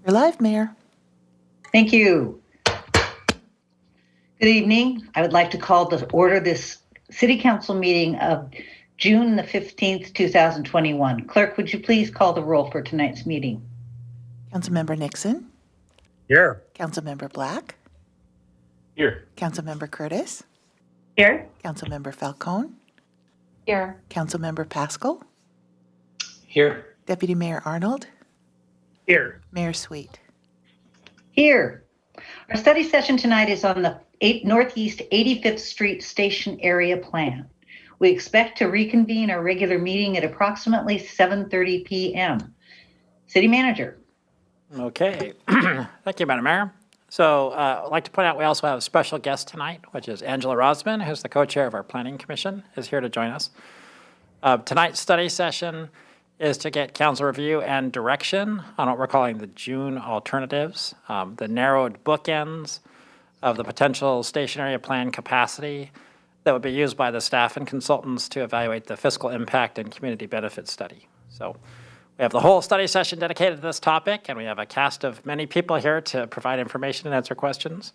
You're live, Mayor. Thank you. Good evening. I would like to call to order this City Council meeting of June the 15th, 2021. Clerk, would you please call the roll for tonight's meeting? Councilmember Nixon. Here. Councilmember Black. Here. Councilmember Curtis. Here. Councilmember Falcone. Here. Councilmember Pascal. Here. Deputy Mayor Arnold. Here. Mayor Sweet. Here. Our study session tonight is on the Northeast 85th Street Station Area Plan. We expect to reconvene our regular meeting at approximately 7:30 p.m. City Manager. Okay. Thank you, Madam Mayor. So I'd like to point out we also have a special guest tonight, which is Angela Rosman, who's the co-chair of our Planning Commission, is here to join us. Tonight's study session is to get council review and direction on what we're calling the June alternatives, the narrowed bookends of the potential station area plan capacity that would be used by the staff and consultants to evaluate the fiscal impact and community benefit study. So we have the whole study session dedicated to this topic, and we have a cast of many people here to provide information and answer questions.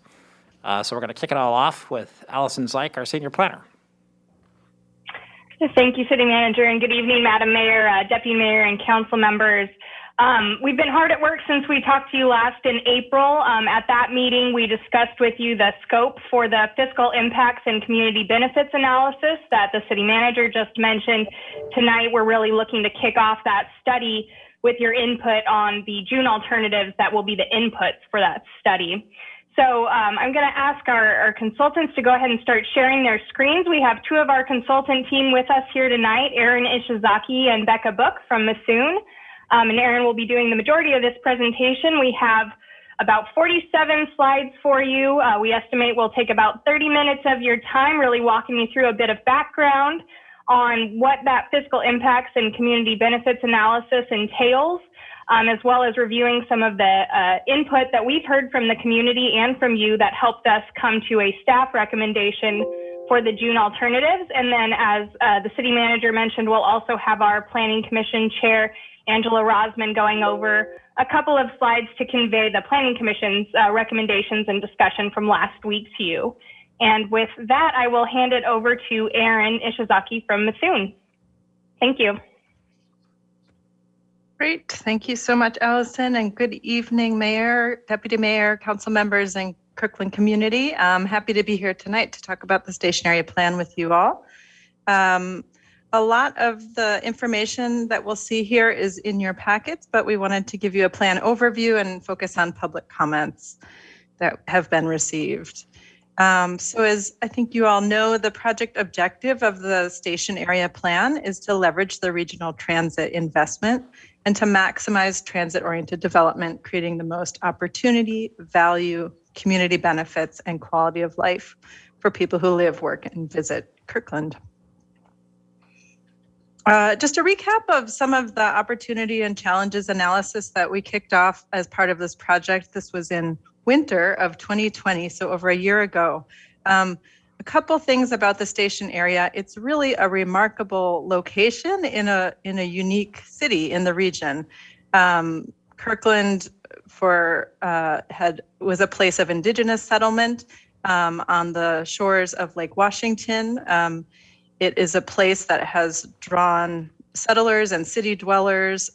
So we're going to kick it all off with Allison Zeich, our senior planner. Thank you, City Manager, and good evening, Madam Mayor, Deputy Mayor, and council members. We've been hard at work since we talked to you last in April. At that meeting, we discussed with you the scope for the fiscal impacts and community benefits analysis that the City Manager just mentioned. Tonight, we're really looking to kick off that study with your input on the June alternatives that will be the inputs for that study. So I'm going to ask our consultants to go ahead and start sharing their screens. We have two of our consultant team with us here tonight, Erin Ishizaki and Becca Book from Massoon. And Erin will be doing the majority of this presentation. We have about 47 slides for you. We estimate we'll take about 30 minutes of your time, really walking you through a bit of background on what that fiscal impacts and community benefits analysis entails. As well as reviewing some of the input that we've heard from the community and from you that helped us come to a staff recommendation for the June alternatives. And then as the City Manager mentioned, we'll also have our Planning Commission Chair, Angela Rosman, going over a couple of slides to convey the Planning Commission's recommendations and discussion from last week to you. And with that, I will hand it over to Erin Ishizaki from Massoon. Thank you. Great. Thank you so much, Allison, and good evening, Mayor, Deputy Mayor, council members, and Kirkland community. I'm happy to be here tonight to talk about the station area plan with you all. A lot of the information that we'll see here is in your packets, but we wanted to give you a plan overview and focus on public comments that have been received. So as I think you all know, the project objective of the station area plan is to leverage the regional transit investment and to maximize transit-oriented development, creating the most opportunity, value, community benefits, and quality of life for people who live, work, and visit Kirkland. Just a recap of some of the opportunity and challenges analysis that we kicked off as part of this project. This was in winter of 2020, so over a year ago. A couple things about the station area. It's really a remarkable location in a unique city in the region. Kirkland was a place of indigenous settlement on the shores of Lake Washington. It is a place that has drawn settlers and city dwellers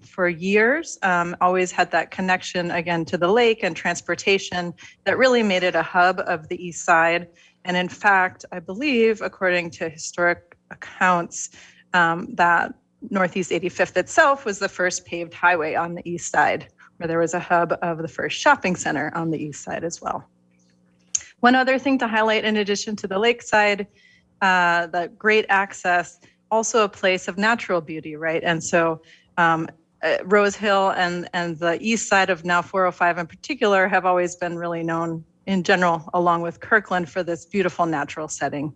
for years, always had that connection again to the lake and transportation that really made it a hub of the east side. And in fact, I believe, according to historic accounts, that Northeast 85th itself was the first paved highway on the east side, where there was a hub of the first shopping center on the east side as well. One other thing to highlight, in addition to the lakeside, the great access, also a place of natural beauty, right? And so Rose Hill and the east side of now 405 in particular have always been really known in general, along with Kirkland, for this beautiful natural setting.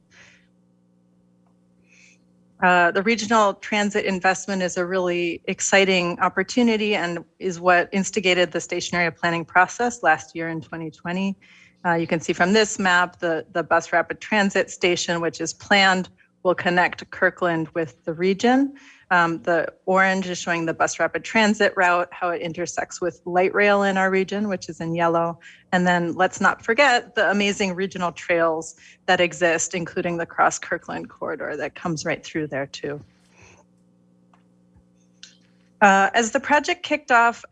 The regional transit investment is a really exciting opportunity and is what instigated the station area planning process last year in 2020. You can see from this map, the bus rapid transit station, which is planned, will connect Kirkland with the region. The orange is showing the bus rapid transit route, how it intersects with light rail in our region, which is in yellow. And then let's not forget the amazing regional trails that exist, including the Cross Kirkland corridor that comes right through there too. As the project kicked off,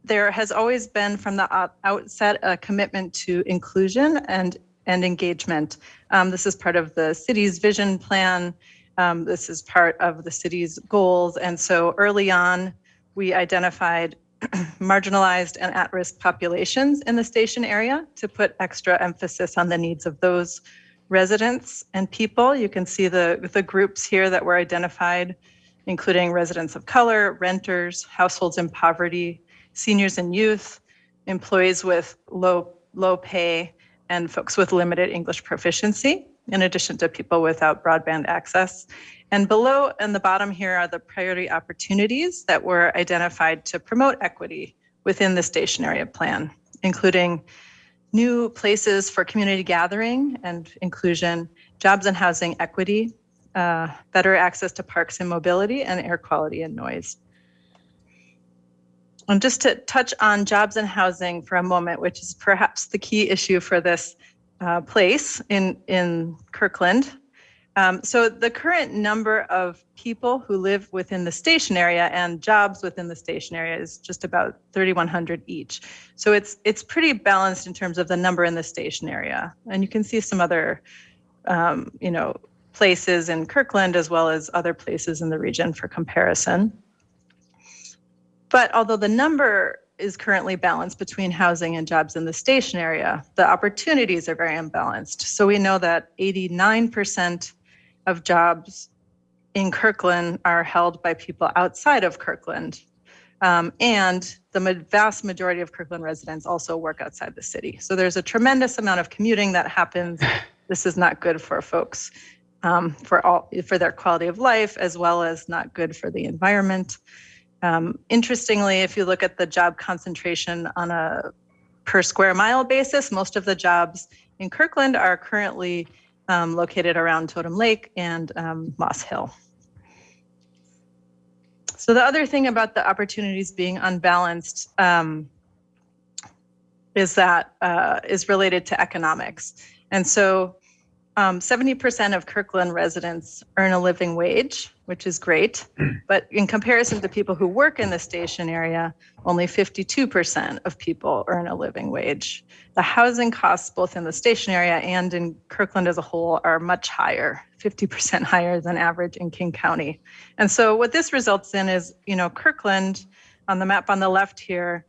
there has always been from the outset a commitment to inclusion and engagement. This is part of the city's vision plan. This is part of the city's goals. And so early on, we identified marginalized and at-risk populations in the station area to put extra emphasis on the needs of those residents and people. You can see the groups here that were identified, including residents of color, renters, households in poverty, seniors and youth, employees with low pay, and folks with limited English proficiency, in addition to people without broadband access. And below and the bottom here are the priority opportunities that were identified to promote equity within the station area plan, including new places for community gathering and inclusion, jobs and housing equity, better access to parks and mobility, and air quality and noise. And just to touch on jobs and housing for a moment, which is perhaps the key issue for this place in Kirkland. So the current number of people who live within the station area and jobs within the station area is just about 3,100 each. So it's pretty balanced in terms of the number in the station area. And you can see some other, places in Kirkland as well as other places in the region for comparison. But although the number is currently balanced between housing and jobs in the station area, the opportunities are very imbalanced. So we know that 89% of jobs in Kirkland are held by people outside of Kirkland. And the vast majority of Kirkland residents also work outside the city. So there's a tremendous amount of commuting that happens. This is not good for folks, for their quality of life, as well as not good for the environment. Interestingly, if you look at the job concentration on a per square mile basis, most of the jobs in Kirkland are currently located around Totem Lake and Moss Hill. So the other thing about the opportunities being unbalanced is related to economics. And so 70% of Kirkland residents earn a living wage, which is great. But in comparison to people who work in the station area, only 52% of people earn a living wage. The housing costs both in the station area and in Kirkland as a whole are much higher, 50% higher than average in King County. And so what this results in is, Kirkland on the map on the left here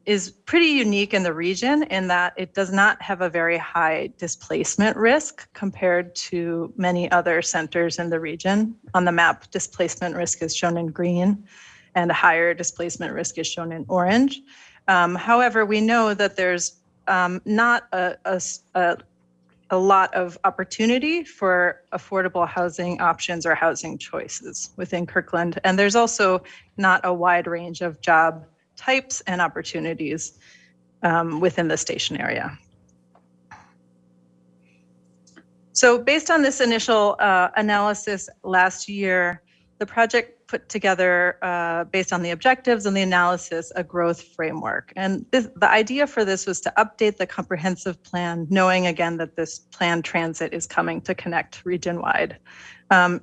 is pretty unique in the region in that it does not have a very high displacement risk compared to many other centers in the region. On the map, displacement risk is shown in green and a higher displacement risk is shown in orange. However, we know that there's not a lot of opportunity for affordable housing options or housing choices within Kirkland. And there's also not a wide range of job types and opportunities within the station area. So based on this initial analysis last year, the project put together, based on the objectives and the analysis, a growth framework. And the idea for this was to update the comprehensive plan, knowing again that this planned transit is coming to connect region-wide.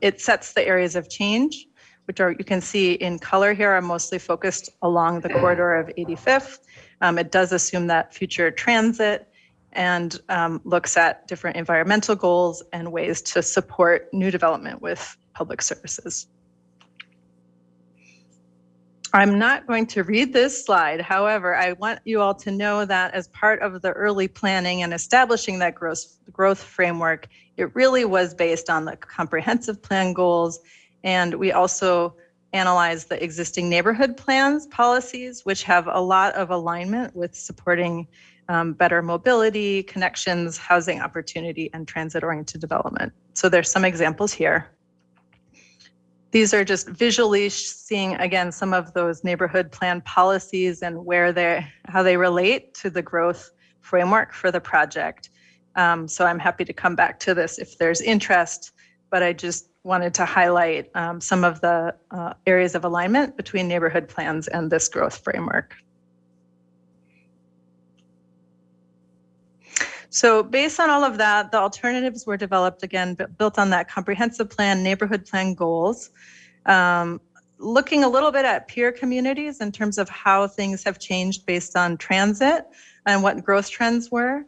It sets the areas of change, which are, you can see in color here, are mostly focused along the corridor of 85th. It does assume that future transit and looks at different environmental goals and ways to support new development with public services. I'm not going to read this slide. However, I want you all to know that as part of the early planning and establishing that growth framework, it really was based on the comprehensive plan goals. And we also analyzed the existing neighborhood plans policies, which have a lot of alignment with supporting better mobility, connections, housing opportunity, and transit-oriented development. So there's some examples here. These are just visually seeing, again, some of those neighborhood plan policies and how they relate to the growth framework for the project. So I'm happy to come back to this if there's interest, but I just wanted to highlight some of the areas of alignment between neighborhood plans and this growth framework. So based on all of that, the alternatives were developed, again, built on that comprehensive plan, neighborhood plan goals, looking a little bit at peer communities in terms of how things have changed based on transit and what growth trends were.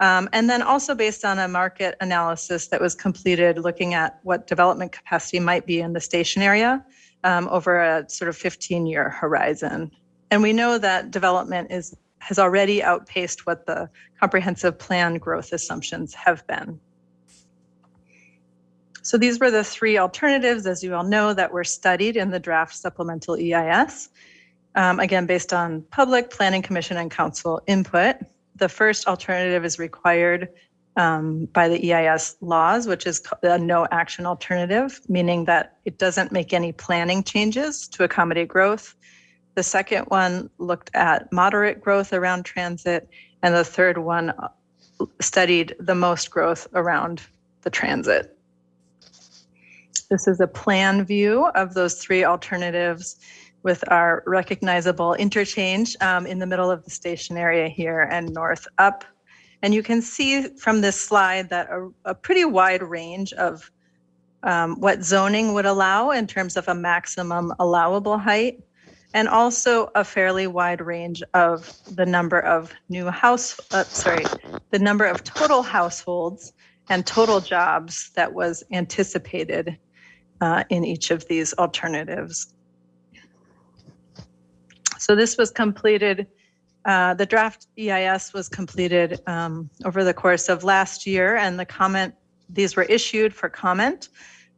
And then also based on a market analysis that was completed looking at what development capacity might be in the station area over a sort of 15-year horizon. And we know that development has already outpaced what the comprehensive plan growth assumptions have been. So these were the three alternatives, as you all know, that were studied in the draft supplemental EIS, again, based on public, planning commission, and council input. The first alternative is required by the EIS laws, which is a no action alternative, meaning that it doesn't make any planning changes to accommodate growth. The second one looked at moderate growth around transit, and the third one studied the most growth around the transit. This is a plan view of those three alternatives with our recognizable interchange in the middle of the station area here and north up. And you can see from this slide that a pretty wide range of what zoning would allow in terms of a maximum allowable height, and also a fairly wide range of the number of the number of total households and total jobs that was anticipated in each of these alternatives. So this was completed, the draft EIS was completed over the course of last year, and these were issued for comment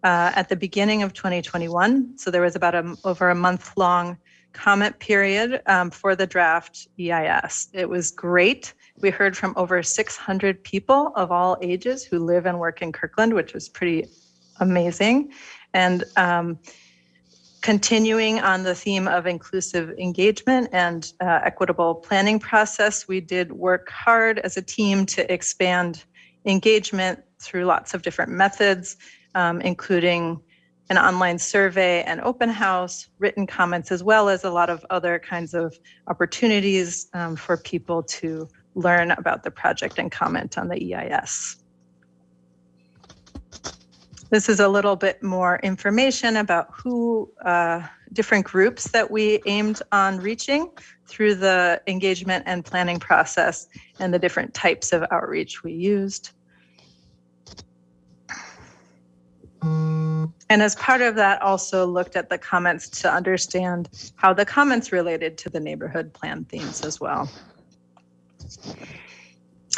at the beginning of 2021. So there was about over a month-long comment period for the draft EIS. It was great. We heard from over 600 people of all ages who live and work in Kirkland, which was pretty amazing. And continuing on the theme of inclusive engagement and equitable planning process, we did work hard as a team to expand engagement through lots of different methods, including an online survey and open house, written comments, as well as a lot of other kinds of opportunities for people to learn about the project and comment on the EIS. This is a little bit more information about who different groups that we aimed on reaching through the engagement and planning process and the different types of outreach we used. And as part of that, also looked at the comments to understand how the comments related to the neighborhood plan themes as well.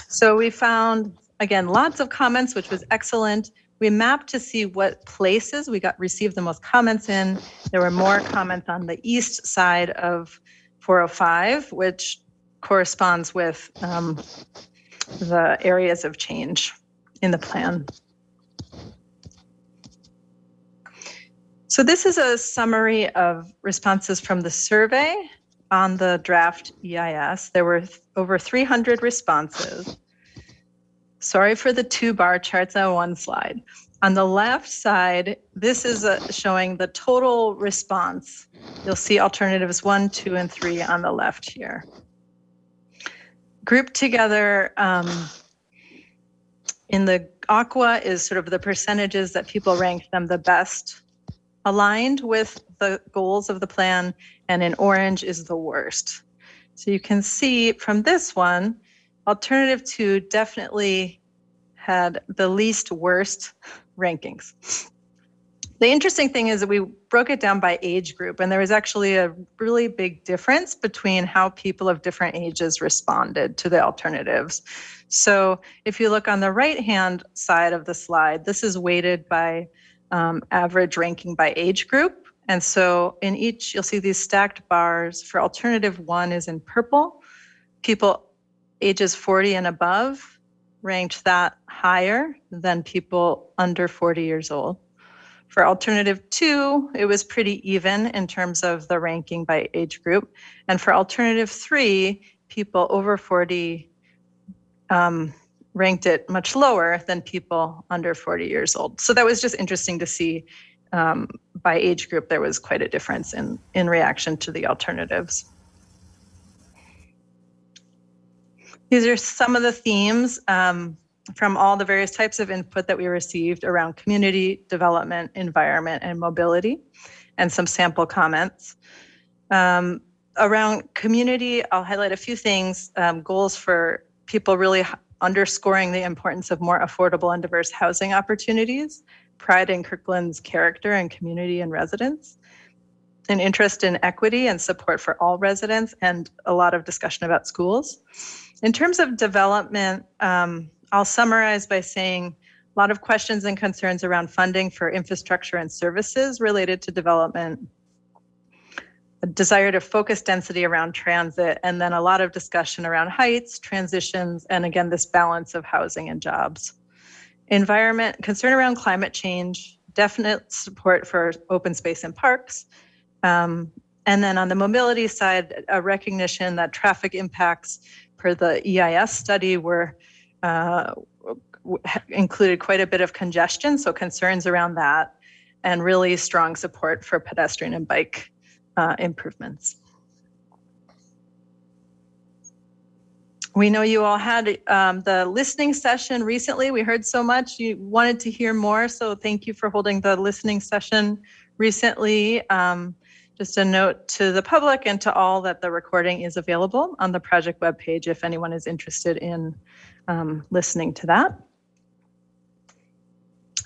So we found, again, lots of comments, which was excellent. We mapped to see what places we received the most comments in. There were more comments on the east side of 405, which corresponds with the areas of change in the plan. So this is a summary of responses from the survey on the draft EIS. There were over 300 responses. Sorry for the two bar charts on one slide. On the left side, this is showing the total response. You'll see alternatives 1, 2, and 3 on the left here. Grouped together in the aqua is sort of the percentages that people ranked them the best aligned with the goals of the plan, and in orange is the worst. So you can see from this one, alternative 2 definitely had the least worst rankings. The interesting thing is that we broke it down by age group, and there was actually a really big difference between how people of different ages responded to the alternatives. So if you look on the right-hand side of the slide, this is weighted by average ranking by age group. And so in each, you'll see these stacked bars. For alternative 1 is in purple. People ages 40 and above ranked that higher than people under 40 years old. For alternative 2, it was pretty even in terms of the ranking by age group. And for alternative 3, people over 40 ranked it much lower than people under 40 years old. So that was just interesting to see. By age group, there was quite a difference in reaction to the alternatives. These are some of the themes from all the various types of input that we received around community development, environment, and mobility, and some sample comments. Around community, I'll highlight a few things, goals for people really underscoring the importance of more affordable and diverse housing opportunities, pride in Kirkland's character and community and residents, an interest in equity and support for all residents, and a lot of discussion about schools. In terms of development, I'll summarize by saying a lot of questions and concerns around funding for infrastructure and services related to development, a desire to focus density around transit, and then a lot of discussion around heights, transitions, and again, this balance of housing and jobs. Environment, concern around climate change, definite support for open space and parks. And then on the mobility side, a recognition that traffic impacts per the EIS study were included quite a bit of congestion, so concerns around that, and really strong support for pedestrian and bike improvements. We know you all had the listening session recently. We heard so much. You wanted to hear more, so thank you for holding the listening session recently. Just a note to the public and to all that the recording is available on the project webpage if anyone is interested in listening to that.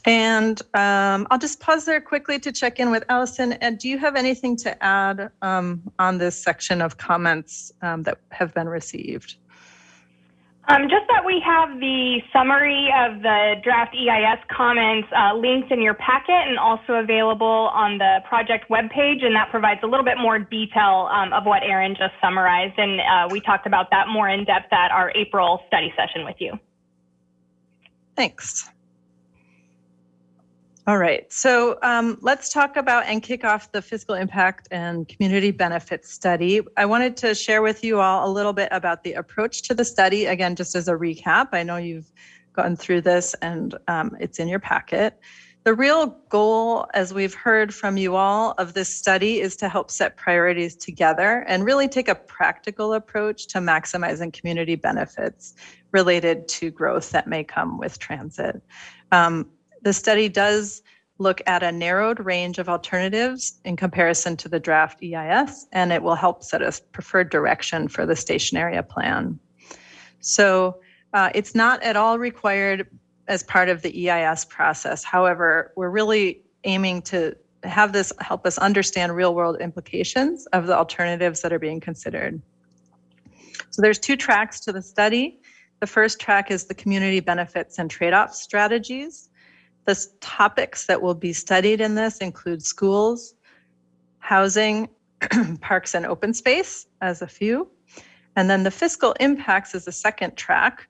And I'll just pause there quickly to check in with Allison. And do you have anything to add on this section of comments that have been received? Just that we have the summary of the draft EIS comments linked in your packet and also available on the project webpage, and that provides a little bit more detail of what Erin just summarized. And we talked about that more in depth at our April study session with you. Thanks. All right, so let's talk about and kick off the fiscal impact and community benefits study. I wanted to share with you all a little bit about the approach to the study. Again, just as a recap, I know you've gone through this and it's in your packet. The real goal, as we've heard from you all, of this study is to help set priorities together and really take a practical approach to maximizing community benefits related to growth that may come with transit. The study does look at a narrowed range of alternatives in comparison to the draft EIS, and it will help set a preferred direction for the station area plan. So it's not at all required as part of the EIS process. However, we're really aiming to have this help us understand real world implications of the alternatives that are being considered. So there's two tracks to the study. The first track is the community benefits and trade-off strategies. The topics that will be studied in this include schools, housing, parks and open space as a few. And then the fiscal impacts is the second track,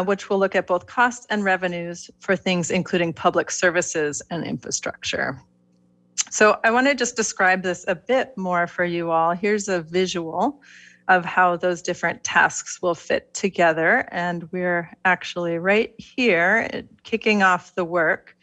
which will look at both costs and revenues for things including public services and infrastructure. So I want to just describe this a bit more for you all. Here's a visual of how those different tasks will fit together. And we're actually right here kicking off the work.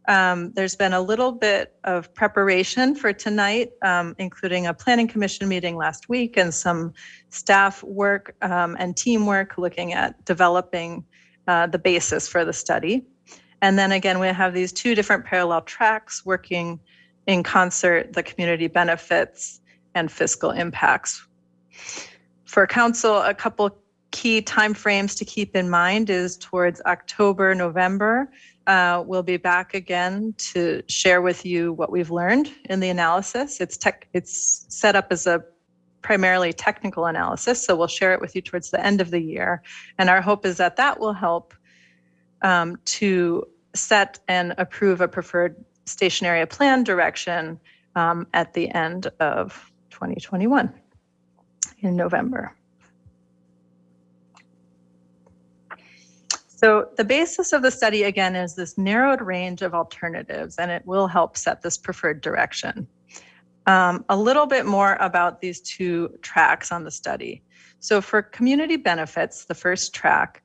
There's been a little bit of preparation for tonight, including a planning commission meeting last week and some staff work and teamwork looking at developing the basis for the study. And then again, we have these two different parallel tracks working in concert, the community benefits and fiscal impacts. For council, a couple key timeframes to keep in mind is towards October, November. We'll be back again to share with you what we've learned in the analysis. It's set up as a primarily technical analysis, so we'll share it with you towards the end of the year. And our hope is that that will help to set and approve a preferred station area plan direction at the end of 2021 in November. So the basis of the study, again, is this narrowed range of alternatives, and it will help set this preferred direction. A little bit more about these two tracks on the study. So for community benefits, the first track,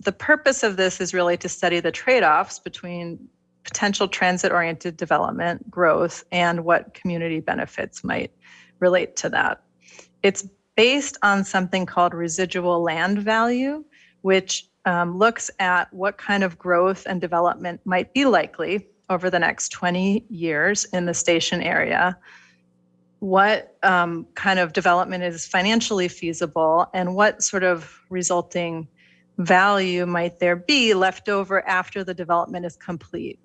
The purpose of this is really to study the trade-offs between potential transit-oriented development growth and what community benefits might relate to that. It's based on something called residual land value, which looks at what kind of growth and development might be likely over the next 20 years in the station area, what kind of development is financially feasible, and what sort of resulting value might there be left over after the development is complete.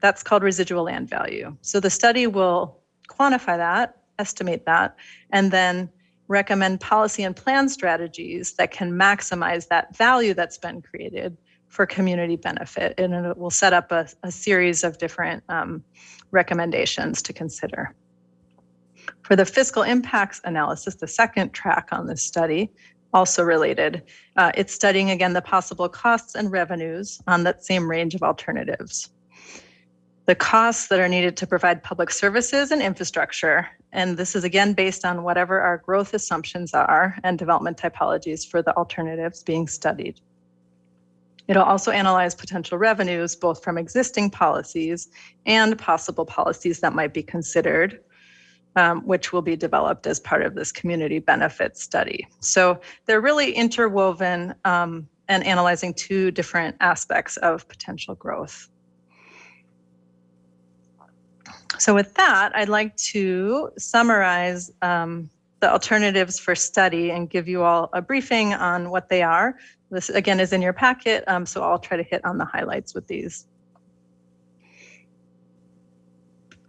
That's called residual land value. So the study will quantify that, estimate that, and then recommend policy and plan strategies that can maximize that value that's been created for community benefit. And it will set up a series of different recommendations to consider. For the fiscal impacts analysis, the second track on this study, also related, it's studying again the possible costs and revenues on that same range of alternatives. The costs that are needed to provide public services and infrastructure, and this is again based on whatever our growth assumptions are and development typologies for the alternatives being studied. It'll also analyze potential revenues, both from existing policies and possible policies that might be considered, which will be developed as part of this community benefit study. So they're really interwoven and analyzing two different aspects of potential growth. So with that, I'd like to summarize the alternatives for study and give you all a briefing on what they are. This again is in your packet, so I'll try to hit on the highlights with these.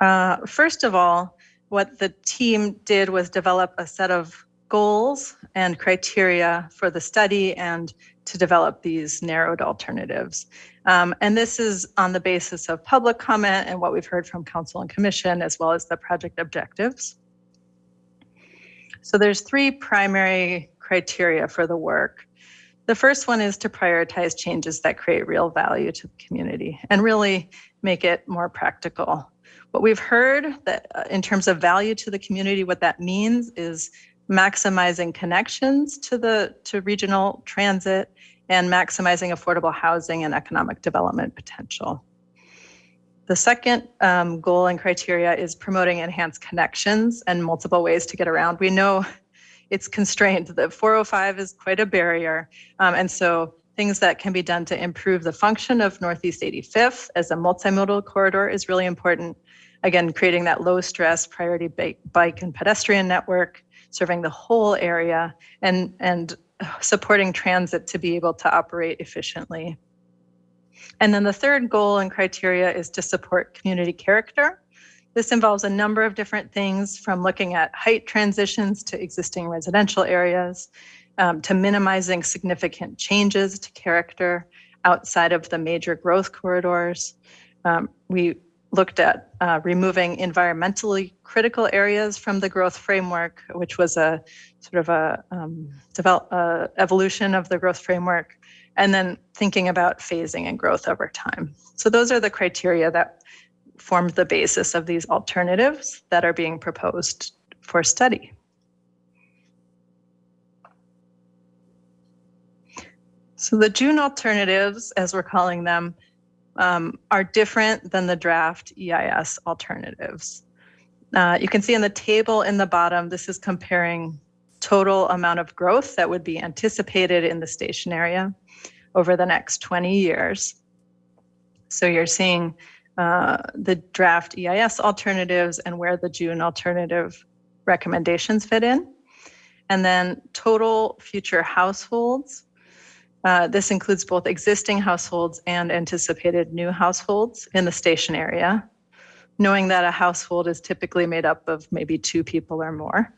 First of all, what the team did was develop a set of goals and criteria for the study and to develop these narrowed alternatives. And this is on the basis of public comment and what we've heard from Council and Commission, as well as the project objectives. So there's three primary criteria for the work. The first one is to prioritize changes that create real value to the community and really make it more practical. What we've heard that in terms of value to the community, what that means is maximizing connections to regional transit and maximizing affordable housing and economic development potential. The second goal and criteria is promoting enhanced connections and multiple ways to get around. We know it's constrained. The 405 is quite a barrier. And so things that can be done to improve the function of Northeast 85th as a multimodal corridor is really important. Again, creating that low stress priority bike and pedestrian network, serving the whole area, and supporting transit to be able to operate efficiently. And then the third goal and criteria is to support community character. This involves a number of different things, from looking at height transitions to existing residential areas, to minimizing significant changes to character outside of the major growth corridors. We looked at removing environmentally critical areas from the growth framework, which was a sort of a evolution of the growth framework, and then thinking about phasing and growth over time. So those are the criteria that formed the basis of these alternatives that are being proposed for study. So the June alternatives, as we're calling them, are different than the draft EIS alternatives. You can see in the table in the bottom, this is comparing total amount of growth that would be anticipated in the station area over the next 20 years. So you're seeing the draft EIS alternatives and where the June alternative recommendations fit in. And then total future households. This includes both existing households and anticipated new households in the station area, knowing that a household is typically made up of maybe 2 people or more.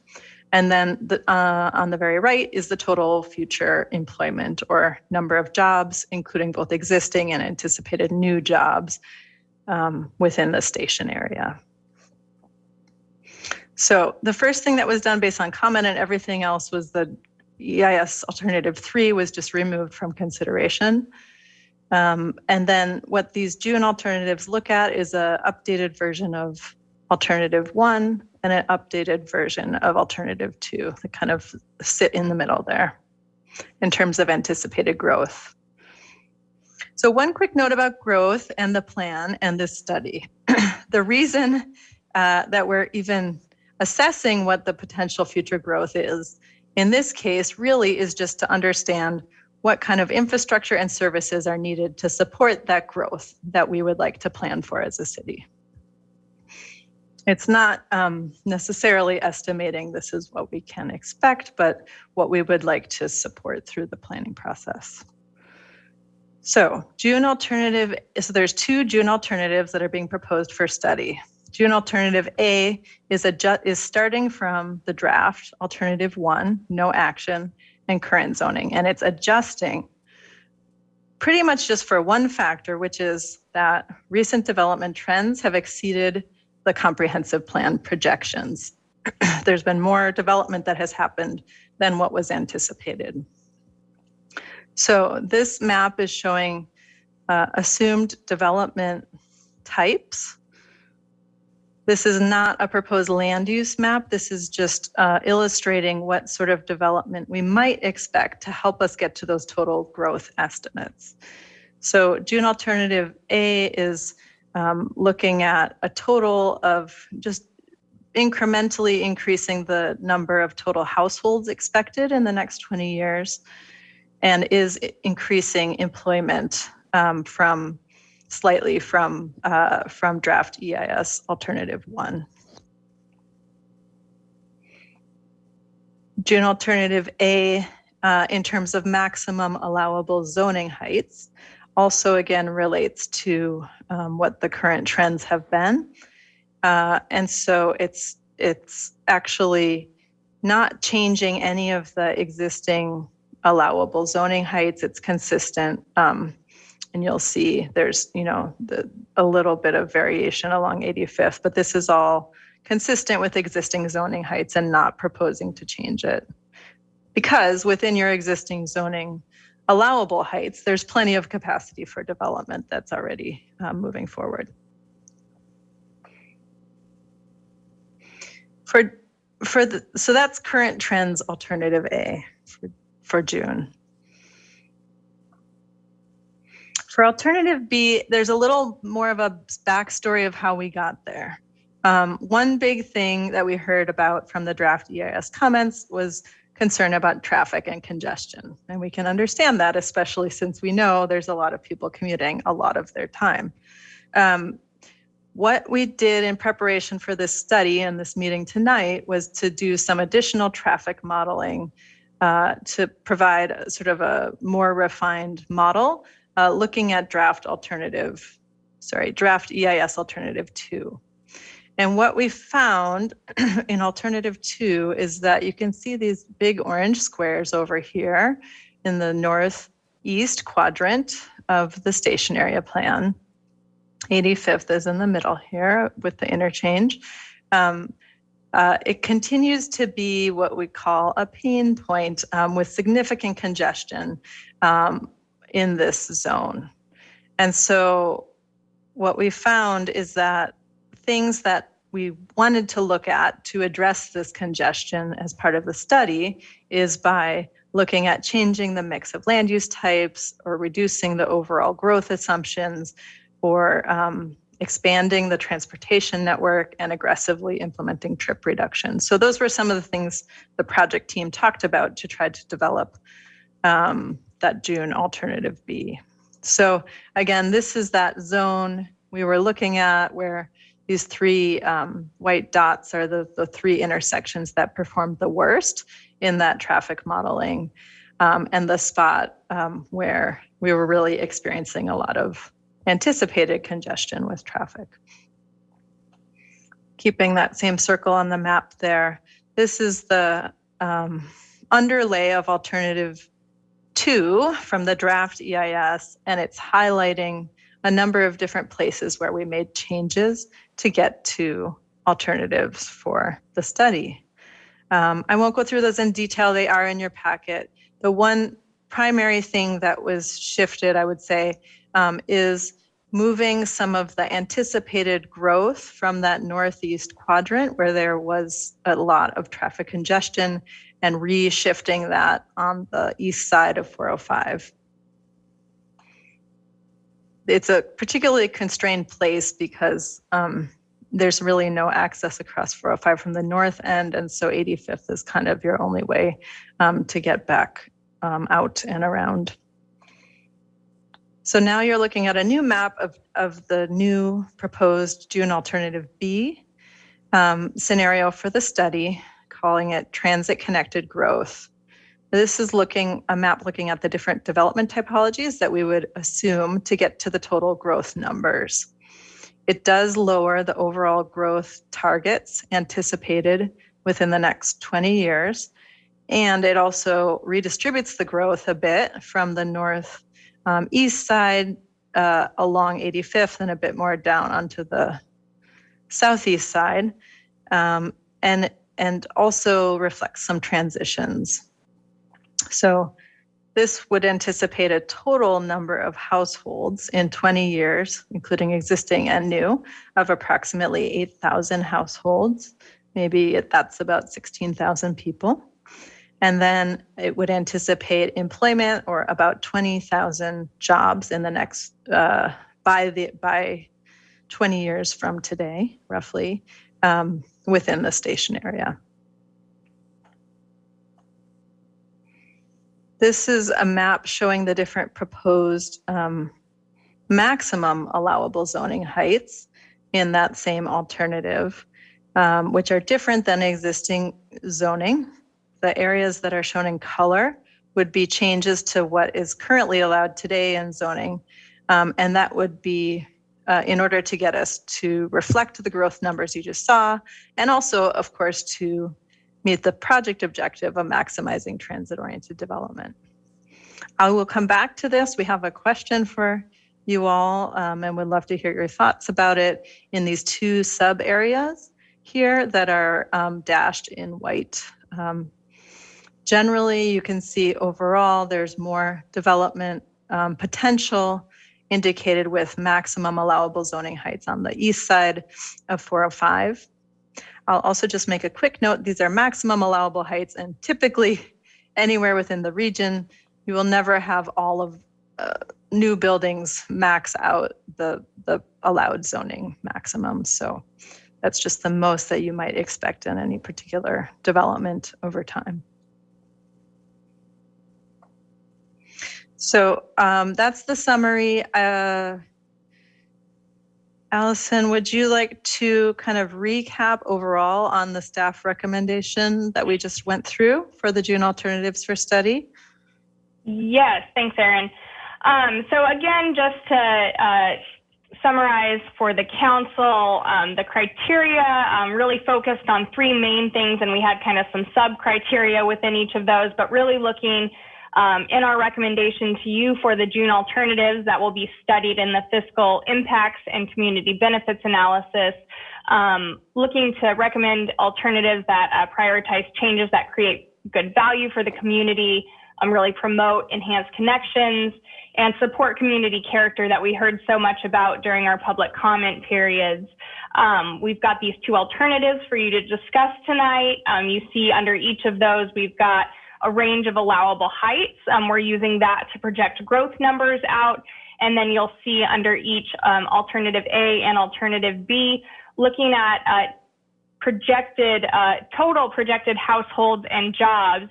And then on the very right is the total future employment or number of jobs, including both existing and anticipated new jobs within the station area. So the first thing that was done based on comment and everything else was the EIS alternative 3 was just removed from consideration. And then what these June alternatives look at is an updated version of alternative 1 and an updated version of alternative 2 that kind of sit in the middle there in terms of anticipated growth. So one quick note about growth and the plan and this study. The reason that we're even assessing what the potential future growth is, in this case, really is just to understand what kind of infrastructure and services are needed to support that growth that we would like to plan for as a city. It's not necessarily estimating this is what we can expect, but what we would like to support through the planning process. So June alternative, so there's two June alternatives that are being proposed for study. June alternative A is starting from the draft alternative 1, no action, and current zoning. And it's adjusting pretty much just for one factor, which is that recent development trends have exceeded the comprehensive plan projections. There's been more development that has happened than what was anticipated. So this map is showing assumed development types. This is not a proposed land use map. This is just illustrating what sort of development we might expect to help us get to those total growth estimates. So June alternative A is looking at a total of just incrementally increasing the number of total households expected in the next 20 years, and is increasing employment slightly from draft EIS alternative 1. June alternative A, in terms of maximum allowable zoning heights, also again relates to what the current trends have been. And so it's actually not changing any of the existing allowable zoning heights. It's consistent. And you'll see there's, a little bit of variation along 85th, but this is all consistent with existing zoning heights and not proposing to change it. Because within your existing zoning allowable heights, there's plenty of capacity for development that's already moving forward. So that's current trends alternative A for June. For alternative B, there's a little more of a backstory of how we got there. One big thing that we heard about from the draft EIS comments was concern about traffic and congestion. And we can understand that, especially since we know there's a lot of people commuting a lot of their time. What we did in preparation for this study and this meeting tonight was to do some additional traffic modeling to provide sort of a more refined model looking at draft EIS alternative 2. And what we found in alternative 2 is that you can see these big orange squares over here in the northeast quadrant of the station area plan. 85th is in the middle here with the interchange. It continues to be what we call a pain point with significant congestion in this zone. And so what we found is that things that we wanted to look at to address this congestion as part of the study is by looking at changing the mix of land use types or reducing the overall growth assumptions or expanding the transportation network and aggressively implementing trip reduction. So those were some of the things the project team talked about to try to develop that June alternative B. So again, this is that zone we were looking at where these three white dots are the three intersections that performed the worst in that traffic modeling, and the spot where we were really experiencing a lot of anticipated congestion with traffic. Keeping that same circle on the map there, this is the underlay of alternative 2 from the draft EIS, and it's highlighting a number of different places where we made changes to get to alternatives for the study. I won't go through those in detail. They are in your packet. The one primary thing that was shifted, I would say, is moving some of the anticipated growth from that northeast quadrant where there was a lot of traffic congestion and reshifting that on the east side of 405. it's a particularly constrained place because there's really no access across 405 from the north end. And so 85th is kind of your only way to get back out and around. So now you're looking at a new map of the new proposed June Alternative B scenario for the study, calling it Transit Connected Growth. This is a map looking at the different development typologies that we would assume to get to the total growth numbers. It does lower the overall growth targets anticipated within the next 20 years. And it also redistributes the growth a bit from the north east side along 85th and a bit more down onto the southeast side, and also reflects some transitions. So this would anticipate a total number of households in 20 years, including existing and new, of approximately 8,000 households. Maybe that's about 16,000 people. And then it would anticipate employment or about 20,000 jobs in the next, by 20 years from today, roughly, within the station area. This is a map showing the different proposed maximum allowable zoning heights in that same alternative, which are different than existing zoning. The areas that are shown in color would be changes to what is currently allowed today in zoning. And that would be in order to get us to reflect the growth numbers you just saw, and also, of course, to meet the project objective of maximizing transit-oriented development. I will come back to this. We have a question for you all, and would love to hear your thoughts about it in these two sub areas here that are dashed in white. Generally, you can see overall there's more development potential indicated with maximum allowable zoning heights on the east side of 405. I'll also just make a quick note. These are maximum allowable heights, and typically anywhere within the region, you will never have all of new buildings max out the allowed zoning maximum. So that's just the most that you might expect in any particular development over time. So that's the summary. Allison, would you like to kind of recap overall on the staff recommendation that we just went through for the June alternatives for study? Yes, thanks, Erin. So again, just to summarize for the council, the criteria really focused on three main things, and we had kind of some sub-criteria within each of those, but really looking in our recommendation to you for the June alternatives that will be studied in the fiscal impacts and community benefits analysis, looking to recommend alternatives that prioritize changes that create good value for the community, really promote enhanced connections, and support community character that we heard so much about during our public comment periods. We've got these two alternatives for you to discuss tonight. You see under each of those, we've got a range of allowable heights. We're using that to project growth numbers out. And then you'll see under each alternative A and alternative B, looking at total projected households and jobs.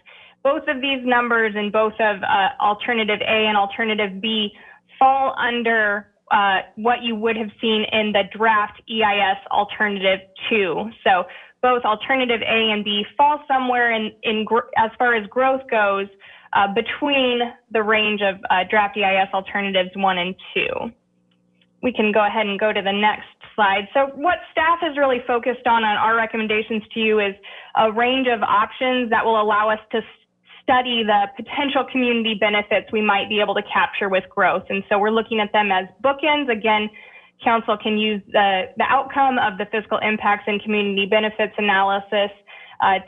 Both of these numbers in both of alternative A and alternative B fall under what you would have seen in the draft EIS alternative 2. So both alternative A and B fall somewhere as far as growth goes between the range of draft EIS alternatives 1 and 2. We can go ahead and go to the next slide. So what staff is really focused on our recommendations to you is a range of options that will allow us to study the potential community benefits we might be able to capture with growth. And so we're looking at them as bookends. Again, council can use the outcome of the fiscal impacts and community benefits analysis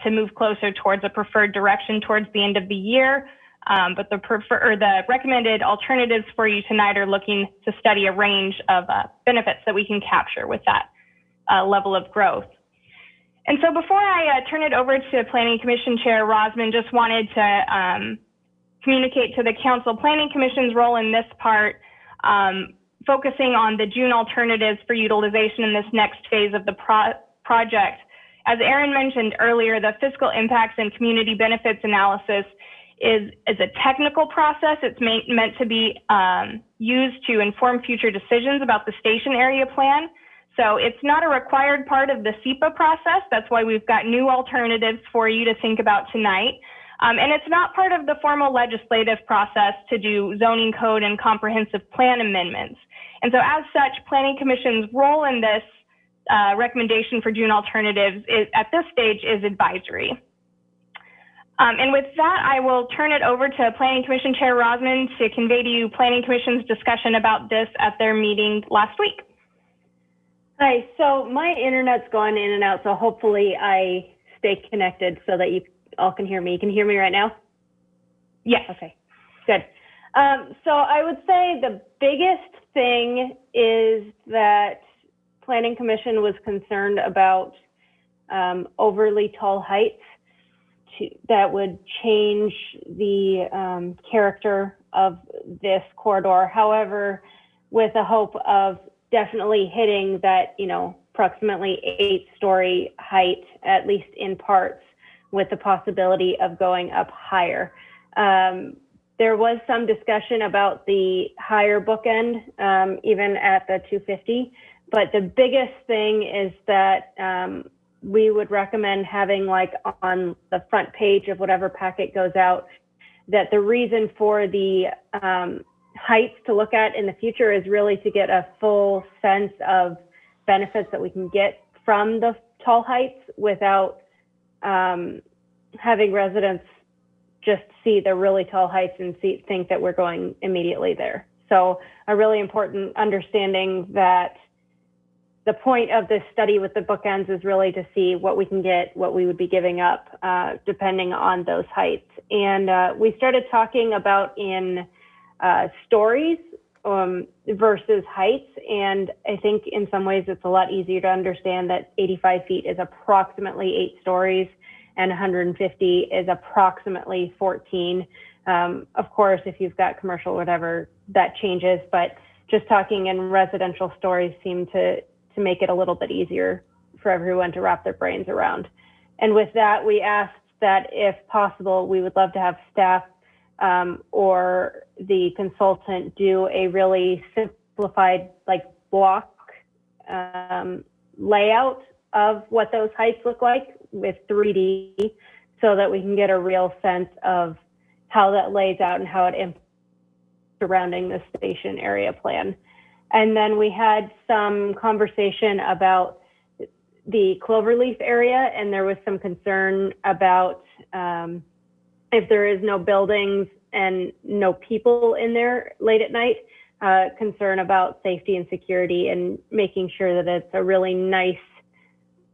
to move closer towards a preferred direction towards the end of the year. But the recommended alternatives for you tonight are looking to study a range of benefits that we can capture with that level of growth. And so before I turn it over to Planning Commission Chair Rosman, just wanted to communicate to the Council Planning Commission's role in this part. focusing on the June alternatives for utilization in this next phase of the project. As Aaron mentioned earlier, the fiscal impacts and community benefits analysis is a technical process. It's meant to be used to inform future decisions about the station area plan. So it's not a required part of the SEPA process. That's why we've got new alternatives for you to think about tonight. And it's not part of the formal legislative process to do zoning code and comprehensive plan amendments. And so as such, Planning Commission's role in this recommendation for June alternatives at this stage is advisory. And with that, I will turn it over to Planning Commission Chair Rosman to convey to you Planning Commission's discussion about this at their meeting last week. Hi, so my internet's gone in and out, so hopefully I stay connected so that you all can hear me. You can hear me right now? Yes. Okay, good. So I would say the biggest thing is that Planning Commission was concerned about overly tall heights that would change the character of this corridor. However, with a hope of definitely hitting that, approximately 8-story height, at least in parts, with the possibility of going up higher. There was some discussion about the higher bookend, even at the 250, but the biggest thing is that we would recommend having, like, on the front page of whatever packet goes out, that the reason for the heights to look at in the future is really to get a full sense of benefits that we can get from the tall heights without having residents just see the really tall heights and think that we're going immediately there. So a really important understanding that the point of this study with the bookends is really to see what we can get, what we would be giving up, depending on those heights. And we started talking about in stories versus heights. And I think in some ways it's a lot easier to understand that 85 feet is approximately 8 stories and 150 is approximately 14. Of course, if you've got commercial, whatever, that changes, but just talking in residential stories seem to make it a little bit easier for everyone to wrap their brains around. And with that, we asked that if possible, we would love to have staff or the consultant do a really simplified, like, block layout of what those heights look like with 3D, so that we can get a real sense of how that lays out and how it impacts surrounding the station area plan. And then we had some conversation about the cloverleaf area, and there was some concern about if there is no buildings and no people in there late at night, concern about safety and security and making sure that it's a really nice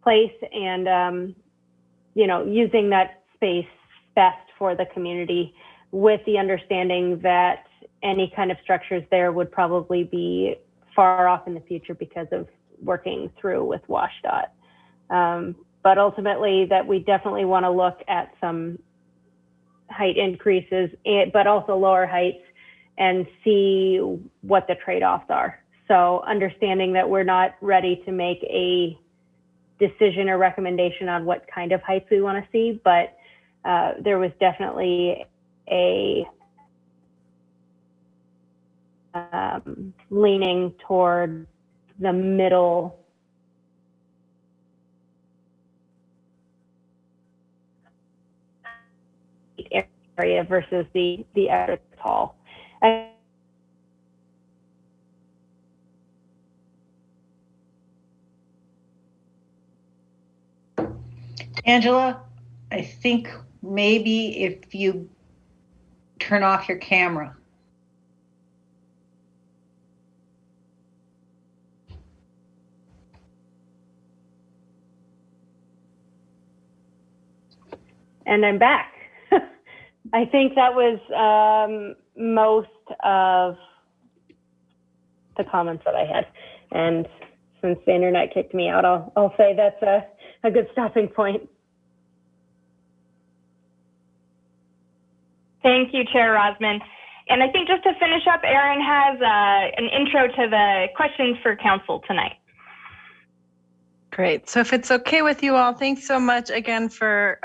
place and, using that space best for the community, with the understanding that any kind of structures there would probably be far off in the future because of working through with WashDOT. But ultimately that we definitely want to look at some height increases, but also lower heights, and see what the trade-offs are. So understanding that we're not ready to make a decision or recommendation on what kind of heights we want to see, but there was definitely a leaning toward the middle area versus the extra tall. Angela, I think maybe if you turn off your camera. And I'm back. I think that was most of the comments that I had. And since the internet kicked me out, I'll say that's a good stopping point. Thank you, Chair Rosman. And I think just to finish up, Erin has an intro to the questions for council tonight. Great. So if it's okay with you all, thanks so much again for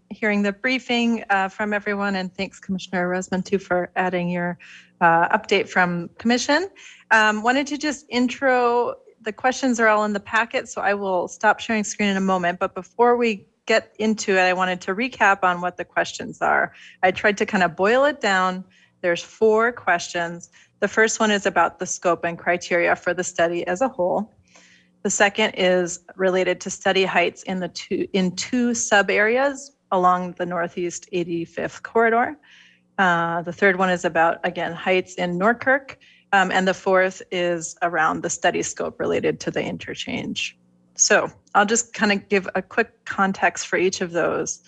hearing the briefing from everyone. And thanks, Commissioner Rosman, too, for adding your update from Commission. Wanted to just intro, the questions are all in the packet, so I will stop sharing screen in a moment. But before we get into it, I wanted to recap on what the questions are. I tried to kind of boil it down. There's 4 questions. The first one is about the scope and criteria for the study as a whole. The second is related to study heights in two sub areas along the Northeast 85th corridor. The third one is about, again, heights in Norkirk. And the fourth is around the study scope related to the interchange. So I'll just kind of give a quick context for each of those.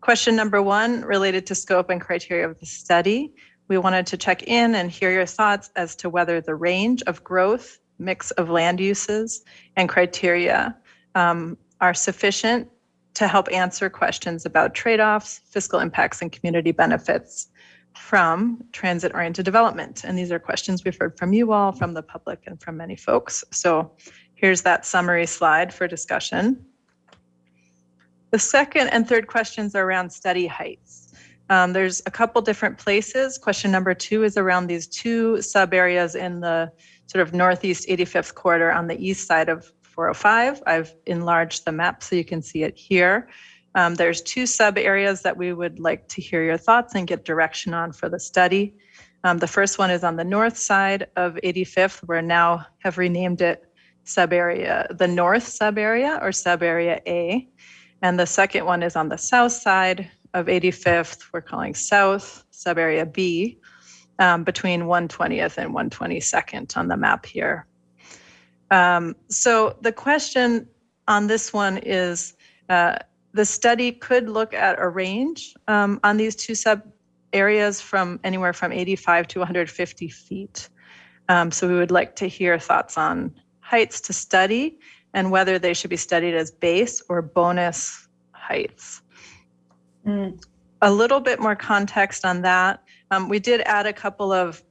Question number 1, related to scope and criteria of the study. We wanted to check in and hear your thoughts as to whether the range of growth, mix of land uses, and criteria are sufficient to help answer questions about trade-offs, fiscal impacts, and community benefits from transit-oriented development. And these are questions we've heard from you all, from the public, and from many folks. So here's that summary slide for discussion. The second and third questions are around study heights. There's a couple different places. Question number 2 is around these 2 sub areas in the sort of Northeast 85th corridor on the east side of 405. I've enlarged the map so you can see it here. There's 2 sub areas that we would like to hear your thoughts and get direction on for the study. The first one is on the north side of 85th. We now have renamed it sub area, the north sub area, or sub area A. And the second one is on the south side of 85th. We're calling south sub area B. Between 120th and 122nd on the map here. So the question on this one is, the study could look at a range on these 2 sub areas from anywhere from 85 to 150 feet. So we would like to hear thoughts on heights to study and whether they should be studied as base or bonus heights. A little bit more context on that. We did add a couple of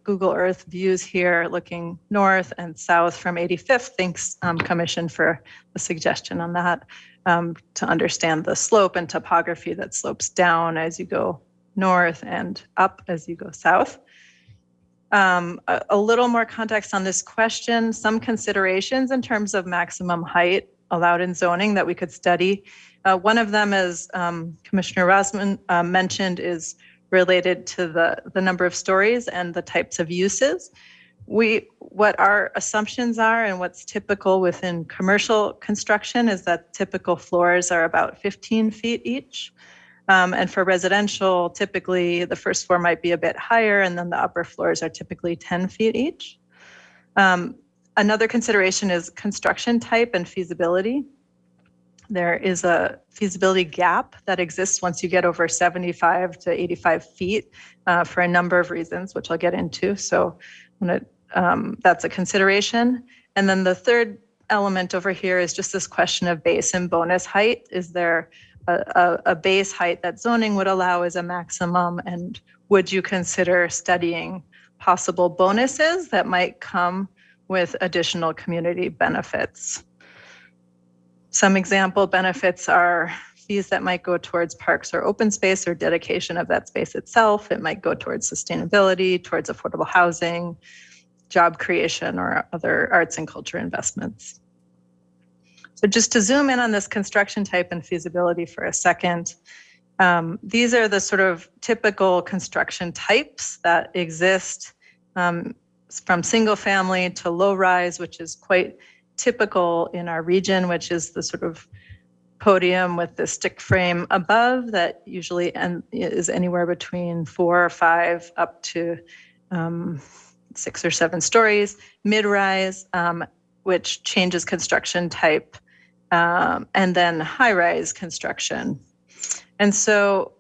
Google Earth views here looking north and south from 85th. Thanks, Commission, for the suggestion on that, to understand the slope and topography that slopes down as you go north and up as you go south. A little more context on this question, some considerations in terms of maximum height allowed in zoning that we could study. One of them, as Commissioner Rosman mentioned, is related to the number of stories and the types of uses. What our assumptions are and what's typical within commercial construction is that typical floors are about 15 feet each. And for residential, typically the first floor might be a bit higher, and then the upper floors are typically 10 feet each. Another consideration is construction type and feasibility. There is a feasibility gap that exists once you get over 75 to 85 feet for a number of reasons, which I'll get into. So that's a consideration. And then the third element over here is just this question of base and bonus height. Is there a base height that zoning would allow as a maximum? And would you consider studying possible bonuses that might come with additional community benefits? Some example benefits are fees that might go towards parks or open space or dedication of that space itself. It might go towards sustainability, towards affordable housing, job creation, or other arts and culture investments. So just to zoom in on this construction type and feasibility for a second, these are the sort of typical construction types that exist from single family to low rise, which is quite typical in our region, which is the sort of podium with the stick frame above that usually is anywhere between 4 or 5 up to 6 or 7 stories. Mid-rise, which changes construction type, and then high-rise construction. And so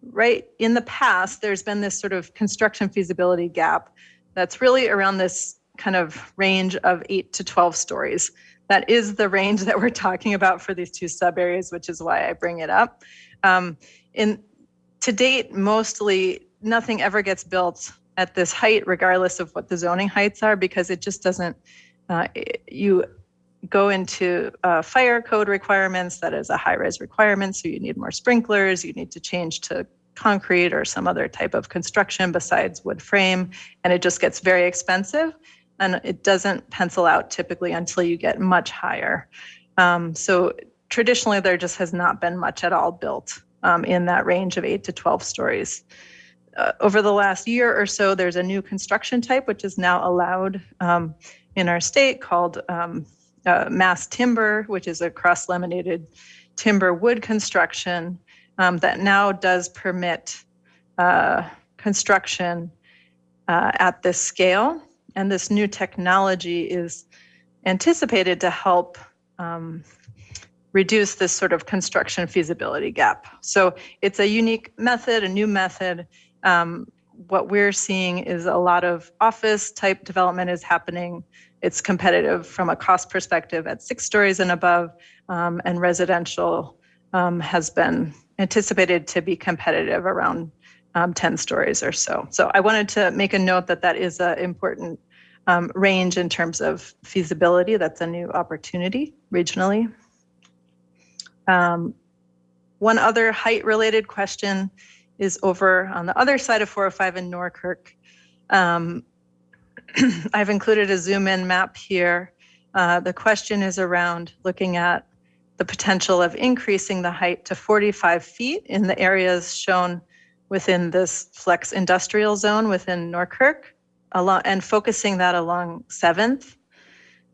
right in the past, there's been this sort of construction feasibility gap that's really around this kind of range of 8 to 12 stories. That is the range that we're talking about for these 2 sub areas, which is why I bring it up. To date, mostly nothing ever gets built at this height, regardless of what the zoning heights are, because it just doesn't, you go into fire code requirements, that is a high-rise requirement, so you need more sprinklers, you need to change to concrete or some other type of construction besides wood frame, and it just gets very expensive, and it doesn't pencil out typically until you get much higher. So traditionally, there just has not been much at all built in that range of 8 to 12 stories. Over the last year or so, there's a new construction type, which is now allowed in our state, called mass timber, which is a cross-laminated timber wood construction that now does permit construction at this scale. And this new technology is anticipated to help reduce this sort of construction feasibility gap. So it's a unique method, a new method. What we're seeing is a lot of office type development is happening. It's competitive from a cost perspective at 6 stories and above, and residential has been anticipated to be competitive around 10 stories or so. So I wanted to make a note that that is an important range in terms of feasibility. That's a new opportunity regionally. One other height related question is over on the other side of 405 in Norkirk. I've included a zoom in map here. The question is around looking at the potential of increasing the height to 45 feet in the areas shown within this flex industrial zone within Norkirk, and focusing that along 7th.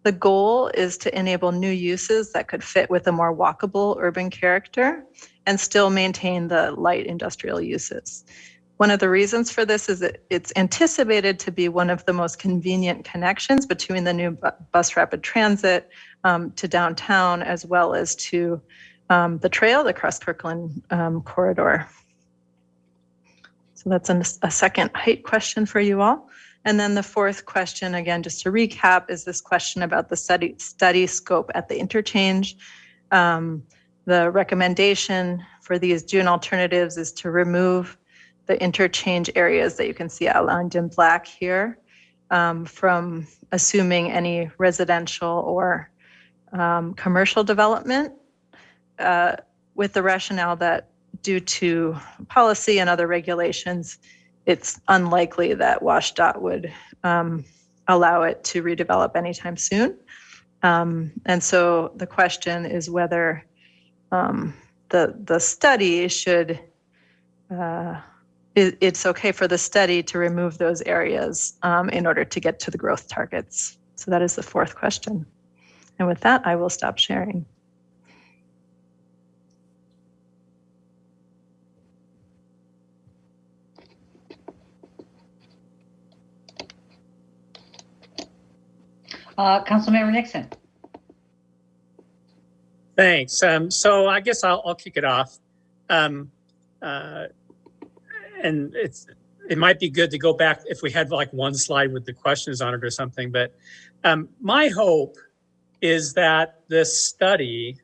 The goal is to enable new uses that could fit with a more walkable urban character and still maintain the light industrial uses. One of the reasons for this is that it's anticipated to be one of the most convenient connections between the new bus rapid transit to downtown, as well as to the trail, the Cross Kirkland corridor. So that's a second height question for you all. And then the fourth question, again, just to recap, is this question about the study scope at the interchange. The recommendation for these June alternatives is to remove the interchange areas that you can see outlined in black here from assuming any residential or commercial development with the rationale that due to policy and other regulations, it's unlikely that WashDOT would allow it to redevelop anytime soon. And so the question is whether the study should, it's okay for the study to remove those areas in order to get to the growth targets. So that is the fourth question. And with that, I will stop sharing. Councilmember Nixon. Thanks. So I guess I'll kick it off. And it might be good to go back if we had like one slide with the questions on it or something. But my hope is that this study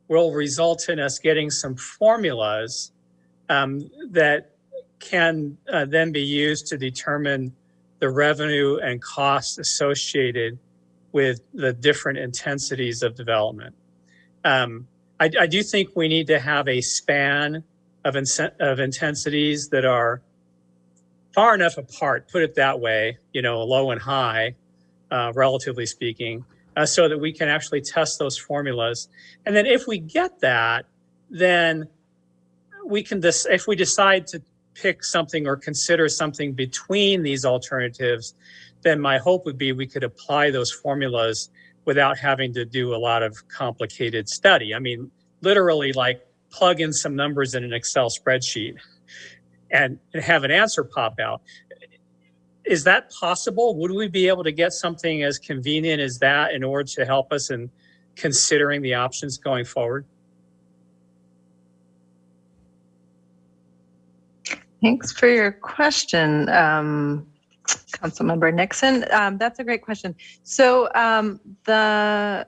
will result in us getting some formulas that can then be used to determine the revenue and costs associated with the different intensities of development. I do think we need to have a span of intensities that are far enough apart, put it that way, low and high, relatively speaking, so that we can actually test those formulas. And then if we get that, then we can, if we decide to pick something or consider something between these alternatives, then my hope would be we could apply those formulas without having to do a lot of complicated study. I mean, literally like plug in some numbers in an Excel spreadsheet and have an answer pop out. Is that possible? Would we be able to get something as convenient as that in order to help us in considering the options going forward? Thanks for your question, Councilmember Nixon. That's a great question. So the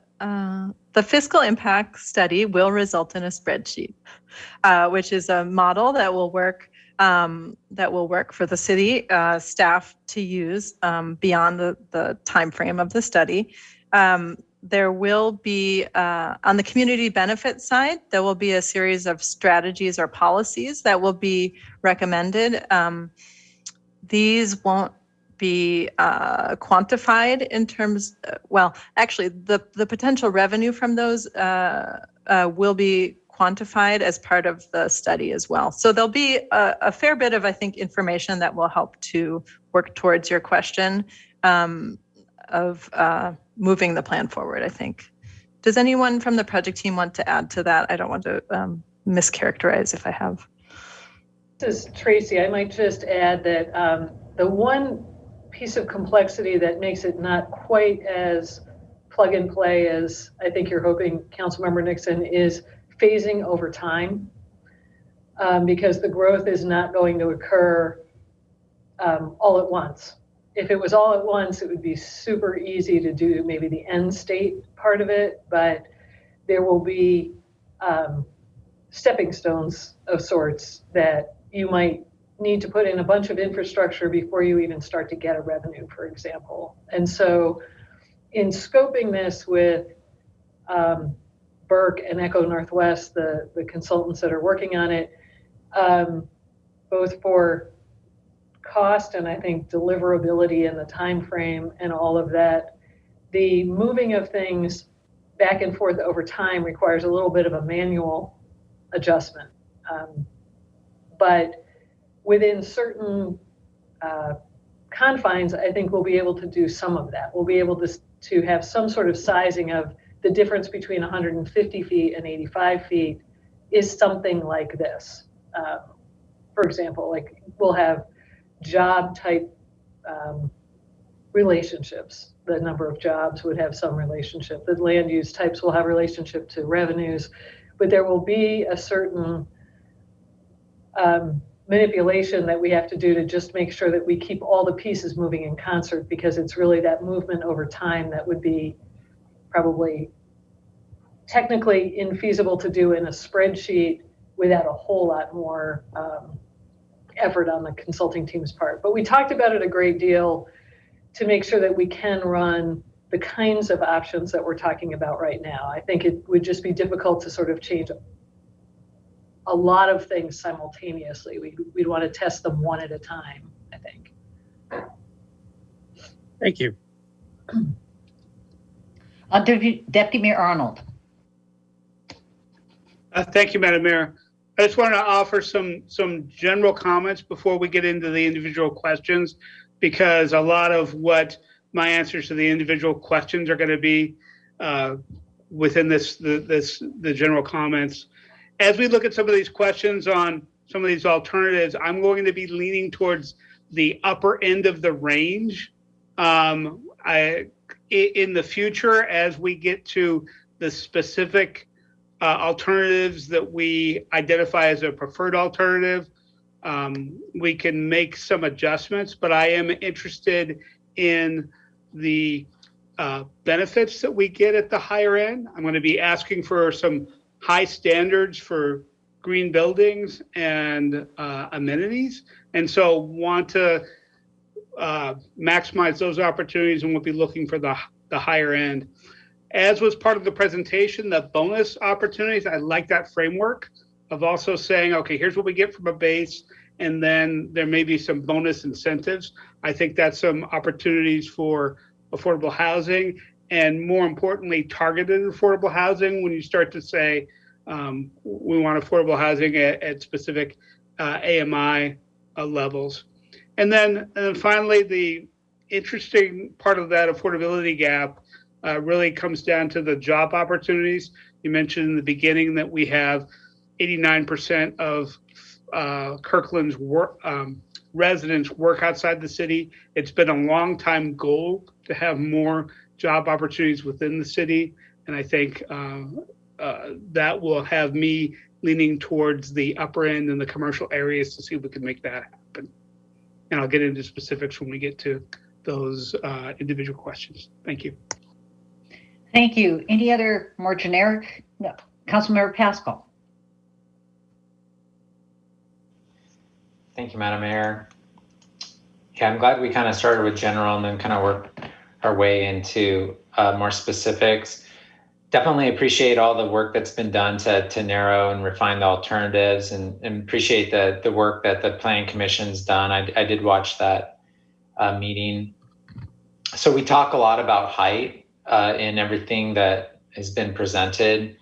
fiscal impact study will result in a spreadsheet, which is a model that will work that will work for the city staff to use beyond the time frame of the study. There will be, on the community benefit side, there will be a series of strategies or policies that will be recommended. These won't be quantified in terms, well, actually, the potential revenue from those will be quantified as part of the study as well. So there'll be a fair bit of, I think, information that will help to work towards your question of moving the plan forward, I think. Does anyone from the project team want to add to that? I don't want to mischaracterize if I have. This is Tracy. I might just add that the one piece of complexity that makes it not quite as plug and play as I think you're hoping, Councilmember Nixon, is phasing over time, because the growth is not going to occur all at once. If it was all at once, it would be super easy to do maybe the end state part of it, but there will be stepping stones of sorts that you might need to put in a bunch of infrastructure before you even start to get a revenue, for example. And so in scoping this with Burke and Echo Northwest, the consultants that are working on it, both for cost and I think deliverability and the time frame and all of that, the moving of things back and forth over time requires a little bit of a manual adjustment. But within certain confines, I think we'll be able to do some of that. We'll be able to have some sort of sizing of the difference between 150 feet and 85 feet is something like this. For example, like we'll have job type relationships. The number of jobs would have some relationship. The land use types will have relationship to revenues, but there will be a certain manipulation that we have to do to just make sure that we keep all the pieces moving in concert, because it's really that movement over time that would be probably technically infeasible to do in a spreadsheet without a whole lot more effort on the consulting team's part. But we talked about it a great deal to make sure that we can run the kinds of options that we're talking about right now. I think it would just be difficult to sort of change a lot of things simultaneously. We'd want to test them one at a time, I think. Thank you. Deputy Mayor Arnold. Thank you, Madam Mayor. I just want to offer some general comments before we get into the individual questions, because a lot of what my answers to the individual questions are going to be within the general comments. As we look at some of these questions on some of these alternatives, I'm going to be leaning towards the upper end of the range. In the future, as we get to the specific alternatives that we identify as a preferred alternative, we can make some adjustments, but I am interested in the benefits that we get at the higher end. I'm going to be asking for some high standards for green buildings and amenities, and so want to maximize those opportunities, and we'll be looking for the higher end. As was part of the presentation, the bonus opportunities, I like that framework of also saying, okay, here's what we get from a base, and then there may be some bonus incentives. I think that's some opportunities for affordable housing, and more importantly, targeted affordable housing. When you start to say, we want affordable housing at specific AMI levels. And then finally, the interesting part of that affordability gap really comes down to the job opportunities. You mentioned in the beginning that we have 89% of Kirkland's residents work outside the city. It's been a long time goal to have more job opportunities within the city. And I think that will have me leaning towards the upper end in the commercial areas to see if we can make that happen. And I'll get into specifics when we get to those individual questions. Thank you. Thank you. Any other more generic? No. Councilmember Pascal. Thank you, Madam Mayor. Yeah, I'm glad we kind of started with general and then kind of worked our way into more specifics. Definitely appreciate all the work that's been done to narrow and refine the alternatives, and appreciate the work that the Planning Commission's done. I did watch that meeting. So we talk a lot about height in everything that has been presented,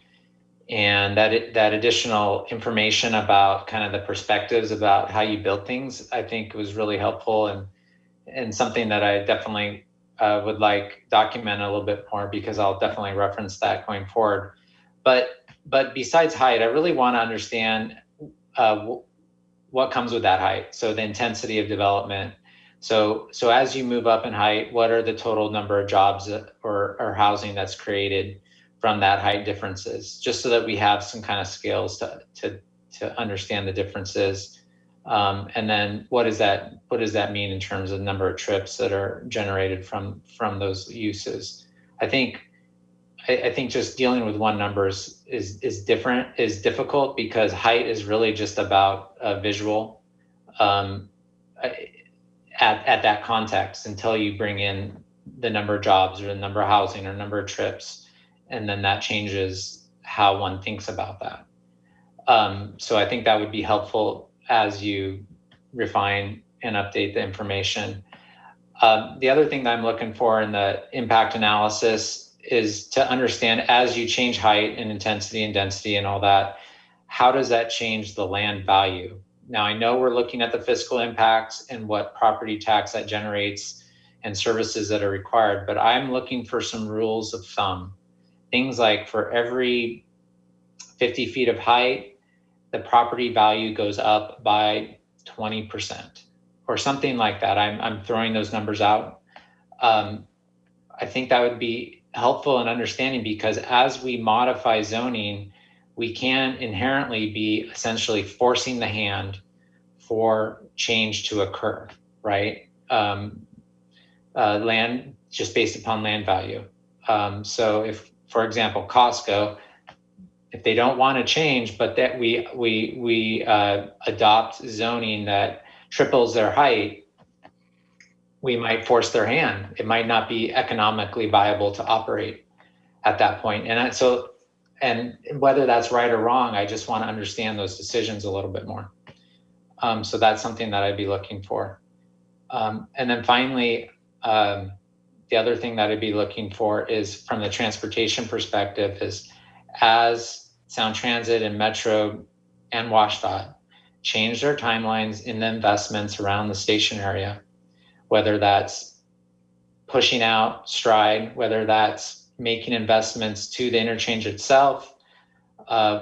and that additional information about kind of the perspectives about how you build things, I think was really helpful, and something that I definitely would like document a little bit more, because I'll definitely reference that going forward. But besides height, I really want to understand what comes with that height. So the intensity of development. So as you move up in height, what are the total number of jobs or housing that's created from that height differences, just so that we have some kind of scales to understand the differences. And then what does that mean in terms of number of trips that are generated from those uses? I think just dealing with one number is difficult, because height is really just about visual at that context, until you bring in the number of jobs or the number of housing or number of trips, and then that changes how one thinks about that. So I think that would be helpful as you refine and update the information. The other thing that I'm looking for in the impact analysis is to understand, as you change height and intensity and density and all that, how does that change the land value? Now, I know we're looking at the fiscal impacts and what property tax that generates and services that are required, but I'm looking for some rules of thumb. Things like, for every 50 feet of height, the property value goes up by 20% or something like that. I'm throwing those numbers out. I think that would be helpful in understanding, because as we modify zoning, we can inherently be essentially forcing the hand for change to occur, right? Land, just based upon land value. So if, for example, Costco, if they don't want to change, but that we adopt zoning that triples their height, we might force their hand. It might not be economically viable to operate at that point. And whether that's right or wrong, I just want to understand those decisions a little bit more. So that's something that I'd be looking for. And then finally, the other thing that I'd be looking for is, from the transportation perspective, is as Sound Transit and Metro and WashDOT change their timelines in the investments around the station area, whether that's pushing out Stride, whether that's making investments to the interchange itself,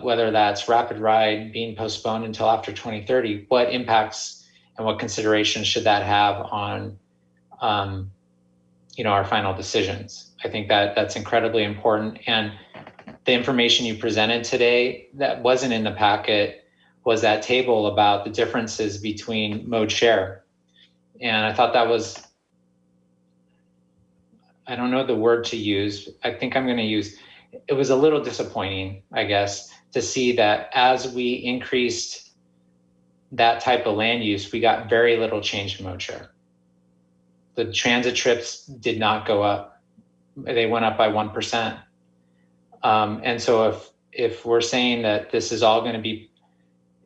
whether that's Rapid Ride being postponed until after 2030, what impacts and what considerations should that have on our final decisions? I think that that's incredibly important. And the information you presented today that wasn't in the packet was that table about the differences between mode share. And I thought that was, I don't know the word to use. I think I'm going to use, it was a little disappointing, I guess, to see that as we increased that type of land use, we got very little change in mode share. The transit trips did not go up. They went up by 1%. And so if we're saying that this is all going to be,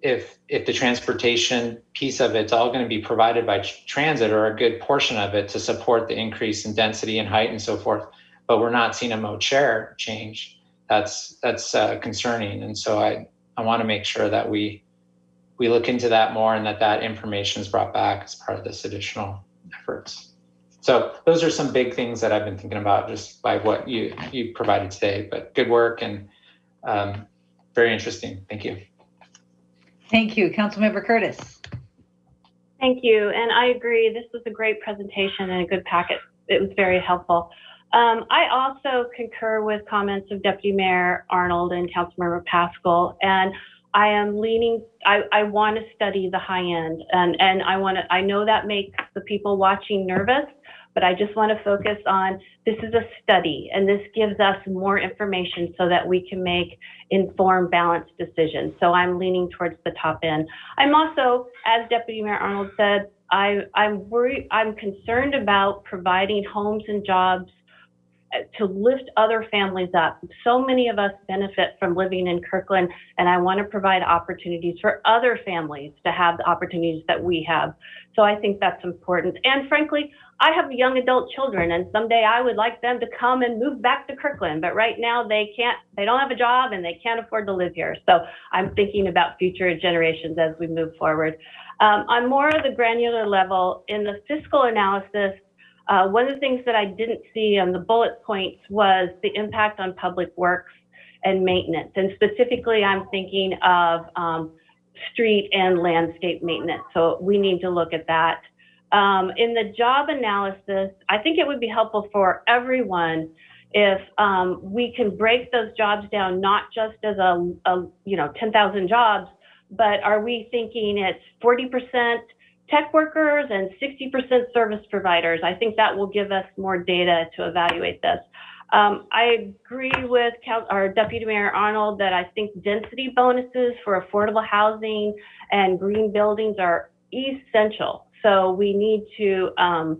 if the transportation piece of it's all going to be provided by transit, or a good portion of it, to support the increase in density and height and so forth, but we're not seeing a mode share change, that's concerning. And so I want to make sure that we look into that more, and that information is brought back as part of this additional efforts. So those are some big things that I've been thinking about just by what you provided today, but good work and very interesting. Thank you. Thank you. Councilmember Curtis. Thank you. And I agree. This was a great presentation and a good packet. It was very helpful. I also concur with comments of Deputy Mayor Arnold and Councilmember Pascal. And I am leaning, I want to study the high end, and I know that makes the people watching nervous, but I just want to focus on this is a study, and this gives us more information so that we can make informed, balanced decisions. So I'm leaning towards the top end. I'm also, as Deputy Mayor Arnold said, I'm worried, I'm concerned about providing homes and jobs to lift other families up. So many of us benefit from living in Kirkland, and I want to provide opportunities for other families to have the opportunities that we have. So I think that's important. And frankly, I have young adult children, and someday I would like them to come and move back to Kirkland, but right now they don't have a job and they can't afford to live here. So I'm thinking about future generations as we move forward. On more of the granular level, in the fiscal analysis, one of the things that I didn't see on the bullet points was the impact on public works and maintenance. And specifically, I'm thinking of street and landscape maintenance. So we need to look at that. In the job analysis, I think it would be helpful for everyone if we can break those jobs down, not just as a 10,000 jobs, but are we thinking it's 40% tech workers and 60% service providers? I think that will give us more data to evaluate this. I agree with our Deputy Mayor Arnold that I think density bonuses for affordable housing and green buildings are essential. So we need to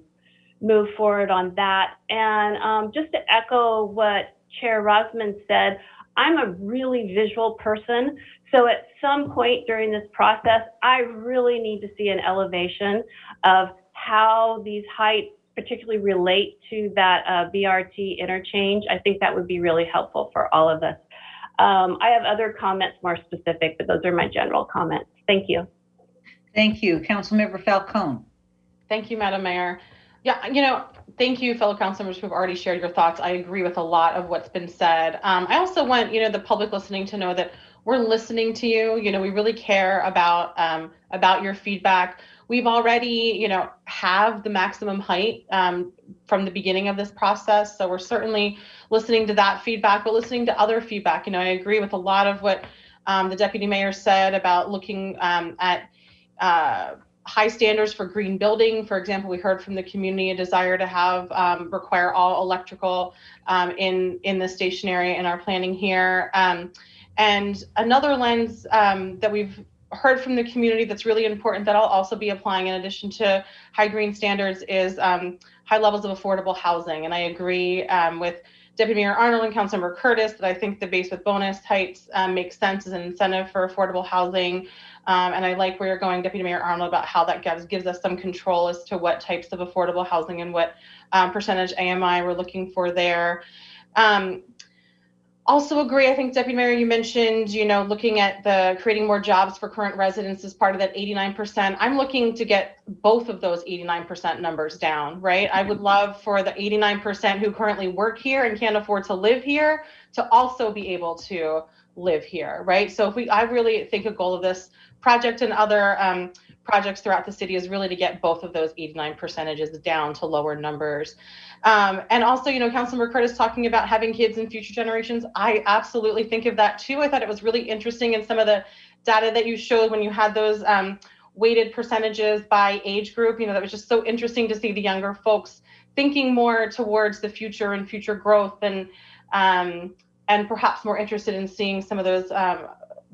move forward on that. And just to echo what Chair Rosman said, I'm a really visual person. So at some point during this process, I really need to see an elevation of how these heights particularly relate to that BRT interchange. I think that would be really helpful for all of us. I have other comments more specific, but those are my general comments. Thank you. Thank you. Councilmember Falcone. Thank you, Madam Mayor. Yeah, thank you, fellow council members who have already shared your thoughts. I agree with a lot of what's been said. I also want, the public listening to know that we're listening to you. We really care about your feedback. We've already, have the maximum height from the beginning of this process. So we're certainly listening to that feedback, but listening to other feedback. I agree with a lot of what the deputy mayor said about looking at high standards for green building. For example, we heard from the community a desire to have require all electrical in the station area in our planning here. And another lens that we've heard from the community that's really important that I'll also be applying in addition to high green standards is high levels of affordable housing. And I agree with Deputy Mayor Arnold and Councilmember Curtis that I think the base with bonus heights makes sense as an incentive for affordable housing. And I like where you're going, Deputy Mayor Arnold, about how that gives us some control as to what types of affordable housing and what percentage AMI we're looking for there. Also agree, I think, Deputy Mayor, you mentioned, looking at the creating more jobs for current residents as part of that 89%. I'm looking to get both of those 89% numbers down, right? I would love for the 89% who currently work here and can't afford to live here to also be able to live here, right? So I really think a goal of this project and other projects throughout the city is really to get both of those 89% down to lower numbers. And also, Councilmember Curtis talking about having kids in future generations. I absolutely think of that too. I thought it was really interesting in some of the data that you showed when you had those weighted percentages by age group. That was just so interesting to see the younger folks thinking more towards the future and future growth and perhaps more interested in seeing some of those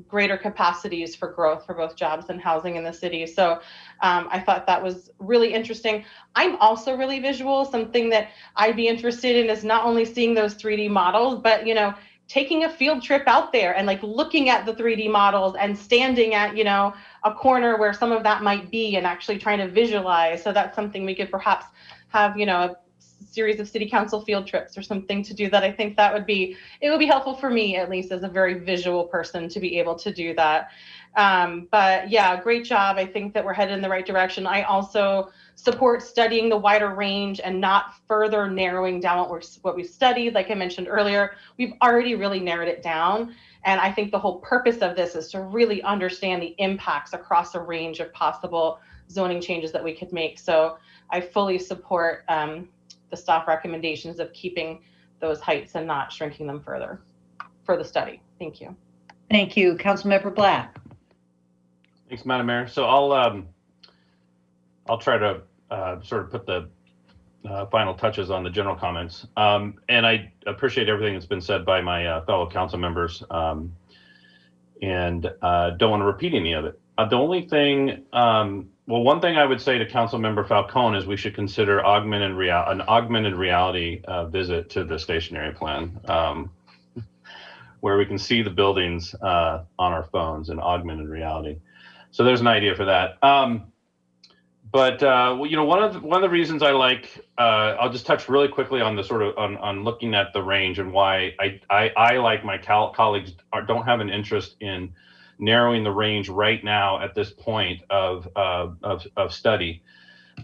greater capacities for growth for both jobs and housing in the city. So I thought that was really interesting. I'm also really visual. Something that I'd be interested in is not only seeing those 3D models, but taking a field trip out there and looking at the 3D models and standing at a corner where some of that might be and actually trying to visualize. So that's something we could perhaps have a series of city council field trips or something to do that. I think it would be helpful for me, at least as a very visual person, to be able to do that. But yeah, great job. I think that we're headed in the right direction. I also support studying the wider range and not further narrowing down what we studied. Like I mentioned earlier, we've already really narrowed it down. And I think the whole purpose of this is to really understand the impacts across a range of possible zoning changes that we could make. So I fully support the staff recommendations of keeping those heights and not shrinking them further for the study. Thank you. Thank you. Councilmember Black. Thanks, Madam Mayor. So I'll try to sort of put the final touches on the general comments. And I appreciate everything that's been said by my fellow council members, and don't want to repeat any of it. The only thing, one thing I would say to Councilmember Falcone is we should consider an augmented reality visit to the station area plan, where we can see the buildings on our phones in augmented reality. So there's an idea for that. But one of the reasons I like, I'll just touch really quickly on the sort of on looking at the range and why I like my colleagues don't have an interest in narrowing the range right now at this point of study.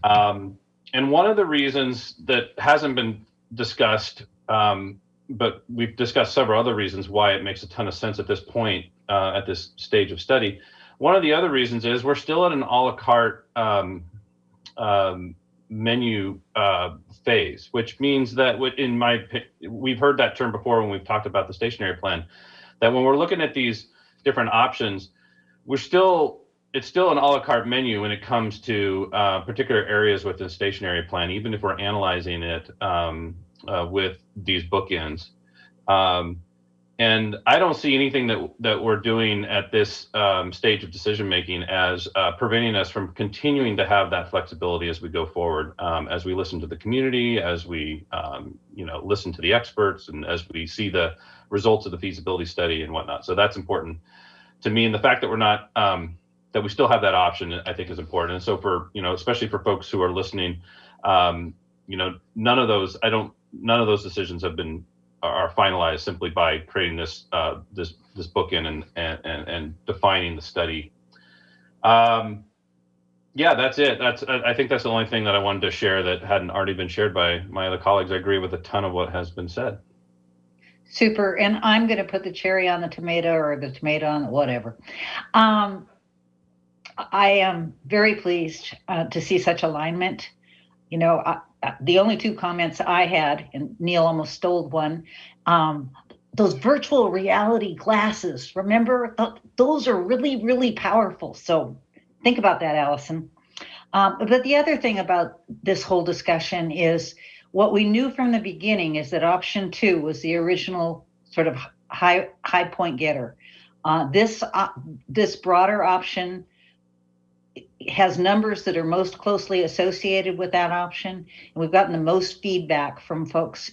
And one of the reasons that hasn't been discussed, but we've discussed several other reasons why it makes a ton of sense at this point, at this stage of study. One of the other reasons is we're still at an a la carte menu phase, which means that we've heard that term before when we've talked about the stationary plan, that when we're looking at these different options, it's still an a la carte menu when it comes to particular areas within the stationary plan, even if we're analyzing it with these bookends. And I don't see anything that we're doing at this stage of decision making as preventing us from continuing to have that flexibility as we go forward, as we listen to the community, as we listen to the experts, and as we see the results of the feasibility study and whatnot. So that's important to me, and the fact that we're not that we still have that option, I think, is important. And so for especially for folks who are listening, none of those decisions are finalized simply by creating this bookend and defining the study. Yeah, that's it. I think that's the only thing that I wanted to share that hadn't already been shared by my other colleagues. I agree with a ton of what has been said. Super. And I'm going to put the cherry on the tomato, or the tomato on whatever. I am very pleased to see such alignment. The only two comments I had, and Neil almost stole one, those virtual reality glasses, remember, those are really, really powerful. So think about that, Allison. But the other thing about this whole discussion is what we knew from the beginning is that option 2 was the original sort of high point getter. This broader option has numbers that are most closely associated with that option, and we've gotten the most feedback from folks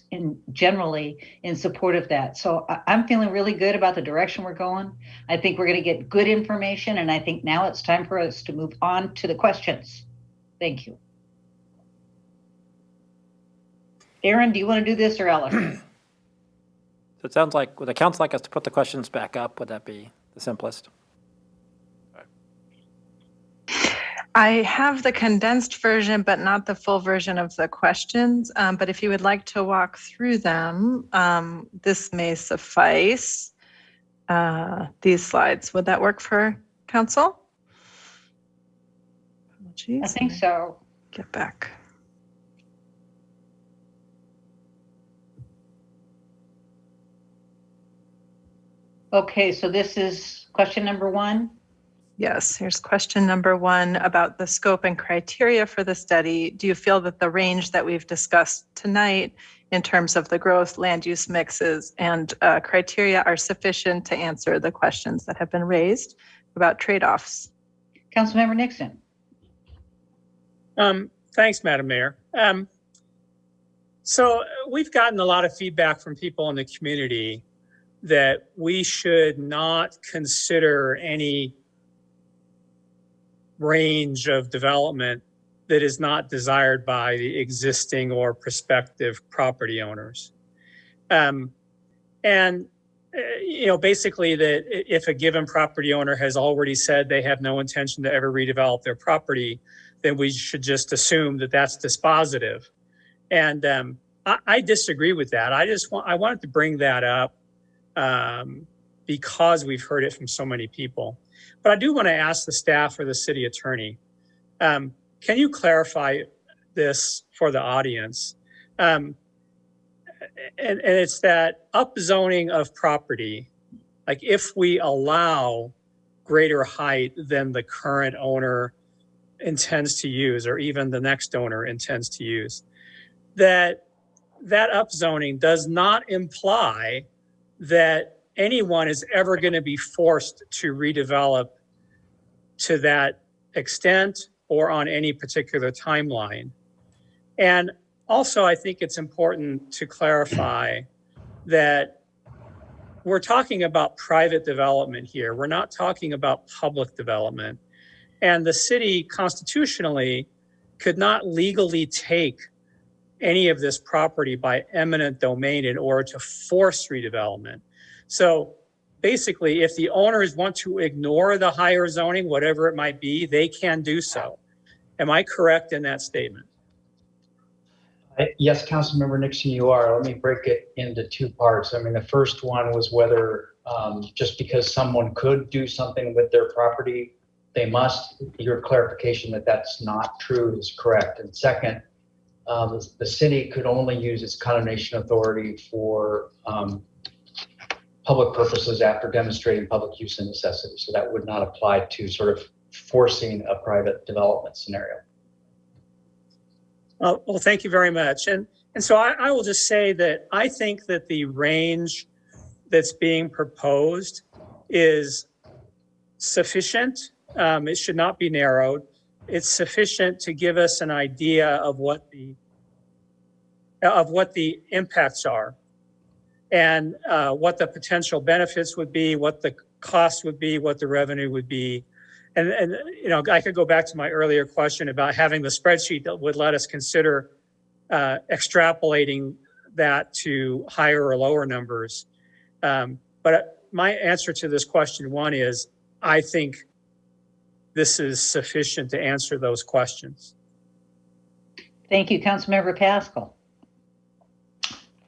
generally in support of that. So I'm feeling really good about the direction we're going. I think we're going to get good information, and I think now it's time for us to move on to the questions. Thank you. Aaron, do you want to do this, or Alice? So it sounds like, would the council like us to put the questions back up? Would that be the simplest? I have the condensed version, but not the full version of the questions. But if you would like to walk through them, this may suffice. These slides, would that work for council? Apologies. I think so. Get back. Okay, so this is question number 1. Yes, here's question number 1 about the scope and criteria for the study. Do you feel that the range that we've discussed tonight in terms of the growth, land use mixes, and criteria are sufficient to answer the questions that have been raised about trade-offs? Councilmember Nixon. Thanks, Madam Mayor. So we've gotten a lot of feedback from people in the community that we should not consider any range of development that is not desired by the existing or prospective property owners. Basically that if a given property owner has already said they have no intention to ever redevelop their property, then we should just assume that that's dispositive. And I disagree with that. I wanted to bring that up because we've heard it from so many people. But I do want to ask the staff or the city attorney, can you clarify this for the audience? And it's that upzoning of property, like if we allow greater height than the current owner intends to use, or even the next owner intends to use, that that upzoning does not imply that anyone is ever going to be forced to redevelop to that extent or on any particular timeline. And also, I think it's important to clarify that we're talking about private development here. We're not talking about public development. And the city constitutionally could not legally take any of this property by eminent domain in order to force redevelopment. So basically, if the owners want to ignore the higher zoning, whatever it might be, they can do so. Am I correct in that statement? Yes, Councilmember Nixon, you are. Let me break it into two parts. I mean, the first one was whether just because someone could do something with their property, they must. Your clarification that that's not true is correct. And second, the city could only use its condemnation authority for public purposes after demonstrating public use and necessity. So that would not apply to sort of forcing a private development scenario. Well, thank you very much. And so I will just say that I think that the range that's being proposed is sufficient. It should not be narrowed. It's sufficient to give us an idea of what the impacts are and what the potential benefits would be, what the cost would be, what the revenue would be. And you know, I could go back to my earlier question about having the spreadsheet that would let us consider extrapolating that to higher or lower numbers. But my answer to this question one is, I think this is sufficient to answer those questions. Thank you, Councilmember Pascal.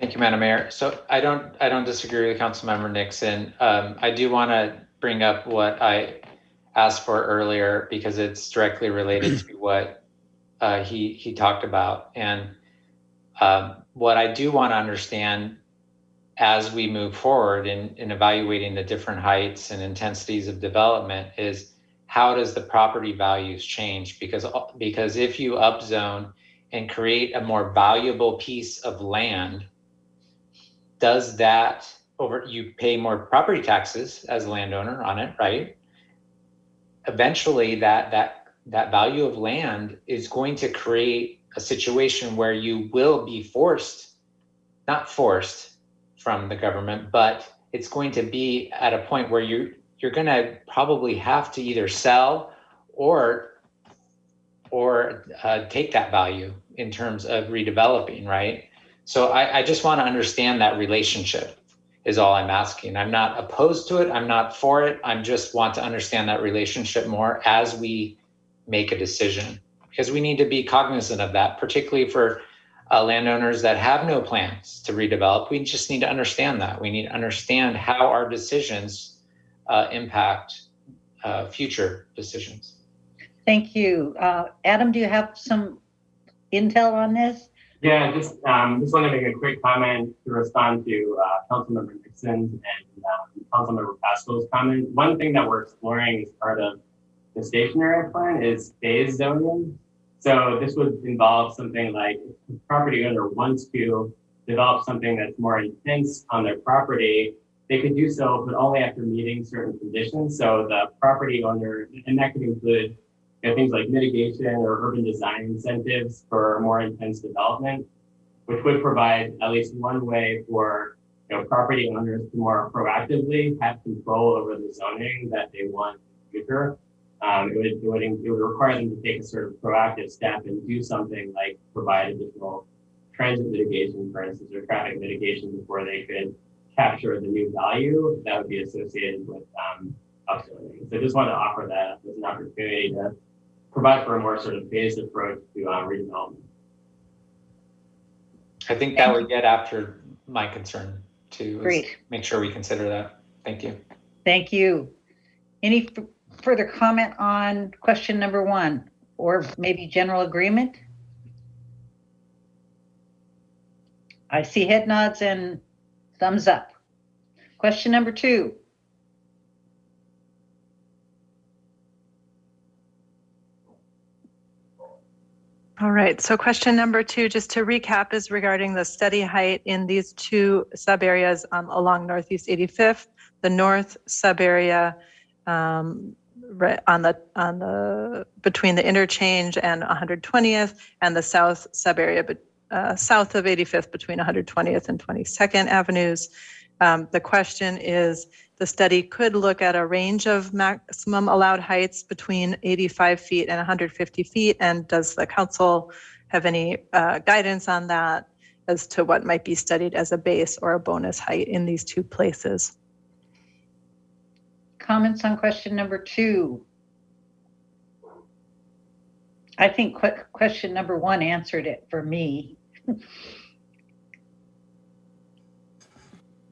Thank you, Madam Mayor. So I don't disagree with Councilmember Nixon. I do want to bring up what I asked for earlier because it's directly related to what he talked about. And what I do want to understand as we move forward in evaluating the different heights and intensities of development is how does the property values change? Because if you upzone and create a more valuable piece of land, does that you pay more property taxes as a landowner on it, right? Eventually that value of land is going to create a situation where you will be not forced from the government, but it's going to be at a point where you're going to probably have to either sell or take that value in terms of redeveloping, right? So I just want to understand that relationship is all I'm asking. I'm not opposed to it. I'm not for it. I just want to understand that relationship more as we make a decision, because we need to be cognizant of that, particularly for landowners that have no plans to redevelop. We just need to understand that. We need to understand how our decisions impact future decisions. Thank you. Adam, do you have some intel on this? Yeah, just want to make a quick comment to respond to Councilmember Nixon's and Councilmember Pascal's comment. One thing that we're exploring as part of the station area plan is phase zoning. So this would involve something like if the property owner wants to develop something that's more intense on their property, they could do so, but only after meeting certain conditions. So the property owner, and that could include things like mitigation or urban design incentives for more intense development, which would provide at least one way for property owners to more proactively have control over the zoning that they want in the future. It would require them to take a sort of proactive step and do something like provide additional transit mitigation, for instance, or traffic mitigation before they could capture the new value that would be associated with upzoning. So I just want to offer that as an opportunity to provide for a more sort of phased approach to redevelopment. I think that would get after my concern too. Great. Make sure we consider that. Thank you. Thank you. Any further comment on question number one, or maybe general agreement? I see head nods and thumbs up. Question number two. All right, so question number 2, just to recap, is regarding the study height in these 2 sub-areas along Northeast 85th, the north sub-area right on the between the interchange and 120th, and the south sub-area south of 85th between 120th and 22nd Avenues. The question is, the study could look at a range of maximum allowed heights between 85 feet and 150 feet. And does the council have any guidance on that as to what might be studied as a base or a bonus height in these 2 places? Comments on question number 2? I think question number 1 answered it for me.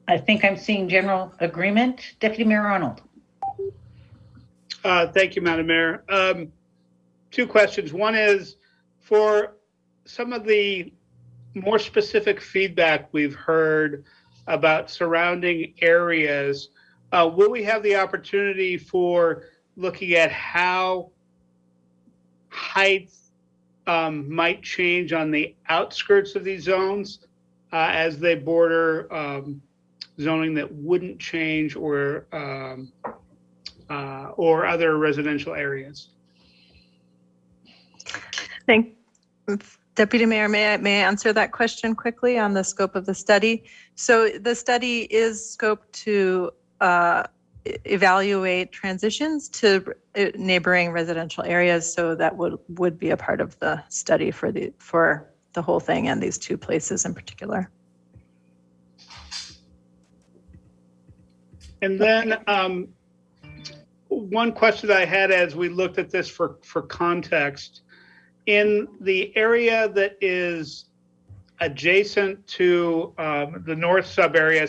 I think I'm seeing general agreement. Deputy Mayor Arnold. Thank you, Madam Mayor. 2 questions. One is, for some of the more specific feedback we've heard about surrounding areas, will we have the opportunity for looking at how height might change on the outskirts of these zones as they border zoning that wouldn't change, or other residential areas? Deputy Mayor, may I answer that question quickly on the scope of the study? So the study is scoped to evaluate transitions to neighboring residential areas. So that would be a part of the study for the whole thing and these 2 places in particular. And then one question I had as we looked at this for context, in the area that is adjacent to the north sub-area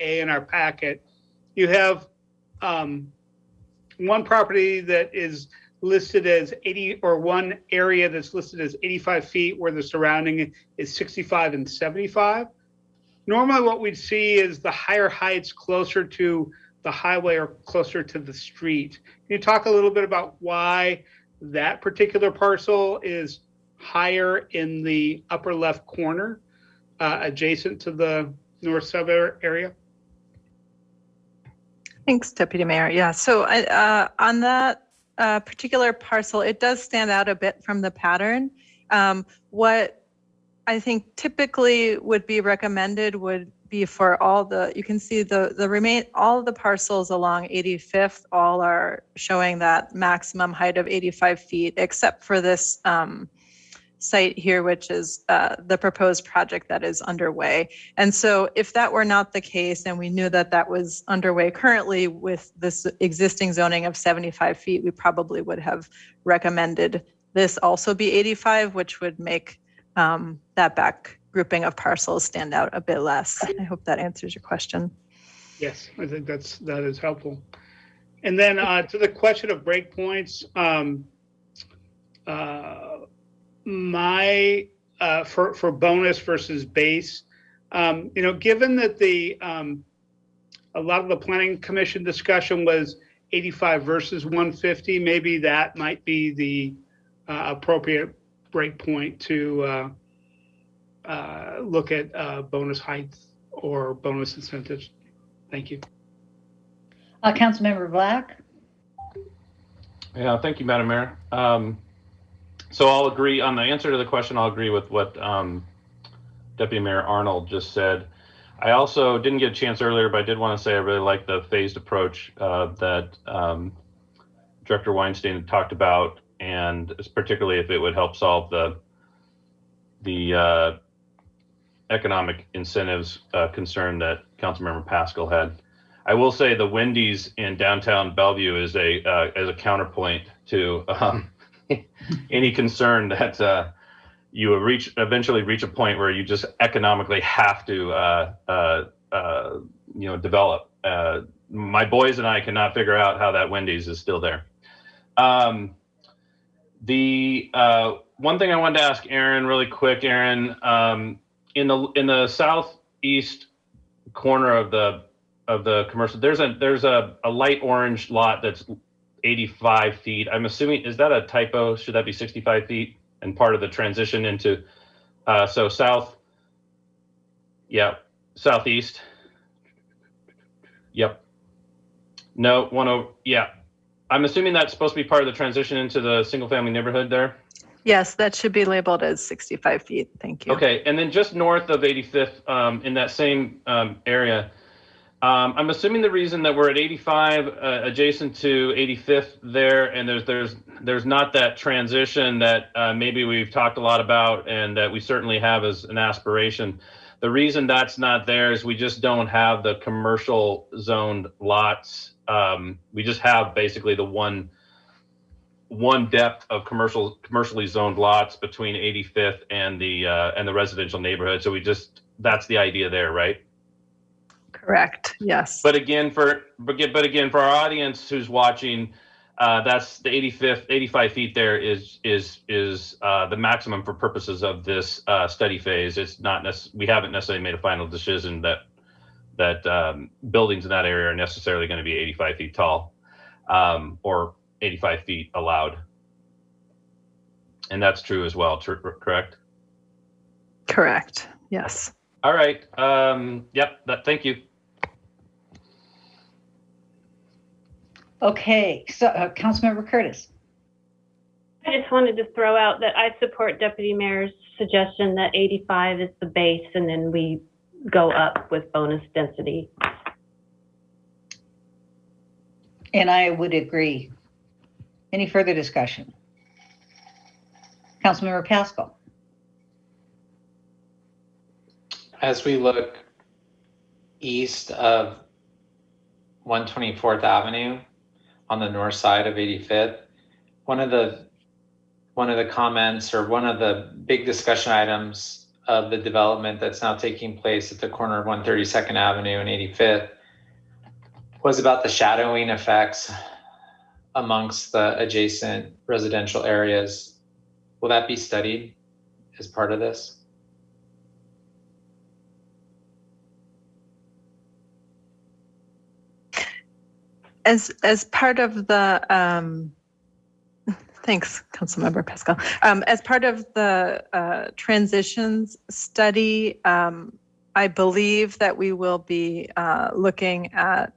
A in our packet, you have one property that is listed as 80, or one area that's listed as 85 feet where the surrounding is 65 and 75. Normally what we'd see is the higher heights closer to the highway or closer to the street. Can you talk a little bit about why that particular parcel is higher in the upper left corner, adjacent to the north sub area? Thanks, Deputy Mayor. Yeah, so on that particular parcel, it does stand out a bit from the pattern. What I think typically would be recommended would be for all the, you can see all of the parcels along 85th all are showing that maximum height of 85 feet, except for this site here, which is the proposed project that is underway. And so if that were not the case, and we knew that that was underway currently with this existing zoning of 75 feet, we probably would have recommended this also be 85, which would make that back grouping of parcels stand out a bit less. I hope that answers your question. Yes, I think that is helpful. And then to the question of breakpoints, for bonus versus base, given that a lot of the planning commission discussion was 85 versus 150, maybe that might be the appropriate breakpoint to look at bonus heights or bonus incentives. Thank you. Councilmember Black. Yeah, thank you, Madam Mayor. So I'll agree on the answer to the question. I'll agree with what Deputy Mayor Arnold just said. I also didn't get a chance earlier, but I did want to say I really like the phased approach that Director Weinstein had talked about, and particularly if it would help solve the economic incentives concern that Councilmember Pascal had. I will say the Wendy's in downtown Bellevue is as a counterpoint to any concern that you eventually reach a point where you just economically have to develop. My boys and I cannot figure out how that Wendy's is still there. The one thing I wanted to ask Aaron really quick, Aaron, in the southeast corner of the commercial, there's a light orange lot that's 85 feet. I'm assuming, is that a typo? Should that be 65 feet? and part of the transition into, so south, yeah, southeast. Yep. No, yeah. I'm assuming that's supposed to be part of the transition into the single family neighborhood there. Yes, that should be labeled as 65 feet. Thank you. Okay, and then just north of 85th, in that same area, I'm assuming the reason that we're at 85 adjacent to 85th there, and there's not that transition that maybe we've talked a lot about and that we certainly have as an aspiration. The reason that's not there is we just don't have the commercial zoned lots. We just have basically the one depth of commercially zoned lots between 85th and the residential neighborhood. So that's the idea there, right? Correct. Yes. But again, for our audience who's watching, that's the 85 feet there is the maximum for purposes of this study phase. It's not we haven't necessarily made a final decision that buildings in that area are necessarily going to be 85 feet tall, or 85 feet allowed. And that's true as well, correct? Correct. Yes. All right. Yep. Thank you. Okay, so Councilmember Curtis. I just wanted to throw out that I support Deputy Mayor's suggestion that 85 is the base and then we go up with bonus density. And I would agree. Any further discussion? Councilmember Pascal. As we look east of 124th Avenue on the north side of 85th, one of the comments or one of the big discussion items of the development that's now taking place at the corner of 132nd Avenue and 85th was about the shadowing effects amongst the adjacent residential areas. Will that be studied as part of this? As part of the, thanks, Councilmember Pascal. As part of the transitions study, I believe that we will be looking at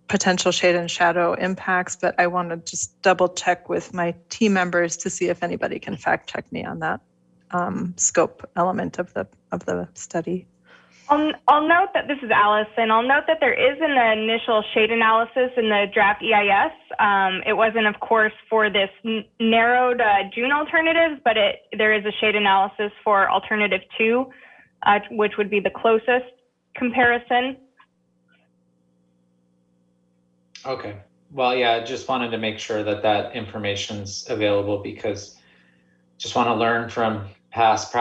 potential shade and shadow impacts, but I want to just double check with my team members to see if anybody can fact check me on that scope element of the study. I'll note that this is Alice, and I'll note that there is an initial shade analysis in the draft EIS. It wasn't, of course, for this narrowed June alternatives, but there is a shade analysis for alternative 2, which would be the closest comparison. Okay. Well, yeah, I just wanted to make sure that information's available because just want to learn from past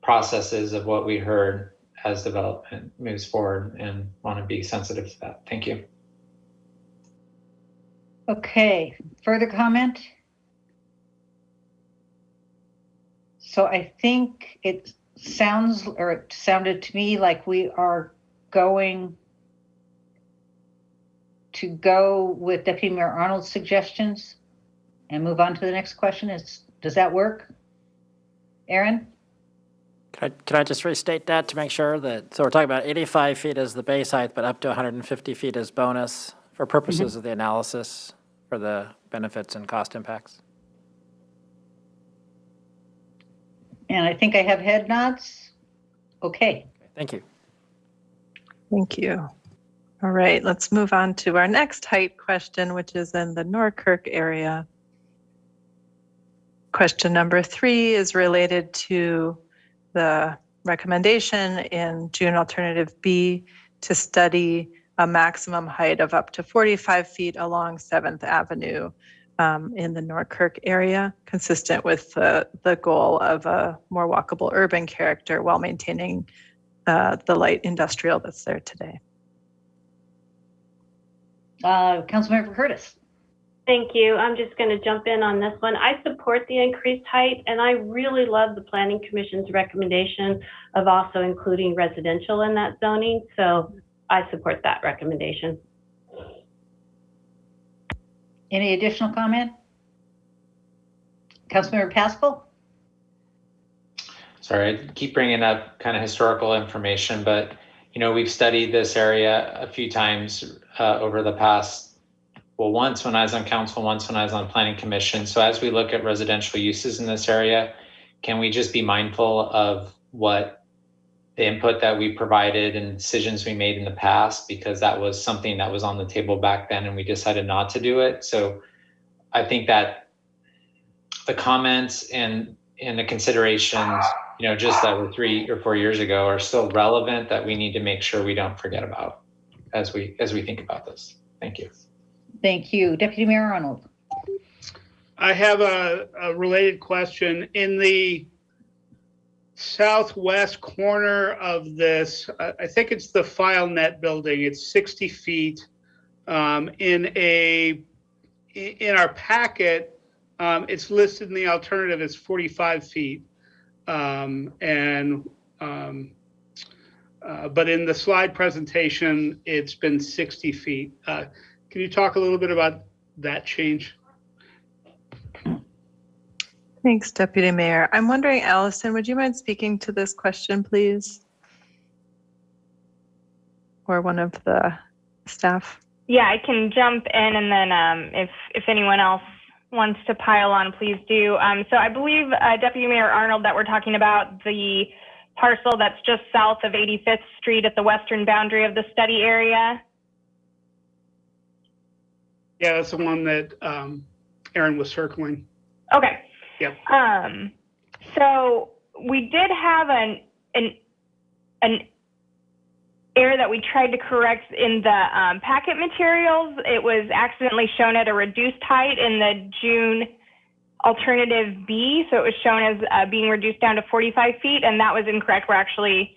processes of what we heard as development moves forward and want to be sensitive to that. Thank you. Okay, further comment? So I think it sounded to me like we are going to go with Deputy Mayor Arnold's suggestions and move on to the next question. Does that work? Aaron? Can I just restate that to make sure that, so we're talking about 85 feet as the base height, but up to 150 feet as bonus for purposes of the analysis for the benefits and cost impacts? And I think I have head nods. Okay. Thank you. Thank you. All right, let's move on to our next height question, which is in the Norkirk area. Question number 3 is related to the recommendation in June Alternative B to study a maximum height of up to 45 feet along 7th Avenue in the Norkirk area, consistent with the goal of a more walkable urban character while maintaining the light industrial that's there today. Councilmember Curtis. Thank you. I'm just going to jump in on this one. I support the increased height, and I really love the Planning Commission's recommendation of also including residential in that zoning. So I support that recommendation. Any additional comment? Councilmember Pascal? Sorry, I keep bringing up kind of historical information, but we've studied this area a few times over the past, well, once when I was on council, once when I was on planning commission. So as we look at residential uses in this area, can we just be mindful of what the input that we provided and decisions we made in the past, because that was something that was on the table back then and we decided not to do it. So I think that the comments and the considerations, just that were 3 or 4 years ago are still relevant, that we need to make sure we don't forget about as we think about this. Thank you. Thank you. Deputy Mayor Arnold. I have a related question. In the southwest corner of this, I think it's the FileNet building. It's 60 feet. In our packet, it's listed in the alternative as 45 feet. But in the slide presentation, it's been 60 feet. Can you talk a little bit about that change? Thanks, Deputy Mayor. I'm wondering, Allison, would you mind speaking to this question, please? Or one of the staff? Yeah, I can jump in, and then if anyone else wants to pile on, please do. So I believe, Deputy Mayor Arnold, that we're talking about the parcel that's just south of 85th Street at the western boundary of the study area. Yeah, that's the one that Aaron was circling. Okay. Yep. So we did have an error that we tried to correct in the packet materials. It was accidentally shown at a reduced height in the June alternative B. So it was shown as being reduced down to 45 feet, and that was incorrect. We're actually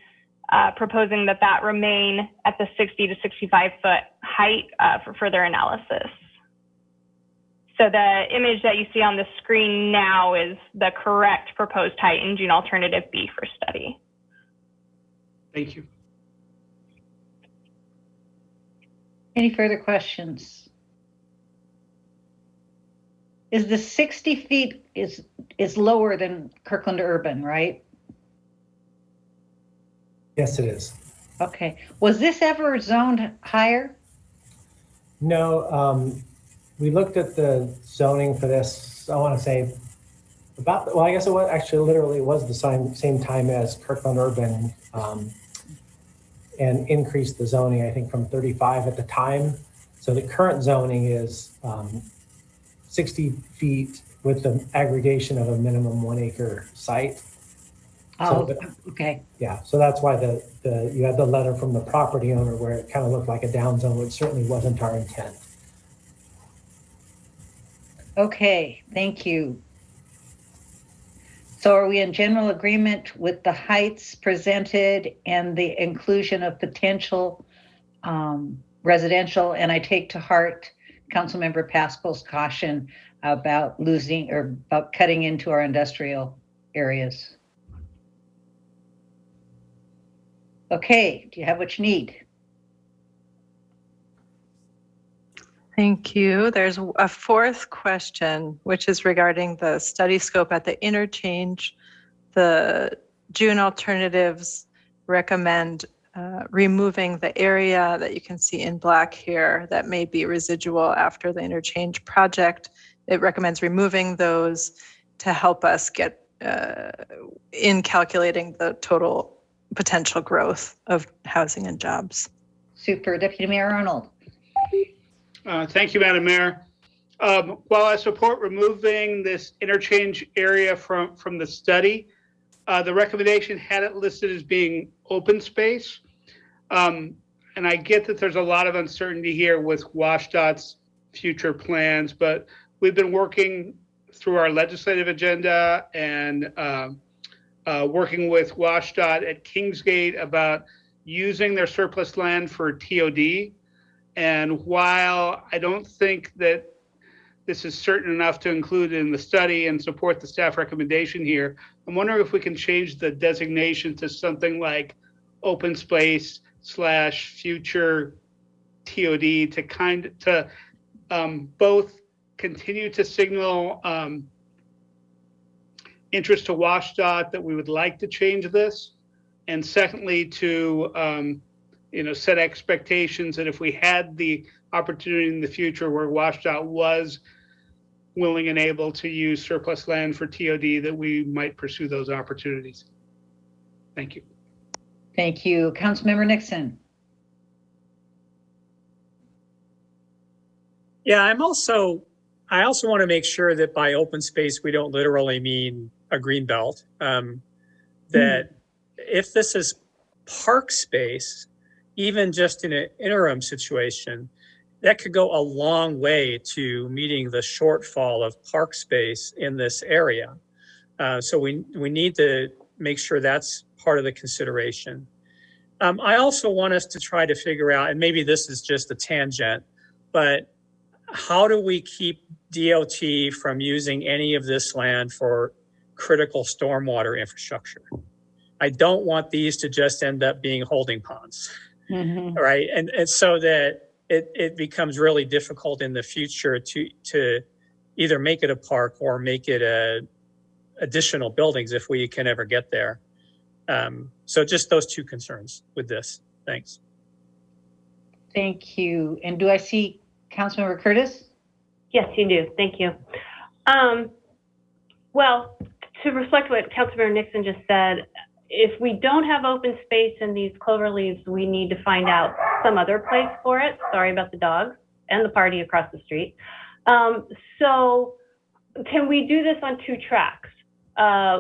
proposing that remain at the 60 to 65 foot height for further analysis. So the image that you see on the screen now is the correct proposed height in June alternative B for study. Thank you. Any further questions? Is the 60 feet is lower than Kirkland Urban, right? Yes, it is. Okay. Was this ever zoned higher? No, we looked at the zoning for this, I want to say I guess it was actually literally was the same time as Kirkland Urban, and increased the zoning, I think, from 35 at the time. So the current zoning is 60 feet with the aggregation of a minimum 1 acre site. Oh, okay. Yeah, so that's why you had the letter from the property owner where it kind of looked like a down zone, which certainly wasn't our intent. Okay, thank you. So are we in general agreement with the heights presented and the inclusion of potential residential? And I take to heart Councilmember Pascal's caution about about cutting into our industrial areas. Okay, do you have what you need? Thank you. There's a fourth question, which is regarding the study scope at the interchange. The June alternatives recommend removing the area that you can see in black here that may be residual after the interchange project. It recommends removing those to help us get in calculating the total potential growth of housing and jobs. Super. Deputy Mayor Arnold. Thank you, Madam Mayor. While I support removing this interchange area from the study, the recommendation had it listed as being open space. And I get that there's a lot of uncertainty here with WashDOT's future plans, but we've been working through our legislative agenda and working with WashDOT at Kingsgate about using their surplus land for TOD. And while I don't think that this is certain enough to include in the study and support the staff recommendation here, I'm wondering if we can change the designation to something like open space / future TOD to both continue to signal interest to WashDOT that we would like to change this. And secondly, to set expectations that if we had the opportunity in the future where WashDOT was willing and able to use surplus land for TOD, that we might pursue those opportunities. Thank you. Thank you. Councilmember Nixon. Yeah, I also want to make sure that by open space, we don't literally mean a green belt. That if this is park space, even just in an interim situation, that could go a long way to meeting the shortfall of park space in this area. So we need to make sure that's part of the consideration. I also want us to try to figure out, and maybe this is just a tangent, but how do we keep DOT from using any of this land for critical stormwater infrastructure? I don't want these to just end up being holding ponds, right? And so that it becomes really difficult in the future to either make it a park or make it additional buildings if we can ever get there. So just those two concerns with this. Thanks. Thank you. And do I see Councilmember Curtis? Yes, you do. Thank you. Well, to reflect what Councilmember Nixon just said, if we don't have open space in these clover leaves, we need to find out some other place for it. Sorry about the dogs and the party across the street. So can we do this on 2 tracks?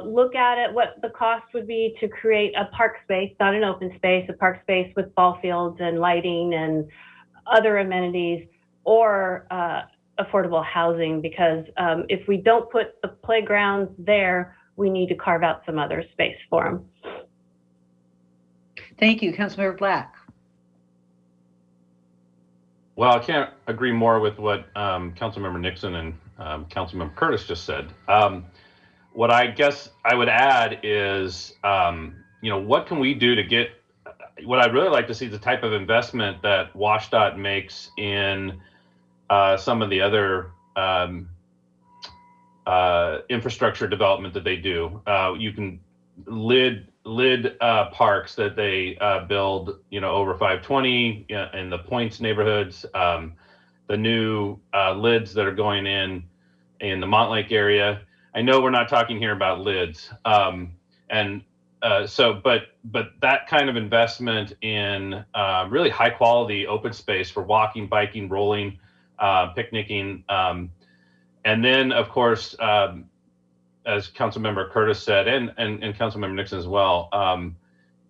Look at it, what the cost would be to create a park space, not an open space, a park space with ball fields and lighting and other amenities, or affordable housing, because if we don't put the playgrounds there, we need to carve out some other space for them. Thank you. Councilmember Black. Well, I can't agree more with what Councilmember Nixon and Councilmember Curtis just said. What I guess I would add is, what can we do to get, what I'd really like to see is the type of investment that WashDOT makes in some of the other infrastructure development that they do. You can lid parks that they build, over 520 in the Points neighborhoods, the new lids that are going in the Montlake area. I know we're not talking here about lids, but that kind of investment in really high quality open space for walking, biking, rolling, picnicking, and then of course, as Councilmember Curtis said, and Councilmember Nixon as well,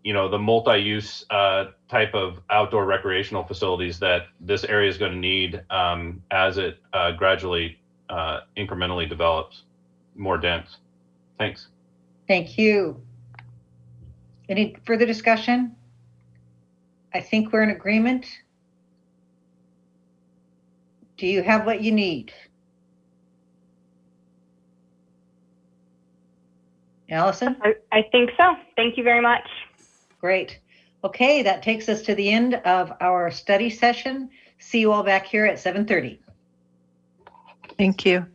the multi-use type of outdoor recreational facilities that this area is going to need as it gradually, incrementally develops more dense. Thanks. Thank you. Any further discussion? I think we're in agreement. Do you have what you need? Allison? I think so. Thank you very much. Great. Okay, that takes us to the end of our study session. See you all back here at 7:30. Thank you.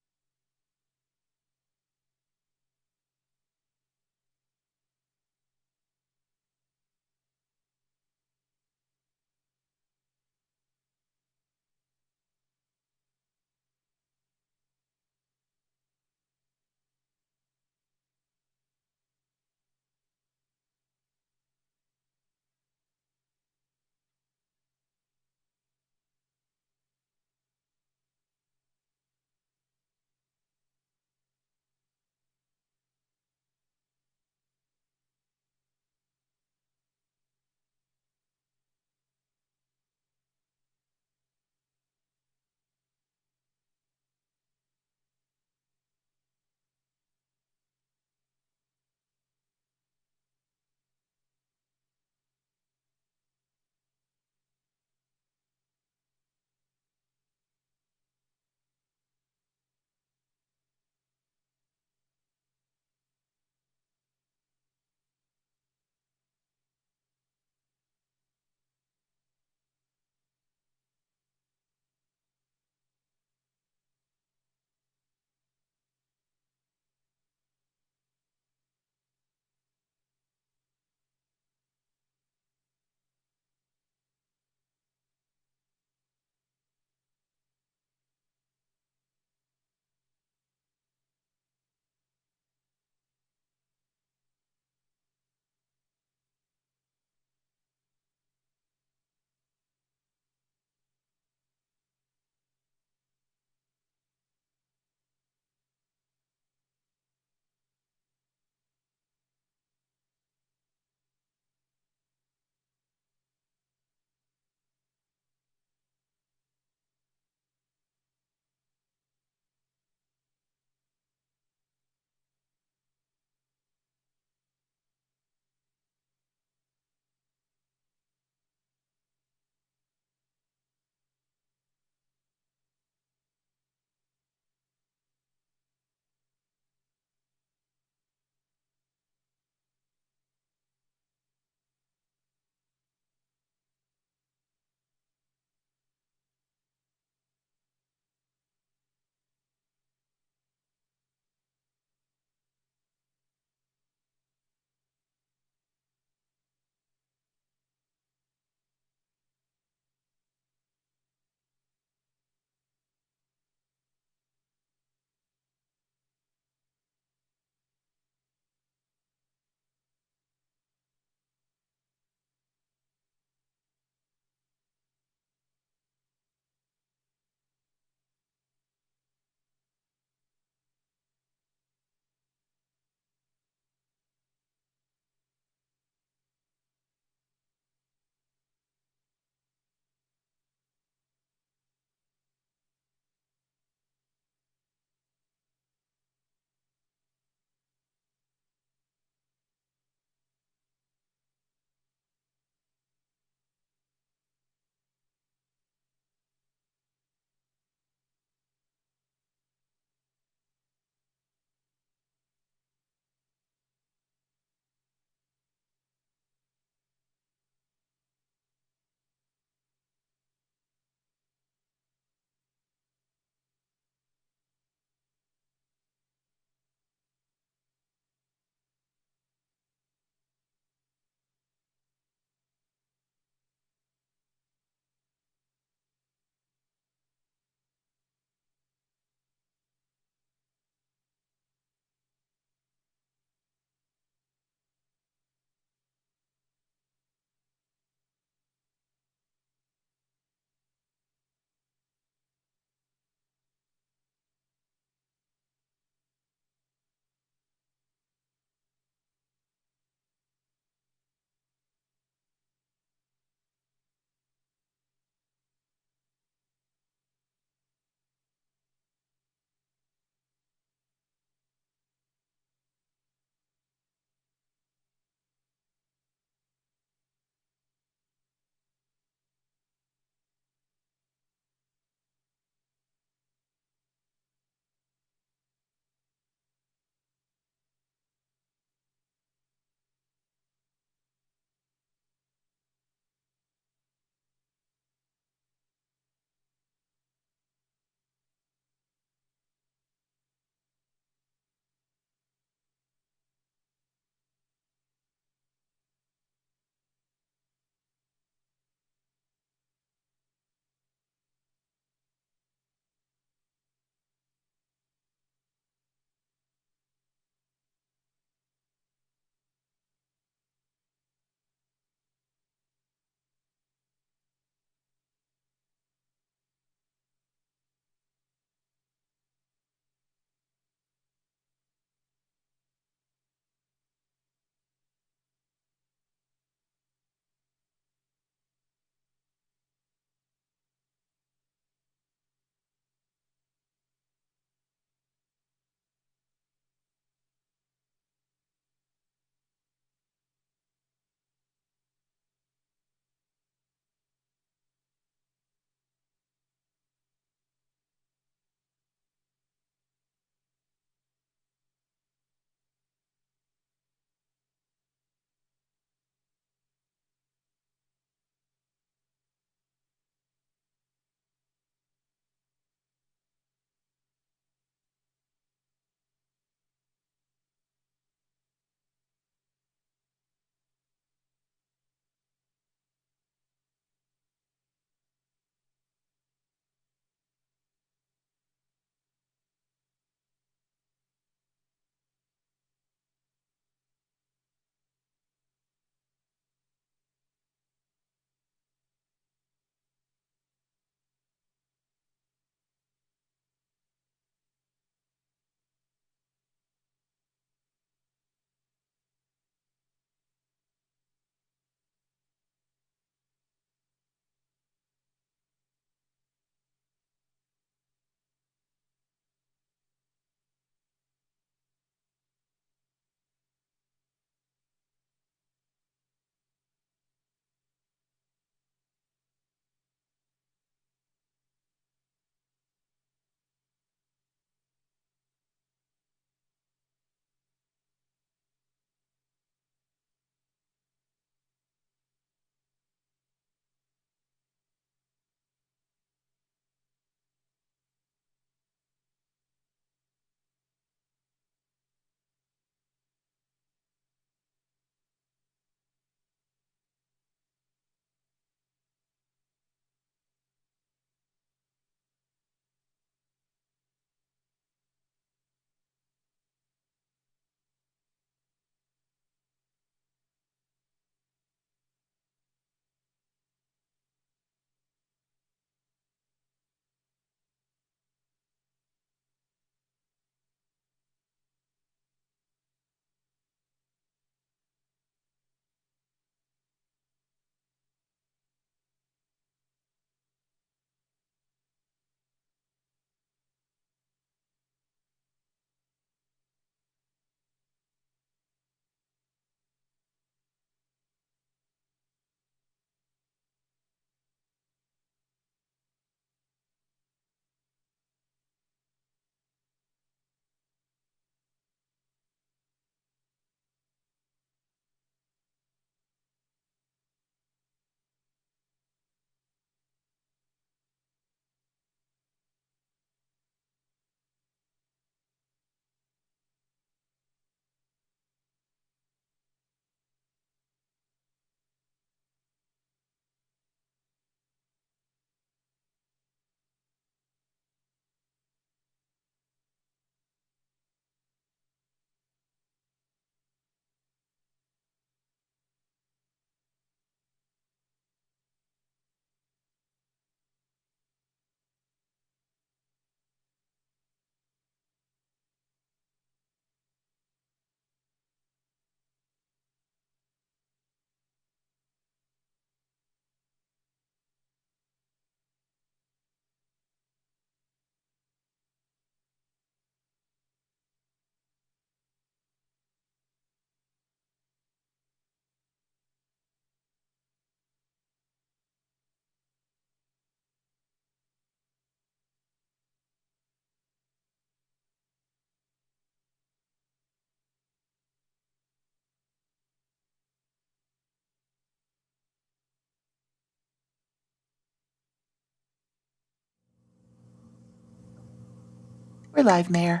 We're live, Mayor.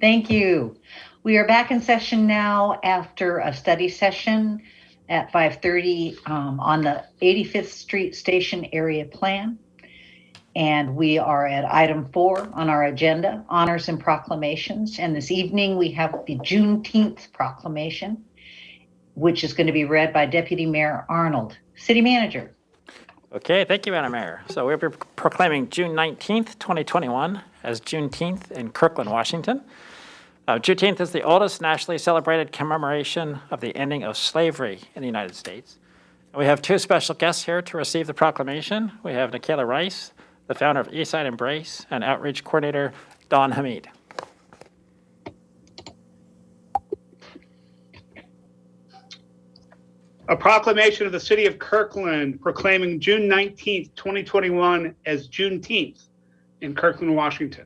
Thank you. We are back in session now after a study session at 5:30 on the 85th Street Station Area Plan. And we are at item 4 on our agenda, honors and proclamations. And this evening we have the Juneteenth proclamation, which is going to be read by Deputy Mayor Arnold. City Manager. Okay, thank you, Madam Mayor. So we'll be proclaiming June 19th, 2021 as Juneteenth in Kirkland, Washington. Juneteenth is the oldest nationally celebrated commemoration of the ending of slavery in the United States. And we have 2 special guests here to receive the proclamation. We have Nikayla Rice, the founder of Eastside Embrace, and Outreach Coordinator Dawn Hamid. A proclamation of the City of Kirkland proclaiming June 19th, 2021 as Juneteenth in Kirkland, Washington.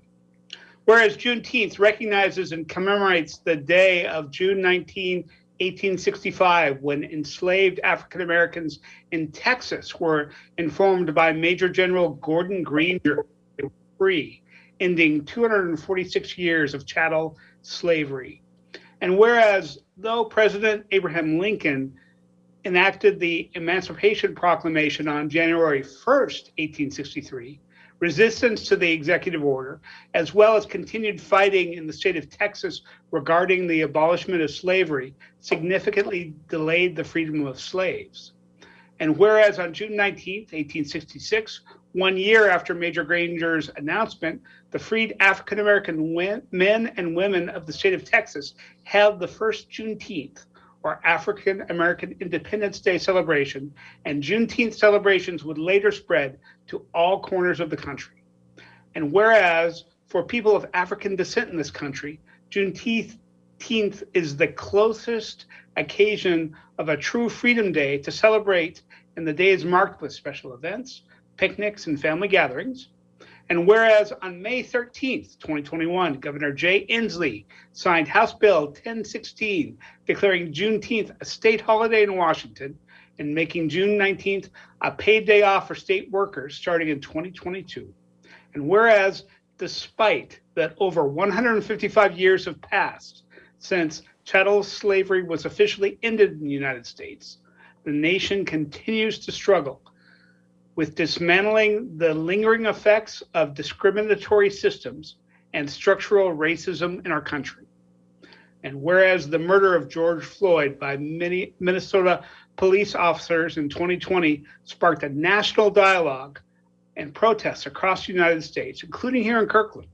Whereas Juneteenth recognizes and commemorates the day of June 19, 1865, when enslaved African Americans in Texas were informed by Major General Gordon Granger they were free, ending 246 years of chattel slavery. And whereas though President Abraham Lincoln enacted the Emancipation Proclamation on January 1st, 1863, resistance to the executive order, as well as continued fighting in the state of Texas regarding the abolishment of slavery, significantly delayed the freedom of slaves. And whereas on June 19th, 1866, 1 year after Major Granger's announcement, the freed African American men and women of the state of Texas held the first Juneteenth, or African American Independence Day celebration, and Juneteenth celebrations would later spread to all corners of the country. And whereas for people of African descent in this country, Juneteenth is the closest occasion of a true Freedom Day to celebrate, and the day is marked with special events, picnics, and family gatherings. And whereas on May 13th, 2021, Governor Jay Inslee signed House Bill 1016, declaring Juneteenth a state holiday in Washington and making June 19th a paid day off for state workers starting in 2022. And whereas despite that over 155 years have passed since chattel slavery was officially ended in the United States, the nation continues to struggle with dismantling the lingering effects of discriminatory systems and structural racism in our country. And whereas the murder of George Floyd by many Minnesota police officers in 2020 sparked a national dialogue and protests across the United States, including here in Kirkland,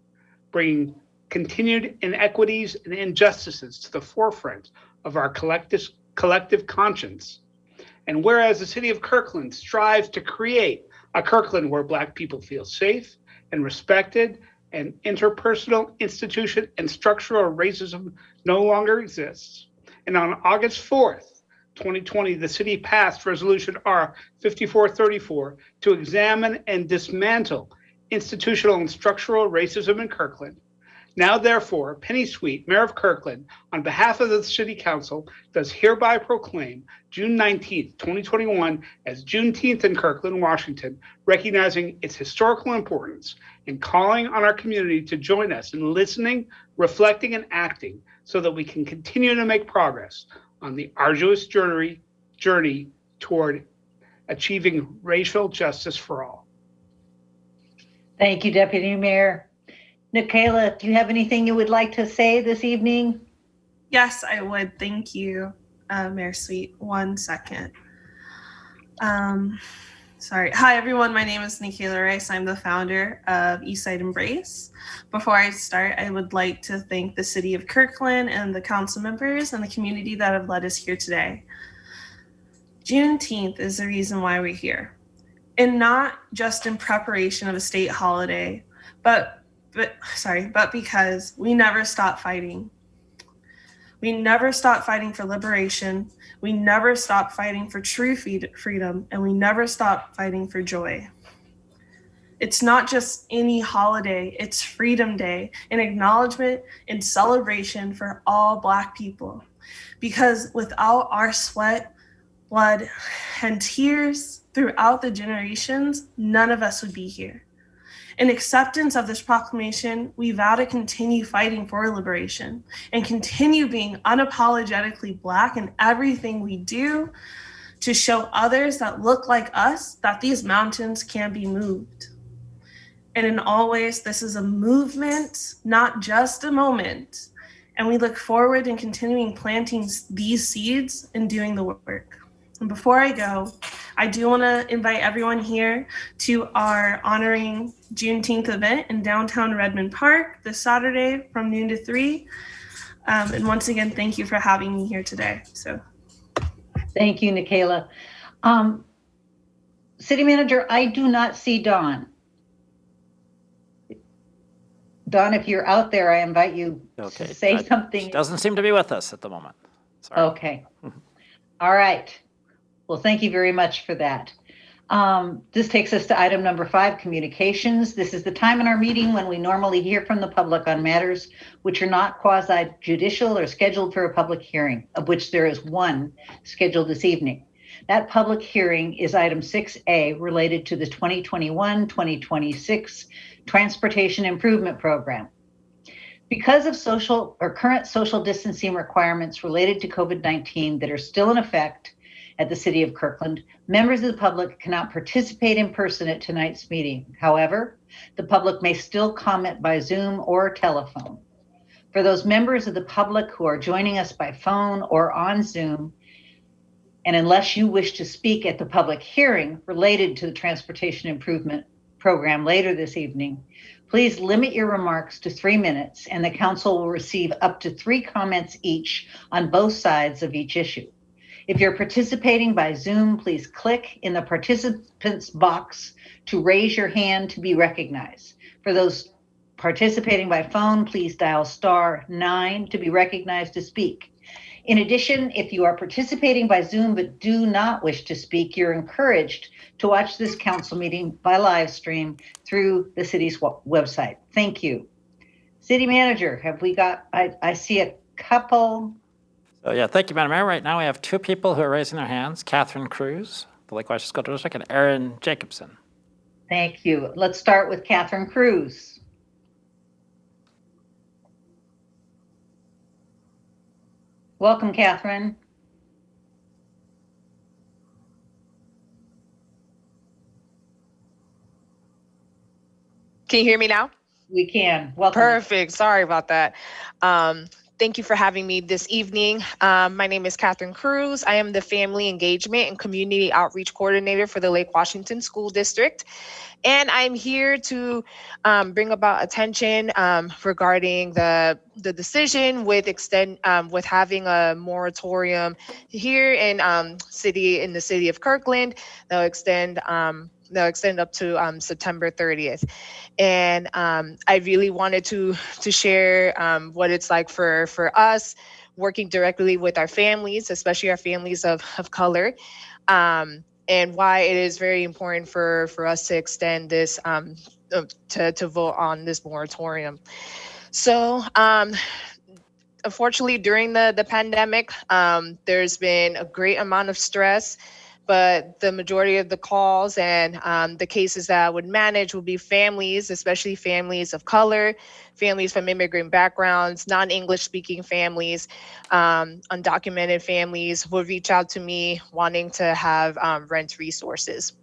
bringing continued inequities and injustices to the forefront of our collective conscience. And whereas the city of Kirkland strives to create a Kirkland where Black people feel safe and respected, and interpersonal, institution, and structural racism no longer exists. And on August 4th, 2020, the city passed Resolution R 5434 to examine and dismantle institutional and structural racism in Kirkland. Now, therefore, Penny Sweet, Mayor of Kirkland, on behalf of the City Council, does hereby proclaim June 19th, 2021 as Juneteenth in Kirkland, Washington, recognizing its historical importance and calling on our community to join us in listening, reflecting, and acting so that we can continue to make progress on the arduous journey toward achieving racial justice for all. Thank you, Deputy Mayor. Nikayla, do you have anything you would like to say this evening? Yes, I would. Thank you, Mayor Sweet. 1 second. Sorry. Hi, everyone. My name is Nikayla Rice. I'm the founder of Eastside Embrace. Before I start, I would like to thank the City of Kirkland and the council members and the community that have led us here today. Juneteenth is the reason why we're here, and not just in preparation of a state holiday, but because we never stop fighting. We never stop fighting for liberation. We never stop fighting for true freedom, and we never stop fighting for joy. It's not just any holiday, it's Freedom Day, an acknowledgement and celebration for all Black people. Because without our sweat, blood, and tears throughout the generations, none of us would be here. In acceptance of this proclamation, we vow to continue fighting for liberation and continue being unapologetically Black in everything we do, to show others that look like us that these mountains can be moved. And in all ways, this is a movement, not just a moment. And we look forward in continuing planting these seeds and doing the work. And before I go, I do want to invite everyone here to our honoring Juneteenth event in downtown Redmond Park this Saturday from noon to 3. And once again, thank you for having me here today. So. Thank you, Nikayla. City Manager, I do not see Dawn. Dawn, if you're out there, I invite you to say something. She doesn't seem to be with us at the moment. Sorry. Okay. All right. Well, thank you very much for that. This takes us to item number 5, communications. This is the time in our meeting when we normally hear from the public on matters which are not quasi-judicial or scheduled for a public hearing, of which there is one scheduled this evening. That public hearing is item 6A, related to the 2021-2026 Transportation Improvement Program. Because of current social distancing requirements related to COVID-19 that are still in effect at the City of Kirkland, members of the public cannot participate in person at tonight's meeting. However, the public may still comment by Zoom or telephone. For those members of the public who are joining us by phone or on Zoom, and unless you wish to speak at the public hearing related to the Transportation Improvement Program later this evening, please limit your remarks to 3 minutes, and the council will receive up to 3 comments each on both sides of each issue. If you're participating by Zoom, please click in the participants box to raise your hand to be recognized. For those participating by phone, please dial *9 to be recognized to speak. In addition, if you are participating by Zoom but do not wish to speak, you're encouraged to watch this council meeting by live stream through the city's website. Thank you. City Manager, have we got, I see a couple. So yeah, thank you, Madam Mayor. Right now we have 2 people who are raising their hands, Catherine Cruz, the Lake Washington School District, and Aaron Jacobson. Thank you. Let's start with Catherine Cruz. Welcome, Catherine. Can you hear me now? We can. Welcome. Perfect. Sorry about that. Thank you for having me this evening. My name is Catherine Cruz. I am the Family Engagement and Community Outreach Coordinator for the Lake Washington School District. And I'm here to bring about attention regarding the decision with having a moratorium here in the city of Kirkland. They'll extend up to September 30th. And I really wanted to share what it's like for us working directly with our families, especially our families of color, and why it is very important for us to extend this, to vote on this moratorium. So unfortunately, during the pandemic, there's been a great amount of stress, but the majority of the calls and the cases that I would manage would be families, especially families of color, families from immigrant backgrounds, non-English speaking families, undocumented families would reach out to me wanting to have rent resources.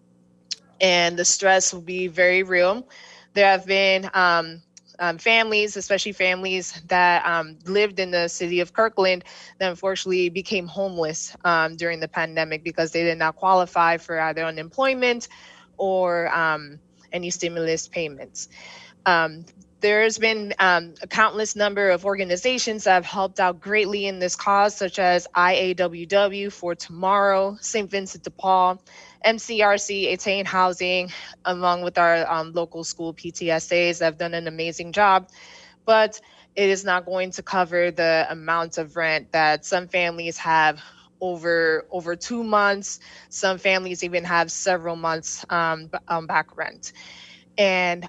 And the stress will be very real. There have been families, especially families that lived in the city of Kirkland, that unfortunately became homeless during the pandemic because they did not qualify for either unemployment or any stimulus payments. There's been a countless number of organizations that have helped out greatly in this cause, such as IAWW for Tomorrow, St. Vincent de Paul, MCRC, Attain Housing, along with our local school PTSAs that have done an amazing job. But it is not going to cover the amount of rent that some families have over 2 months. Some families even have several months back rent. And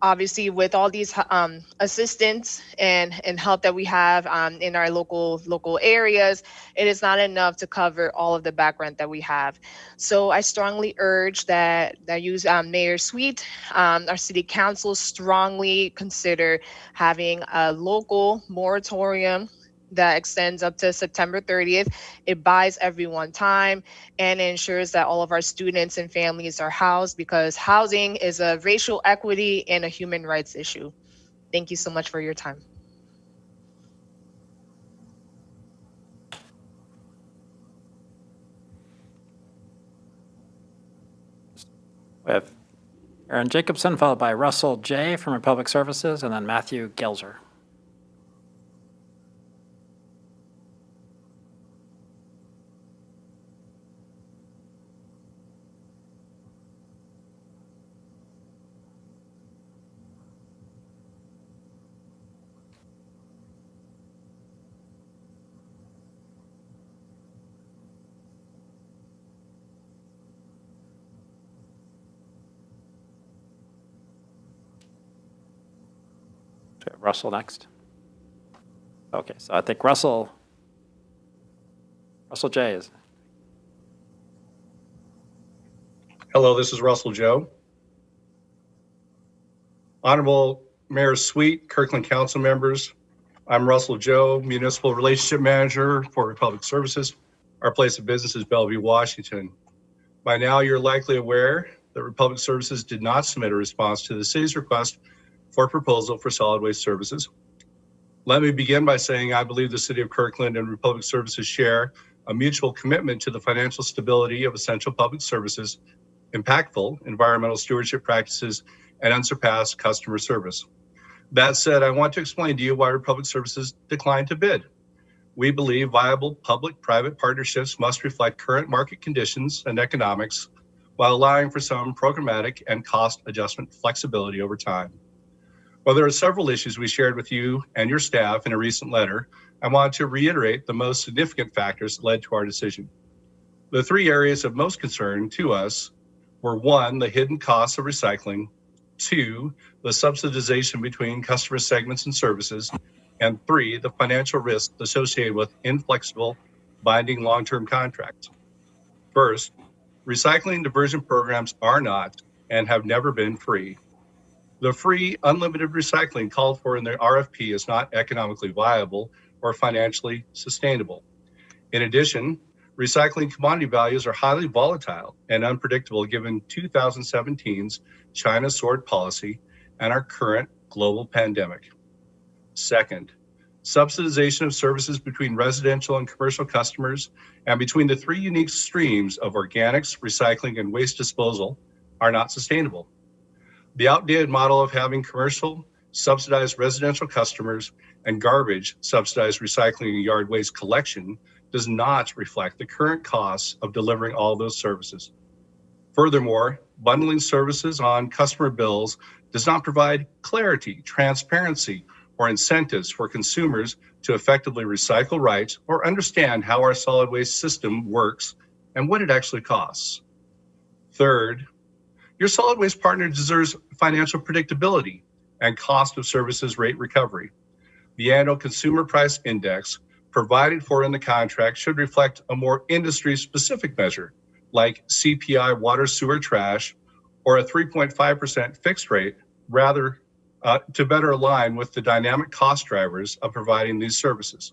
obviously with all these assistance and help that we have in our local areas, it is not enough to cover all of the background that we have. So I strongly urge that use Mayor Sweet, our city council strongly consider having a local moratorium that extends up to September 30th. It buys everyone time and ensures that all of our students and families are housed, because housing is a racial equity and a human rights issue. Thank you so much for your time. We have Aaron Jacobson, followed by Russell J. from Republic Services, and then Matthew Gelser. Russell next. Okay, so I think Russell J is. Hello, this is Russell Joe. Honorable Mayor Sweet, Kirkland Council members, I'm Russell Joe, Municipal Relationship Manager for Republic Services. Our place of business is Bellevue, Washington. By now, you're likely aware that Republic Services did not submit a response to the city's request for a proposal for solid waste services. Let me begin by saying I believe the City of Kirkland and Republic Services share a mutual commitment to the financial stability of essential public services, impactful environmental stewardship practices, and unsurpassed customer service. That said, I want to explain to you why Republic Services declined to bid. We believe viable public-private partnerships must reflect current market conditions and economics while allowing for some programmatic and cost adjustment flexibility over time. While there are several issues we shared with you and your staff in a recent letter, I want to reiterate the most significant factors that led to our decision. The three areas of most concern to us were: one, the hidden costs of recycling; two, the subsidization between customer segments and services; and three, the financial risks associated with inflexible, binding long-term contracts. First, recycling diversion programs are not and have never been free. The free, unlimited recycling called for in the RFP is not economically viable or financially sustainable. In addition, recycling commodity values are highly volatile and unpredictable given 2017's China sword policy and our current global pandemic. Second, subsidization of services between residential and commercial customers and between the three unique streams of organics, recycling, and waste disposal are not sustainable. The outdated model of having commercial subsidized residential customers and garbage subsidized recycling and yard waste collection does not reflect the current costs of delivering all those services. Furthermore, bundling services on customer bills does not provide clarity, transparency, or incentives for consumers to effectively recycle right or understand how our solid waste system works and what it actually costs. Third, your solid waste partner deserves financial predictability and cost of services rate recovery. The annual consumer price index provided for in the contract should reflect a more industry-specific measure like CPI water, sewer, trash, or a 3.5% fixed rate, rather to better align with the dynamic cost drivers of providing these services.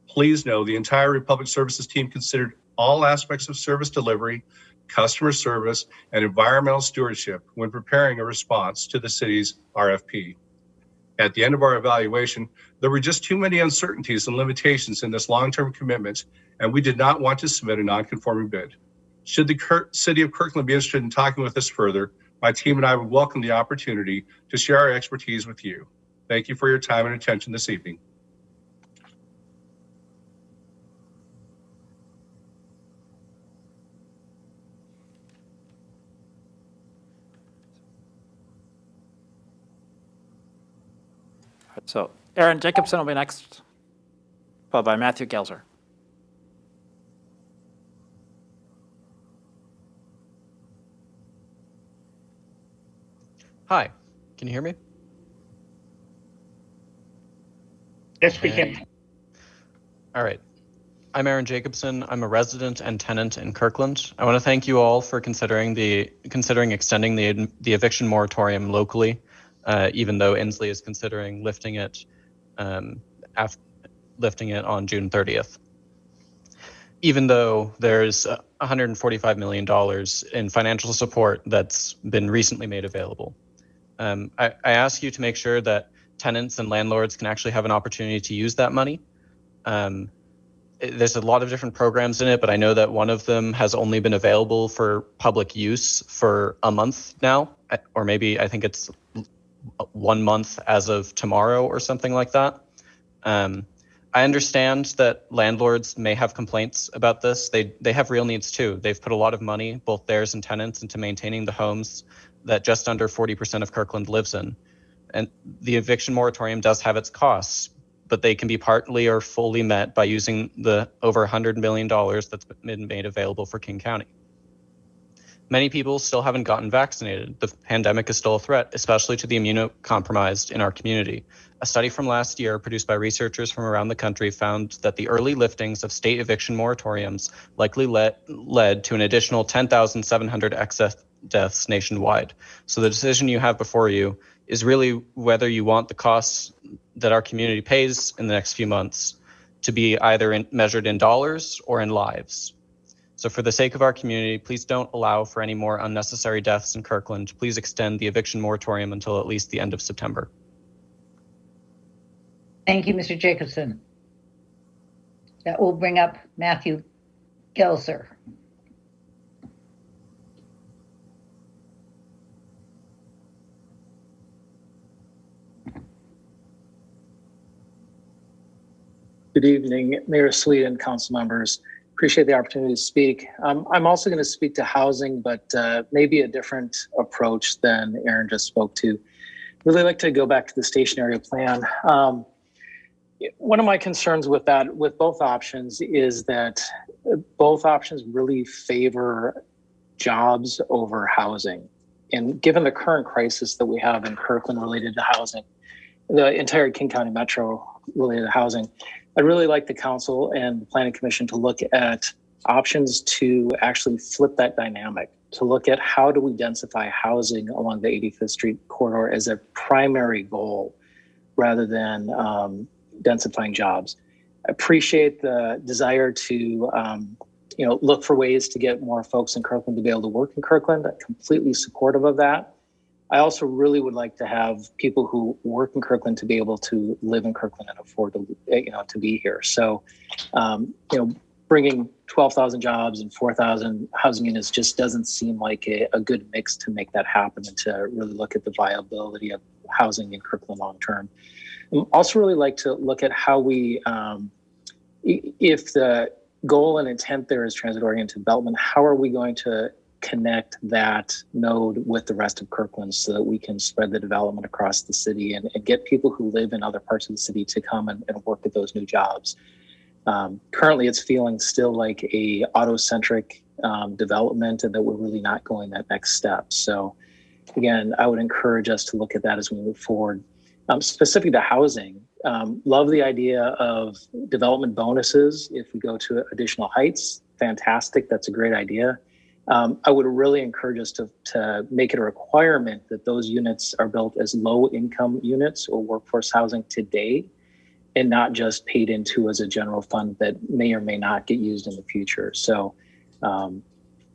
Please know the entire Republic Services team considered all aspects of service delivery, customer service, and environmental stewardship when preparing a response to the city's RFP. At the end of our evaluation, there were just too many uncertainties and limitations in this long-term commitment, and we did not want to submit a non-conforming bid. Should the City of Kirkland be interested in talking with us further, my team and I would welcome the opportunity to share our expertise with you. Thank you for your time and attention this evening. So Aaron Jacobson will be next, followed by Matthew Gelser. Hi, Can you hear me? Yes, we can. Okay. All right. I'm Aaron Jacobson. I'm a resident and tenant in Kirkland. I want to thank you all for considering extending the eviction moratorium locally, even though Inslee is considering lifting it on June 30th. Even though there's $145 million in financial support that's been recently made available. I ask you to make sure that tenants and landlords can actually have an opportunity to use that money. There's a lot of different programs in it, but I know that one of them has only been available for public use for a month now, or maybe I think it's 1 month as of tomorrow or something like that. I understand that landlords may have complaints about this. They have real needs too. They've put a lot of money, both theirs and tenants, into maintaining the homes that just under 40% of Kirkland lives in. And the eviction moratorium does have its costs, but they can be partly or fully met by using the over $100 million that's been made available for King County. Many people still haven't gotten vaccinated. The pandemic is still a threat, especially to the immunocompromised in our community. A study from last year produced by researchers from around the country found that the early liftings of state eviction moratoriums likely led to an additional 10,700 excess deaths nationwide. So the decision you have before you is really whether you want the costs that our community pays in the next few months to be either measured in dollars or in lives. So for the sake of our community, please don't allow for any more unnecessary deaths in Kirkland. Please extend the eviction moratorium until at least the end of September. Thank you, Mr. Jacobson. That will bring up Matthew Gelser. Good evening, Mayor Sweet and council members. Appreciate the opportunity to speak. I'm also going to speak to housing, but maybe a different approach than Aaron just spoke to. Really like to go back to the station area plan. One of my concerns with that, with both options, is that both options really favor jobs over housing. And given the current crisis that we have in Kirkland related to housing, the entire King County Metro related to housing, I'd really like the council and the planning commission to look at options to actually flip that dynamic, to look at how do we densify housing along the 85th Street corridor as a primary goal rather than densifying jobs. I appreciate the desire to look for ways to get more folks in Kirkland to be able to work in Kirkland. I'm completely supportive of that. I also really would like to have people who work in Kirkland to be able to live in Kirkland and afford to be here. So, bringing 12,000 jobs and 4,000 housing units just doesn't seem like a good mix to make that happen and to really look at the viability of housing in Kirkland long term. I also really like to look at how we, if the goal and intent there is transit-oriented development, how are we going to connect that node with the rest of Kirkland so that we can spread the development across the city and get people who live in other parts of the city to come and work at those new jobs. Currently, it's feeling still like a auto-centric development and that we're really not going that next step. So again, I would encourage us to look at that as we move forward. Specific to housing, love the idea of development bonuses. If we go to additional heights, fantastic, that's a great idea. I would really encourage us to make it a requirement that those units are built as low income units or workforce housing today and not just paid into as a general fund that may or may not get used in the future. So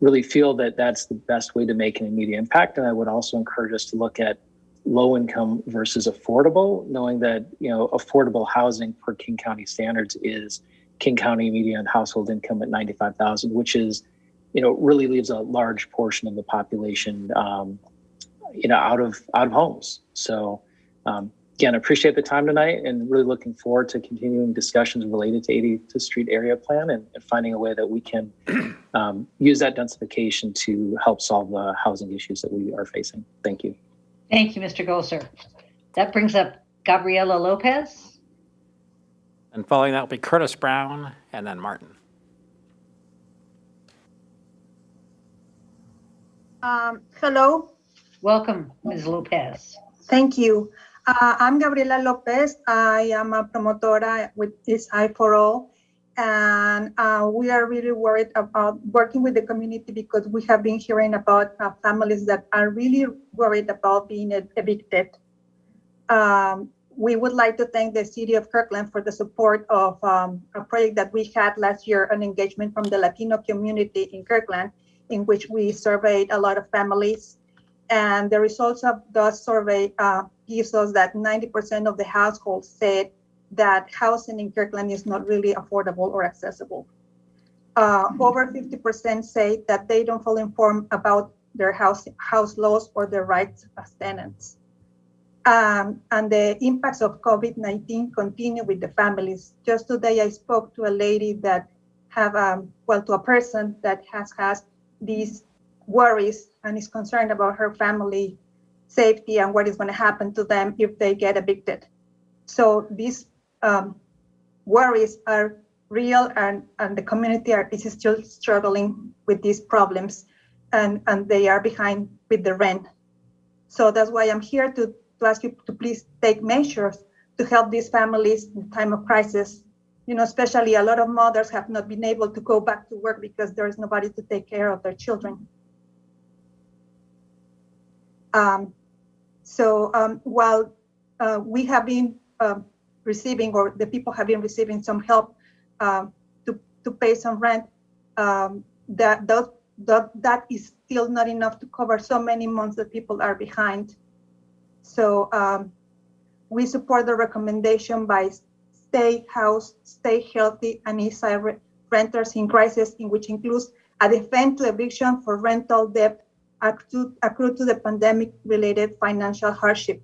really feel that that's the best way to make an immediate impact. And I would also encourage us to look at low income versus affordable, knowing that, affordable housing per King County standards is King County median household income at $95,000, which is, really leaves a large portion of the population, out of homes. So again, appreciate the time tonight and really looking forward to continuing discussions related to 85th Street area plan and finding a way that we can use that densification to help solve the housing issues that we are facing. Thank you. Thank you, Mr. Golser. That brings up Gabriela Lopez. And following that will be Curtis Brown and then Martin. Hello. Welcome, Ms. Lopez. Thank you. I'm Gabriela Lopez. I am a promotora with this Eye for All. And we are really worried about working with the community because we have been hearing about families that are really worried about being evicted. We would like to thank the City of Kirkland for the support of a project that we had last year, an engagement from the Latino community in Kirkland, in which we surveyed a lot of families. And the results of the survey gives us that 90% of the households said that housing in Kirkland is not really affordable or accessible. Over 50% say that they don't feel informed about their house laws or their rights as tenants. And the impacts of COVID-19 continue with the families. Just today, I spoke to a lady that to a person that has these worries and is concerned about her family safety and what is going to happen to them if they get evicted. So these worries are real, and the community is still struggling with these problems, and they are behind with the rent. So that's why I'm here to ask you to please take measures to help these families in time of crisis. You know, especially a lot of mothers have not been able to go back to work because there is nobody to take care of their children. While we have been receiving, or the people have been receiving some help to pay some rent, that is still not enough to cover so many months that people are behind. So we support the recommendation by Stay House, Stay Healthy, and Eastside Renters in Crisis, in which includes a defense to eviction for rental debt accrued to the pandemic-related financial hardship,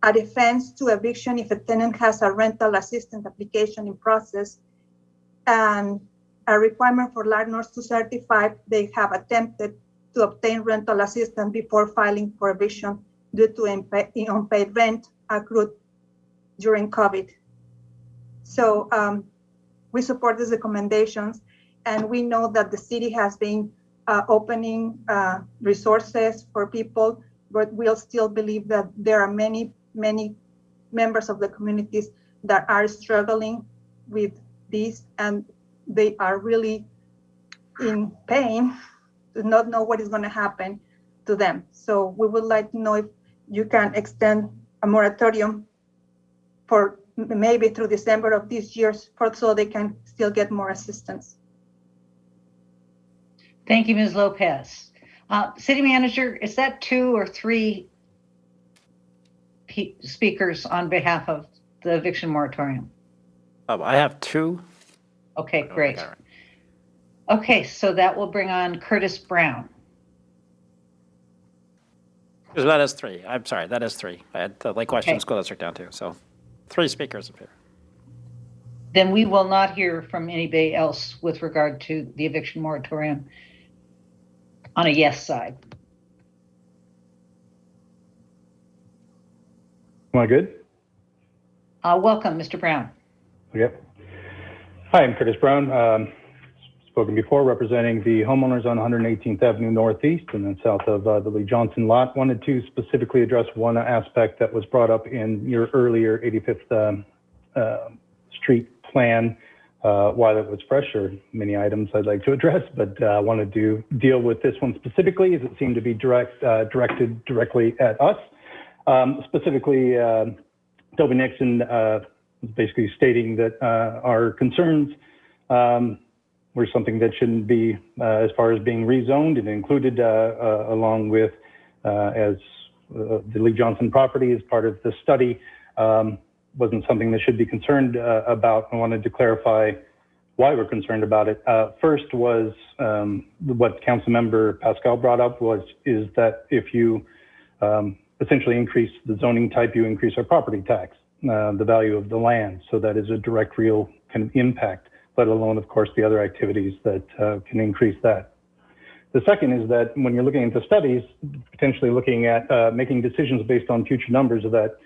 a defense to eviction if a tenant has a rental assistance application in process, and a requirement for landlords to certify they have attempted to obtain rental assistance before filing for eviction due to unpaid rent accrued during COVID. So we support these recommendations, and we know that the city has been opening resources for people, but we'll still believe that there are many members of the communities that are struggling with this, and they are really in pain to not know what is going to happen to them. So we would like to know if you can extend a moratorium for maybe through December of this year, so they can still get more assistance. Thank you, Ms. Lopez. City Manager, is that 2 or 3 speakers on behalf of the eviction moratorium? I have 2. Okay, great. Okay, so that will bring on Curtis Brown. That is 3. I'm sorry, that is 3. I had the Lake Washington School District down too. So 3 speakers up here. Then we will not hear from anybody else with regard to the eviction moratorium on a yes side. Am I good? Welcome, Mr. Brown. Okay. Hi, I'm Curtis Brown. Spoken before, representing the homeowners on 118th Avenue Northeast and then south of the Lee Johnson lot. Wanted to specifically address one aspect that was brought up in your earlier 85th Street plan. While it was fresh, or many items I'd like to address, but I wanted to deal with this one specifically, as it seemed to be directed directly at us. Specifically, Toby Nixon was basically stating that our concerns were something that shouldn't be, as far as being rezoned and included along with, as the Lee Johnson property as part of the study, wasn't something that should be concerned about. I wanted to clarify why we're concerned about it. First was what Councilmember Pascal brought up is that if you essentially increase the zoning type, you increase our property tax, the value of the land. So that is a direct, real kind of impact, let alone, of course, the other activities that can increase that. The second is that when you're looking into studies, potentially looking at making decisions based on future numbers that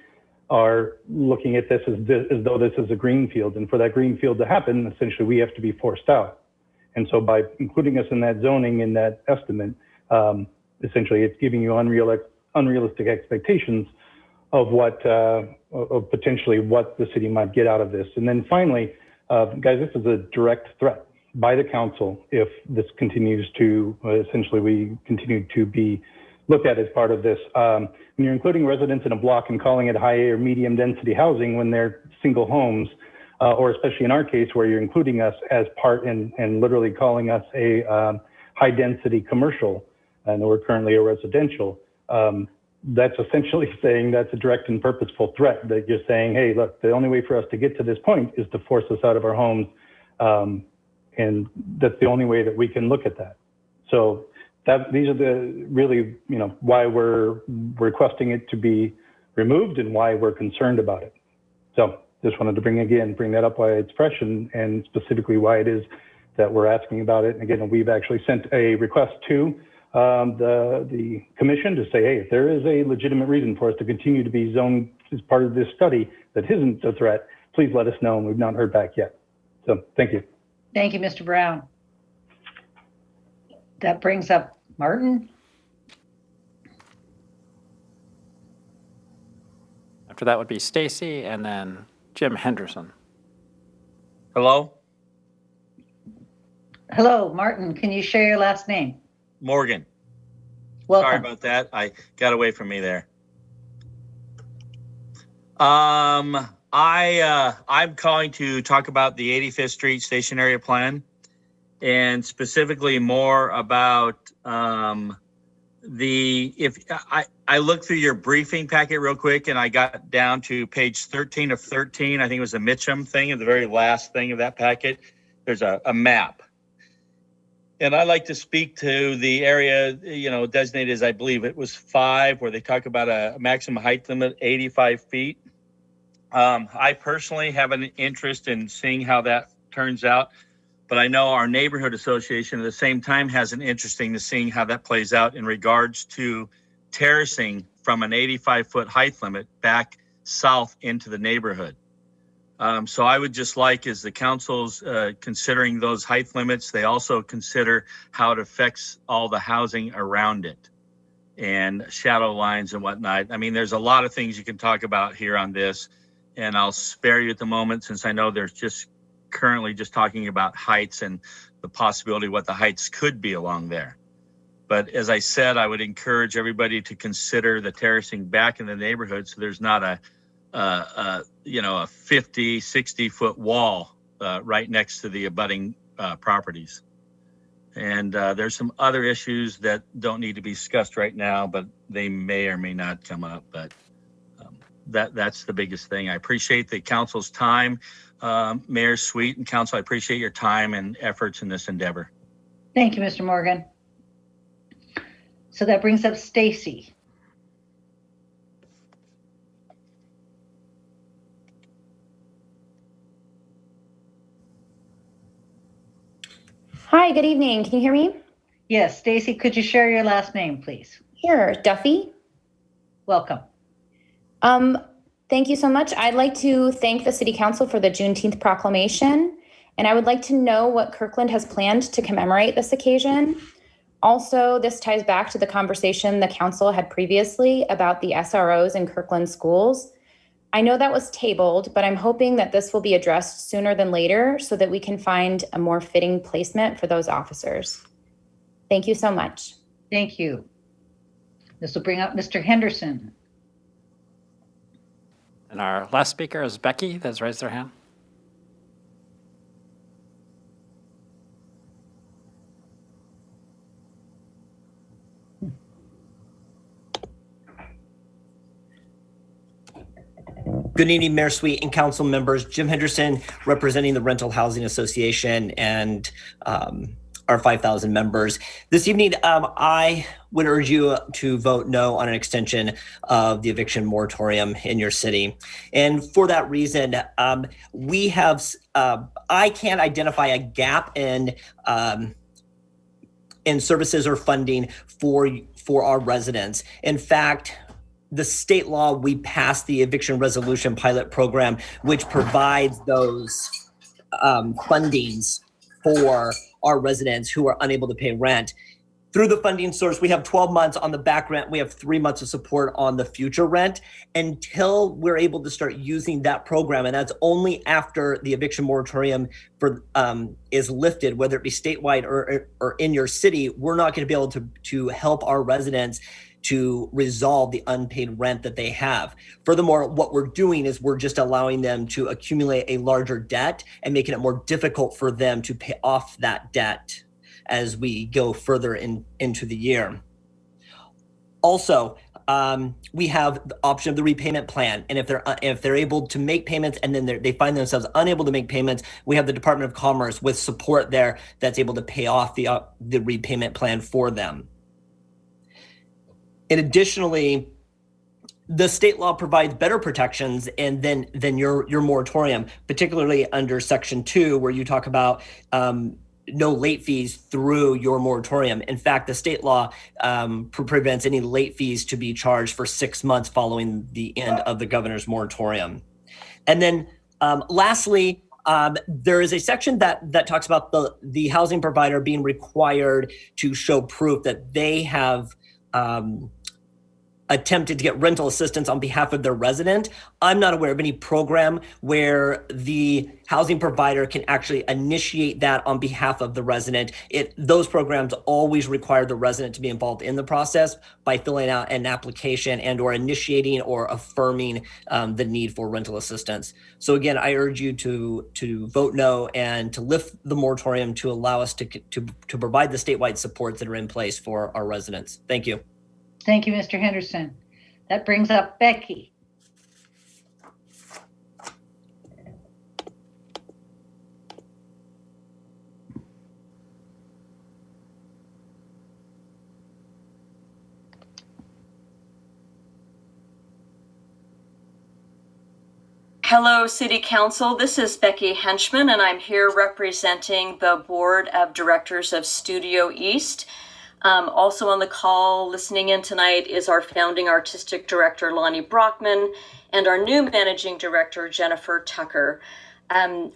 are looking at this as though this is a greenfield. And for that greenfield to happen, essentially we have to be forced out. And so by including us in that zoning, in that estimate, essentially it's giving you unrealistic expectations of what, of potentially what the city might get out of this. And then finally, guys, this is a direct threat by the council if this continues to, essentially we continue to be looked at as part of this. When you're including residents in a block and calling it high or medium density housing when they're single homes, or especially in our case where you're including us as part and literally calling us a high density commercial, and we're currently a residential, that's essentially saying that's a direct and purposeful threat, that you're saying, hey, look, the only way for us to get to this point is to force us out of our homes. And that's the only way that we can look at that. So these are the really, why we're requesting it to be removed and why we're concerned about it. So just wanted to bring that up why it's fresh and specifically why it is that we're asking about it. And again, we've actually sent a request to the commission to say, hey, if there is a legitimate reason for us to continue to be zoned as part of this study that isn't a threat, please let us know. And we've not heard back yet. So thank you. Thank you, Mr. Brown. That brings up Martin. After that would be Stacy and then Jim Henderson. Hello? Hello, Martin. Can you share your last name? Morgan. Welcome. Sorry about that. I got away from me there. I'm calling to talk about the 85th Street Station Area Plan, and specifically more about I looked through your briefing packet real quick, and I got down to page 13 of 13. I think it was the Mitchum thing, and the very last thing of that packet, there's a map. And I'd like to speak to the area, designated as, I believe it was 5, where they talk about a maximum height limit, 85 feet. I personally have an interest in seeing how that turns out, but I know our neighborhood association at the same time has an interest in seeing how that plays out in regards to terracing from an 85-foot height limit back south into the neighborhood. So I would just like, as the council's considering those height limits, they also consider how it affects all the housing around it and shadow lines and whatnot. I mean, there's a lot of things you can talk about here on this, and I'll spare you at the moment since I know there's just currently just talking about heights and the possibility of what the heights could be along there. But as I said, I would encourage everybody to consider the terracing back in the neighborhood so there's not a 50, 60-foot wall right next to the abutting properties. And there's some other issues that don't need to be discussed right now, but they may or may not come up. But that's the biggest thing. I appreciate the council's time. Mayor Sweet and council, I appreciate your time and efforts in this endeavor. Thank you, Mr. Morgan. So that brings up Stacy. Hi, good evening. Can you hear me? Yes, Stacy, could you share your last name, please? Sure, Duffy. Welcome. Thank you so much. I'd like to thank the City Council for the Juneteenth proclamation, and I would like to know what Kirkland has planned to commemorate this occasion. Also, this ties back to the conversation the council had previously about the SROs in Kirkland schools. I know that was tabled, but I'm hoping that this will be addressed sooner than later so that we can find a more fitting placement for those officers. Thank you so much. Thank you. This will bring up Mr. Henderson. And our last speaker is Becky, that's raised their hand. Good evening, Mayor Sweet and council members. Jim Henderson, representing the Rental Housing Association and our 5,000 members. This evening, I would urge you to vote no on an extension of the eviction moratorium in your city. And for that reason, I can't identify a gap in services or funding for our residents. In fact, the state law, we passed the eviction resolution pilot program, which provides those fundings for our residents who are unable to pay rent. through the funding source, we have 12 months on the back rent. We have 3 months of support on the future rent until we're able to start using that program. And that's only after the eviction moratorium is lifted, whether it be statewide or in your city. We're not going to be able to help our residents to resolve the unpaid rent that they have. Furthermore, what we're doing is we're just allowing them to accumulate a larger debt and making it more difficult for them to pay off that debt as we go further into the year. Also, we have the option of the repayment plan, and if they're able to make payments and then they find themselves unable to make payments, we have the Department of Commerce with support there that's able to pay off the repayment plan for them. And additionally, the state law provides better protections than your moratorium, particularly under Section 2, where you talk about no late fees through your moratorium. In fact, the state law prevents any late fees to be charged for 6 months following the end of the governor's moratorium. And then lastly, there is a section that talks about the housing provider being required to show proof that they have attempted to get rental assistance on behalf of their resident. I'm not aware of any program where the housing provider can actually initiate that on behalf of the resident. Those programs always require the resident to be involved in the process by filling out an application and or initiating or affirming the need for rental assistance. So again, I urge you to vote no and to lift the moratorium to allow us to provide the statewide supports that are in place for our residents. Thank you. Thank you, Mr. Henderson. That brings up Becky. Hello, City Council. This is Becky Henchman, and I'm here representing the Board of Directors of Studio East. Also on the call listening in tonight is our founding artistic director, Lonnie Brockman, and our new managing director, Jennifer Tucker.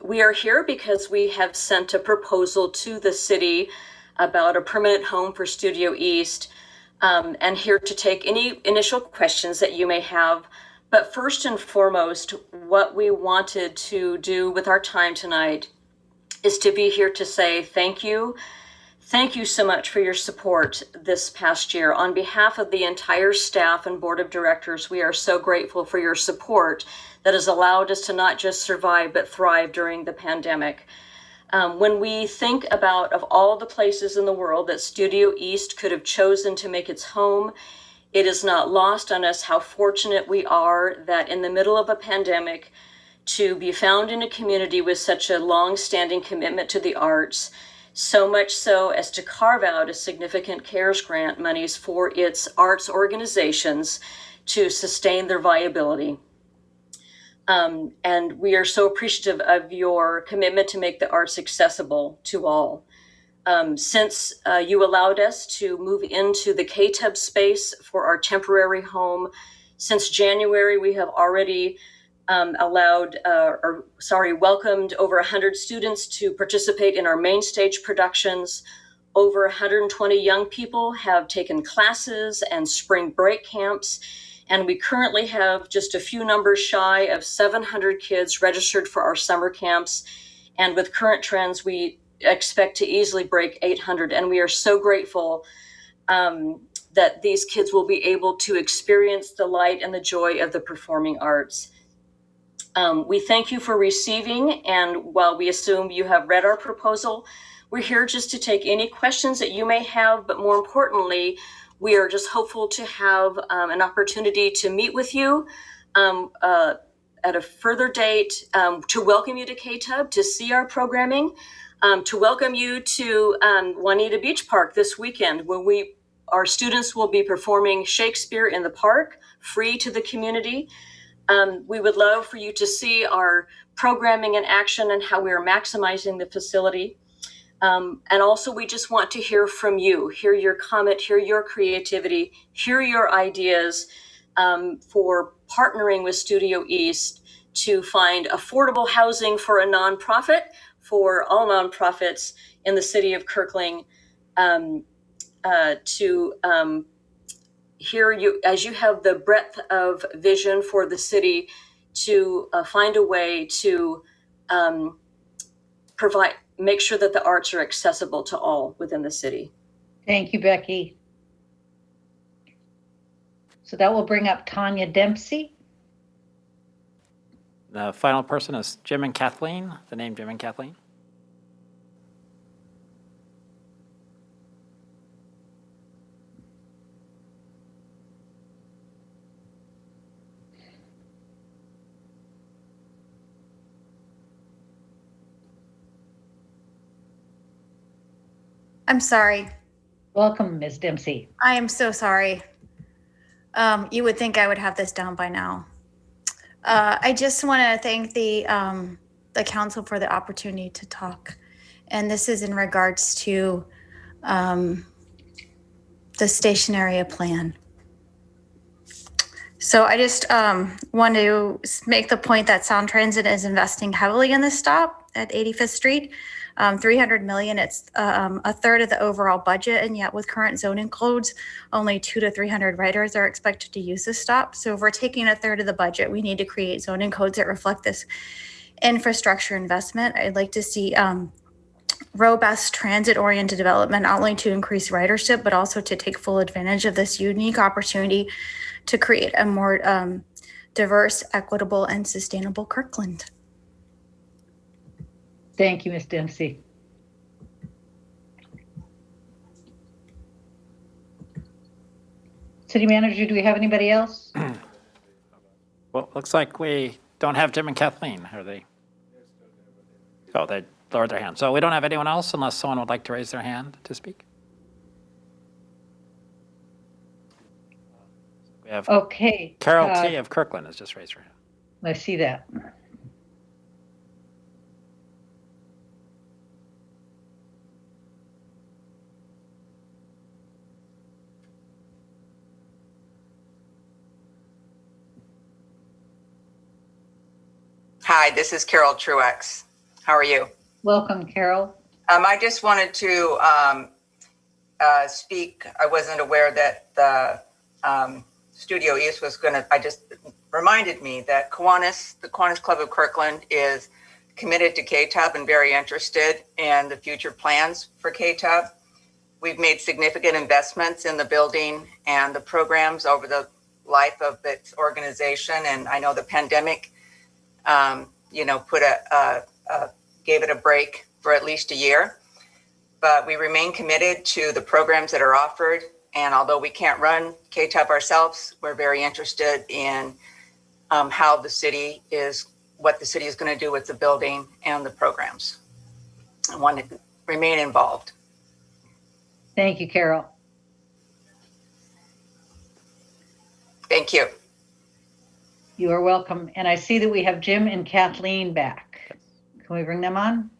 We are here because we have sent a proposal to the city about a permanent home for Studio East, and here to take any initial questions that you may have. But first and foremost, what we wanted to do with our time tonight is to be here to say thank you. Thank you so much for your support this past year. On behalf of the entire staff and board of directors, we are so grateful for your support that has allowed us to not just survive, but thrive during the pandemic. When we think about of all the places in the world that Studio East could have chosen to make its home, it is not lost on us how fortunate we are that in the middle of a pandemic to be found in a community with such a long-standing commitment to the arts, so much so as to carve out a significant CARES grant monies for its arts organizations to sustain their viability. And we are so appreciative of your commitment to make the arts accessible to all. Since you allowed us to move into the KTUB space for our temporary home, since January, we have already welcomed over 100 students to participate in our main stage productions. Over 120 young people have taken classes and spring break camps. And we currently have just a few numbers shy of 700 kids registered for our summer camps. And with current trends, we expect to easily break 800. And we are so grateful that these kids will be able to experience the light and the joy of the performing arts. We thank you for receiving, and while we assume you have read our proposal, we're here just to take any questions that you may have, but more importantly, we are just hopeful to have an opportunity to meet with you at a further date, to welcome you to KTUB, to see our programming, to welcome you to Juanita Beach Park this weekend, where our students will be performing Shakespeare in the park, free to the community. We would love for you to see our programming in action and how we are maximizing the facility. And also, we just want to hear from you, hear your comment, hear your creativity, hear your ideas for partnering with Studio East to find affordable housing for a nonprofit, for all nonprofits in the city of Kirkland, to hear you as you have the breadth of vision for the city to find a way to make sure that the arts are accessible to all within the city. Thank you, Becky. So that will bring up Tanya Dempsey. The final person is Jim and Kathleen, the name Jim and Kathleen. I'm sorry. Welcome, Ms. Dempsey. I am so sorry. You would think I would have this down by now. I just want to thank the council for the opportunity to talk. And this is in regards to the station area plan. So I just want to make the point that Sound Transit is investing heavily in this stop at 85th Street. 300 million, it's a third of the overall budget, and yet with current zoning codes, only 200 to 300 riders are expected to use this stop. So if we're taking a third of the budget, we need to create zoning codes that reflect this infrastructure investment. I'd like to see robust transit-oriented development, not only to increase ridership, but also to take full advantage of this unique opportunity to create a more diverse, equitable, and sustainable Kirkland. Thank you, Ms. Dempsey. City Manager, do we have anybody else? Well, looks like we don't have Jim and Kathleen, are they? Oh, they lowered their hand. So we don't have anyone else unless someone would like to raise their hand to speak. We have Okay. Carol T. of Kirkland has just raised her hand. I see that. Hi, this is Carol Truex. How are you? Welcome, Carol. I just wanted to speak. I wasn't aware that the Studio East was going to, I just reminded me that the Kiwanis Club of Kirkland is committed to KTUB and very interested in the future plans for KTUB. We've made significant investments in the building and the programs over the life of its organization. And I know the pandemic gave it a break for at least a year, but we remain committed to the programs that are offered. And although we can't run KTUB ourselves, we're very interested in what the city is going to do with the building and the programs. I want to remain involved. Thank you, Carol. Thank you. You are welcome. And I see that we have Jim and Kathleen back. Can we bring them on?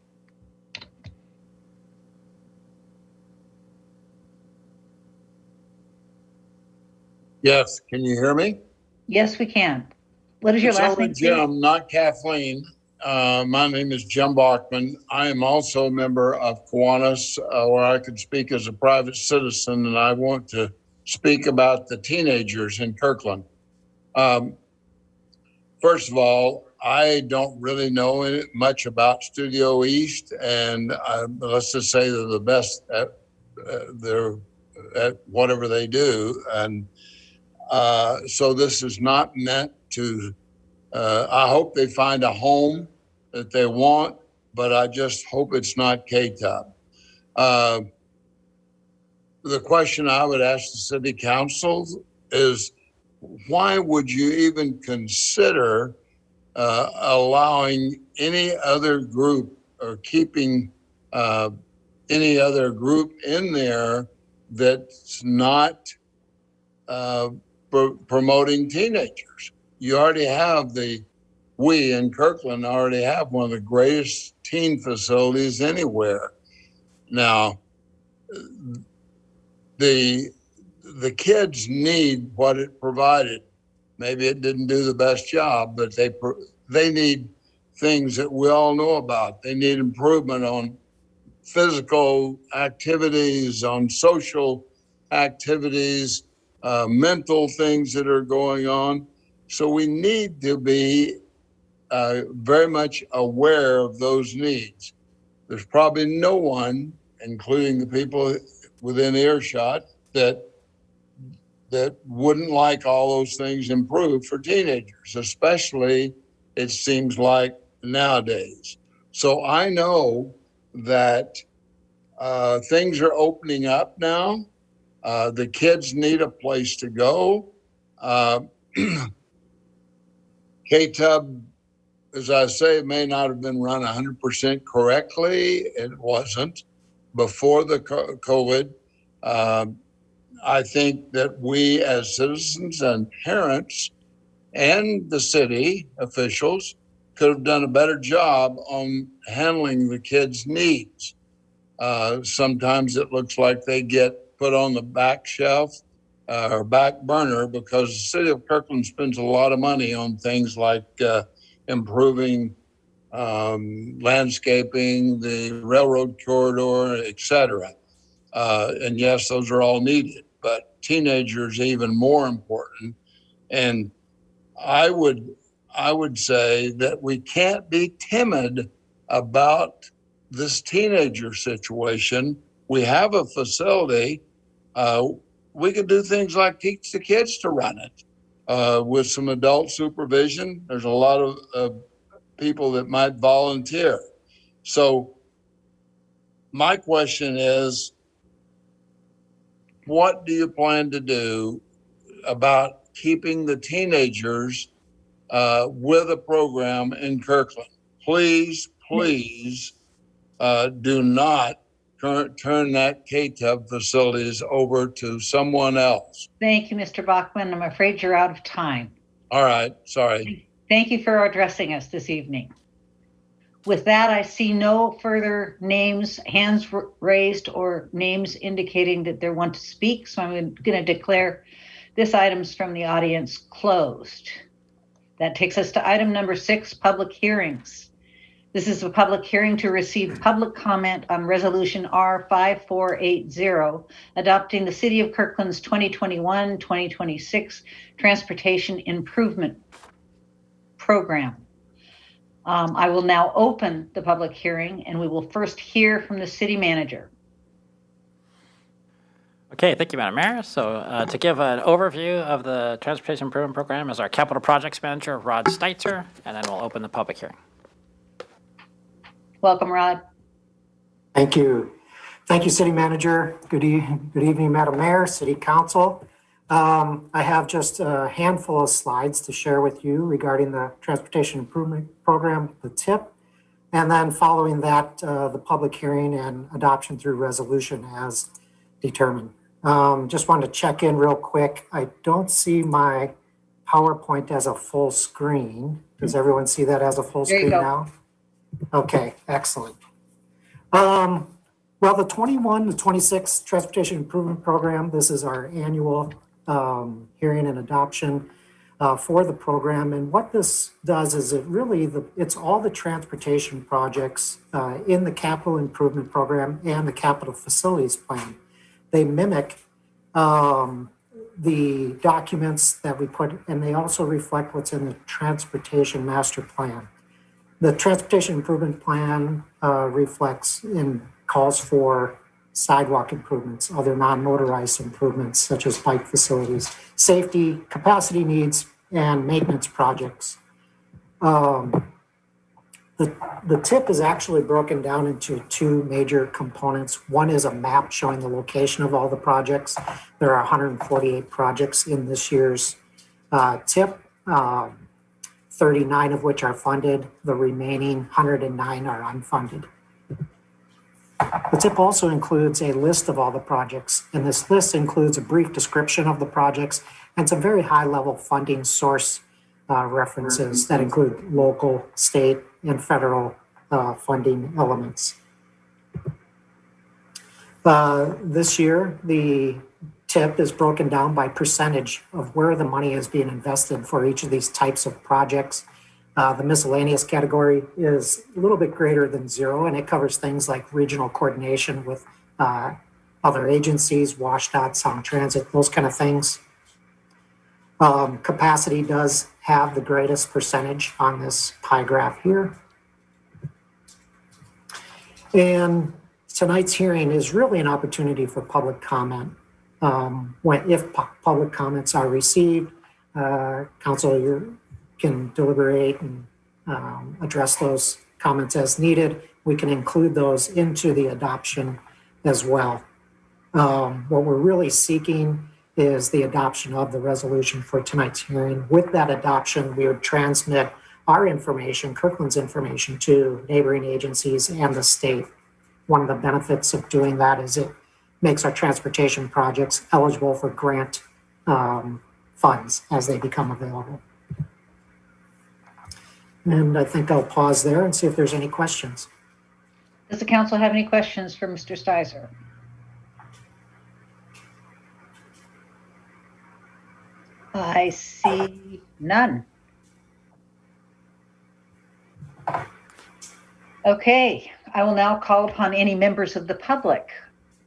Yes, can you hear me? Yes, we can. What is your last name? Jim, not Kathleen. My name is Jim Bachman. I am also a member of Kiwanis, where I could speak as a private citizen, and I want to speak about the teenagers in Kirkland. First of all, I don't really know much about Studio East, and let's just say they're the best at whatever they do. And so this is not meant to, I hope they find a home that they want, but I just hope it's not KTUB. The question I would ask the city council is, why would you even consider allowing any other group or keeping any other group in there that's not promoting teenagers? You already have we in Kirkland already have one of the greatest teen facilities anywhere. Now, the kids need what it provided. Maybe it didn't do the best job, but they need things that we all know about. They need improvement on physical activities, on social activities, mental things that are going on. So we need to be very much aware of those needs. There's probably no one, including the people within earshot, that wouldn't like all those things improved for teenagers, especially it seems like nowadays. So I know that things are opening up now. The kids need a place to go. K-Tub, as I say, may not have been run 100% correctly. It wasn't before the COVID. I think that we as citizens and parents and the city officials could have done a better job on handling the kids' needs. Sometimes it looks like they get put on the back shelf or back burner because the city of Kirkland spends a lot of money on things like improving landscaping, the railroad corridor, et cetera. And yes, those are all needed, but teenagers are even more important. And I would say that we can't be timid about this teenager situation. We have a facility. We could do things like teach the kids to run it with some adult supervision. There's a lot of people that might volunteer. So my question is, what do you plan to do about keeping the teenagers with a program in Kirkland? Please do not turn that K-Tub facilities over to someone else. Thank you, Mr. Bachman. I'm afraid you're out of time. All right, sorry. Thank you for addressing us this evening. With that, I see no further names, hands raised, or names indicating that they want to speak. So I'm going to declare this item's from the audience closed. That takes us to item number 6, public hearings. This is a public hearing to receive public comment on Resolution R5480, adopting the City of Kirkland's 2021-2026 Transportation Improvement Program. I will now open the public hearing, and we will first hear from the city manager. Okay, thank you, Madam Mayor. So to give an overview of the Transportation Improvement Program is our Capital Projects Manager, Rod Steitzer, and then we'll open the public hearing. Welcome, Rod. Thank you. Thank you, City Manager. Good evening, Madam Mayor, City Council. I have just a handful of slides to share with you regarding the Transportation Improvement Program, the TIP, and then following that, the public hearing and adoption through resolution as determined. Just wanted to check in real quick. I don't see my PowerPoint as a full screen. Does everyone see that as a full screen now? Okay, excellent. Well, the 21 to 26 Transportation Improvement Program, this is our annual hearing and adoption for the program. And what this does is it's all the transportation projects in the Capital Improvement Program and the Capital Facilities Plan. They mimic the documents that we put, and they also reflect what's in the Transportation Master Plan. The Transportation Improvement Plan reflects and calls for sidewalk improvements, other non-motorized improvements such as bike facilities, safety, capacity needs, and maintenance projects. The TIP is actually broken down into 2 major components. One is a map showing the location of all the projects. There are 148 projects in this year's TIP, 39 of which are funded. The remaining 109 are unfunded. The TIP also includes a list of all the projects, and this list includes a brief description of the projects and some very high-level funding source references that include local, state, and federal funding elements. This year, the TIP is broken down by percentage of where the money is being invested for each of these types of projects. The miscellaneous category is a little bit greater than 0, and it covers things like regional coordination with other agencies, WashDOT, Sound Transit, those kind of things. Capacity does have the greatest percentage on this pie graph here. And tonight's hearing is really an opportunity for public comment. If public comments are received, council can deliberate and address those comments as needed. We can include those into the adoption as well. What we're really seeking is the adoption of the resolution for tonight's hearing. With that adoption, we would transmit our information, Kirkland's information, to neighboring agencies and the state. One of the benefits of doing that is it makes our transportation projects eligible for grant funds as they become available. And I think I'll pause there and see if there's any questions. Does the council have any questions for Mr. Stiser? I see none. Okay, I will now call upon any members of the public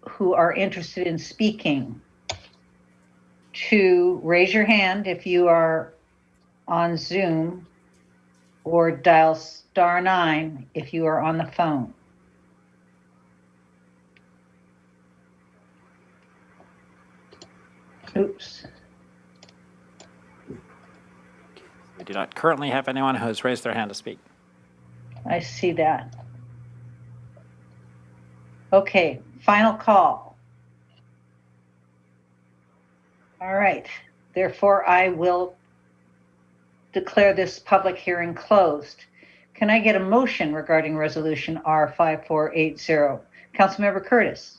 who are interested in speaking to raise your hand if you are on Zoom, or dial *9 if you are on the phone. Oops. We do not currently have anyone who has raised their hand to speak. I see that. Okay, final call. All right, therefore I will declare this public hearing closed. Can I get a motion regarding resolution R5480? Councilmember Curtis.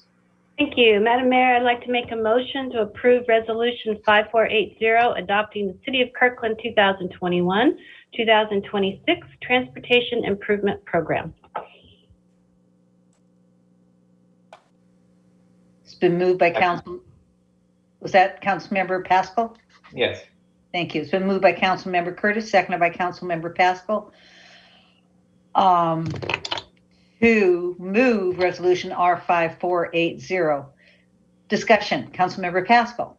Thank you. Madam Mayor, I'd like to make a motion to approve resolution 5480 adopting the City of Kirkland 2021-2026 Transportation Improvement Program. It's been moved by was that Councilmember Pascal? Yes. Thank you. It's been moved by Councilmember Curtis, seconded by Councilmember Pascal. To move resolution R5480. Discussion, Councilmember Pascal.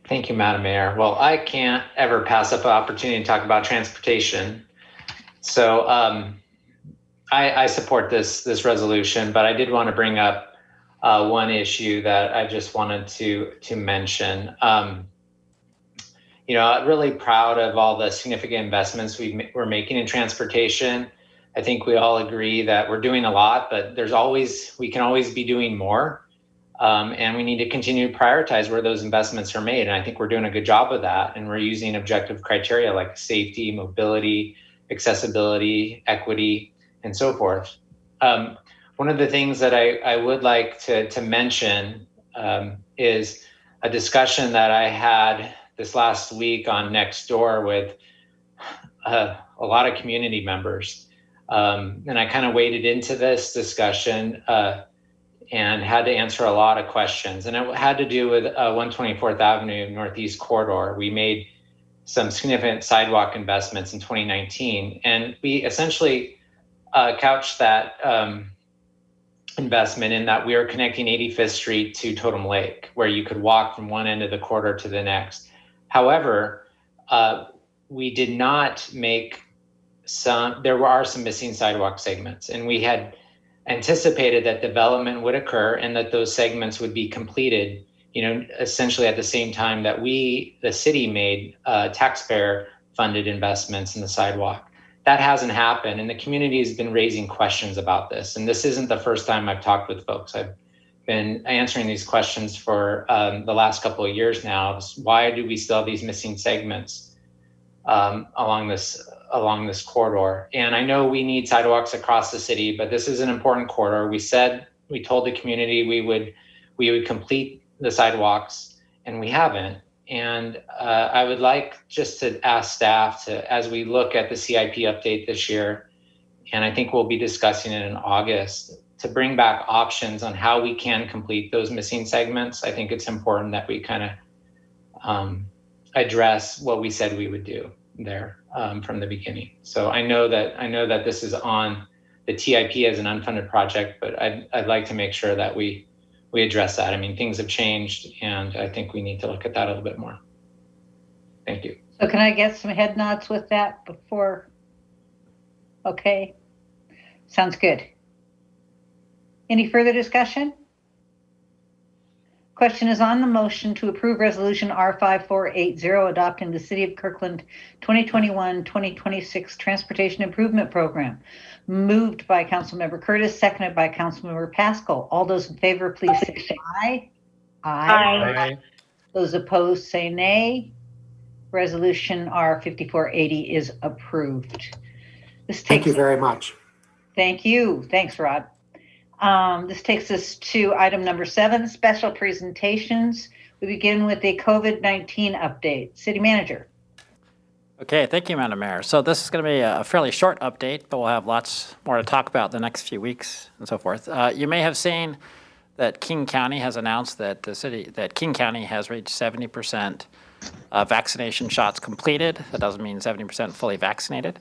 Thank you, Madam Mayor. Well, I can't ever pass up an opportunity to talk about transportation. So I support this resolution, but I did want to bring up one issue that I just wanted to mention. Really proud of all the significant investments we're making in transportation. I think we all agree that we're doing a lot, but we can always be doing more. And we need to continue to prioritize where those investments are made. And I think we're doing a good job of that. And we're using objective criteria like safety, mobility, accessibility, equity, and so forth. One of the things that I would like to mention is a discussion that I had this last week on Nextdoor with a lot of community members. And I kind of waded into this discussion and had to answer a lot of questions. And it had to do with 124th Avenue Northeast corridor. We made some significant sidewalk investments in 2019. And we essentially couched that investment in that we are connecting 85th Street to Totem Lake, where you could walk from one end of the corridor to the next. However, we did not make there are some missing sidewalk segments, and we had anticipated that development would occur and that those segments would be completed, essentially at the same time that the city made taxpayer funded investments in the sidewalk. That hasn't happened, and the community has been raising questions about this. And this isn't the first time I've talked with folks. I've been answering these questions for the last couple of years now. Why do we still have these missing segments along this corridor? And I know we need sidewalks across the city, but this is an important corridor. We told the community we would complete the sidewalks, and we haven't. And I would like just to ask staff to, as we look at the CIP update this year, and I think we'll be discussing it in August, to bring back options on how we can complete those missing segments. I think it's important that we kind of address what we said we would do there from the beginning. So I know that this is on the TIP as an unfunded project, but I'd like to make sure that we address that. I mean, things have changed, and I think we need to look at that a little bit more. Thank you. So can I get some head nods with that before? Okay, sounds good. Any further discussion? Question is on the motion to approve resolution R5480 adopting the City of Kirkland 2021-2026 Transportation Improvement Program. Moved by Councilmember Curtis, seconded by Councilmember Pascal. All those in favor, please say aye. Aye. Those opposed say nay. Resolution R5480 is approved. Thank you very much. Thank you. Thanks, Rod. This takes us to item number 7, special presentations. We begin with a COVID-19 update. City Manager. Okay, thank you, Madam Mayor. So this is going to be a fairly short update, but we'll have lots more to talk about the next few weeks and so forth. You may have seen that King County has announced that King County has reached 70% vaccination shots completed. That doesn't mean 70% fully vaccinated,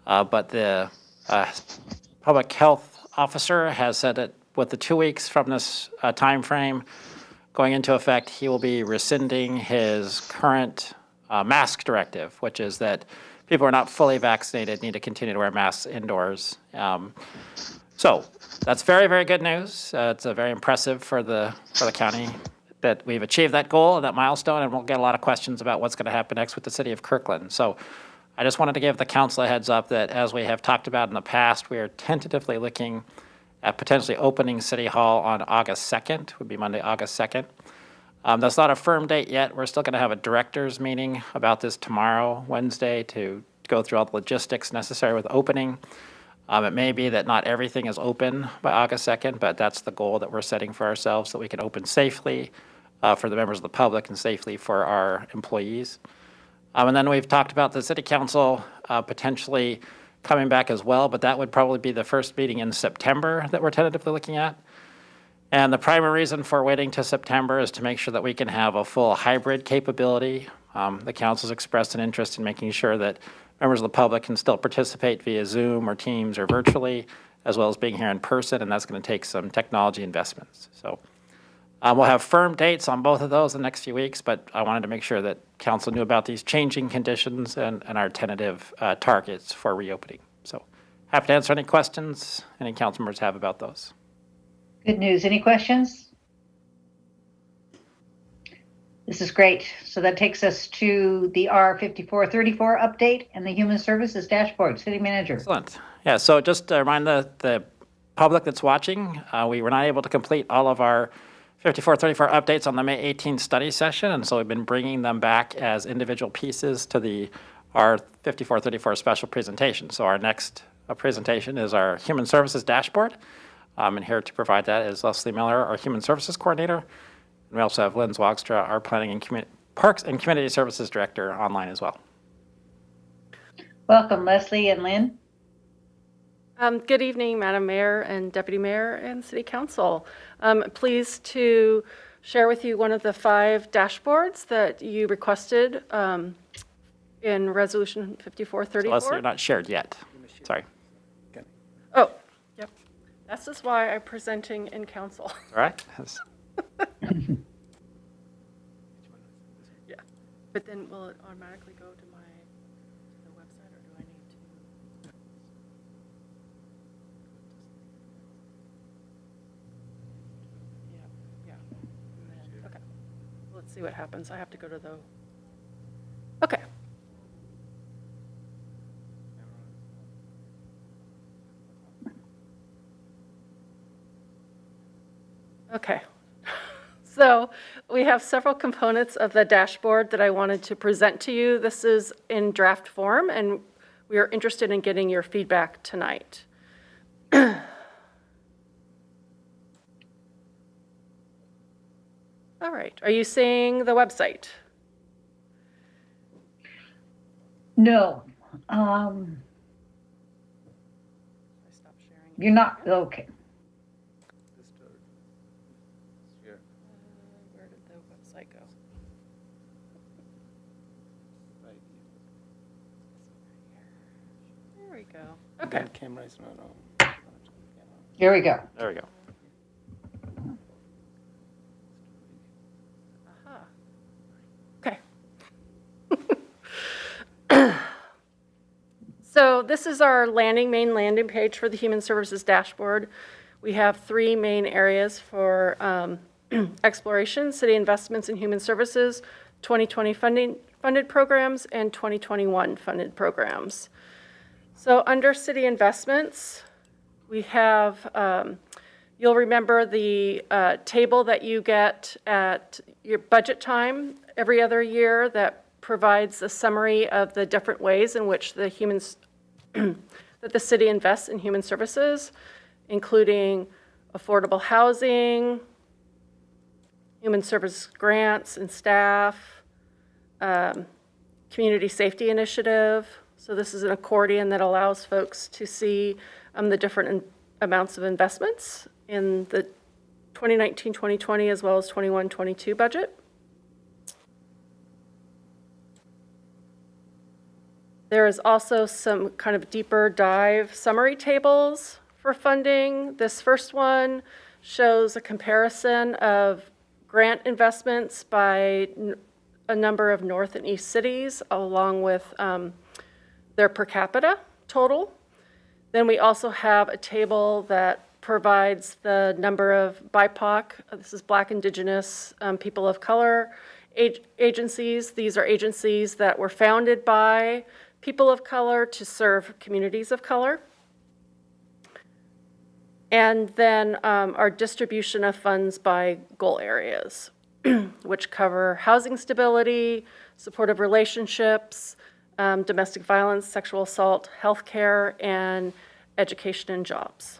but the public health officer has said that with the 2 weeks from this time frame going into effect, he will be rescinding his current mask directive, which is that people who are not fully vaccinated need to continue to wear masks indoors. So that's very, very good news. It's very impressive for the county that we've achieved that goal and that milestone, and we'll get a lot of questions about what's going to happen next with the City of Kirkland. So I just wanted to give the council a heads up that, as we have talked about in the past, we are tentatively looking at potentially opening City Hall on August 2nd, would be Monday, August 2nd. That's not a firm date yet. We're still going to have a directors meeting about this tomorrow, Wednesday, to go through all the logistics necessary with opening. It may be that not everything is open by August 2nd, but that's the goal that we're setting for ourselves, that we can open safely for the members of the public and safely for our employees. And then we've talked about the City Council potentially coming back as well, but that would probably be the first meeting in September that we're tentatively looking at. And the primary reason for waiting to September is to make sure that we can have a full hybrid capability. The council's expressed an interest in making sure that members of the public can still participate via Zoom or Teams or virtually, as well as being here in person, and that's going to take some technology investments. So we'll have firm dates on both of those in the next few weeks, but I wanted to make sure that council knew about these changing conditions and our tentative targets for reopening. So happy to answer any questions any council members have about those. Good news. Any questions? This is great. So that takes us to the R5434 update and the Human Services Dashboard. City Manager. Excellent. Yeah, so just to remind the public that's watching, we were not able to complete all of our 5434 updates on the May 18th study session, and so we've been bringing them back as individual pieces to our 5434 special presentation. So our next presentation is our Human Services Dashboard. And here to provide that is Leslie Miller, our Human Services Coordinator. And we also have Lynn Zwagstra, our Planning and Parks and Community Services Director, online as well. Welcome, Leslie and Lynn. Good evening, Madam Mayor and Deputy Mayor and City Council. I'm pleased to share with you one of the 5 dashboards that you requested in Resolution 5434. So Leslie, you're not shared yet. Sorry. Oh, yep. That's just why I'm presenting in council. All right. Yeah. But then will it automatically go to the website, or do I need to? Yeah. And then, okay. Let's see what happens. I have to go to the. Okay. Okay. So we have several components of the dashboard that I wanted to present to you. This is in draft form, and we are interested in getting your feedback tonight. All right. Are you seeing the website? No. You're not. Okay. Where did the website go? There we go. Okay. Camera's not on. Here we go. There we go. So this is our main landing page for the Human Services Dashboard. We have three main areas for exploration: city investments in human services, 2020 funded programs, and 2021 funded programs. So under city investments, we have, you'll remember the table that you get at your budget time every other year that provides a summary of the different ways in which the that the city invests in human services, including affordable housing, human service grants and staff, community safety initiative. So this is an accordion that allows folks to see the different amounts of investments in the 2019-2020 as well as 21-22 budget. There is also some kind of deeper dive summary tables for funding. This first one shows a comparison of grant investments by a number of north and east cities, along with their per capita total. Then we also have a table that provides the number of BIPOC, this is Black, Indigenous, people of color agencies. These are agencies that were founded by people of color to serve communities of color. And then our distribution of funds by goal areas, which cover housing stability, supportive relationships, domestic violence, sexual assault, healthcare, and education and jobs.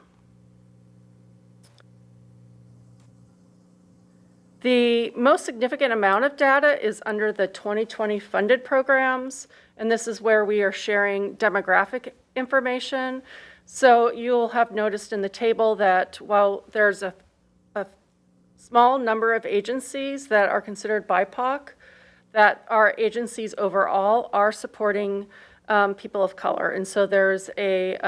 The most significant amount of data is under the 2020 funded programs, and this is where we are sharing demographic information. So you'll have noticed in the table that while there's a small number of agencies that are considered BIPOC, that our agencies overall are supporting people of color. And so there's a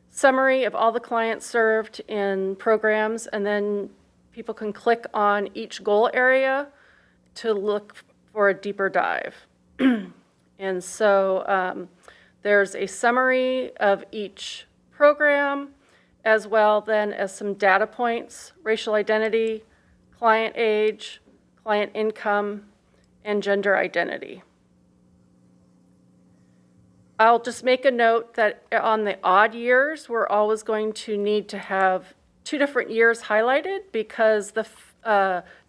summary of all the clients served in programs, and then people can click on each goal area to look for a deeper dive. And so there's a summary of each program, as well then as some data points: racial identity, client age, client income, and gender identity. I'll just make a note that on the odd years, we're always going to need to have 2 different years highlighted, because the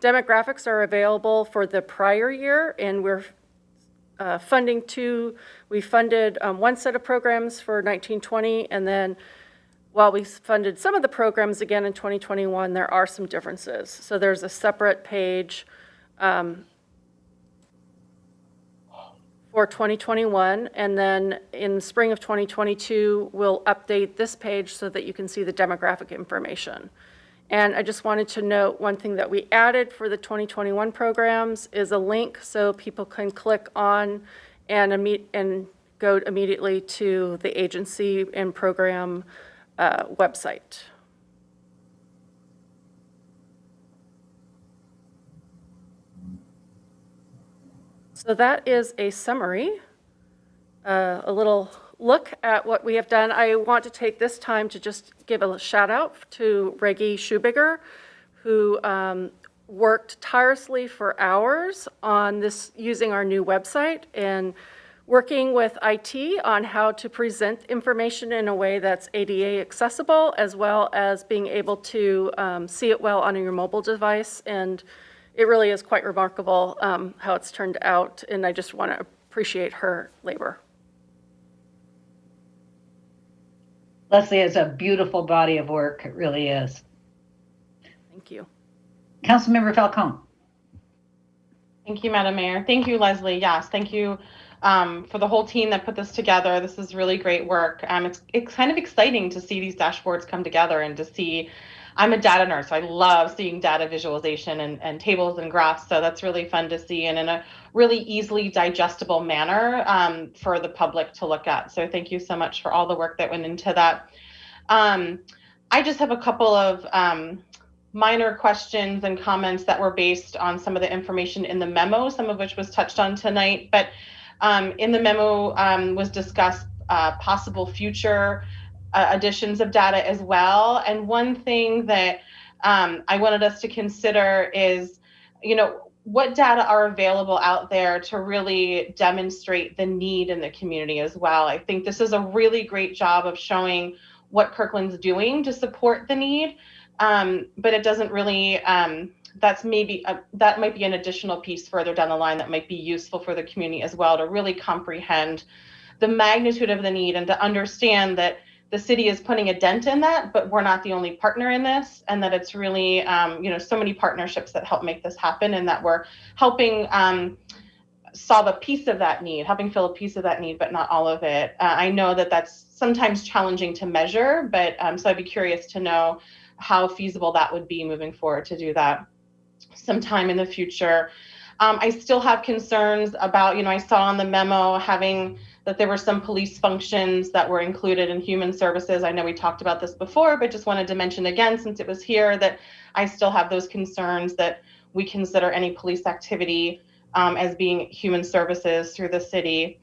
demographics are available for the prior year, and we're funding 2. We funded 1 set of programs for 1920, and then while we funded some of the programs again in 2021, there are some differences. So there's a separate page for 2021, and then in the spring of 2022, we'll update this page so that you can see the demographic information. And I just wanted to note one thing that we added for the 2021 programs is a link so people can click on and go immediately to the agency and program website. So that is a summary, a little look at what we have done. I want to take this time to just give a shout out to Reggie Schubiger, who worked tirelessly for hours on this, using our new website and working with IT on how to present information in a way that's ADA accessible, as well as being able to see it well on your mobile device. And it really is quite remarkable how it's turned out, and I just want to appreciate her labor. Leslie has a beautiful body of work. It really is. Thank you. Councilmember Falcone. Thank you, Madam Mayor. Thank you, Leslie. Yes, thank you for the whole team that put this together. This is really great work. It's kind of exciting to see these dashboards come together and to see. I'm a data nerd, so I love seeing data visualization and tables and graphs. So that's really fun to see, and in a really easily digestible manner for the public to look at. So thank you so much for all the work that went into that. I I just have a couple of minor questions and comments that were based on some of the information in the memo, some of which was touched on tonight. But in the memo was discussed possible future additions of data as well. And one thing that I wanted us to consider is, what data are available out there to really demonstrate the need in the community as well. I think this is a really great job of showing what Kirkland's doing to support the need, but it doesn't really, that might be an additional piece further down the line that might be useful for the community as well, to really comprehend the magnitude of the need and to understand that the city is putting a dent in that, but we're not the only partner in this, and that it's really, so many partnerships that help make this happen, and that we're helping solve a piece of that need, helping fill a piece of that need, but not all of it. I know that that's sometimes challenging to measure, but so I'd be curious to know how feasible that would be moving forward to do that sometime in the future. I still have concerns about, I saw in the memo that there were some police functions that were included in human services. I know we talked about this before, but just wanted to mention again, since it was here, that I still have those concerns that we consider any police activity as being human services through the city.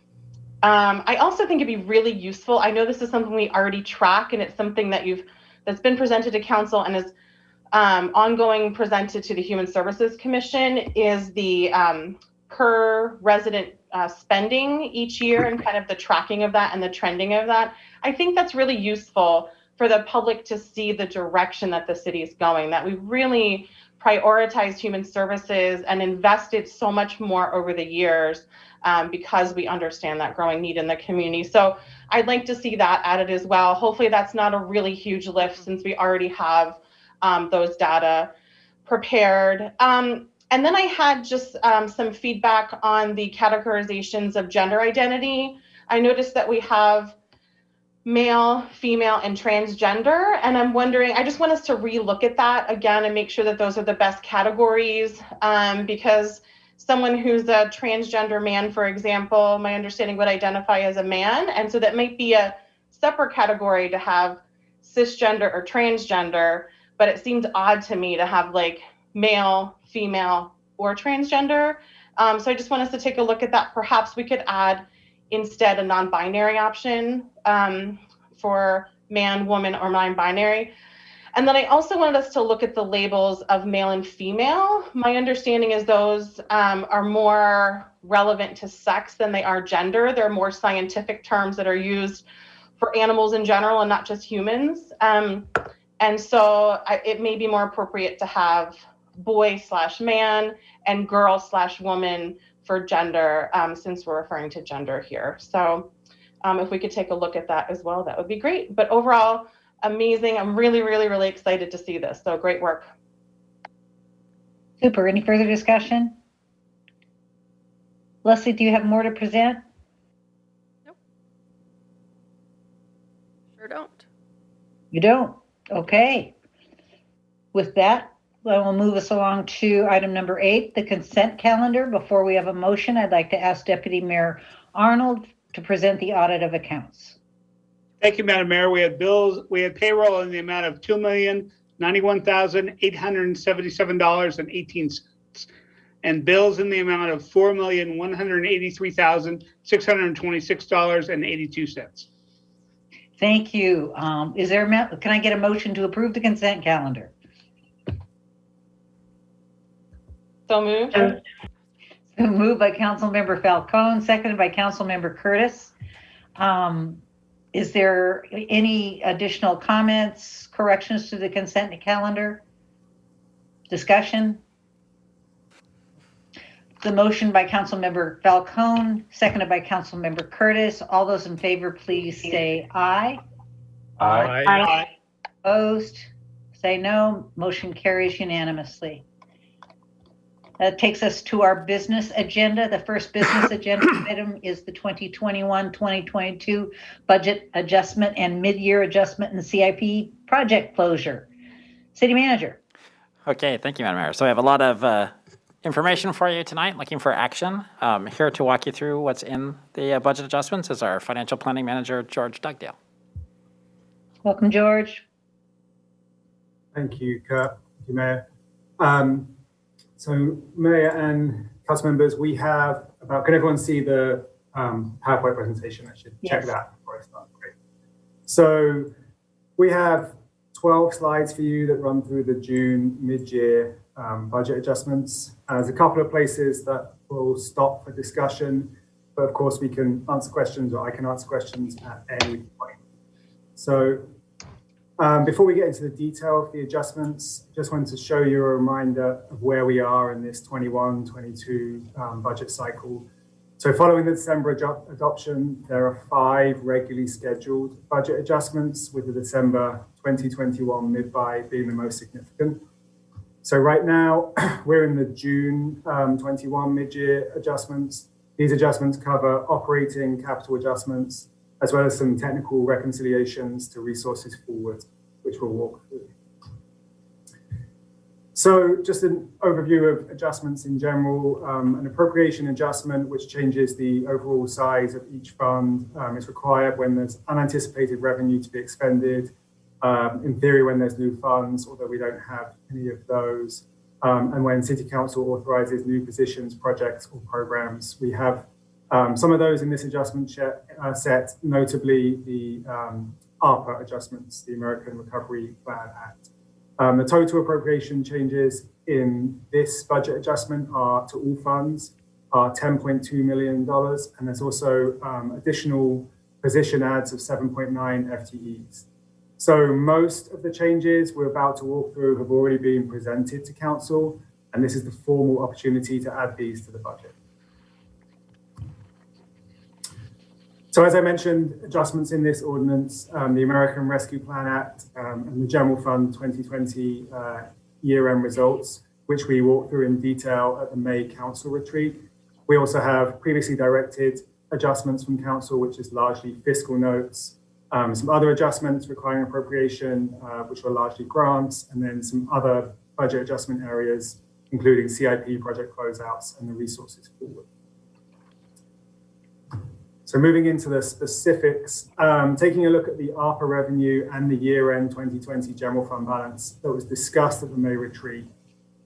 I also think it'd be really useful. I know this is something we already track, and it's something that's been presented to council and is ongoing presented to the Human Services Commission, is the per resident spending each year, and kind of the tracking of that and the trending of that. I think that's really useful for the public to see the direction that the city is going, that we really prioritized human services and invested so much more over the years because we understand that growing need in the community. So I'd like to see that added as well. Hopefully that's not a really huge lift, since we already have those data prepared. And then I had just some feedback on the categorizations of gender identity. I noticed that we have male, female, and transgender, and I'm wondering, I just want us to relook at that again and make sure that those are the best categories, because someone who's a transgender man, for example, my understanding would identify as a man, and so that might be a separate category to have cisgender or transgender, but it seemed odd to me to have like male, female, or transgender. So I just want us to take a look at that. Perhaps we could add instead a non-binary option for man, woman, or non-binary. And then I also wanted us to look at the labels of male and female. My understanding is those are more relevant to sex than they are gender. They're more scientific terms that are used for animals in general and not just humans. And so it may be more appropriate to have boy/man and girl/woman for gender, since we're referring to gender here. So if we could take a look at that as well, that would be great. But overall, amazing. I'm really, really, really excited to see this. So great work. Super. Any further discussion? Leslie, do you have more to present? Nope. Sure don't. You don't? Okay. With that, I will move us along to item number 8, the consent calendar. Before we have a motion, I'd like to ask Deputy Mayor Arnold to present the audit of accounts. Thank you, Madam Mayor. We had payroll in the amount of $2,091,877.18, and bills in the amount of $4,183,626.82. Thank you. Can I get a motion to approve the consent calendar? So moved. So moved by Councilmember Falcone, seconded by Councilmember Curtis. Is there any additional comments, corrections to the consent calendar? Discussion? The motion by Councilmember Falcone, seconded by Councilmember Curtis. All those in favor, please say aye. Aye. Aye. Opposed? Say no. Motion carries unanimously. That takes us to our business agenda. The first business agenda item is the 2021-2022 budget adjustment and mid-year adjustment in CIP project closure. City Manager. Okay, thank you, Madam Mayor. So we have a lot of information for you tonight, looking for action. Here to walk you through what's in the budget adjustments is our Financial Planning Manager, George Dugdale. Welcome, George. Thank you, Kurt. Thank you, Mayor. So, Mayor and council members, we have about, can everyone see the PowerPoint presentation? I should check that before I start. Great. So, we have 12 slides for you that run through the June mid-year budget adjustments. There's a couple of places that will stop for discussion, but of course we can answer questions, or I can answer questions at any point. So before we get into the detail of the adjustments, just wanted to show you a reminder of where we are in this 21-22 budget cycle. So following the December adoption, there are 5 regularly scheduled budget adjustments, with the December 2021 mid-buy being the most significant. So right now, we're in the June 21 mid-year adjustments. These adjustments cover operating capital adjustments, as well as some technical reconciliations to resources forward, which we'll walk through. So just an overview of adjustments in general. An appropriation adjustment, which changes the overall size of each fund, is required when there's unanticipated revenue to be expended. In theory, when there's new funds, although we don't have any of those. And when City Council authorizes new positions, projects, or programs. We have some of those in this adjustment set, notably the ARPA adjustments, the American Recovery Plan Act. The total appropriation changes in this budget adjustment are to all funds are $10.2 million, and there's also additional position adds of 7.9 FTEs. So most of the changes we're about to walk through have already been presented to Council, and this is the formal opportunity to add these to the budget. So as I mentioned, adjustments in this ordinance, the American Rescue Plan Act and the General Fund 2020 year-end results, which we walked through in detail at the May Council retreat. We also have previously directed adjustments from Council, which is largely fiscal notes, some other adjustments requiring appropriation, which were largely grants, and then some other budget adjustment areas, including CIP project closeouts and the resources forward. So moving into the specifics, taking a look at the ARPA revenue and the year-end 2020 general fund balance that was discussed at the May retreat.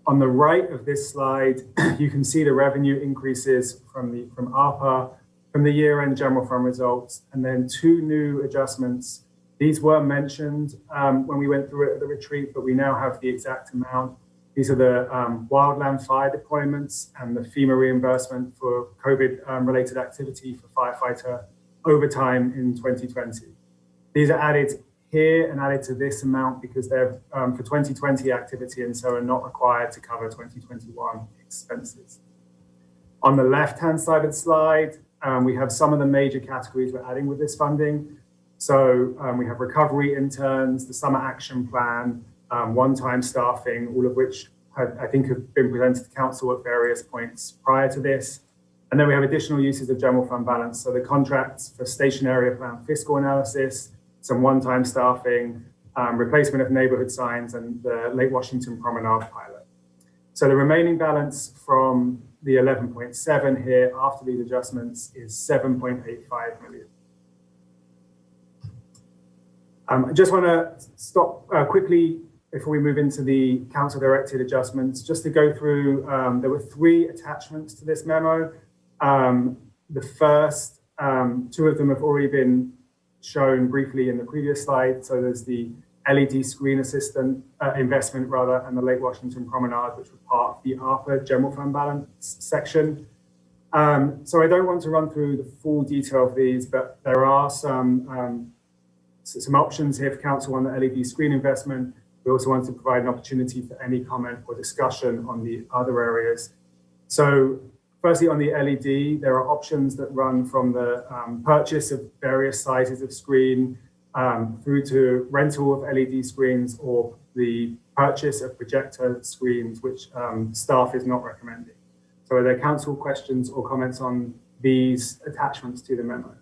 On the right of this slide, you can see the revenue increases from ARPA, from the year-end general fund results, and then 2 new adjustments. These were mentioned when we went through it at the retreat, but we now have the exact amount. These are the wildland fire deployments and the FEMA reimbursement for COVID-related activity for firefighter overtime in 2020. These are added here and added to this amount because they're for 2020 activity and so are not required to cover 2021 expenses. On the left-hand side of the slide, we have some of the major categories we're adding with this funding. So we have recovery interns, the summer action plan, one-time staffing, all of which I think have been presented to Council at various points prior to this. And then we have additional uses of general fund balance. So the contracts for station area plan fiscal analysis, some one-time staffing, replacement of neighborhood signs, and the Lake Washington Promenade pilot. So the remaining balance from the 11.7 here after these adjustments is 7.85 million. I just want to stop quickly before we move into the council directed adjustments, just to go through, there were 3 attachments to this memo. The first, 2 of them have already been shown briefly in the previous slide. So there's the LED screen assistant investment rather, and the Lake Washington Promenade, which was part of the ARPA general fund balance section. So I don't want to run through the full detail of these, but there are some options here for council on the LED screen investment. We also want to provide an opportunity for any comment or discussion on the other areas. So firstly, on the LED, there are options that run from the purchase of various sizes of screen through to rental of LED screens or the purchase of projector screens, which staff is not recommending. So are there council questions or comments on these attachments to the memo?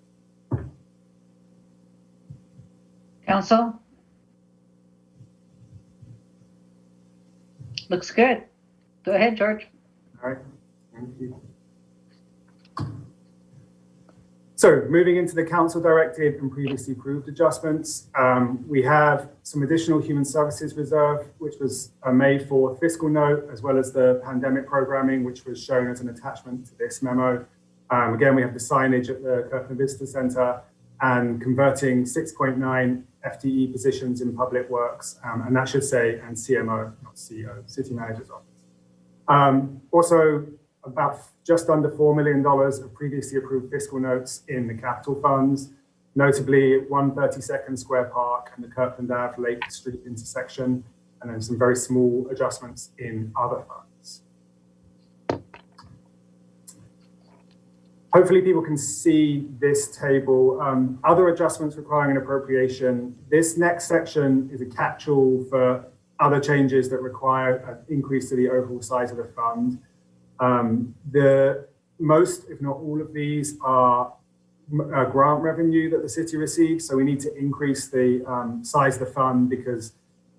Council? Looks good. Go ahead, George. All right, thank you. So moving into the council directed and previously approved adjustments, we have some additional human services reserve, which was a May 4th fiscal note, as well as the pandemic programming, which was shown as an attachment to this memo. Again, we have the signage at the Kirkland Visitor Center and converting 6.9 FTE positions in public works, and that should say, and CMO, not CEO, city manager's office. Also, about just under $4 million of previously approved fiscal notes in the capital funds, notably 132nd Square Park and the Kirkland Ave Lake Street intersection, and then some very small adjustments in other funds. Hopefully people can see this table. Other adjustments requiring an appropriation. This next section is a catch-all for other changes that require an increase to the overall size of the fund. The most, if not all of these, are grant revenue that the city receives. So we need to increase the size of the fund because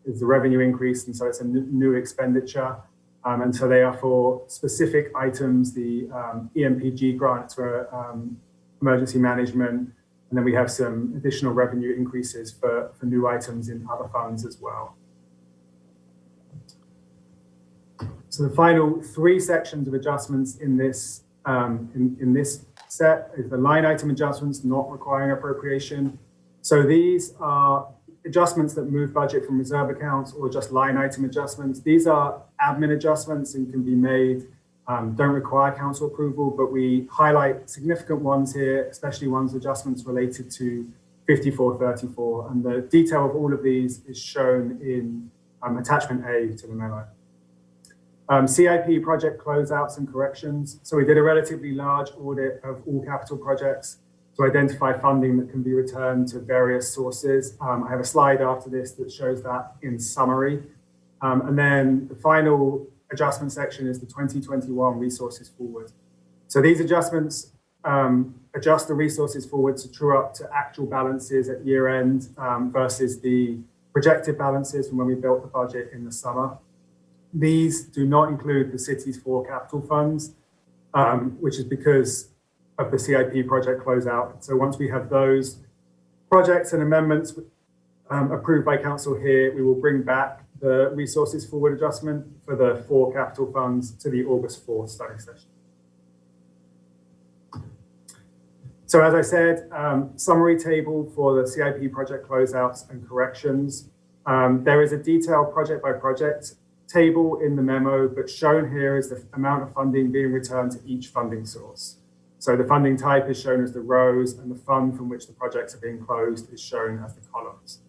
it's the revenue increase, and so it's a new expenditure. And so they are for specific items, the EMPG grants for emergency management, and then we have some additional revenue increases for new items in other funds as well. So the final three sections of adjustments in this in this set is the line item adjustments not requiring appropriation. So these are adjustments that move budget from reserve accounts or just line item adjustments. These are admin adjustments and can be made, don't require council approval, but we highlight significant ones here, especially ones adjustments related to 5434. And the detail of all of these is shown in attachment A to the memo. CIP project closeouts and corrections. So we did a relatively large audit of all capital projects to identify funding that can be returned to various sources. I have a slide after this that shows that in summary. And then the final adjustment section is the 2021 resources forward. So these adjustments adjust the resources forward to true up to actual balances at year end versus the projected balances from when we built the budget in the summer. These do not include the city's 4 capital funds, which is because of the CIP project closeout. So once we have those projects and amendments approved by council here, we will bring back the resources forward adjustment for the 4 capital funds to the August 4th study session. So as I said, summary table for the CIP project closeouts and corrections. There is a detailed project by project table in the memo, but shown here is the amount of funding being returned to each funding source. So the funding type is shown as the rows, and the fund from which the projects are being closed is shown as the columns.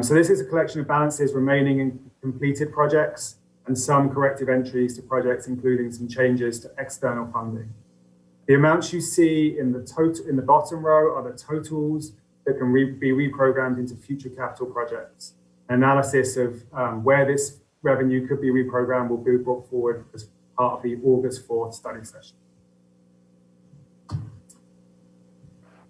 So this is a collection of balances remaining in completed projects and some corrective entries to projects, including some changes to external funding. The amounts you see in the bottom row are the totals that can be reprogrammed into future capital projects. Analysis of where this revenue could be reprogrammed will be brought forward as part of the August 4th study session.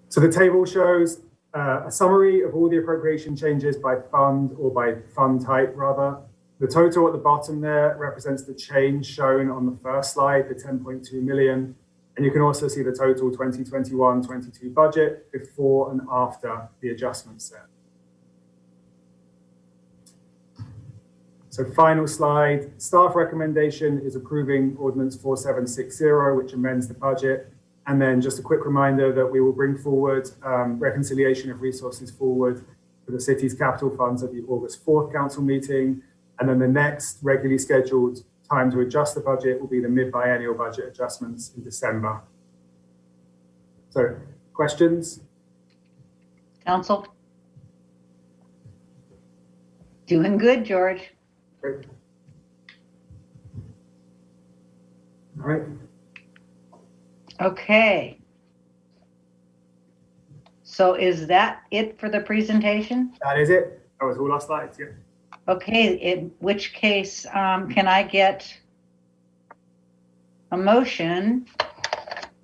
So the table shows a summary of all the appropriation changes by fund, or by fund type rather. The total at the bottom there represents the change shown on the first slide, the 10.2 million. And you can also see the total 2021-22 budget before and after the adjustments there. So final slide, staff recommendation is approving Ordinance 4760, which amends the budget. And then just a quick reminder that we will bring forward reconciliation of resources forward for the city's capital funds at the August 4th council meeting. And then the next regularly scheduled time to adjust the budget will be the mid-biennial budget adjustments in December. So questions? Council? Doing good, George. Great. All right. Okay. So is that it for the presentation? That is it. That was all our slides, yeah. Okay, in which case, can I get a motion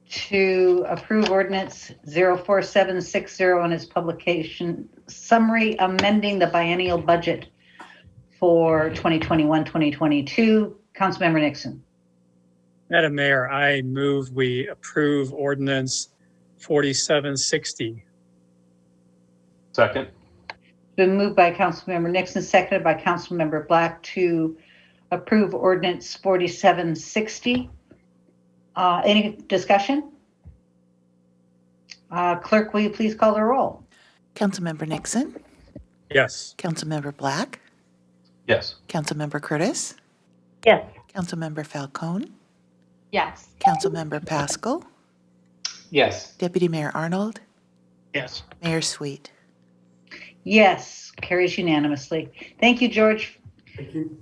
to approve ordinance 04760 on its publication summary, amending the biennial budget for 2021-2022. Councilmember Nixon. Madam Mayor, I move we approve ordinance 4760. Second. Been moved by Councilmember Nixon, seconded by Councilmember Black to approve ordinance 4760. Any discussion? Clerk, will you please call the roll? Councilmember Nixon, Yes. Councilmember Black, Yes. Councilmember Curtis, Yes. Councilmember Falcone, Yes. Councilmember Pascal, Yes. Deputy Mayor Arnold, Yes. Mayor Sweet. Yes, carries unanimously. Thank you, George. Thank you.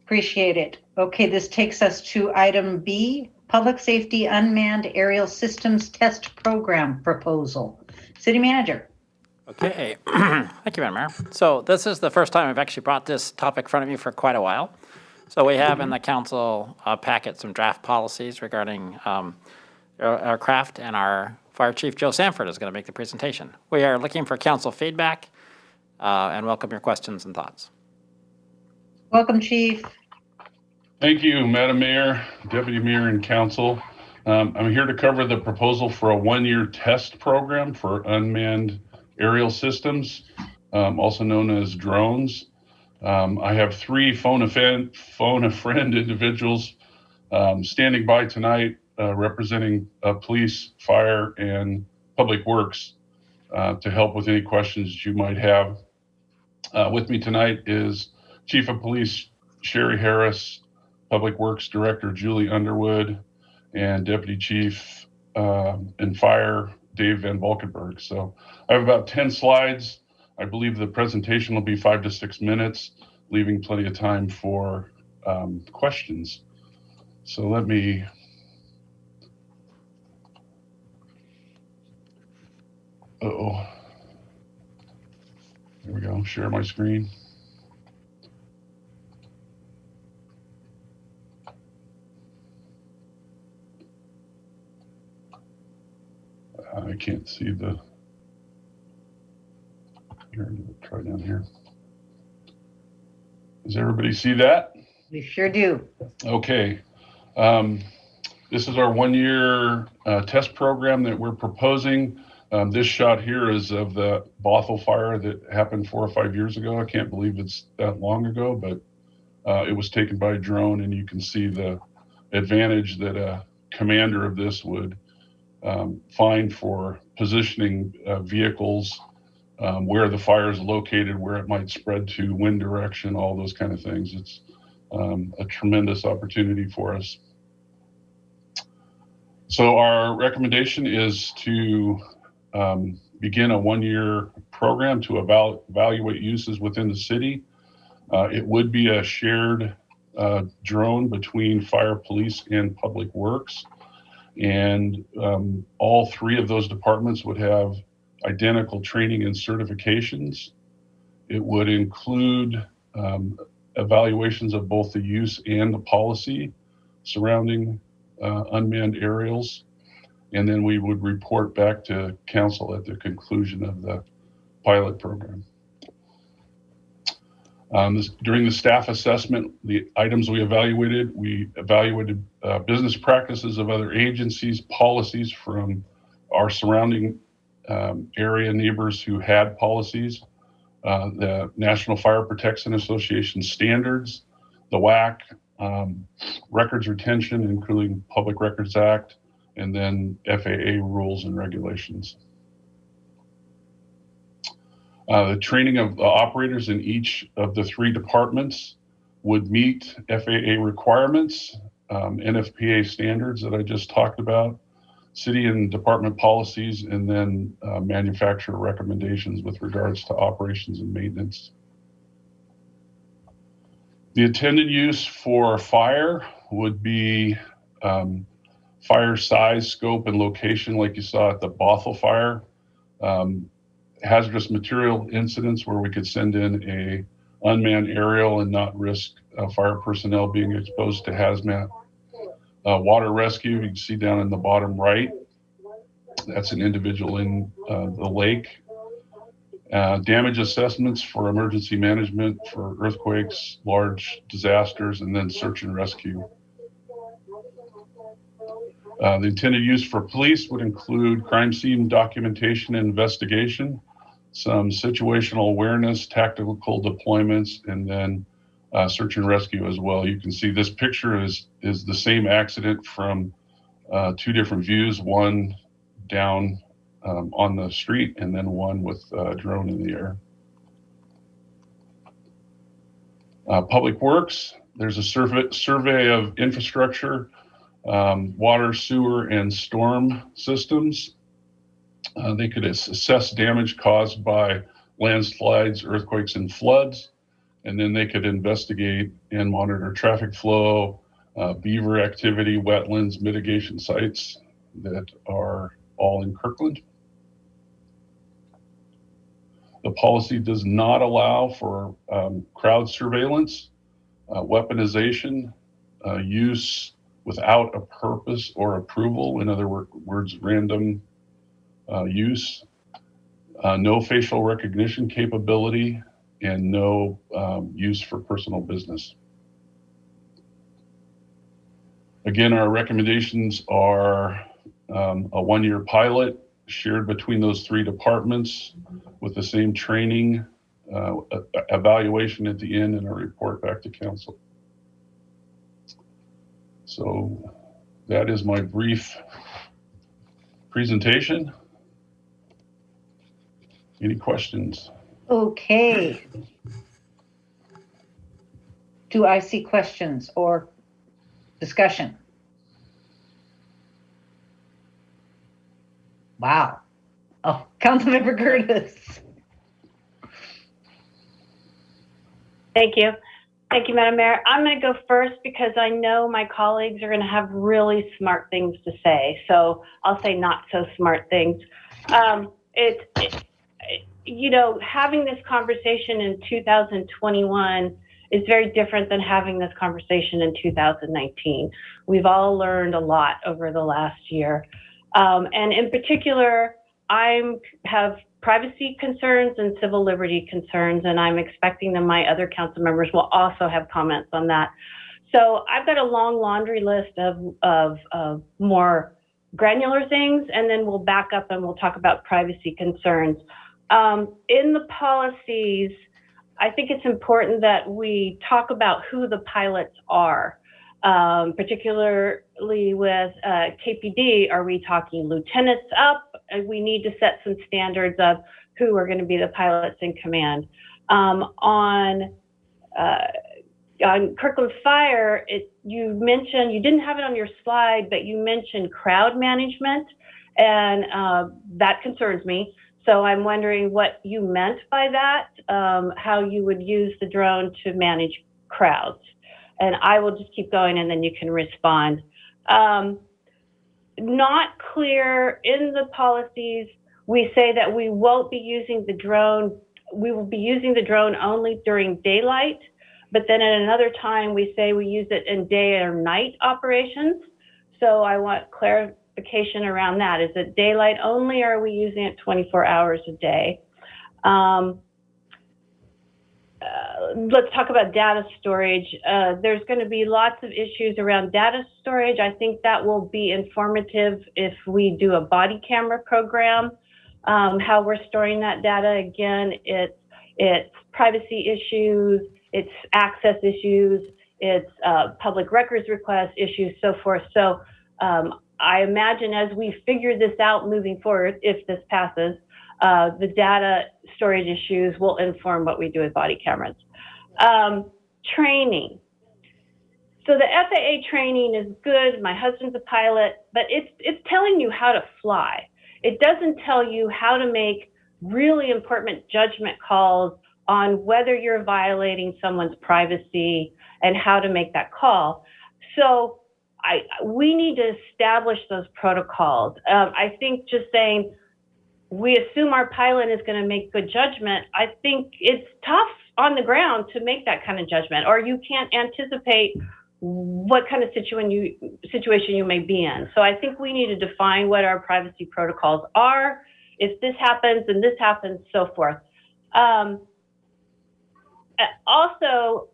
Appreciate it. Okay, this takes us to item B, Public Safety Unmanned Aerial Systems Test Program Proposal. City Manager. Okay, thank you, Madam Mayor. So this is the first time I've actually brought this topic in front of you for quite a while. So we have in the council packet some draft policies regarding aircraft, and our Fire Chief Joe Sanford is going to make the presentation. We are looking for council feedback and welcome your questions and thoughts. Welcome, Chief. Thank you, Madam Mayor, Deputy Mayor, and Council. I'm here to cover the proposal for a one-year test program for unmanned aerial systems, also known as drones. I have three phone a friend individuals standing by tonight representing police, fire, and public works to help with any questions you might have. With me tonight is Chief of Police Sherry Harris, Public Works Director Julie Underwood, and Deputy Chief and Fire Dave Van Valkenburg. So I have about 10 slides. I believe the presentation will be 5 to 6 minutes, leaving plenty of time for questions. So let me there we go, share my screen. I can't see the, here, try down here. Does everybody see that? We sure do. Okay. This is our one-year test program that we're proposing. This shot here is of the Bothell fire that happened 4 or 5 years ago. I can't believe it's that long ago, but it was taken by a drone, and you can see the advantage that a commander of this would find for positioning vehicles, where the fire is located, where it might spread to, wind direction, all those kind of things. It's a tremendous opportunity for us. So our recommendation is to begin a one-year program to evaluate uses within the city. It would be a shared drone between fire, police, and public works. And all three of those departments would have identical training and certifications. It would include evaluations of both the use and the policy surrounding unmanned aerials. And then we would report back to council at the conclusion of the pilot program. During the staff assessment, the items we evaluated business practices of other agencies, policies from our surrounding area neighbors who had policies, the National Fire Protection Association standards, the WAC, records retention, including Public Records Act, and then FAA rules and regulations. The training of the operators in each of the three departments would meet FAA requirements, NFPA standards that I just talked about, city and department policies, and then manufacturer recommendations with regards to operations and maintenance. The intended use for fire would be fire size, scope, and location, like you saw at the Bothell fire. Hazardous material incidents where we could send in a unmanned aerial and not risk fire personnel being exposed to hazmat. Water rescue, you can see down in the bottom right, that's an individual in the lake. Damage assessments for emergency management for earthquakes, large disasters, and then search and rescue. The intended use for police would include crime scene documentation and investigation, some situational awareness, tactical deployments, and then search and rescue as well. You can see this picture is the same accident from two different views, one down on the street and then one with a drone in the air. Public Works, there's a survey of infrastructure, water, sewer, and storm systems. They could assess damage caused by landslides, earthquakes, and floods. And then they could investigate and monitor traffic flow, beaver activity, wetlands, mitigation sites that are all in Kirkland. The policy does not allow for crowd surveillance, weaponization, use without a purpose or approval. In other words, random use, no facial recognition capability, and no use for personal business. Again, our recommendations are a one-year pilot shared between those three departments with the same training, evaluation at the end, and a report back to council. So that is my brief presentation. Any questions? Okay. Do I see questions or discussion? Wow. Oh, Councilmember Curtis. Thank you. Thank you, Madam Mayor. I'm going to go first because I know my colleagues are going to have really smart things to say. So I'll say not so smart things. You know, having this conversation in 2021 is very different than having this conversation in 2019. We've all learned a lot over the last year. And in particular, I have privacy concerns and civil liberty concerns, and I'm expecting that my other council members will also have comments on that. So I've got a long laundry list of more granular things, and then we'll back up and we'll talk about privacy concerns. In the policies, I think it's important that we talk about who the pilots are, particularly with KPD. Are we talking lieutenants up? We need to set some standards of who are going to be the pilots in command. On Kirkland Fire, you mentioned, you didn't have it on your slide, but you mentioned crowd management, and that concerns me. So I'm wondering what you meant by that, how you would use the drone to manage crowds. And I will just keep going and then you can respond. Not clear in the policies, we say that we won't be using the drone, we will be using the drone only during daylight, but then at another time we say we use it in day or night operations. So I want clarification around that. Is it daylight only, or are we using it 24 hours a day? Let's talk about data storage. There's going to be lots of issues around data storage. I think that will be informative if we do a body camera program, how we're storing that data. Again, it's privacy issues, it's access issues, it's public records request issues, so forth. So I imagine as we figure this out moving forward, if this passes, the data storage issues will inform what we do with body cameras. Training. So the FAA training is good. My husband's a pilot, but it's telling you how to fly. It doesn't tell you how to make really important judgment calls on whether you're violating someone's privacy and how to make that call. So we need to establish those protocols. I think just saying, we assume our pilot is going to make good judgment. I think it's tough on the ground to make that kind of judgment, or you can't anticipate what kind of situation you may be in. So I think we need to define what our privacy protocols are. If this happens and this happens, so forth. Also,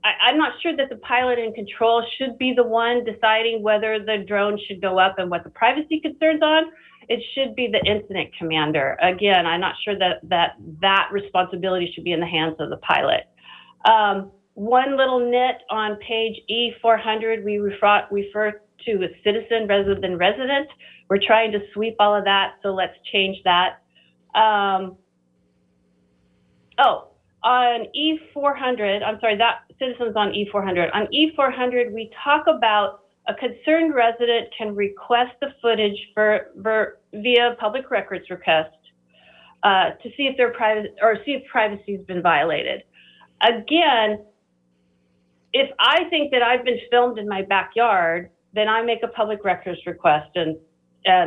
I'm not sure that the pilot in control should be the one deciding whether the drone should go up and what the privacy concerns on. It should be the incident commander. Again, I'm not sure that responsibility should be in the hands of the pilot. One little nit on page E400, we refer to a citizen rather than resident. We're trying to sweep all of that, so let's change that. On E400, I'm sorry, that citizens on E400. On E400, we talk about a concerned resident can request the footage via public records request to see if they're private or see if privacy has been violated. Again, if I think that I've been filmed in my backyard, then I make a public records request and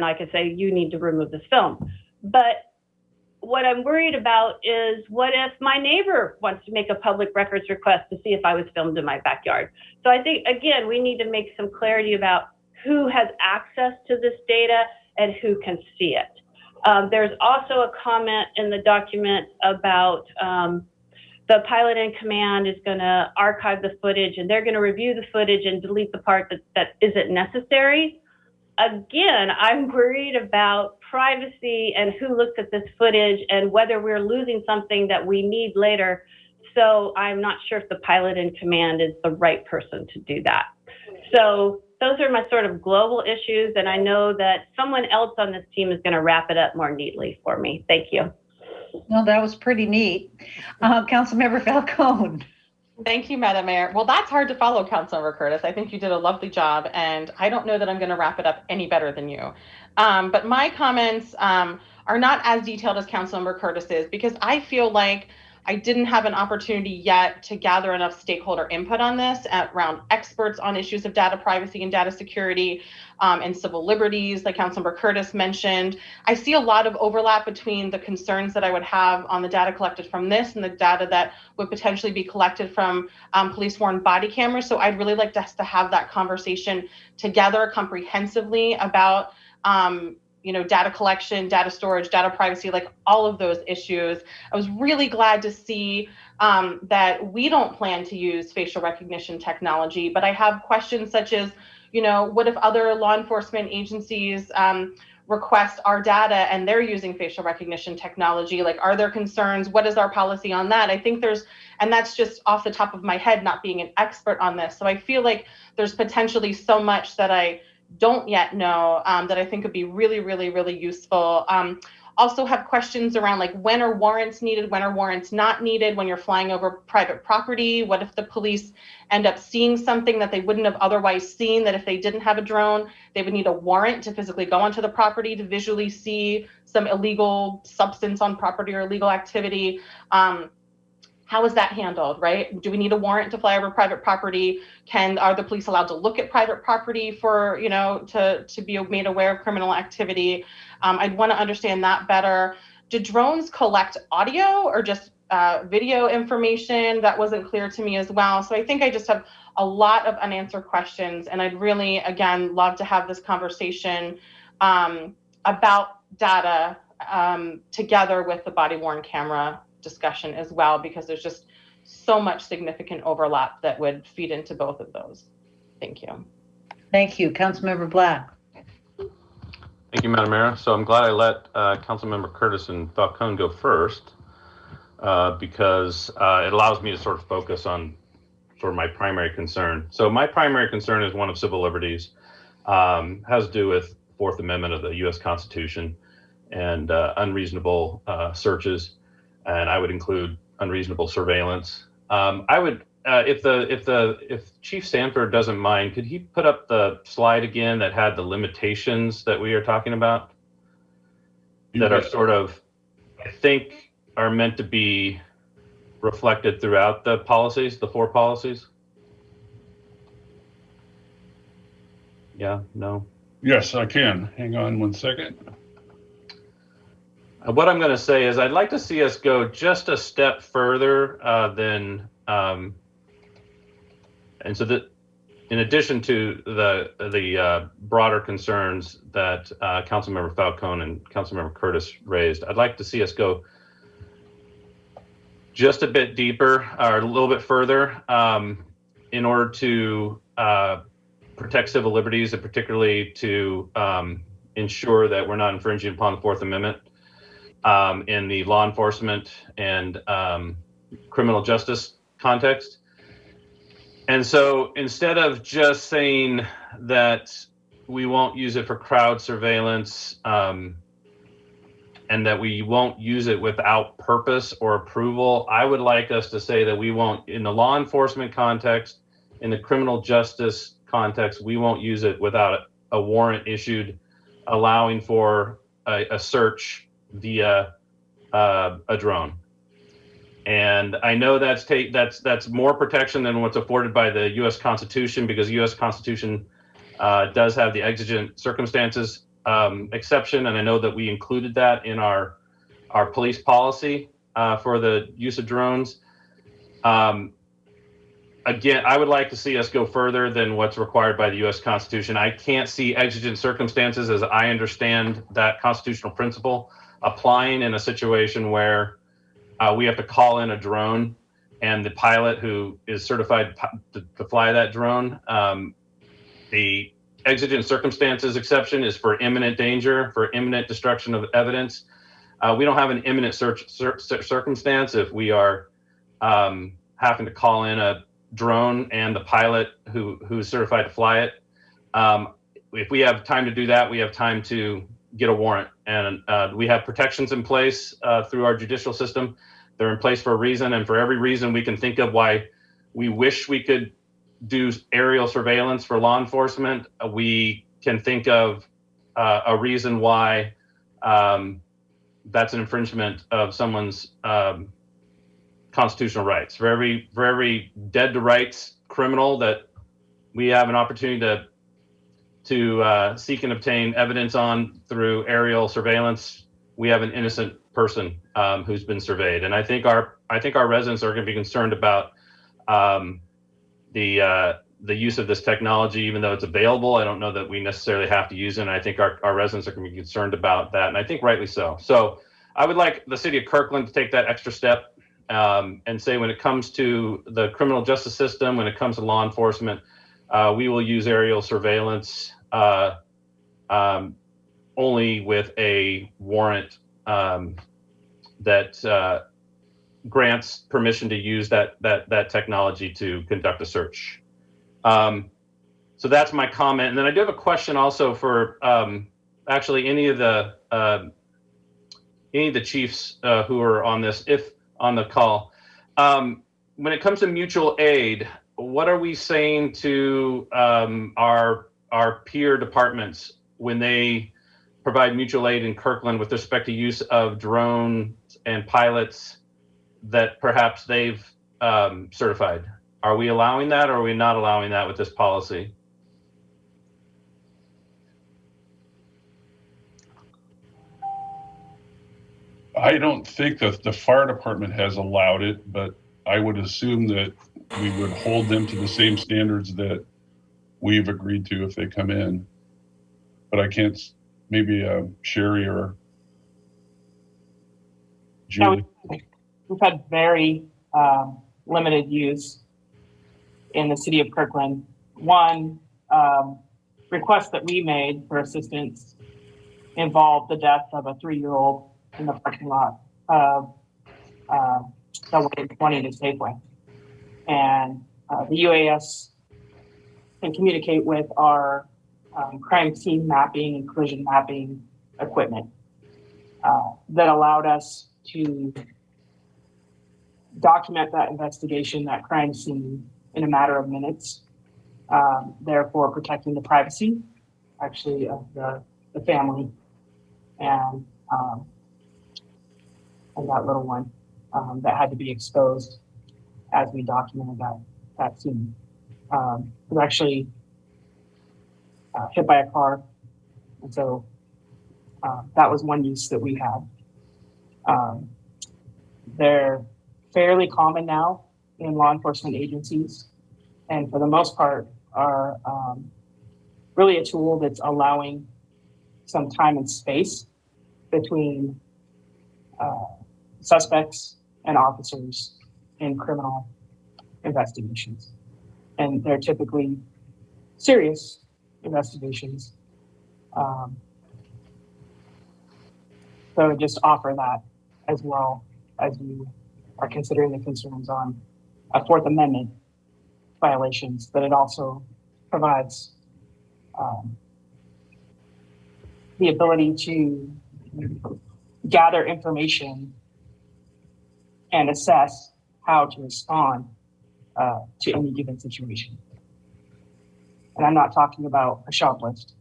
I can say, you need to remove this film. But what I'm worried about is what if my neighbor wants to make a public records request to see if I was filmed in my backyard? So I think, again, we need to make some clarity about who has access to this data and who can see it. There's also a comment in the document about the pilot in command is going to archive the footage and they're going to review the footage and delete the part that isn't necessary. Again, I'm worried about privacy and who looks at this footage and whether we're losing something that we need later. So I'm not sure if the pilot in command is the right person to do that. So those are my sort of global issues. And I know that someone else on this team is going to wrap it up more neatly for me. Thank you. Well, that was pretty neat. Councilmember Falcone. Thank you, Madam Mayor. Well, that's hard to follow, Councilmember Curtis. I think you did a lovely job, and I don't know that I'm going to wrap it up any better than you. But my comments are not as detailed as Councilmember Curtis's because I feel like I didn't have an opportunity yet to gather enough stakeholder input on this around experts on issues of data privacy and data security and civil liberties, like Councilmember Curtis mentioned. I see a lot of overlap between the concerns that I would have on the data collected from this and the data that would potentially be collected from police-worn body cameras. So I'd really like us to have that conversation together comprehensively about data collection, data storage, data privacy, like all of those issues. I was really glad to see that we don't plan to use facial recognition technology, but I have questions such as, what if other law enforcement agencies request our data and they're using facial recognition technology? Like, are there concerns? What is our policy on that? I think and that's just off the top of my head, not being an expert on this. So I feel like there's potentially so much that I don't yet know that I think would be really, really, really useful. Also have questions around like when are warrants needed, when are warrants not needed when you're flying over private property? What if the police end up seeing something that they wouldn't have otherwise seen, that if they didn't have a drone, they would need a warrant to physically go onto the property to visually see some illegal substance on property or illegal activity? How is that handled, right? Do we need a warrant to fly over private property? Are the police allowed to look at private property for, to be made aware of criminal activity? I'd want to understand that better. Do drones collect audio or just video information? That wasn't clear to me as well. So I think I just have a lot of unanswered questions, and I'd really, again, love to have this conversation about data together with the body-worn camera discussion as well, because there's just so much significant overlap that would feed into both of those. Thank you. Thank you. Councilmember Black. Thank you, Madam Mayor. So I'm glad I let Councilmember Curtis and Falcone go first because it allows me to sort of focus on sort of my primary concern. So my primary concern is one of civil liberties, has to do with Fourth Amendment of the U.S. Constitution and unreasonable searches. And I would include unreasonable surveillance. I would, if Chief Sanford doesn't mind, could he put up the slide again that had the limitations that we are talking about? That are sort of, I think, are meant to be reflected throughout the policies, the 4 policies? Yeah, no? Yes, I can. Hang on one second. What I'm going to say is I'd like to see us go just a step further than, and so that in addition to the broader concerns that Councilmember Falcone and Councilmember Curtis raised, I'd like to see us go just a bit deeper or a little bit further in order to protect civil liberties and particularly to ensure that we're not infringing upon the Fourth Amendment in the law enforcement and criminal justice context. And so instead of just saying that we won't use it for crowd surveillance and that we won't use it without purpose or approval, I would like us to say that we won't, in the law enforcement context, in the criminal justice context, we won't use it without a warrant issued allowing for a search via a drone. And I know that's more protection than what's afforded by the U.S. Constitution, because the U.S. Constitution does have the exigent circumstances exception, and I know that we included that in our police policy for the use of drones. Again, I would like to see us go further than what's required by the U.S. Constitution. I can't see exigent circumstances, as I understand that constitutional principle, applying in a situation where we have to call in a drone and the pilot who is certified to fly that drone. The exigent circumstances exception is for imminent danger, for imminent destruction of evidence. We don't have an imminent circumstance if we are having to call in a drone and the pilot who's certified to fly it. If we have time to do that, we have time to get a warrant. And we have protections in place through our judicial system. They're in place for a reason, and for every reason we can think of why we wish we could do aerial surveillance for law enforcement, we can think of a reason why that's an infringement of someone's constitutional rights. For every dead to rights criminal that we have an opportunity to seek and obtain evidence on through aerial surveillance, we have an innocent person who's been surveyed. And I think our residents are going to be concerned about the use of this technology, even though it's available. I don't know that we necessarily have to use it. And I think our residents are going to be concerned about that, and I think rightly so. So I would like the city of Kirkland to take that extra step and say, when it comes to the criminal justice system, when it comes to law enforcement, we will use aerial surveillance only with a warrant that grants permission to use that technology to conduct a search. So that's my comment. And then I do have a question also for actually any of the chiefs who are on this, if on the call. When it comes to mutual aid, what are we saying to our peer departments when they provide mutual aid in Kirkland with respect to use of drones and pilots that perhaps they've certified? Are we allowing that, or are we not allowing that with this policy? I don't think that the fire department has allowed it, but I would assume that we would hold them to the same standards that we've agreed to if they come in. But I can't, maybe Sherry or Julie. We've had very limited use in the city of Kirkland. One request that we made for assistance involved the death of a 3-year-old in the parking lot of Subway 20 to Safeway. And the UAS can communicate with our crime scene mapping and collision mapping equipment that allowed us to document that investigation, that crime scene, in a matter of minutes, therefore protecting the privacy, actually, of the family and that little one that had to be exposed as we documented that scene. Was actually hit by a car, and so that was one use that we had. They're fairly common now in law enforcement agencies, and for the most part are really a tool that's allowing some time and space between suspects and officers in criminal investigations. And they're typically serious investigations. So just offer that as well as you are considering the concerns on Fourth Amendment violations, that it also provides the ability to gather information and assess how to respond to any given situation. And I'm not talking about a shop list.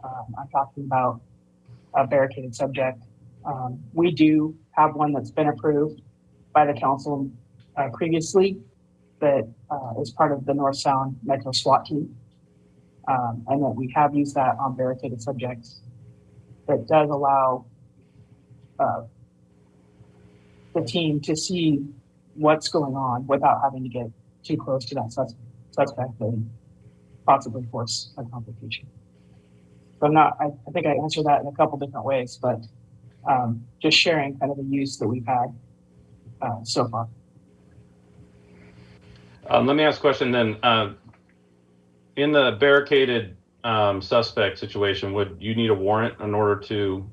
I'm talking about a barricaded subject. We do have one that's been approved by the council previously that is part of the North Sound Metro SWAT team. And that we have used that on barricaded subjects. That does allow the team to see what's going on without having to get too close to that suspect and possibly force a complication. So I think I answered that in a couple different ways, but just sharing kind of the use that we've had so far. Let me ask a question then. In the barricaded suspect situation, would you need a warrant in order to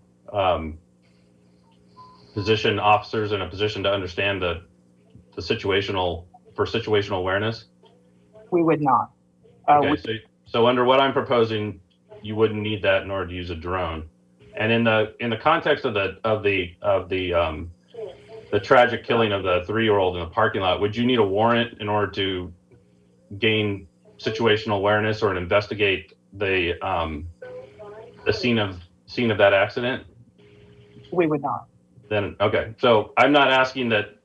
position officers in a position to understand the situational awareness? We would not. Okay, so under what I'm proposing, you wouldn't need that in order to use a drone. And in the context of the tragic killing of the 3-year-old in the parking lot, would you need a warrant in order to gain situational awareness or investigate the scene of that accident? We would not. Then okay, so I'm not asking that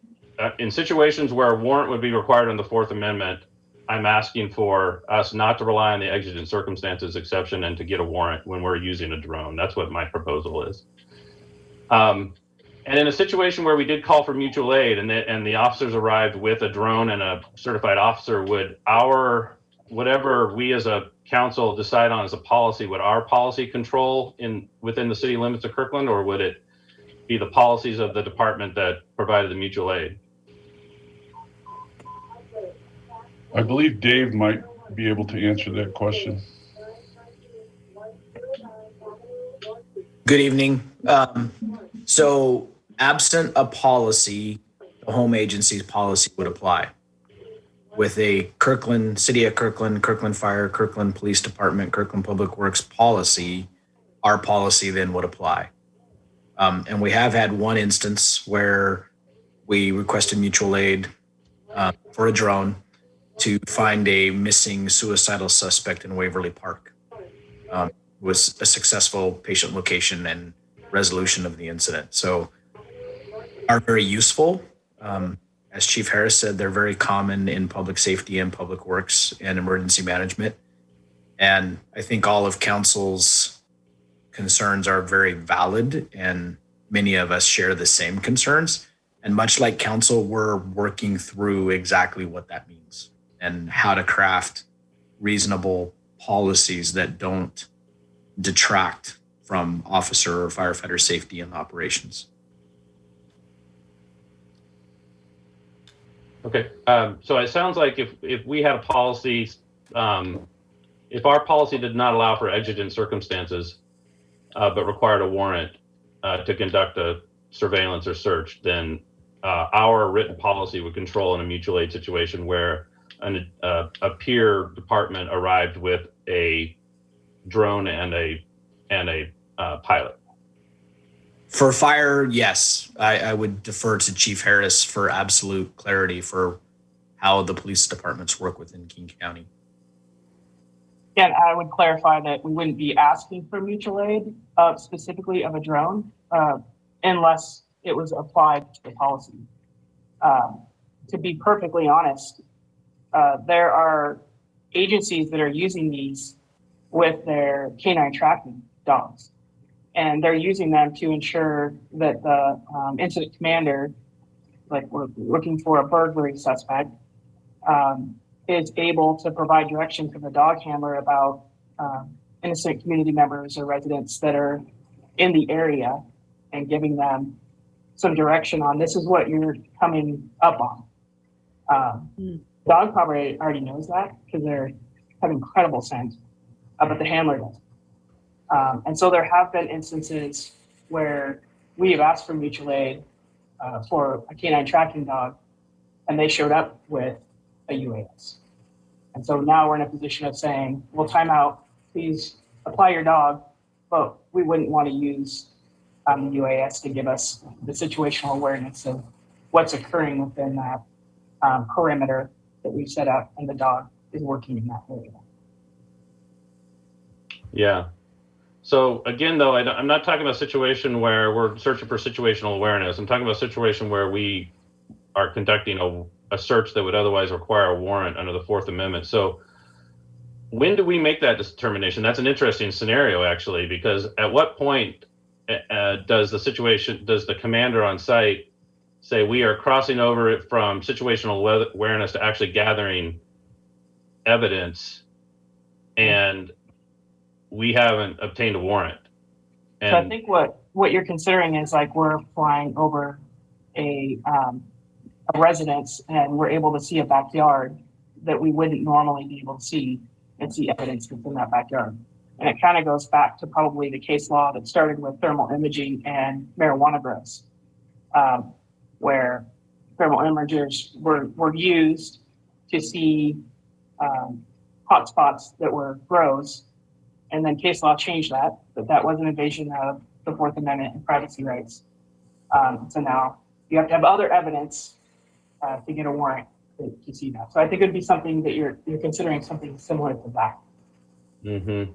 in situations where a warrant would be required on the Fourth Amendment. I'm asking for us not to rely on the exigent circumstances exception and to get a warrant when we're using a drone. That's what my proposal is. And in a situation where we did call for mutual aid and the officers arrived with a drone and a certified officer, would whatever we as a council decide on as a policy, would our policy control within the city limits of Kirkland, or would it be the policies of the department that provided the mutual aid? I believe Dave might be able to answer that question. Good evening. So absent a policy, the home agency's policy would apply. With a City of Kirkland, Kirkland Fire, Kirkland Police Department, Kirkland Public Works policy, our policy then would apply. And we have had one instance where we requested mutual aid for a drone to find a missing suicidal suspect in Waverly Park. Was a successful patient location and resolution of the incident. So are very useful. As Chief Harris said, they're very common in public safety and public works and emergency management. And I think all of council's concerns are very valid, and many of us share the same concerns. And much like council, we're working through exactly what that means and how to craft reasonable policies that don't detract from officer or firefighter safety and operations. Okay, so it sounds like if we had a policy, if our policy did not allow for exigent circumstances, but required a warrant to conduct a surveillance or search, then our written policy would control in a mutual aid situation where a peer department arrived with a drone and a pilot. For fire, yes, I would defer to Chief Harris for absolute clarity for how the police departments work within King County. And I would clarify that we wouldn't be asking for mutual aid specifically of a drone unless it was applied to the policy. To be perfectly honest, there are agencies that are using these with their canine tracking dogs. And they're using them to ensure that the incident commander, like we're looking for a burglary suspect, is able to provide direction to the dog handler about innocent community members or residents that are in the area and giving them some direction on this is what you're coming up on. Dog probably already knows that because they have incredible scent, but the handler doesn't. And so there have been instances where we have asked for mutual aid for a canine tracking dog, and they showed up with a UAS. And so now we're in a position of saying, well, time out, please apply your dog, but we wouldn't want to use the UAS to give us the situational awareness of what's occurring within that perimeter that we've set up, and the dog is working in that area. Yeah. So again, though, I'm not talking about a situation where we're searching for situational awareness. I'm talking about a situation where we are conducting a search that would otherwise require a warrant under the Fourth Amendment. So when do we make that determination? That's an interesting scenario, actually, because at what point does the commander on site say we are crossing over it from situational awareness to actually gathering evidence, and we haven't obtained a warrant? And so I think what you're considering is like we're flying over a residence and we're able to see a backyard that we wouldn't normally be able to see and see evidence within that backyard. And it kind of goes back to probably the case law that started with thermal imaging and marijuana grows, where thermal imagers were used to see hotspots that were grows. And then case law changed but that was an invasion of the Fourth Amendment and privacy rights. So now you have to have other evidence to get a warrant to see that. So I think it'd be something that you're considering something similar to that. Mm-hmm.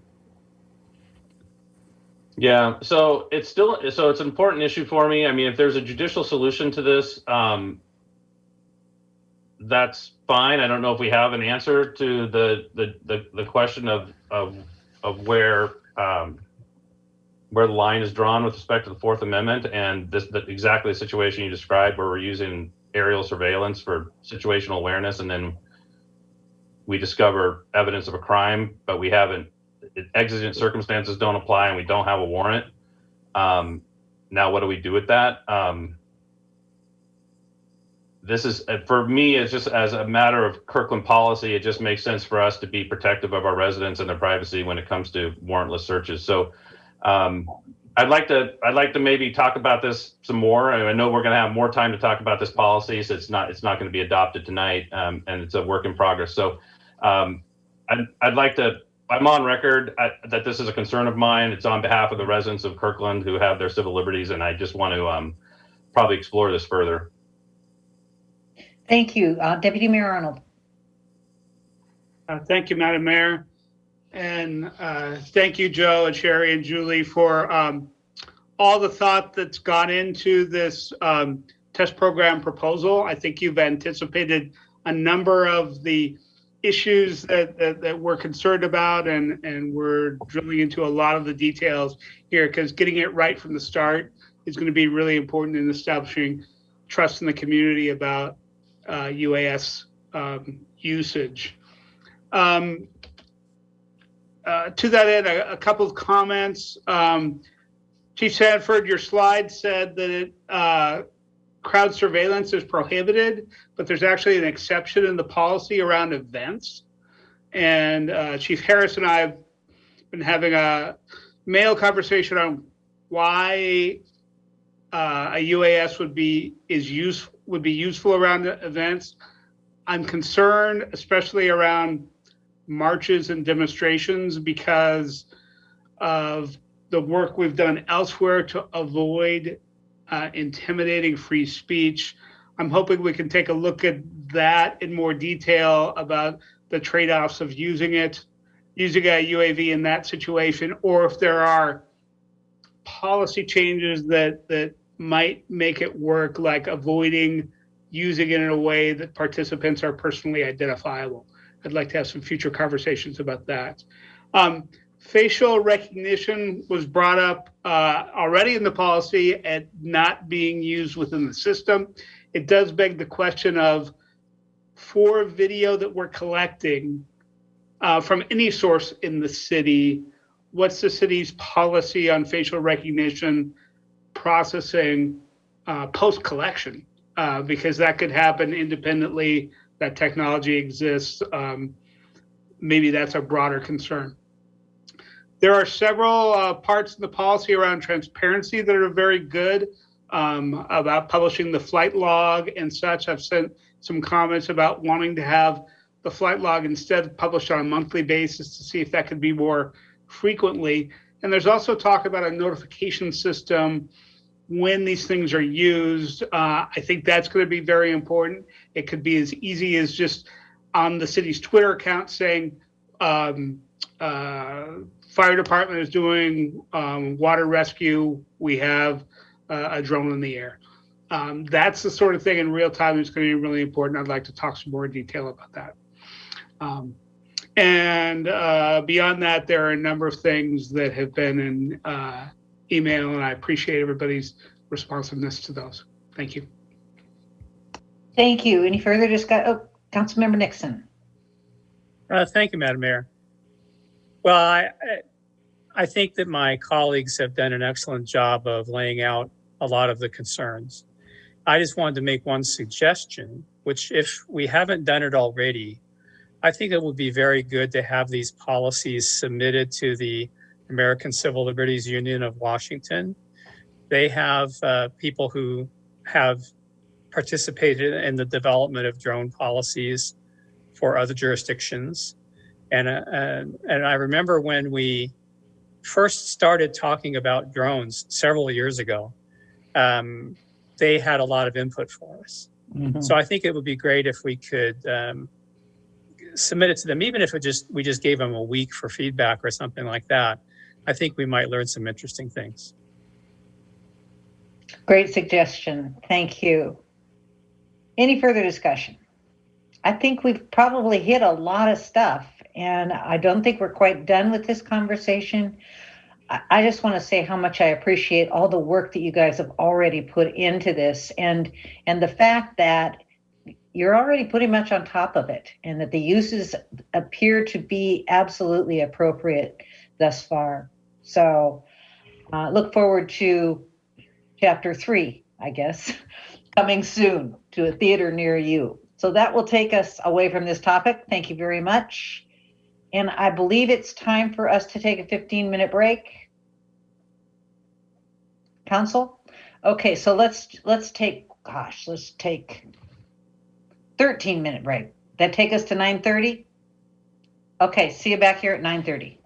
Yeah, so it's an important issue for me. I mean, if there's a judicial solution to this, that's fine. I don't know if we have an answer to the question of where the line is drawn with respect to the Fourth Amendment and exactly the situation you described, where we're using aerial surveillance for situational awareness, and then we discover evidence of a crime, but we haven't. Exigent circumstances don't apply, and we don't have a warrant. Now, what do we do with that? This is, for me, it's just as a matter of Kirkland policy, it just makes sense for us to be protective of our residents and their privacy when it comes to warrantless searches. So I'd like to maybe talk about this some more. I know we're going to have more time to talk about this policy, so it's not going to be adopted tonight, and it's a work in progress. So I'd like to. I'm on record that this is a concern of mine. It's on behalf of the residents of Kirkland who have their civil liberties, and I just want to probably explore this further. Thank you. Deputy Mayor Arnold. Thank you, Madam Mayor. And thank you, Joe and Sherry and Julie, for all the thought that's gone into this test program proposal. I think you've anticipated a number of the issues that we're concerned about, and we're drilling into a lot of the details here, because getting it right from the start is going to be really important in establishing trust in the community about UAS usage. To that end, a couple of comments. Chief Sanford, your slide said that crowd surveillance is prohibited, but there's actually an exception in the policy around events. And Chief Harris and I have been having a mail conversation on why a UAS would be useful around events. I'm concerned, especially around marches and demonstrations, because of the work we've done elsewhere to avoid intimidating free speech. I'm hoping we can take a look at that in more detail about the trade-offs of using a UAV in that situation, or if there are policy changes that might make it work, like avoiding using it in a way that participants are personally identifiable. I'd like to have some future conversations about that. Facial recognition was brought up already in the policy and not being used within the system. It does beg the question of, for video that we're collecting from any source in the city, what's the city's policy on facial recognition processing post collection, because that could happen independently. That technology exists. Maybe that's a broader concern. There are several parts of the policy around transparency that are very good, about publishing the flight log and such. I've sent some comments about wanting to have the flight log instead published on a monthly basis to see if that could be more frequently. And there's also talk about a notification system when these things are used. I think that's going to be very important. It could be as easy as just on the city's Twitter account saying, fire department is doing water rescue. We have a drone in the air. That's the sort of thing in real time that's going to be really important. I'd like to talk some more detail about that. And beyond that, there are a number of things that have been in email, and I appreciate everybody's responsiveness to those. Thank you. Thank you. Any further discussion? Oh, Councilmember Nixon. Thank you, Madam Mayor. Well, I think that my colleagues have done an excellent job of laying out a lot of the concerns. I just wanted to make one suggestion, which if we haven't done it already, I think it would be very good to have these policies submitted to the American Civil Liberties Union of Washington. They have people who have participated in the development of drone policies for other jurisdictions. And I remember when we first started talking about drones several years ago, they had a lot of input for us. Mm-hmm. So I think it would be great if we could submit it to them, even if we just gave them a week for feedback or something like that. I think we might learn some interesting things. Great suggestion. Thank you. Any further discussion? I think we've probably hit a lot of stuff, and I don't think we're quite done with this conversation. I just want to say how much I appreciate all the work that you guys have already put into this, and the fact that you're already pretty much on top of it, and that the uses appear to be absolutely appropriate thus far. So look forward to chapter 3, I guess, coming soon to a theater near you. So that will take us away from this topic. Thank you very much. And I believe it's time for us to take a 15-minute break. Council? Okay, so let's take 13-minute break. That take us to 9:30? Okay, see you back here at 9:30.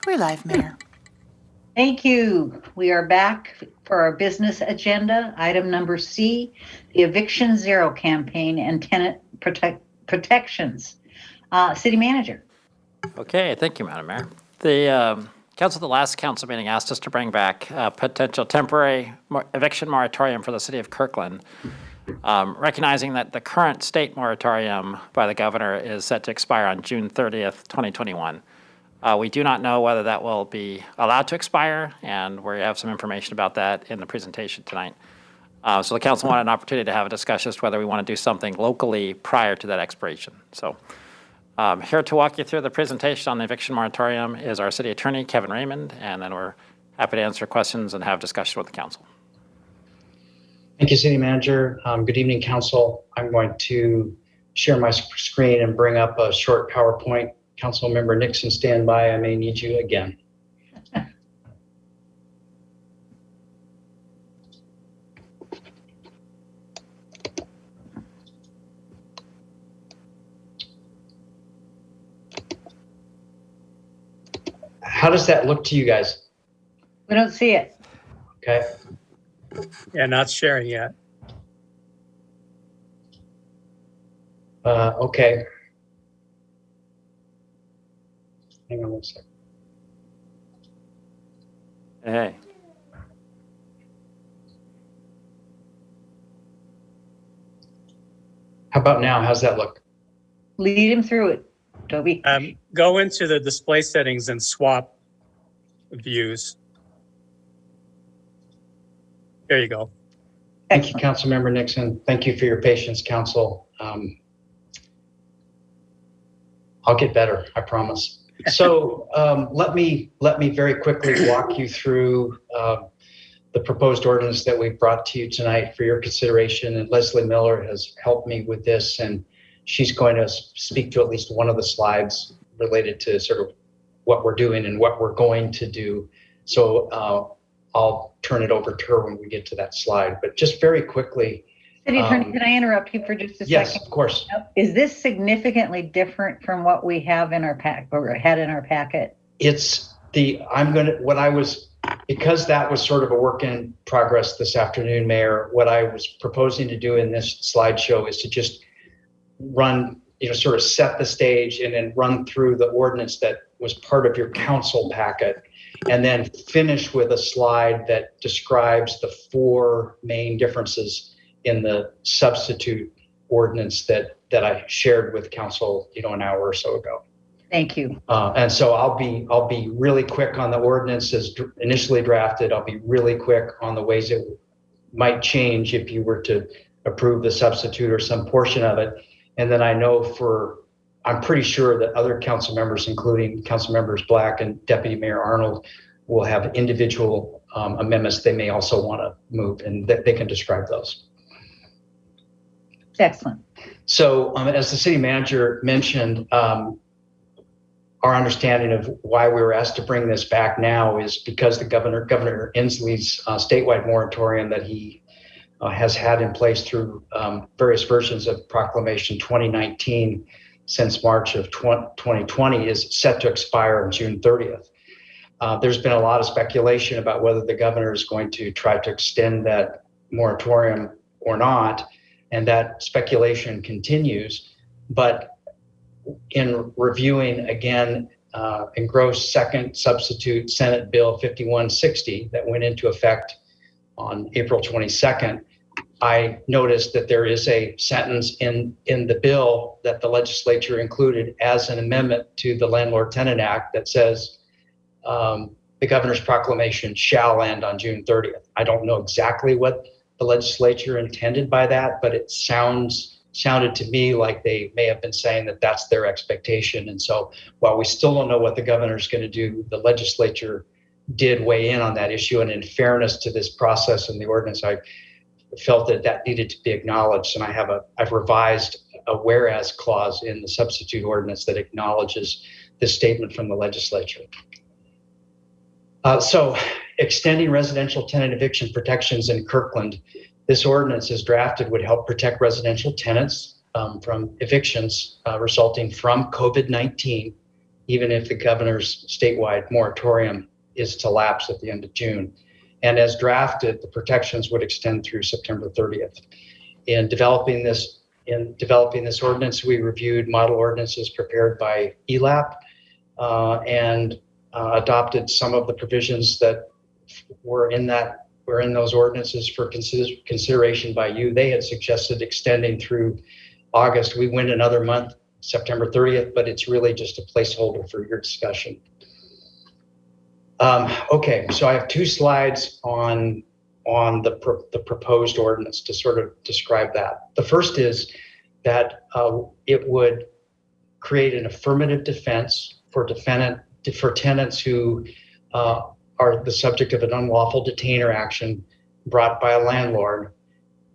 We're live, Mayor. Thank you. We are back for our business agenda. Item number C, the Eviction Zero campaign and tenant protections. City Manager. Okay, thank you, Madam Mayor. The council, the last council meeting asked us to bring back a potential temporary eviction moratorium for the city of Kirkland, recognizing that the current state moratorium by the governor is set to expire on June 30th, 2021. We do not know whether that will be allowed to expire, and we have some information about that in the presentation tonight. So the council wanted an opportunity to have a discussion as to whether we want to do something locally prior to that expiration. So here to walk you through the presentation on the eviction moratorium is our city attorney, Kevin Raymond, and then we're happy to answer questions and have discussion with the council. Thank you, City Manager. Good evening, Council. I'm going to share my screen and bring up a short PowerPoint. Councilmember Nixon, stand by. I may need you again. How does that look to you guys? We don't see it. Okay. Yeah, not sharing yet. Okay. Hang on one second. Hey. How about now? How's that look? Lead him through it, Toby. Go into the display settings and swap views. There you go. Thank you, Councilmember Nixon. Thank you for your patience, Council. I'll get better, I promise. So let me very quickly walk you through the proposed ordinance that we brought to you tonight for your consideration. And Leslie Miller has helped me with this, and she's going to speak to at least one of the slides related to sort of what we're doing and what we're going to do. So I'll turn it over to her when we get to that slide. But just very quickly. City Attorney, can I interrupt you for just a second? Yes, of course. Is this significantly different from what we have in our pack or had in our packet? It's because that was sort of a work in progress this afternoon, Mayor, what I was proposing to do in this slideshow is to just run, sort of set the stage and then run through the ordinance that was part of your council packet, and then finish with a slide that describes the four main differences in the substitute ordinance that I shared with council, an hour or so ago. Thank you. And so I'll be really quick on the ordinance as initially drafted. I'll be really quick on the ways it might change if you were to approve the substitute or some portion of it. And then I'm pretty sure that other council members, including Council Members Black and Deputy Mayor Arnold, will have individual amendments they may also want to move, and they can describe those. Excellent. So as the city manager mentioned, our understanding of why we were asked to bring this back now is because the Governor Inslee's statewide moratorium that he has had in place through various versions of Proclamation 2019 since March of 2020 is set to expire on June 30th. There's been a lot of speculation about whether the governor is going to try to extend that moratorium or not, and that speculation continues. But in reviewing again, engrossed second substitute Senate Bill 5160 that went into effect on April 22nd, I noticed that there is a sentence in the bill that the legislature included as an amendment to the Landlord-Tenant Act that says the governor's proclamation shall end on June 30th. I don't know exactly what the legislature intended by that, but it sounded to me like they may have been saying that that's their expectation. And so while we still don't know what the governor's going to do, the legislature did weigh in on that issue. And in fairness to this process and the ordinance, I felt that needed to be acknowledged. And I've revised a whereas clause in the substitute ordinance that acknowledges this statement from the legislature. So extending residential tenant eviction protections in Kirkland, this ordinance as drafted would help protect residential tenants from evictions resulting from COVID-19 even if the governor's statewide moratorium is to lapse at the end of June. And as drafted, the protections would extend through September 30th. In developing this ordinance, we reviewed model ordinances prepared by ELAP and adopted some of the provisions that were in those ordinances for consideration by you. They had suggested extending through August. We went another month, September 30th, but it's really just a placeholder for your discussion. Okay, so I have 2 slides on the proposed ordinance to sort of describe that. The first is that it would create an affirmative defense for tenants who are the subject of an unlawful detainer action brought by a landlord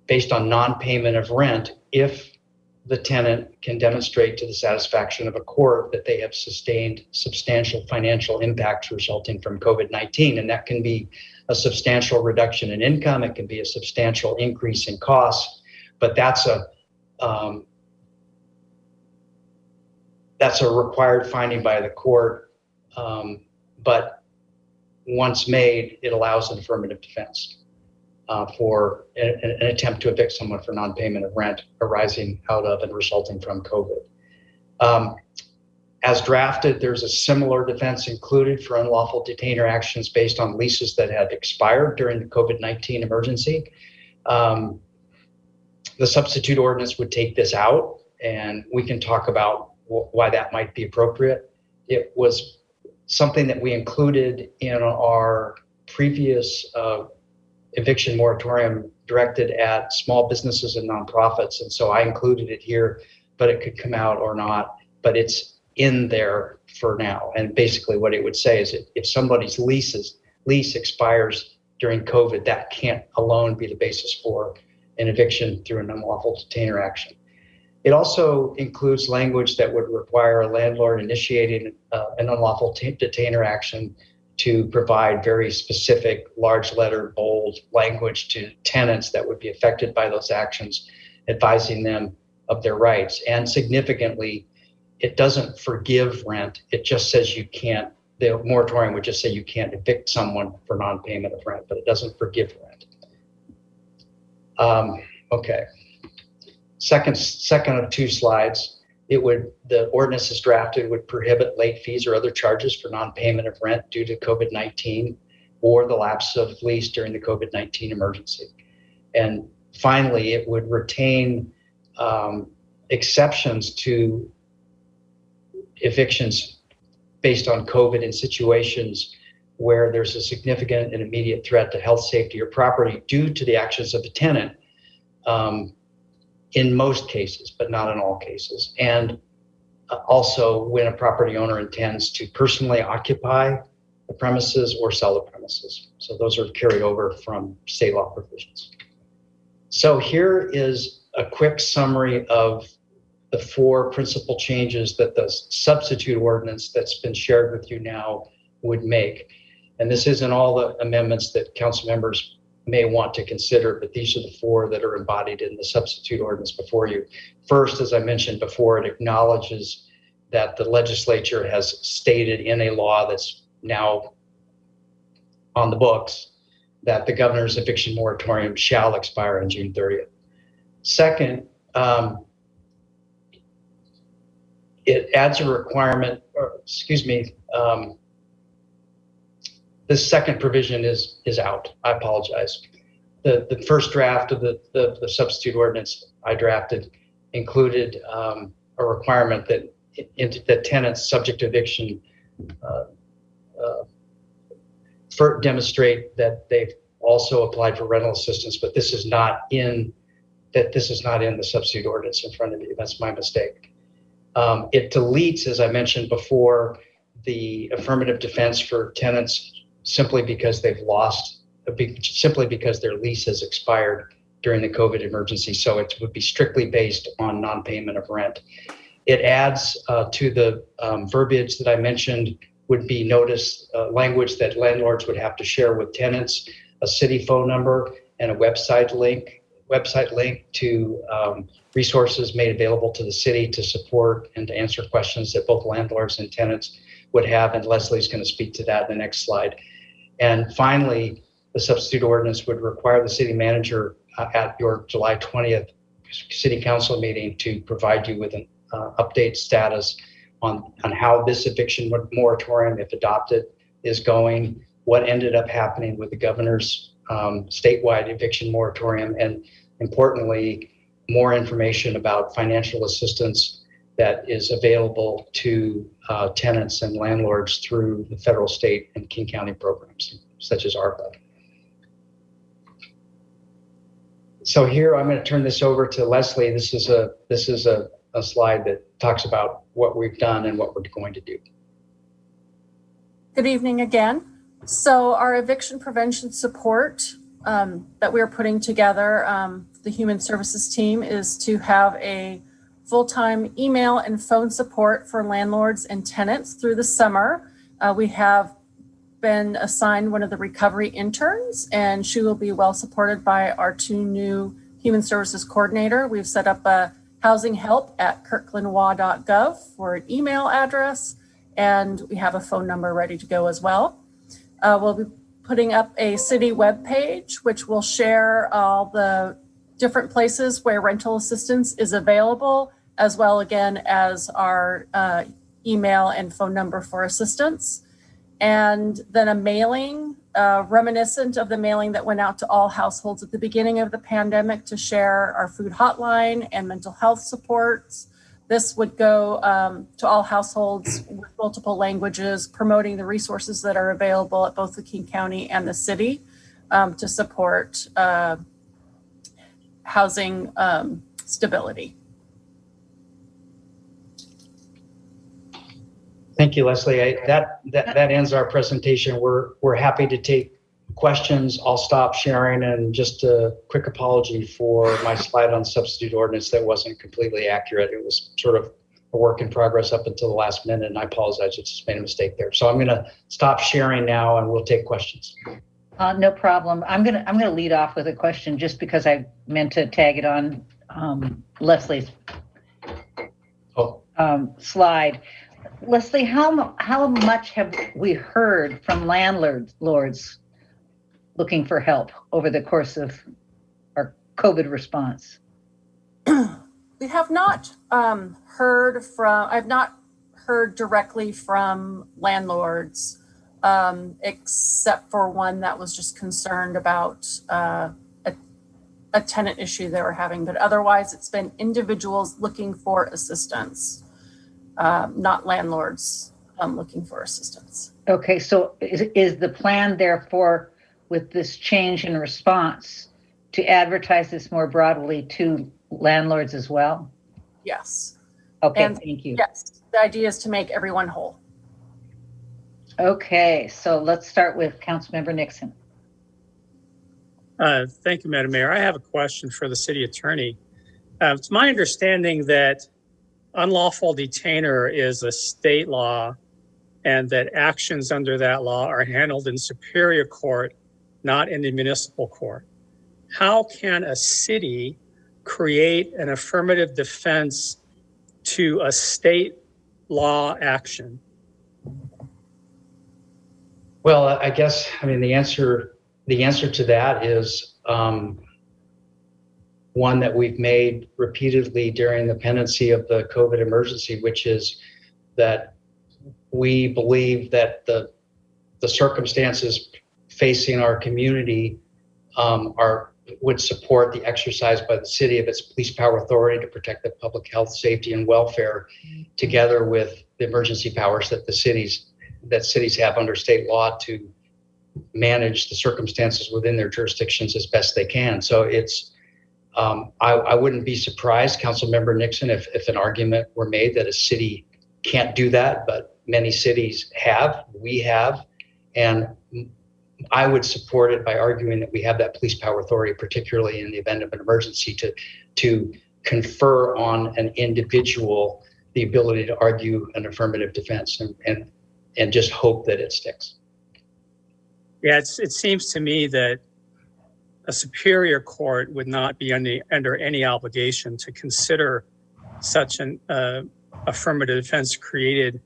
based on non-payment of rent if the tenant can demonstrate to the satisfaction of a court that they have sustained substantial financial impacts resulting from COVID-19. And that can be a substantial reduction in income. It can be a substantial increase in costs, but that's a required finding by the court. But once made, it allows an affirmative defense for an attempt to evict someone for non-payment of rent arising out of and resulting from COVID. As drafted, there's a similar defense included for unlawful detainer actions based on leases that had expired during the COVID-19 emergency. The substitute ordinance would take this out, and we can talk about why that might be appropriate. It was something that we included in our previous eviction moratorium directed at small businesses and nonprofits. And so I included it here, but it could come out or not, but it's in there for now. And basically what it would say is if somebody's lease expires during COVID, that can't alone be the basis for an eviction through an unlawful detainer action. It also includes language that would require a landlord initiating an unlawful detainer action to provide very specific large letter, bold language to tenants that would be affected by those actions, advising them of their rights. And significantly, it doesn't forgive rent. It just says you can't, the moratorium would just say you can't evict someone for non-payment of rent, but it doesn't forgive rent. Okay. Second of 2 slides, the ordinance as drafted would prohibit late fees or other charges for non-payment of rent due to COVID-19 or the lapse of lease during the COVID-19 emergency. And finally, it would retain exceptions to evictions based on COVID in situations where there's a significant and immediate threat to health, safety, or property due to the actions of the tenant. In most cases, but not in all cases. And also when a property owner intends to personally occupy the premises or sell the premises. So those are carried over from state law provisions. So here is a quick summary of the 4 principal changes that the substitute ordinance that's been shared with you now would make. And this isn't all the amendments that council members may want to consider, but these are the 4 that are embodied in the substitute ordinance before you. First, as I mentioned before, it acknowledges that the legislature has stated in a law that's now on the books that the governor's eviction moratorium shall expire on June 30th. Second, it adds a requirement, this second provision is out. I apologize. The first draft of the substitute ordinance I drafted included a requirement that tenants subject to eviction demonstrate that they've also applied for rental assistance, but this is not in the substitute ordinance in front of you. That's my mistake. It deletes, as I mentioned before, the affirmative defense for tenants simply because their lease has expired during the COVID emergency. So it would be strictly based on non-payment of rent. It adds to the verbiage that I mentioned would be language that landlords would have to share with tenants, a city phone number and a website link to resources made available to the city to support and to answer questions that both landlords and tenants would have, and Leslie's going to speak to that in the next slide. And finally, the substitute ordinance would require the city manager at your July 20th city council meeting to provide you with an update status on how this eviction moratorium, if adopted, is going, what ended up happening with the governor's statewide eviction moratorium, and importantly, more information about financial assistance that is available to tenants and landlords through the federal, state, and King County programs, such as ARPA. So here, I'm going to turn this over to Leslie. This is a slide that talks about what we've done and what we're going to do. Good evening again. So our eviction prevention support that we're putting together, the Human Services team, is to have a full-time email and phone support for landlords and tenants through the summer. We have been assigned one of the recovery interns, and she will be well supported by our 2 new Human Services coordinator. We've set up a housing help at kirklandwa.gov for an email address, and we have a phone number ready to go as well. We'll be putting up a city webpage, which will share all the different places where rental assistance is available, as well again as our email and phone number for assistance. And then a mailing reminiscent of the mailing that went out to all households at the beginning of the pandemic to share our food hotline and mental health supports. This would go to all households with multiple languages, promoting the resources that are available at both the King County and the city to support housing stability. Thank you, Leslie. That ends our presentation. We're happy to take questions. I'll stop sharing, and just a quick apology for my slide on substitute ordinance that wasn't completely accurate. It was sort of a work in progress up until the last minute, and I apologize. I just made a mistake there. So I'm going to stop sharing now, and we'll take questions. No problem. I'm gonna lead off with a question just because I meant to tag it on Leslie's slide. Leslie, how much have we heard from landlords looking for help over the course of our COVID response? We have not I've not heard directly from landlords, except for one that was just concerned about a tenant issue they were having. But otherwise, it's been individuals looking for assistance, not landlords looking for assistance. Okay, so is the plan therefore, with this change in response, to advertise this more broadly to landlords as well? Yes. Okay, and thank you. Yes, the idea is to make everyone whole. Okay, so let's start with Councilmember Nixon. Thank you, Madam Mayor. I have a question for the city attorney. It's my understanding that unlawful detainer is a state law and that actions under that law are handled in Superior Court, not in the municipal court. How can a city create an affirmative defense to a state law action? Well, I guess, the answer to that is one that we've made repeatedly during the pendency of the COVID emergency, which is that we believe that the circumstances facing our community would support the exercise by the city of its police power authority to protect the public health, safety, and welfare, together with the emergency powers that cities have under state law to manage the circumstances within their jurisdictions as best they can. So it's I wouldn't be surprised, Councilmember Nixon, if an argument were made that a city can't do that, but many cities have, we have, and I would support it by arguing that we have that police power authority, particularly in the event of an emergency, to confer on an individual the ability to argue an affirmative defense and just hope that it sticks. Yeah, it seems to me that a superior court would not be under any obligation to consider such an affirmative defense created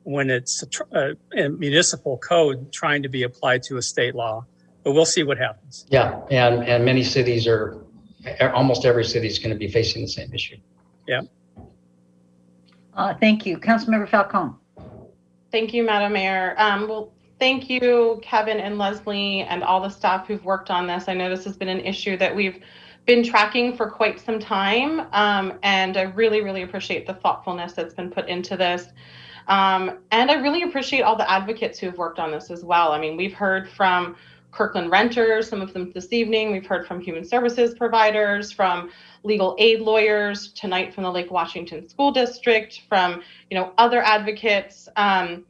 when it's a municipal code trying to be applied to a state law. But we'll see what happens. Yeah, and many cities almost every city is going to be facing the same issue. Yeah. Thank you. Councilmember Falcone. Thank you, Madam Mayor. Well, thank you, Kevin and Leslie, and all the staff who've worked on this. I know this has been an issue that we've been tracking for quite some time, and I really, really appreciate the thoughtfulness that's been put into this. And I really appreciate all the advocates who have worked on this as well. I mean, we've heard from Kirkland renters, some of them this evening. We've heard from human services providers, from legal aid lawyers, tonight from the Lake Washington School District, from other advocates. And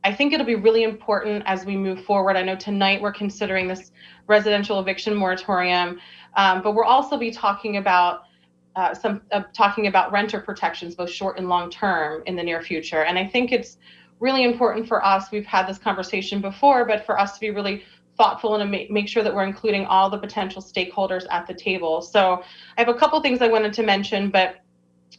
I think it'll be really important as we move forward. I know tonight we're considering this residential eviction moratorium, but we'll also be talking about talking about renter protections, both short and long term, in the near future. And I think it's really important for us, we've had this conversation before, but for us to be really thoughtful and to make sure that we're including all the potential stakeholders at the table. So I have a couple things I wanted to mention, but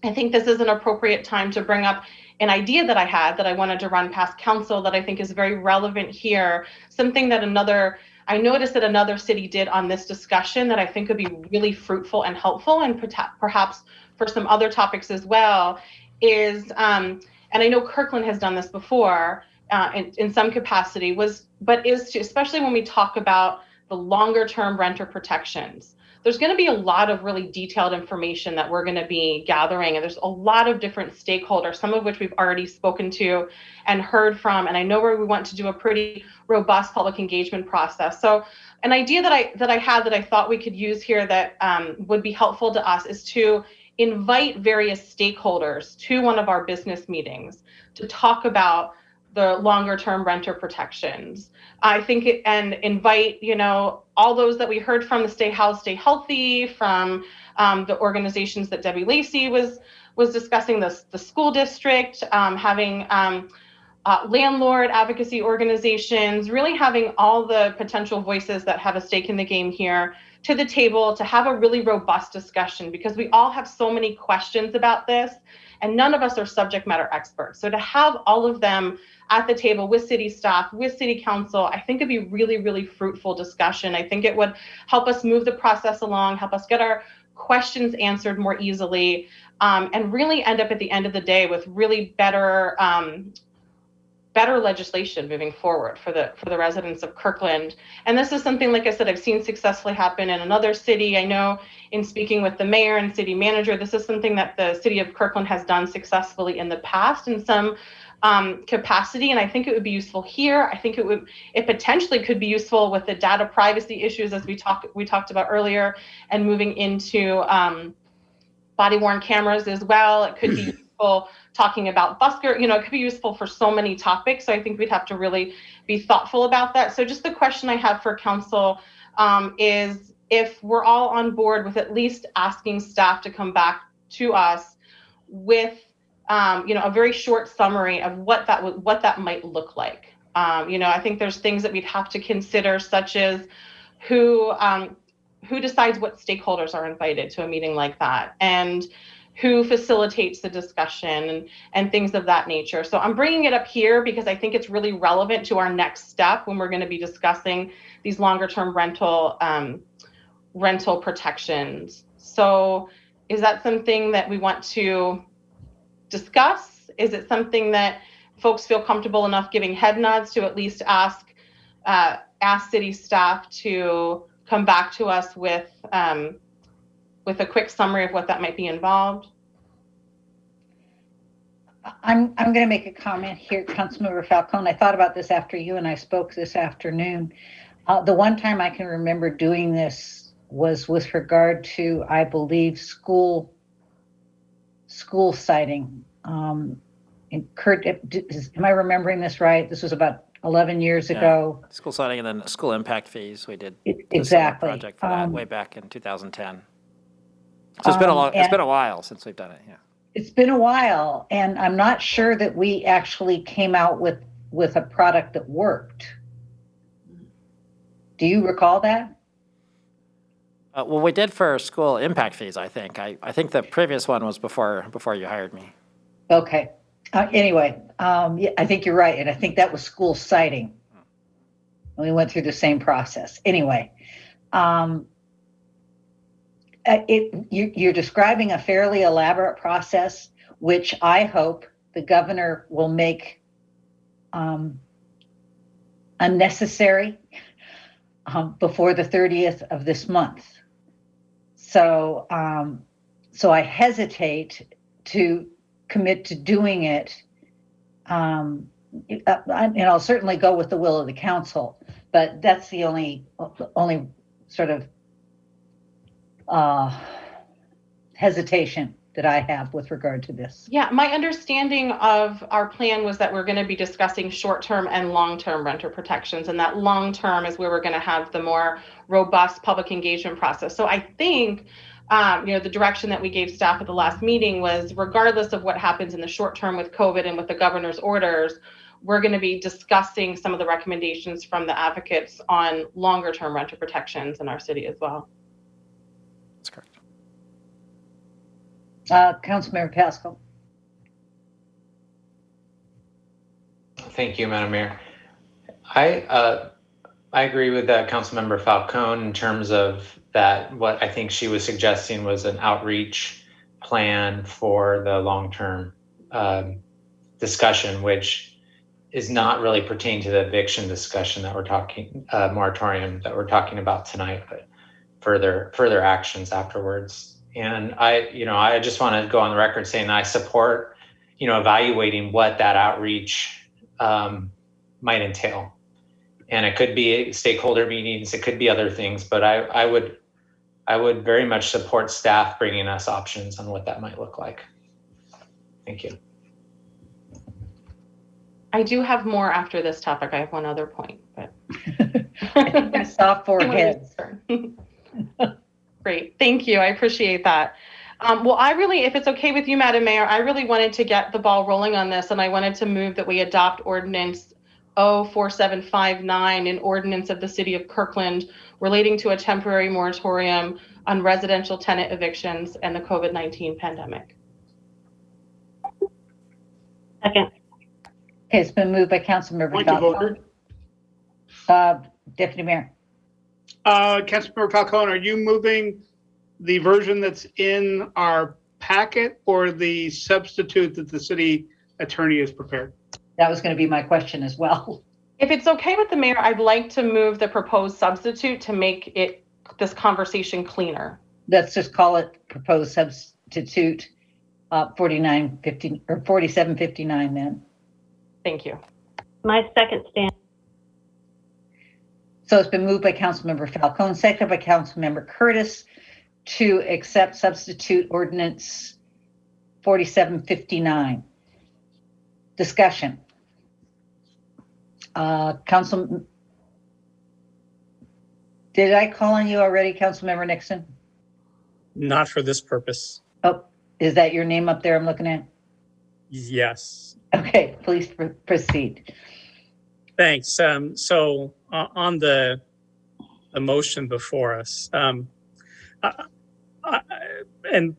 I think this is an appropriate time to bring up an idea that I had that I wanted to run past council that I think is very relevant here. Something that I noticed that another city did on this discussion that I think would be really fruitful and helpful, and perhaps for some other topics as well, is, and I know Kirkland has done this before in some capacity, but is to, especially when we talk about the longer term renter protections, there's going to be a lot of really detailed information that we're going to be gathering. And there's a lot of different stakeholders, some of which we've already spoken to and heard from. And I know where we want to do a pretty robust public engagement process. So an idea that I had that I thought we could use here that would be helpful to us is to invite various stakeholders to one of our business meetings to talk about the longer term renter protections. I think and invite, all those that we heard from, the Stay Housed, Stay Healthy, from the organizations that Debbie Lacey was discussing, the school district, having landlord advocacy organizations, really having all the potential voices that have a stake in the game here to the table to have a really robust discussion, because we all have so many questions about this and none of us are subject matter experts. So to have all of them at the table with city staff, with city council, I think it'd be really, really fruitful discussion. I think it would help us move the process along, help us get our questions answered more easily, and really end up at the end of the day with really better legislation moving forward for the residents of Kirkland. And this is something, like I said, I've seen successfully happen in another city. I know in speaking with the mayor and city manager, this is something that the city of Kirkland has done successfully in the past in some capacity. And I think it would be useful here. I think it potentially could be useful with the data privacy issues as we talked about earlier, and moving into body worn cameras as well. It could be useful talking about busker, it could be useful for so many topics. So I think we'd have to really be thoughtful about that. So just the question I have for council is if we're all on board with at least asking staff to come back to us with a very short summary of what that might look like. I think there's things that we'd have to consider, such as who decides what stakeholders are invited to a meeting like that, and who facilitates the discussion and things of that nature. So I'm bringing it up here because I think it's really relevant to our next step when we're going to be discussing these longer term rental protections. So is that something that we want to discuss? Is it something that folks feel comfortable enough giving head nods to at least ask city staff to come back to us with a quick summary of what that might be involved? I'm going to make a comment here, Councilmember Falcone. I thought about this after you and I spoke this afternoon. The one time I can remember doing this was with regard to, I believe, school siting. Kurt, am I remembering this right? This was about 11 years ago. School siting and then school impact fees. We did exactly a project for that way back in 2010. So it's been a while since we've done it. Yeah. It's been a while, and I'm not sure that we actually came out with a product that worked. Do you recall that? Well, we did for school impact fees, I think. I think the previous one was before you hired me. Okay. Anyway, yeah, I think you're right. And I think that was school citing. We went through the same process. Anyway, you're describing a fairly elaborate process, which I hope the governor will make unnecessary before the 30th of this month. So, so I hesitate to commit to doing it. And I'll certainly go with the will of the council, but that's the only sort of hesitation that I have with regard to this. Yeah, my understanding of our plan was that we're going to be discussing short-term and long-term renter protections, and that long-term is where we're going to have the more robust public engagement process. So I think, the direction that we gave staff at the last meeting was, regardless of what happens in the short term with COVID and with the governor's orders, we're going to be discussing some of the recommendations from the advocates on longer-term renter protections in our city as well. That's correct. Councilmember Pascal. Thank you, Madam Mayor. I agree with Councilmember Falcone in terms of that. What I think she was suggesting was an outreach plan for the long-term discussion, which is not really pertaining to the eviction discussion that we're talking, moratorium that we're talking about tonight, but further actions afterwards. And I just want to go on the record saying I support, evaluating what that outreach might entail. And it could be stakeholder meetings, it could be other things, but I would very much support staff bringing us options on what that might look like. Thank you. I do have more after this topic. I have one other point, but I saw four heads. Great, thank you. I appreciate that. Well, if it's okay with you, Madam Mayor, I really wanted to get the ball rolling on this, and I wanted to move that we adopt Ordinance 04759, an ordinance of the City of Kirkland relating to a temporary moratorium on residential tenant evictions and the COVID-19 pandemic. Second. Okay, it's been moved by Councilmember Falcone. Deputy Mayor. Councilmember Falcone, are you moving the version that's in our packet or the substitute that the city attorney has prepared? That was going to be my question as well. If it's okay with the mayor, I'd like to move the proposed substitute to make this conversation cleaner. Let's just call it proposed substitute 4759 then. Thank you. My second stand. So it's been moved by Councilmember Falcone, seconded by Councilmember Curtis to accept substitute ordinance 4759. Discussion. Council, did I call on you already, Councilmember Nixon? Not for this purpose. Oh, is that your name up there I'm looking at? Yes. Okay, please proceed. Thanks. So on the motion before us, and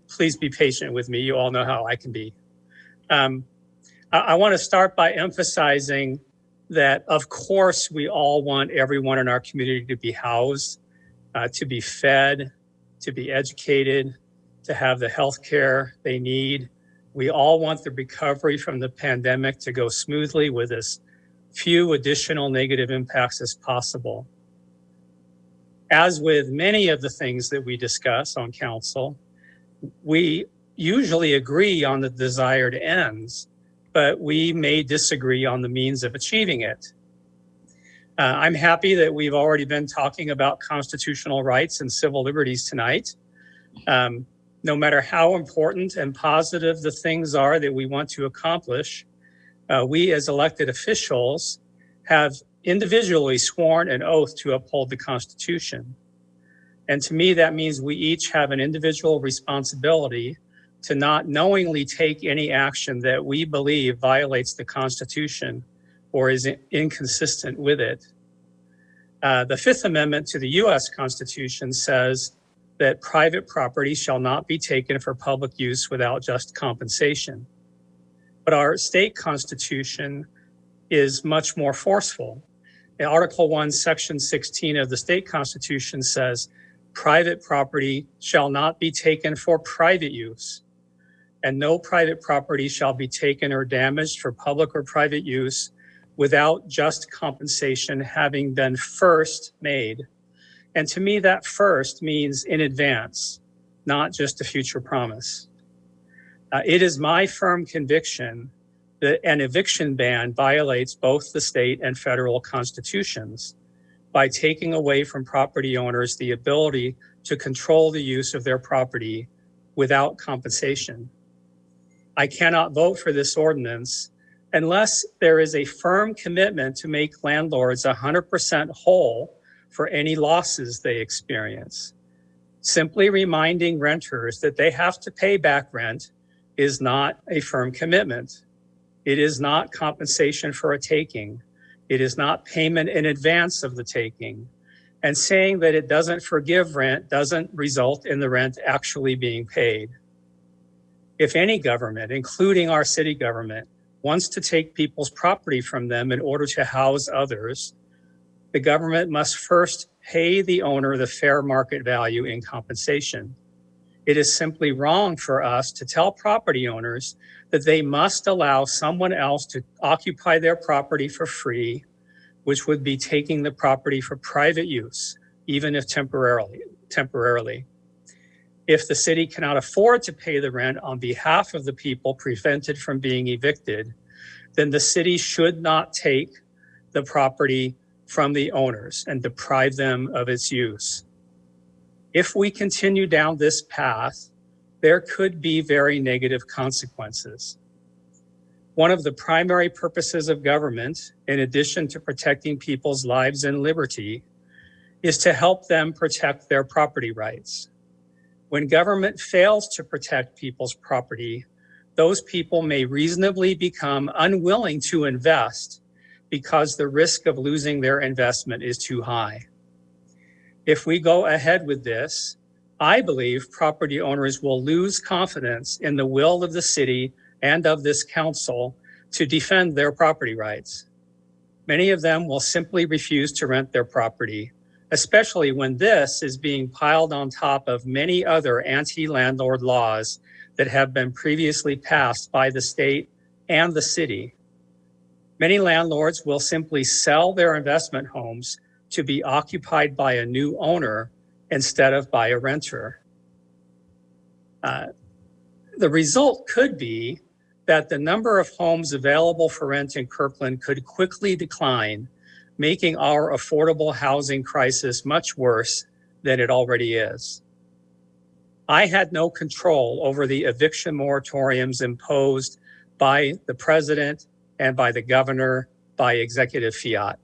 please be patient with me. You all know how I can be. I want to start by emphasizing that, of course, we all want everyone in our community to be housed, to be fed, to be educated, to have the health care they need. We all want the recovery from the pandemic to go smoothly with as few additional negative impacts as possible. As with many of the things that we discuss on council, we usually agree on the desired ends, but we may disagree on the means of achieving it. I'm happy that we've already been talking about constitutional rights and civil liberties tonight. No matter how important and positive the things are that we want to accomplish, we as elected officials have individually sworn an oath to uphold the Constitution. And to me, that means we each have an individual responsibility to not knowingly take any action that we believe violates the Constitution or is inconsistent with it. The Fifth Amendment to the US Constitution says that private property shall not be taken for public use without just compensation. But our state constitution is much more forceful. In Article 1, Section 16 of the state constitution says, private property shall not be taken for private use, and no private property shall be taken or damaged for public or private use without just compensation having been first made. And to me, that first means in advance, not just a future promise. It is my firm conviction that an eviction ban violates both the state and federal constitutions by taking away from property owners the ability to control the use of their property without compensation. I cannot vote for this ordinance unless there is a firm commitment to make landlords 100% whole for any losses they experience. Simply reminding renters that they have to pay back rent is not a firm commitment. It is not compensation for a taking. It is not payment in advance of the taking. And saying that it doesn't forgive rent doesn't result in the rent actually being paid. If any government, including our city government, wants to take people's property from them in order to house others, the government must first pay the owner the fair market value in compensation. It is simply wrong for us to tell property owners that they must allow someone else to occupy their property for free, which would be taking the property for private use, even if temporarily. If the city cannot afford to pay the rent on behalf of the people prevented from being evicted, then the city should not take the property from the owners and deprive them of its use. If we continue down this path, there could be very negative consequences. One of the primary purposes of government, in addition to protecting people's lives and liberty, is to help them protect their property rights. When government fails to protect people's property, those people may reasonably become unwilling to invest because the risk of losing their investment is too high. If we go ahead with this, I believe property owners will lose confidence in the will of the city and of this council to defend their property rights. Many of them will simply refuse to rent their property, especially when this is being piled on top of many other anti-landlord laws that have been previously passed by the state and the city. Many landlords will simply sell their investment homes to be occupied by a new owner instead of by a renter. The result could be that the number of homes available for rent in Kirkland could quickly decline, making our affordable housing crisis much worse than it already is. I had no control over the eviction moratoriums imposed by the president and by the governor by executive fiat.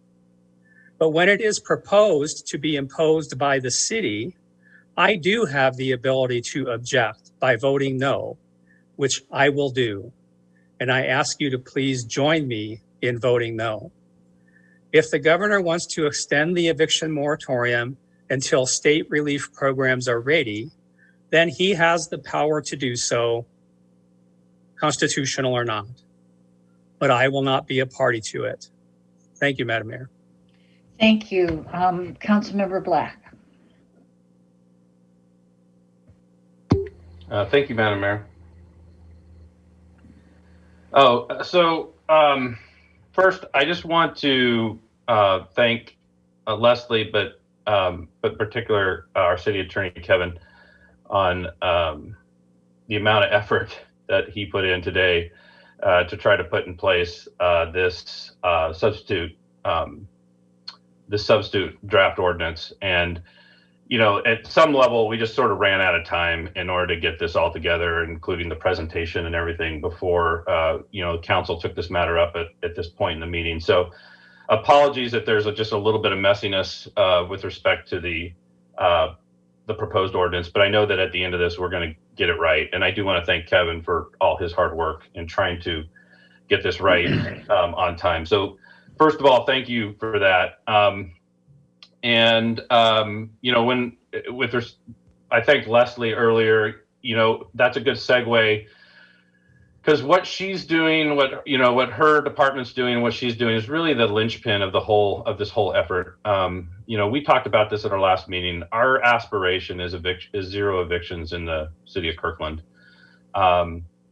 But when it is proposed to be imposed by the city, I do have the ability to object by voting no, which I will do. And I ask you to please join me in voting no. If the governor wants to extend the eviction moratorium until state relief programs are ready, then he has the power to do so, constitutional or not. But I will not be a party to it. Thank you, Madam Mayor. Thank you. Councilmember Black. Thank you, Madam Mayor. First, I just want to thank Leslie, but particular our city attorney, Kevin, on the amount of effort that he put in today to try to put in place this substitute draft ordinance. And, you know, at some level, we just sort of ran out of time in order to get this all together, including the presentation and everything before, the council took this matter up at this point in the meeting. So apologies if there's just a little bit of messiness with respect to the proposed ordinance, but I know that at the end of this, we're going to get it right. And I do want to thank Kevin for all his hard work in trying to get this right on time. So first of all, thank you for that. I thanked Leslie earlier, that's a good segue because what she's doing, what her department's doing, what she's doing is really the linchpin of this whole effort. We talked about this at our last meeting. Our aspiration is zero evictions in the city of Kirkland.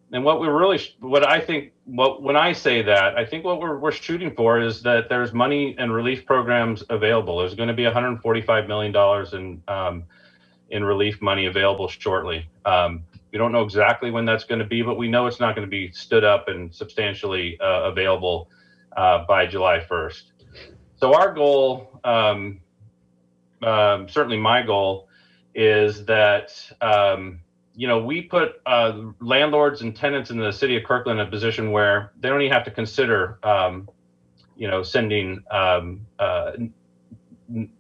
And when I say that, I think what we're shooting for is that there's money and relief programs available. There's going to be $145 million in relief money available shortly. We don't know exactly when that's going to be, but we know it's not going to be stood up and substantially available by July 1st. So our goal, certainly my goal, is that we put landlords and tenants in the city of Kirkland in a position where they don't even have to consider sending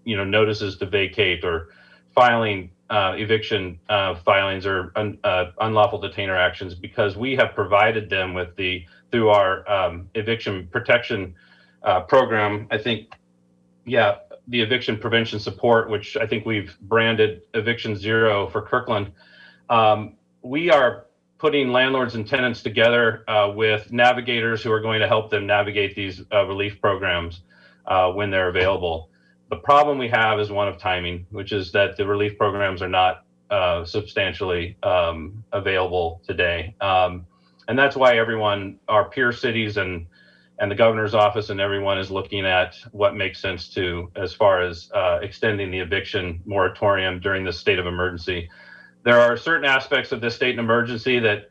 notices to vacate or filing eviction filings or unlawful detainer actions, because we have provided them with through our eviction protection program. I think, the eviction prevention support, which I think we've branded Eviction Zero for Kirkland. We are putting landlords and tenants together with navigators who are going to help them navigate these relief programs when they're available. The problem we have is one of timing, which is that the relief programs are not substantially available today. And that's why our peer cities and the governor's office and everyone is looking at what makes sense as far as extending the eviction moratorium during this state of emergency. There are certain aspects of this state of emergency that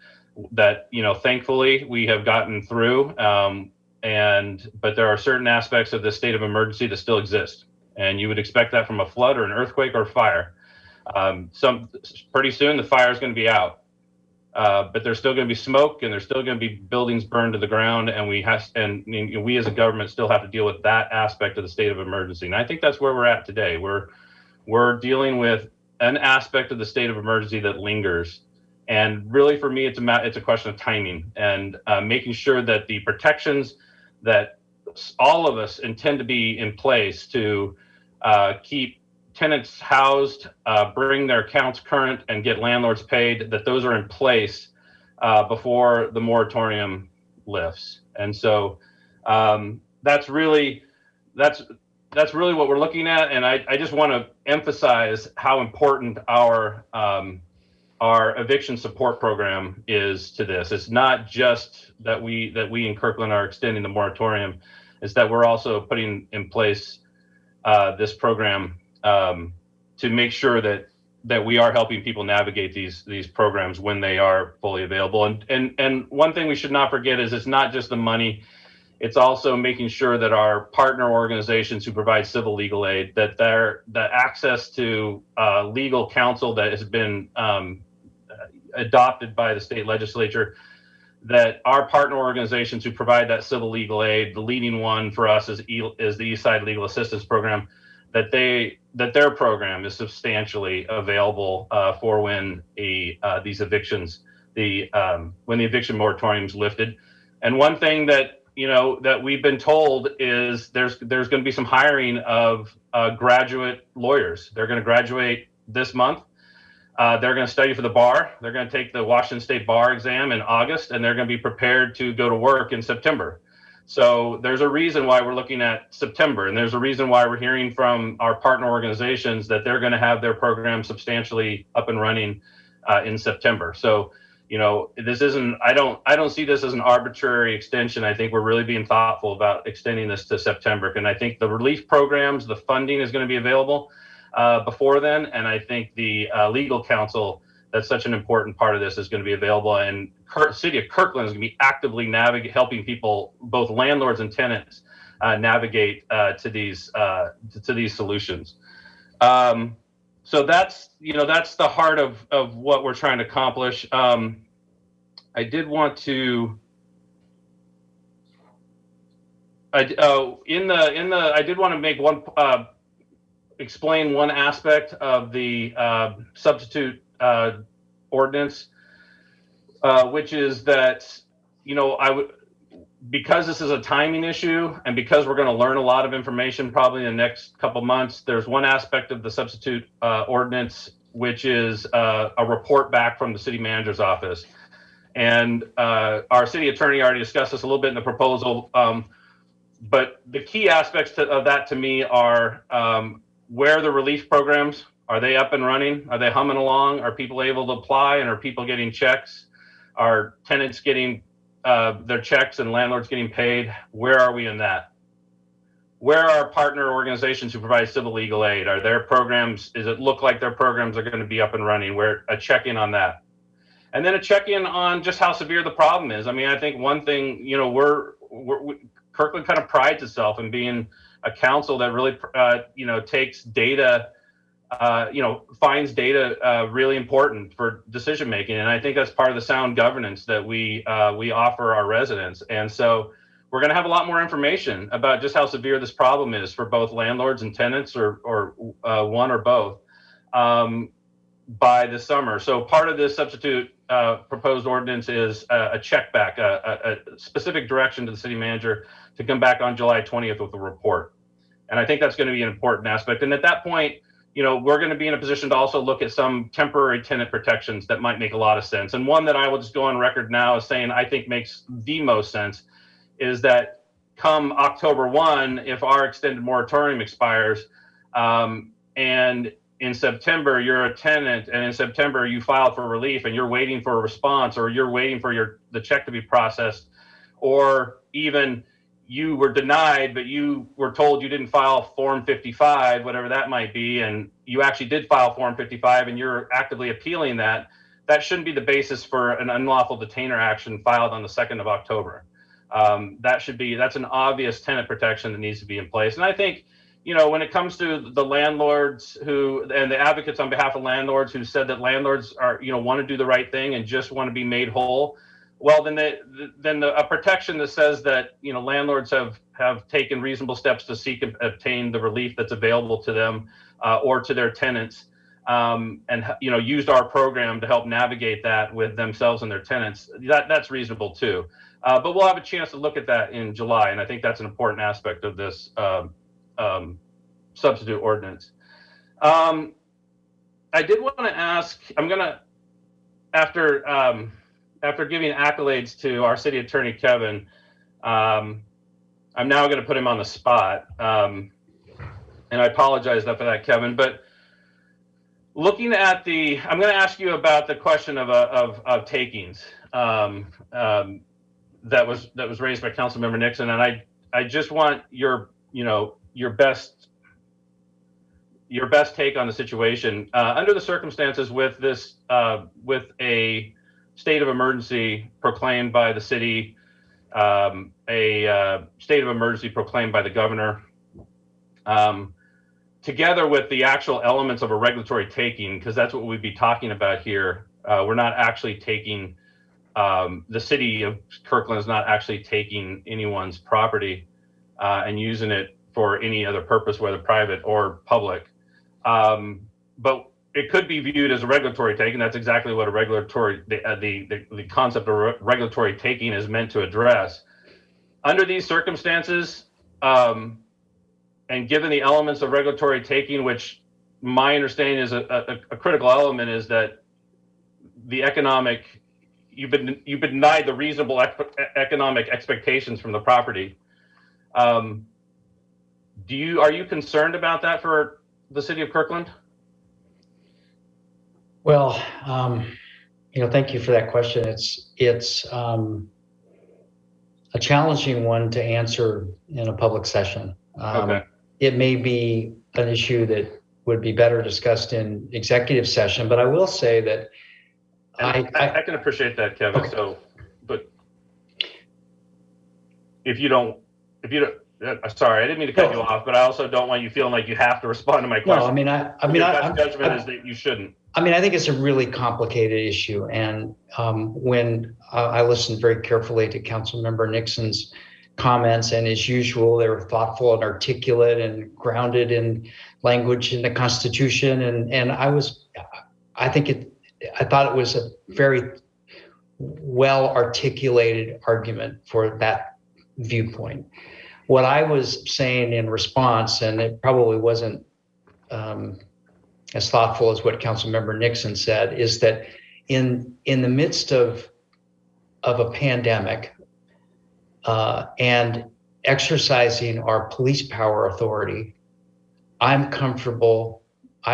thankfully we have gotten through, but there are certain aspects of this state of emergency that still exist. And you would expect that from a flood or an earthquake or fire. Pretty soon the fire is going to be out, but there's still going to be smoke and there's still going to be buildings burned to the ground, and we as a government still have to deal with that aspect of the state of emergency. And I think that's where we're at today. We're dealing with an aspect of the state of emergency that lingers, and really for me it's a question of timing and making sure that the protections that all of us intend to be in place to keep tenants housed, bring their accounts current, and get landlords paid, that those are in place before the moratorium lifts. And so that's really what we're looking at. And I just want to emphasize how important our eviction support program is to this. It's not just that we in Kirkland are extending the moratorium, it's that we're also putting in place this program to make sure that we are helping people navigate these programs when they are fully available. And one thing we should not forget is it's not just the money, it's also making sure that our partner organizations who provide civil legal aid, that the access to legal counsel that has been adopted by the state legislature, that our partner organizations who provide that civil legal aid, the leading one for us is the Eastside Legal Assistance Program, that their program is substantially available for when these evictions, when the eviction moratorium is lifted. And one thing that we've been told is there's going to be some hiring of graduate lawyers. They're going to graduate this month. They're going to study for the bar. They're going to take the Washington State bar exam in August, and they're going to be prepared to go to work in September. So there's a reason why we're looking at September, and there's a reason why we're hearing from our partner organizations that they're going to have their program substantially up and running in September. So, this isn't, I don't see this as an arbitrary extension. I think we're really being thoughtful about extending this to September. And I think the relief programs, the funding is going to be available before then. And I think the legal counsel, that's such an important part of this, is going to be available. And City of Kirkland is going to be actively helping people, both landlords and tenants, navigate to these solutions. So that's the heart of what we're trying to accomplish. I did want to. I did want to make explain one aspect of the substitute ordinance, which is that because this is a timing issue and because we're going to learn a lot of information probably in the next couple months, there's one aspect of the substitute ordinance which is a report back from the city manager's office. And our city attorney already discussed this a little bit in the proposal. But the key aspects of that to me are where are the relief programs? Are they up and running? Are they humming along? Are people able to apply, and are people getting checks? Are tenants getting their checks and landlords getting paid? Where are we in that? Where are partner organizations who provide civil legal aid? Are their programs, does it look like their programs are going to be up and running? Where a check-in on that. And then a check-in on just how severe the problem is. I mean, I think one thing, you know, Kirkland kind of prides itself in being a council that really, you know, takes data, you know, finds data really important for decision making. And I think that's part of the sound governance that we offer our residents. And so we're going to have a lot more information about just how severe this problem is for both landlords and tenants, or one or both, by the summer. So part of this substitute proposed ordinance is a check back, a specific direction to the city manager to come back on July 20th with a report. And I think that's going to be an important aspect. And at that point, you know, we're going to be in a position to also look at some temporary tenant protections that might make a lot of sense. And one that I will just go on record now as saying I think makes the most sense is that come October 1, if our extended moratorium expires, and in September you're a tenant, and in September you filed for relief and you're waiting for a response, or you're waiting for the check to be processed, or even you were denied, but you were told you didn't file Form 55, whatever that might be, and you actually did file Form 55 and you're actively appealing that, that shouldn't be the basis for an unlawful detainer action filed on the 2nd of October. That's an obvious tenant protection that needs to be in place. And I think, you know, when it comes to the landlords and the advocates on behalf of landlords who said that landlords are, you know, want to do the right thing and just want to be made whole, well, then a protection that says that, you know, landlords have taken reasonable steps to seek and obtain the relief that's available to them or to their tenants, and, you know, used our program to help navigate that with themselves and their tenants, that's reasonable too. But we'll have a chance to look at that in July, and I think that's an important aspect of this substitute ordinance. I did want to ask, I'm going to, after giving accolades to our city attorney, Kevin, I'm now going to put him on the spot. And I apologize for that, Kevin, but looking at I'm going to ask you about the question of takings that was raised by Councilmember Nixon. And I just want your best take on the situation under the circumstances with this, with a state of emergency proclaimed by the city, a state of emergency proclaimed by the governor, together with the actual elements of a regulatory taking, because that's what we'd be talking about here. We're not actually taking, the city of Kirkland is not actually taking anyone's property and using it for any other purpose, whether private or public. But it could be viewed as a regulatory taking. That's exactly what a regulatory, the concept of regulatory taking is meant to address. Under these circumstances, and given the elements of regulatory taking, which my understanding is a critical element, is that the economic, you've been denied the reasonable economic expectations from the property. Are you concerned about that for the city of Kirkland? Well, thank you for that question. It's a challenging one to answer in a public session. Okay. It may be an issue that would be better discussed in executive session, but I will say that I can appreciate that, Kevin. Okay. So, but if you don't, sorry, I didn't mean to cut you off, but I also don't want you feeling like you have to respond to my question. No, Your judgment is that you shouldn't. I think it's a really complicated issue. And when I listened very carefully to Councilmember Nixon's comments, and as usual, they were thoughtful and articulate and grounded in language in the Constitution. And I thought it was a very well articulated argument for that viewpoint. What I was saying in response, and it probably wasn't as thoughtful as what Councilmember Nixon said, is that in the midst of of a pandemic and exercising our police power authority, I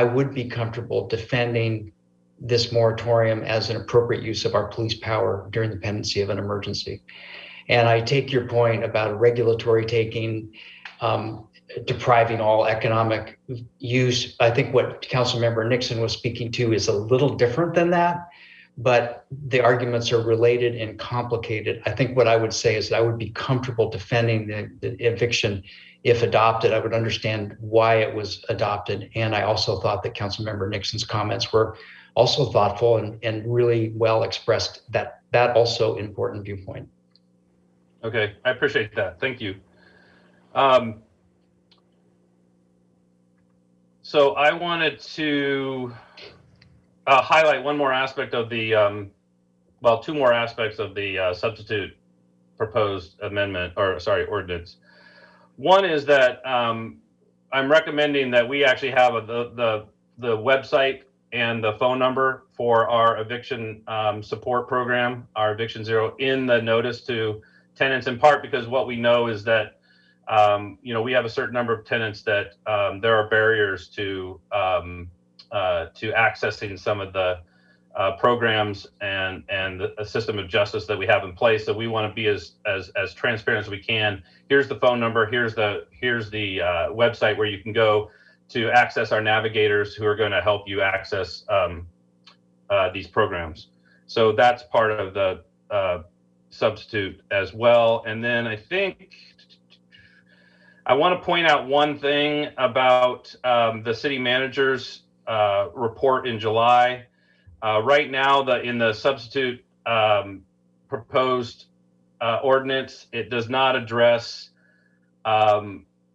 would be comfortable defending this moratorium as an appropriate use of our police power during the pendency of an emergency. And I take your point about regulatory taking, depriving all economic use. I think what Councilmember Nixon was speaking to is a little different than that, but the arguments are related and complicated. I think what I would say is that I would be comfortable defending the eviction if adopted. I would understand why it was adopted. And I also thought that Councilmember Nixon's comments were also thoughtful and really well expressed that also important viewpoint. Okay, I appreciate that. Thank you. So I wanted to highlight one more aspect of the, two more aspects of the substitute proposed amendment, or sorry, ordinance. One is that I'm recommending that we actually have the website and the phone number for our eviction support program, our Eviction Zero, in the notice to tenants, in part because what we know is that we have a certain number of tenants that there are barriers to accessing some of the programs and a system of justice that we have in place. So we want to be as transparent as we can. Here's the phone number. Here's the website where you can go to access our navigators who are going to help you access these programs. So that's part of the substitute as well. And then I think I want to point out one thing about the city manager's report in July. Right now, in the substitute proposed ordinance, it does not address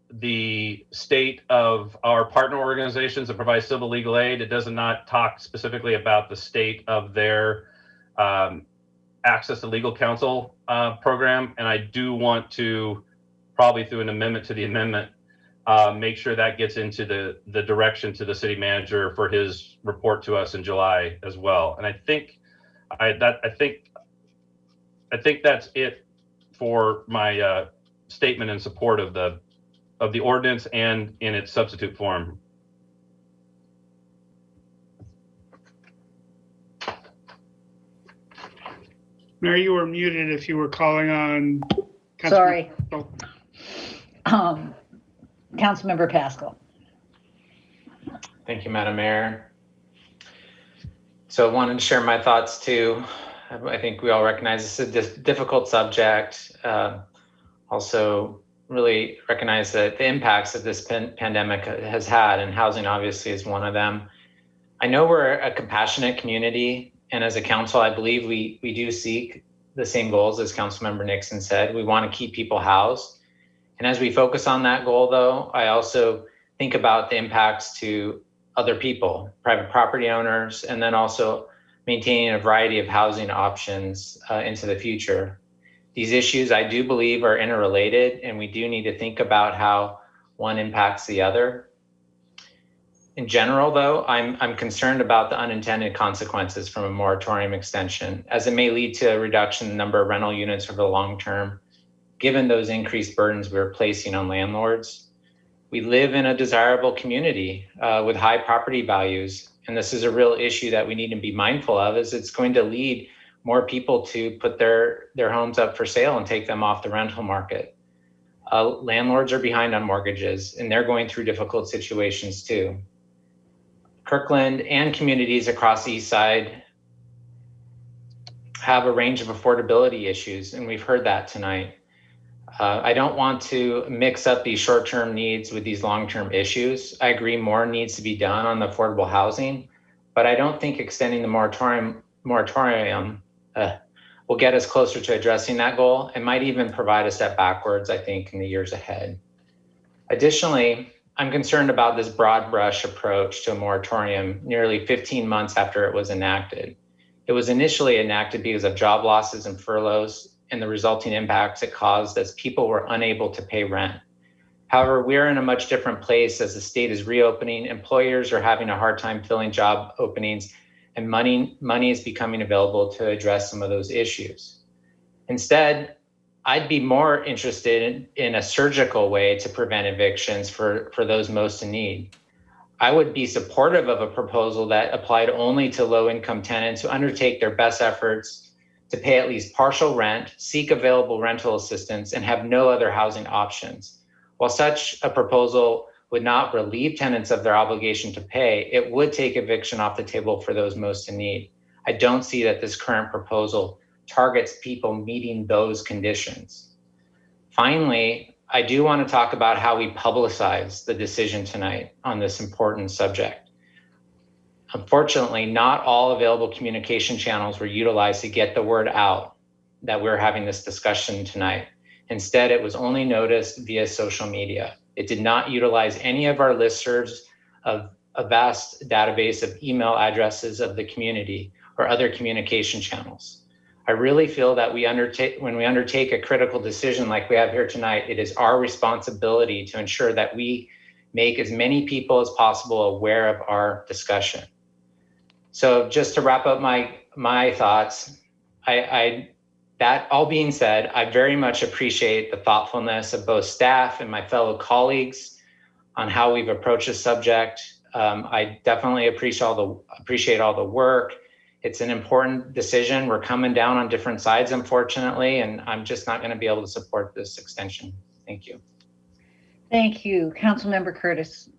the state of our partner organizations that provide civil legal aid. It does not talk specifically about the state of their access to legal counsel program. And I do want to, probably through an amendment to the amendment, make sure that gets into the direction to the city manager for his report to us in July as well. And I think that's it for my statement in support of the ordinance and in its substitute form. Mary, you were muted if you were calling on. Sorry. Councilmember Pascal. Thank you, Madam Mayor. So I wanted to share my thoughts too. I think we all recognize this is a difficult subject. Also really recognize that the impacts that this pandemic has had, and housing obviously is one of them. I know we're a compassionate community, and as a council, I believe we do seek the same goals as Councilmember Nixon said. We want to keep people housed. And as we focus on that goal, though, I also think about the impacts to other people, private property owners, and then also maintaining a variety of housing options into the future. These issues, I do believe, are interrelated, and we do need to think about how one impacts the other. In general, though, I'm concerned about the unintended consequences from a moratorium extension, as it may lead to a reduction in the number of rental units over the long term, given those increased burdens we're placing on landlords. We live in a desirable community with high property values, and this is a real issue that we need to be mindful of, as it's going to lead more people to put their homes up for sale and take them off the rental market. Landlords are behind on mortgages, and they're going through difficult situations too. Kirkland and communities across the East Side have a range of affordability issues, and we've heard that tonight. I don't want to mix up these short-term needs with these long-term issues. I agree more needs to be done on the affordable housing, but I don't think extending the moratorium will get us closer to addressing that goal and might even provide a step backwards, I think, in the years ahead. Additionally, I'm concerned about this broad brush approach to a moratorium nearly 15 months after it was enacted. It was initially enacted because of job losses and furloughs and the resulting impacts it caused as people were unable to pay rent. However, we're in a much different place as the state is reopening, employers are having a hard time filling job openings, and money is becoming available to address some of those issues. Instead, I'd be more interested in a surgical way to prevent evictions for those most in need. I would be supportive of a proposal that applied only to low-income tenants who undertake their best efforts to pay at least partial rent, seek available rental assistance, and have no other housing options. While such a proposal would not relieve tenants of their obligation to pay, it would take eviction off the table for those most in need. I don't see that this current proposal targets people meeting those conditions. Finally, I do want to talk about how we publicize the decision tonight on this important subject. Unfortunately, not all available communication channels were utilized to get the word out that we're having this discussion tonight. Instead, it was only noticed via social media. It did not utilize any of our listservs of a vast database of email addresses of the community or other communication channels. I really feel that when we undertake a critical decision like we have here tonight, it is our responsibility to ensure that we make as many people as possible aware of our discussion. So just to wrap up my thoughts, that all being said, I very much appreciate the thoughtfulness of both staff and my fellow colleagues on how we've approached this subject. I definitely appreciate all the work. It's an important decision. We're coming down on different sides, unfortunately, and I'm just not going to be able to support this extension. Thank you. Thank you. Councilmember Curtis.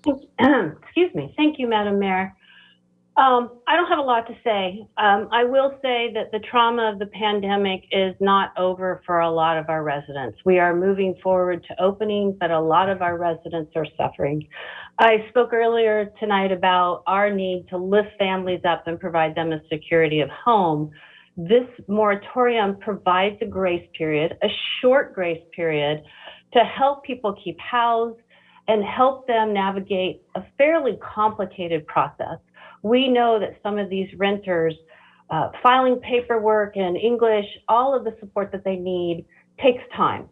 Excuse me. Thank you, Madam Mayor. I don't have a lot to say. I will say that the trauma of the pandemic is not over for a lot of our residents. We are moving forward to opening, but a lot of our residents are suffering. I spoke earlier tonight about our need to lift families up and provide them a security of home. This moratorium provides a grace period, a short grace period, to help people keep housed and help them navigate a fairly complicated process. We know that some of these renters, filing paperwork and English, all of the support that they need takes time.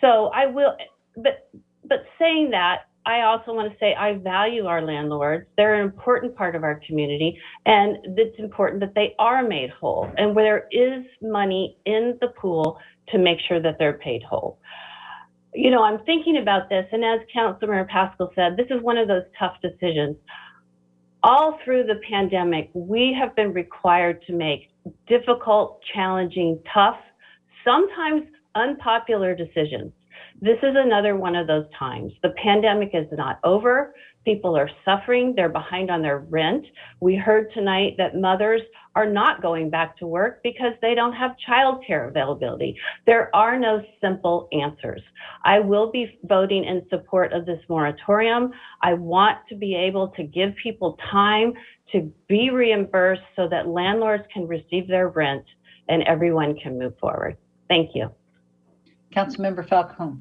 So I will, but saying that, I also want to say I value our landlords. They're an important part of our community, and it's important that they are made whole, and where there is money in the pool to make sure that they're paid whole. You know, I'm thinking about this, and as Councilmember Pascal said, this is one of those tough decisions. All through the pandemic, we have been required to make difficult, challenging, tough, sometimes unpopular decisions. This is another one of those times. The pandemic is not over. People are suffering. They're behind on their rent. We heard tonight that mothers are not going back to work because they don't have childcare availability. There are no simple answers. I will be voting in support of this moratorium. I want to be able to give people time to be reimbursed so that landlords can receive their rent and everyone can move forward. Thank you. Councilmember Falcone.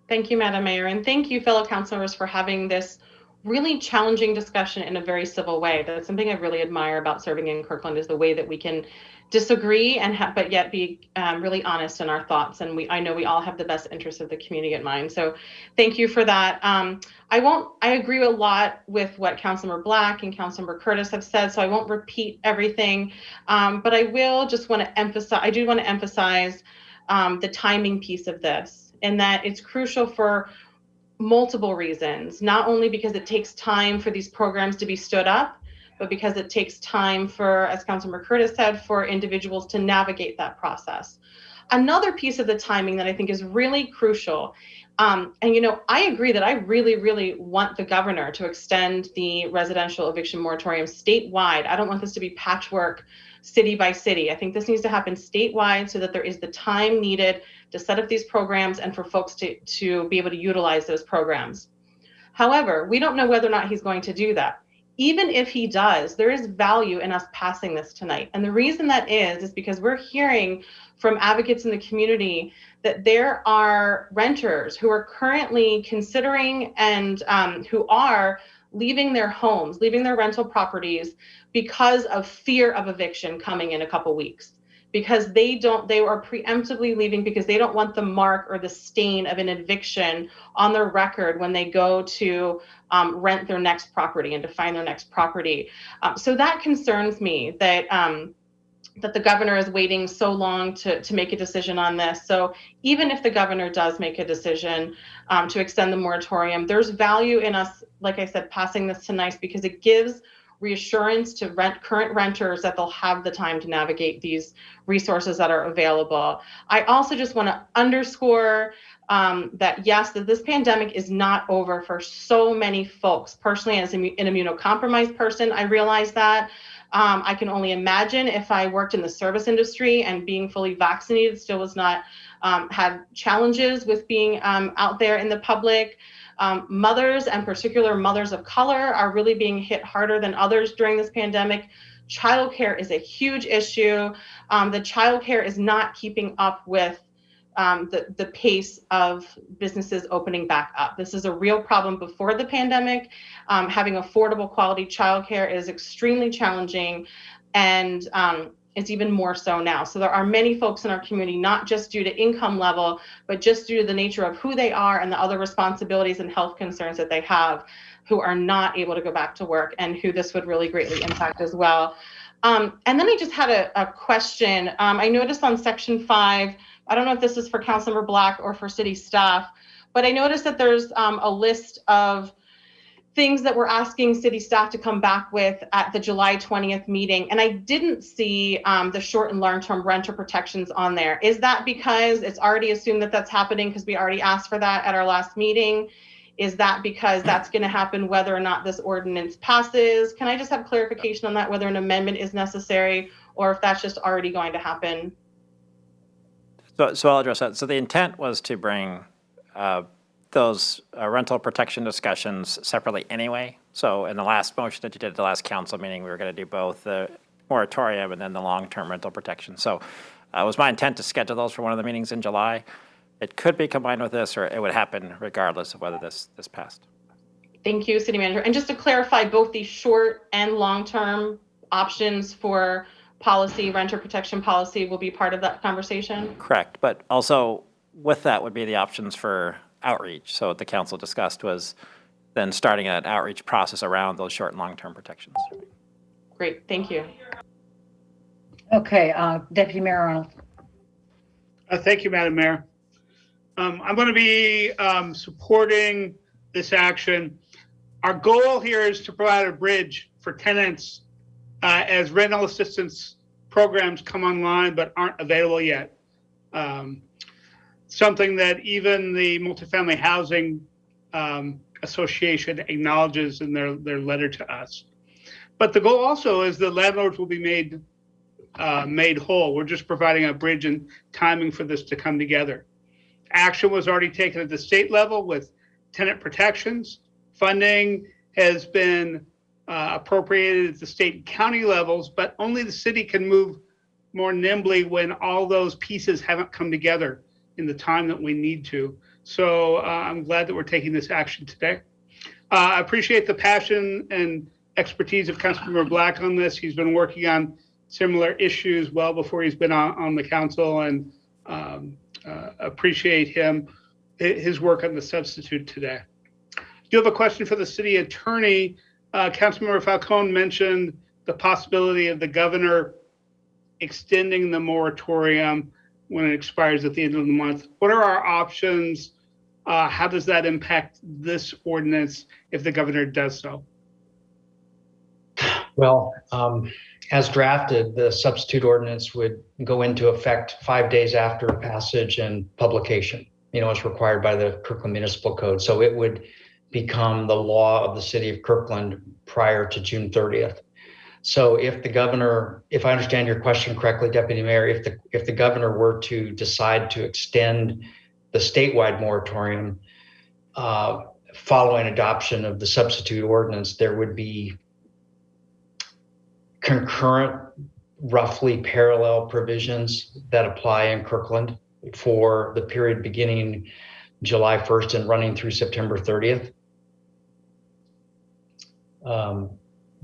Thank you, Madam Mayor, and thank you, fellow councilors, for having this really challenging discussion in a very civil way. That's something I really admire about serving in Kirkland, is the way that we can disagree and but yet be really honest in our thoughts. And I know we all have the best interests of the community in mind. So thank you for that. I agree a lot with what Councilmember Black and Councilmember Curtis have said, so I won't repeat everything. But I will just want to emphasize, I do want to emphasize the timing piece of this, and that it's crucial for multiple reasons, not only because it takes time for these programs to be stood up, but because it takes time for, as Councilmember Curtis said, for individuals to navigate that process. Another piece of the timing that I think is really crucial, and you know, I agree that I really, really want the governor to extend the residential eviction moratorium statewide. I don't want this to be patchwork city by city. I think this needs to happen statewide so that there is the time needed to set up these programs and for folks to be able to utilize those programs. However, we don't know whether or not he's going to do that. Even if he does, there is value in us passing this tonight. And the reason that is because we're hearing from advocates in the community that there are renters who are currently considering and who are leaving their homes, leaving their rental properties because of fear of eviction coming in a couple weeks. Because they are preemptively leaving because they don't want the mark or the stain of an eviction on their record when they go to rent their next property and to find their next property. So that concerns me, that that the governor is waiting so long to make a decision on this. So even if the governor does make a decision to extend the moratorium, there's value in us, like I said, passing this tonight because it gives reassurance to current renters that they'll have the time to navigate these resources that are available. I also just want to underscore that yes, that this pandemic is not over for so many folks. Personally, as an immunocompromised person, I realize that. I can only imagine if I worked in the service industry and being fully vaccinated still was not, had challenges with being out there in the public. Mothers, and particular mothers of color, are really being hit harder than others during this pandemic. Childcare is a huge issue. The childcare is not keeping up with the pace of businesses opening back up. This is a real problem before the pandemic. Having affordable quality childcare is extremely challenging, and it's even more so now. So there are many folks in our community, not just due to income level, but just due to the nature of who they are and the other responsibilities and health concerns that they have, who are not able to go back to work and who this would really greatly impact as well. And then I just had a question. I noticed on section 5, I don't know if this is for Councilmember Black or for city staff, but I noticed that there's a list of things that we're asking city staff to come back with at the July 20th meeting. And I didn't see the short and long-term renter protections on there. Is that because it's already assumed that that's happening because we already asked for that at our last meeting? Is that because that's going to happen whether or not this ordinance passes? Can I just have clarification on that, whether an amendment is necessary or if that's just already going to happen? So I'll address that. So the intent was to bring those rental protection discussions separately anyway. So in the last motion that you did at the last council meeting, we were going to do both the moratorium and then the long-term rental protection. So it was my intent to schedule those for one of the meetings in July. It could be combined with this, or it would happen regardless of whether this passed. Thank you, City Manager. And just to clarify, both the short and long-term options for policy, renter protection policy, will be part of that conversation? Correct. But also with that would be the options for outreach. So what the council discussed was then starting an outreach process around those short and long-term protections. Great. Thank you. Okay, Deputy Mayor Arnold. Thank you, Madam Mayor. I'm going to be supporting this action. Our goal here is to provide a bridge for tenants as rental assistance programs come online but aren't available yet. Something that even the Multifamily Housing Association acknowledges in their letter to us. But the goal also is that landlords will be made whole. We're just providing a bridge and timing for this to come together. Action was already taken at the state level with tenant protections. Funding has been appropriated at the state and county levels, but only the city can move more nimbly when all those pieces haven't come together in the time that we need to. So I'm glad that we're taking this action today. I appreciate the passion and expertise of Councilmember Black on this. He's been working on similar issues well before he's been on the council, and appreciate his work on the substitute today. You have a question for the city attorney. Councilmember Falcone mentioned the possibility of the governor extending the moratorium when it expires at the end of the month. What are our options? How does that impact this ordinance if the governor does so? Well, as drafted, the substitute ordinance would go into effect 5 days after passage and publication, as required by the Kirkland Municipal Code. So it would become the law of the city of Kirkland prior to June 30th. So if the governor, if I understand your question correctly, Deputy Mayor, if the governor were to decide to extend the statewide moratorium following adoption of the substitute ordinance, there would be concurrent, roughly parallel provisions that apply in Kirkland for the period beginning July 1st and running through September 30th.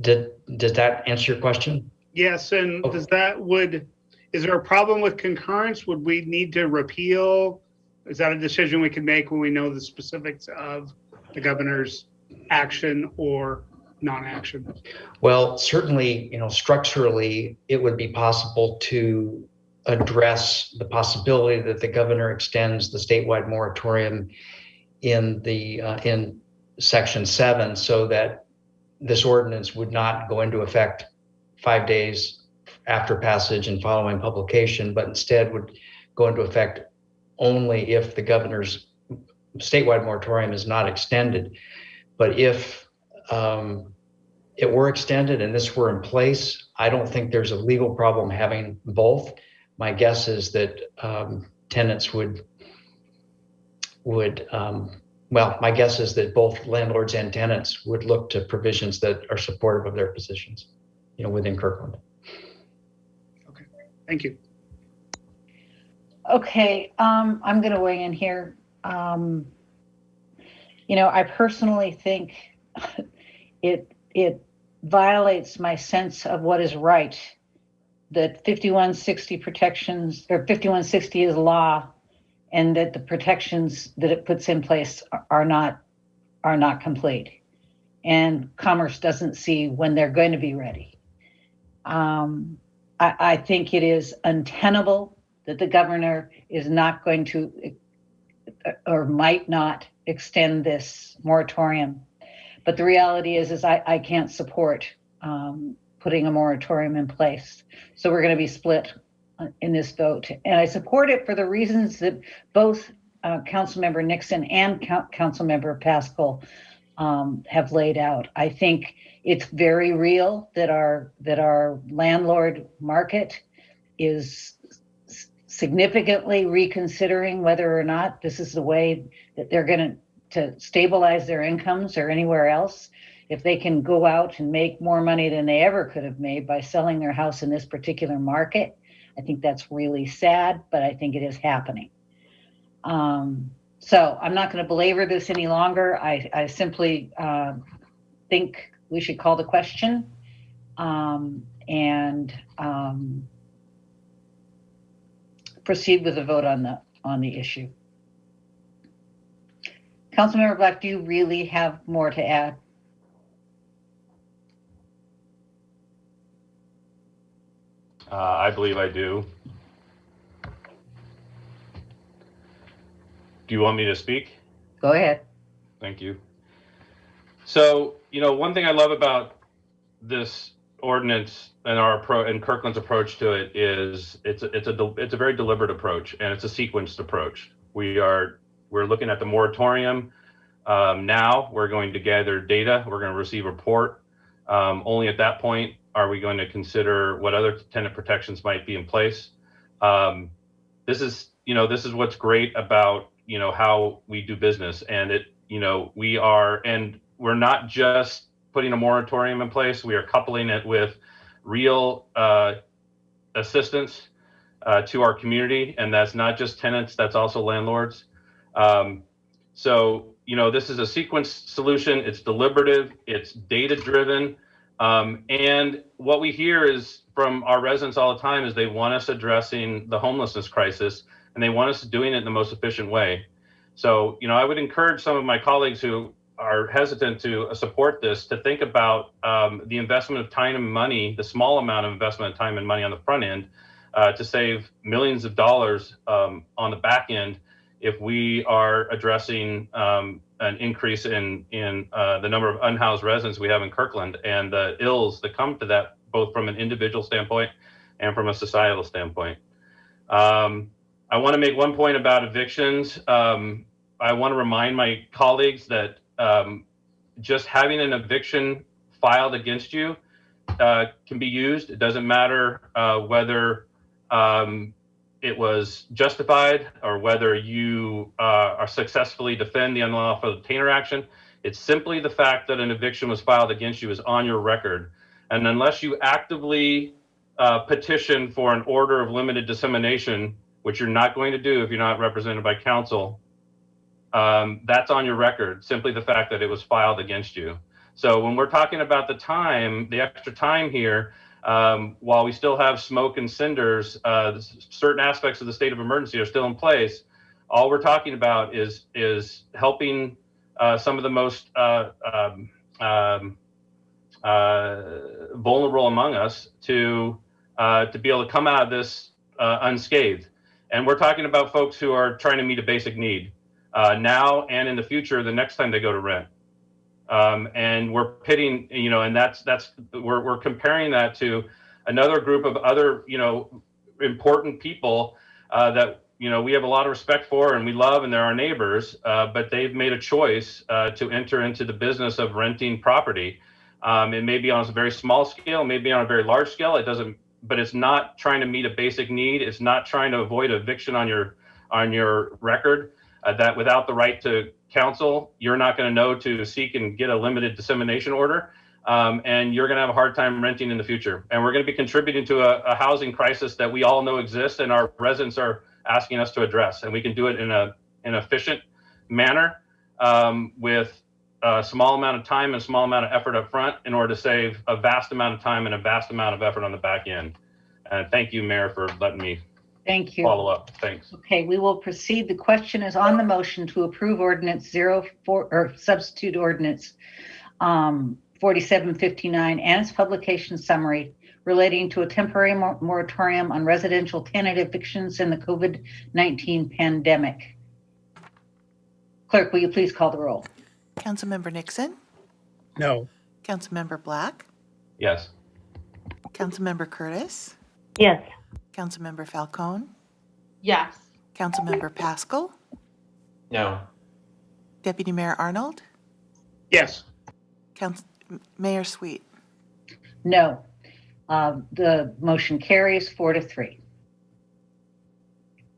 Does that answer your question? Yes, and is there a problem with concurrence? Would we need to repeal? Is that a decision we can make when we know the specifics of the governor's action, or non-action? Well, certainly, structurally, it would be possible to address the possibility that the governor extends the statewide moratorium in Section 7 so that this ordinance would not go into effect 5 days after passage and following publication, but instead would go into effect only if the governor's statewide moratorium is not extended. But if it were extended and this were in place, I don't think there's a legal problem having both. My guess is that tenants my guess is that both landlords and tenants would look to provisions that are supportive of their positions, within Kirkland. Okay, thank you. Okay, I'm going to weigh in here. I personally think it violates my sense of what is right, that 5160 protections or 5160 is law, and that the protections that it puts in place are not complete, and Commerce doesn't see when they're going to be ready. I think it is untenable that the governor is not going to or might not extend this moratorium. But the reality is I can't support putting a moratorium in place. So we're going to be split in this vote. And I support it for the reasons that both Councilmember Nixon and Councilmember Pascal have laid out. I think it's very real that our landlord market is significantly reconsidering whether or not this is the way that they're going to stabilize their incomes or anywhere else. If they can go out and make more money than they ever could have made by selling their house in this particular market, I think that's really sad, but I think it is happening. So I'm not going to belabor this any longer. I simply think we should call the question and proceed with a vote on the issue. Councilmember Black, do you really have more to add? I believe I do. Do you want me to speak? Go ahead. Thank you. So, one thing I love about this ordinance and Kirkland's approach to it is it's a very deliberate approach, and it's a sequenced approach. We're looking at the moratorium. Now we're going to gather data. We're going to receive a report. Only at that point are we going to consider what other tenant protections might be in place. This is what's great about how we do business, and we're not just putting a moratorium in place. We are coupling it with real assistance to our community, and that's not just tenants, that's also landlords. So this is a sequenced solution. It's deliberative, it's data-driven, and what we hear is from our residents all the time is they want us addressing the homelessness crisis, and they want us doing it in the most efficient way. So, I would encourage some of my colleagues who are hesitant to support this to think about the investment of time and money, the small amount of investment of time and money on the front end to save millions of dollars on the back end if we are addressing an increase in the number of unhoused residents we have in Kirkland and the ills that come to that, both from an individual standpoint and from a societal standpoint. I want to make one point about evictions. I want to remind my colleagues that just having an eviction filed against you can be used. It doesn't matter whether it was justified or whether you are successfully defend the unlawful detainer action. It's simply the fact that an eviction was filed against you is on your record. And unless you actively petition for an order of limited dissemination, which you're not going to do if you're not represented by counsel, that's on your record, simply the fact that it was filed against you. So when we're talking about the time, the extra time here, while we still have smoke and cinders, certain aspects of the state of emergency are still in place. All we're talking about is helping some of the most vulnerable among us to be able to come out of this unscathed. And we're talking about folks who are trying to meet a basic need now and in the future, the next time they go to rent. And we're pitting, and we're comparing that to another group of other, important people that, we have a lot of respect for and we love, and they're our neighbors, but they've made a choice to enter into the business of renting property. It may be on a very small scale, maybe on a very large scale. It doesn't, but it's not trying to meet a basic need. It's not trying to avoid eviction on your record. That without the right to counsel, you're not going to know to seek and get a limited dissemination order, and you're going to have a hard time renting in the future. And we're going to be contributing to a housing crisis that we all know exists, and our residents are asking us to address. And we can do it in an efficient manner with a small amount of time and a small amount of effort up front in order to save a vast amount of time and a vast amount of effort on the back end. Thank you, Mayor, for letting me Thank you. follow up. Thanks. Okay, we will proceed. The question is on the motion to approve ordinance 04 or substitute ordinance 4759 and its publication summary relating to a temporary moratorium on residential tenant evictions in the COVID-19 pandemic. Clerk, will you please call the roll? Councilmember Nixon? No. Councilmember Black? Yes. Councilmember Curtis? Yes. Councilmember Falcone? Yes. Councilmember Pascal? No. Deputy Mayor Arnold? Yes. Mayor Sweet? No. The motion carries 4-3.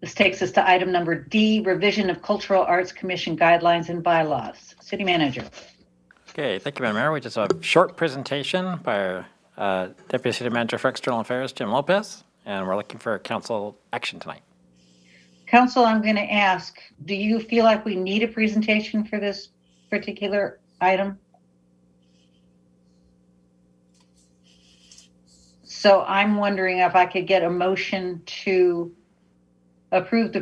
This takes us to item number D, revision of Cultural Arts Commission guidelines and bylaws. City Manager. Okay, thank you, Madam Mayor. We just have a short presentation by our Deputy City Manager for External Affairs, Jim Lopez, and we're looking for council action tonight. Council, I'm going to ask, do you feel like we need a presentation for this particular item? So I'm wondering if I could get a motion to approve the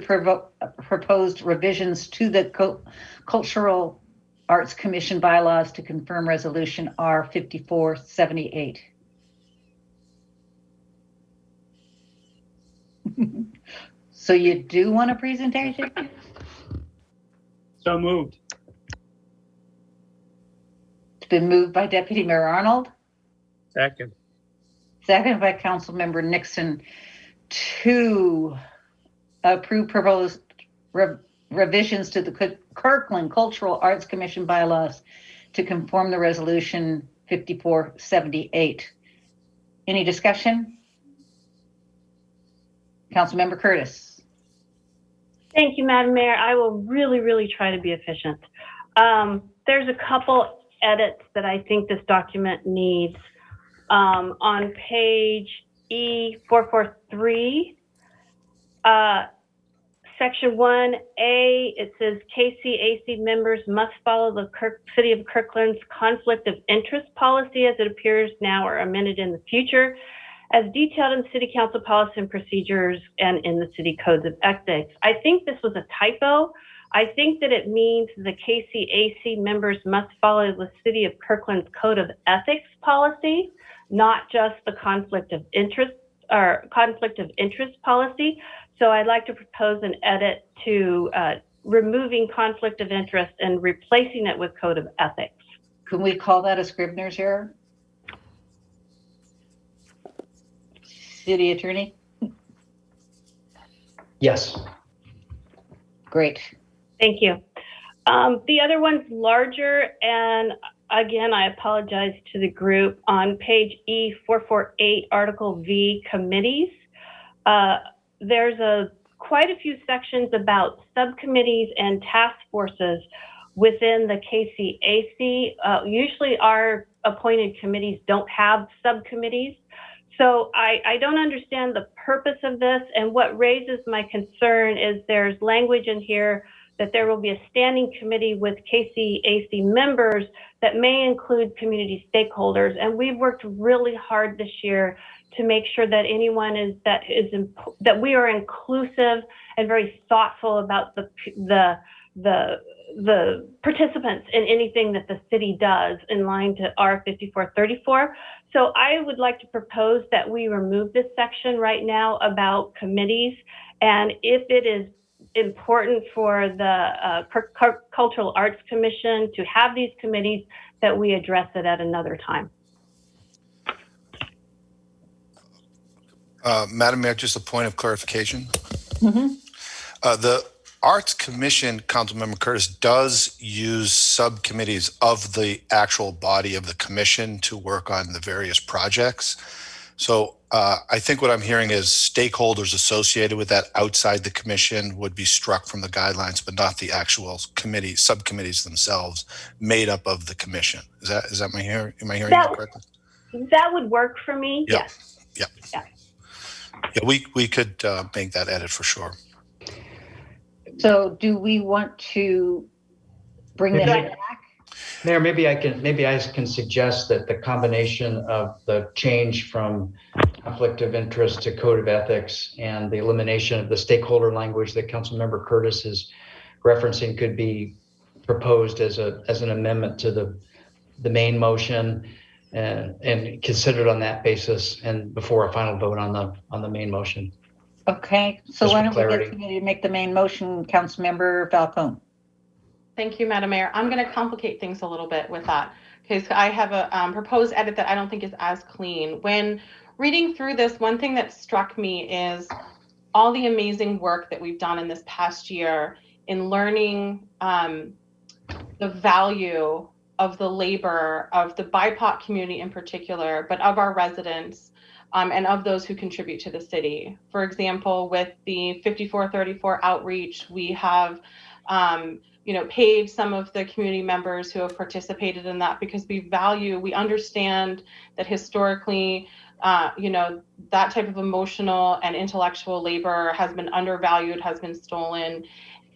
proposed revisions to the Cultural Arts Commission bylaws to confirm resolution R5478. So you do want a presentation? So moved. It's been moved by Deputy Mayor Arnold. Second. Second by Councilmember Nixon to approve proposed revisions to the Kirkland Cultural Arts Commission bylaws to conform the resolution 5478. Any discussion? Councilmember Curtis. Thank you, Madam Mayor. I will really try to be efficient. There's a couple edits that I think this document needs. On page E443, section 1A, it says KCAC members must follow the City of Kirkland's conflict of interest policy as it appears now or amended in the future, as detailed in City Council policy and procedures and in the City Codes of Ethics. I think this was a typo. I think that it means the KCAC members must follow the City of Kirkland's Code of Ethics policy, not just the conflict of interest policy. So I'd like to propose an edit to removing conflict of interest and replacing it with Code of Ethics. Can we call that a Scribner's error? City Attorney? Yes. Great. Thank you. The other one's larger, and again, I apologize to the group. On page E448, Article V, committees, there's quite a few sections about subcommittees and task forces within the KCAC. Usually our appointed committees don't have subcommittees. So I don't understand the purpose of this, and what raises my concern is there's language in here that there will be a standing committee with KCAC members that may include community stakeholders. And we've worked really hard this year to make sure that that we are inclusive and very thoughtful about the the participants in anything that the city does in line to R5434. So I would like to propose that we remove this section right now about committees, and if it is important for the Cultural Arts Commission to have these committees, that we address it at another time. Madam Mayor, just a point of clarification. Mm-hmm. The Arts Commission, Councilmember Curtis, does use subcommittees of the actual body of the commission to work on the various projects. So I think what I'm hearing is stakeholders associated with that outside the commission would be struck from the guidelines, but not the actual committee, subcommittees themselves made up of the commission. Is that am I hearing that correctly? That would work for me. Yep. Yes. Yeah. Yeah, we could make that edit for sure. So do we want to bring this back? Mayor, maybe I can suggest that the combination of the change from conflict of interest to code of ethics and the elimination of the stakeholder language that Councilmember Curtis is referencing could be proposed as an amendment to the main motion and considered on that basis and before a final vote on the main motion. Okay, so why don't we get somebody to make the main motion, Councilmember Falcone? Thank you, Madam Mayor. I'm going to complicate things a little bit with that because I have a proposed edit that I don't think is as clean. When reading through this, one thing that struck me is all the amazing work that we've done in this past year in learning the value of the labor of the BIPOC community in particular, but of our residents and of those who contribute to the city. For example, with the 5434 outreach, we have paid some of the community members who have participated in that because we understand that historically, that type of emotional and intellectual labor has been undervalued, has been stolen.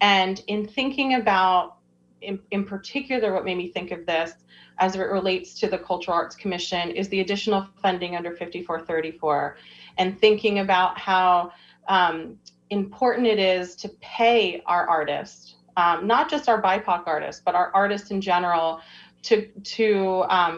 And in thinking about, in particular, what made me think of this as it relates to the Cultural Arts Commission is the additional funding under 5434 and thinking about how important it is to pay our artists, not just our BIPOC artists, but our artists in general to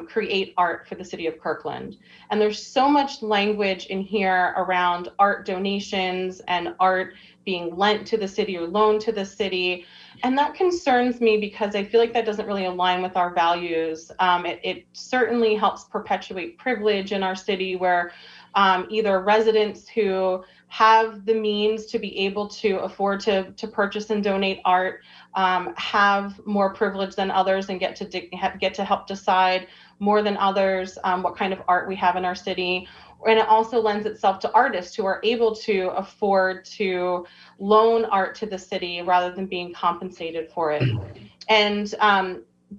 create art for the city of Kirkland. And there's so much language in here around art donations and art being lent to the city or loaned to the city. And that concerns me because I feel like that doesn't really align with our values. It certainly helps perpetuate privilege in our city where either residents who have the means to be able to afford to purchase and donate art have more privilege than others and get to help decide more than others what kind of art we have in our city. And it also lends itself to artists who are able to afford to loan art to the city rather than being compensated for it. And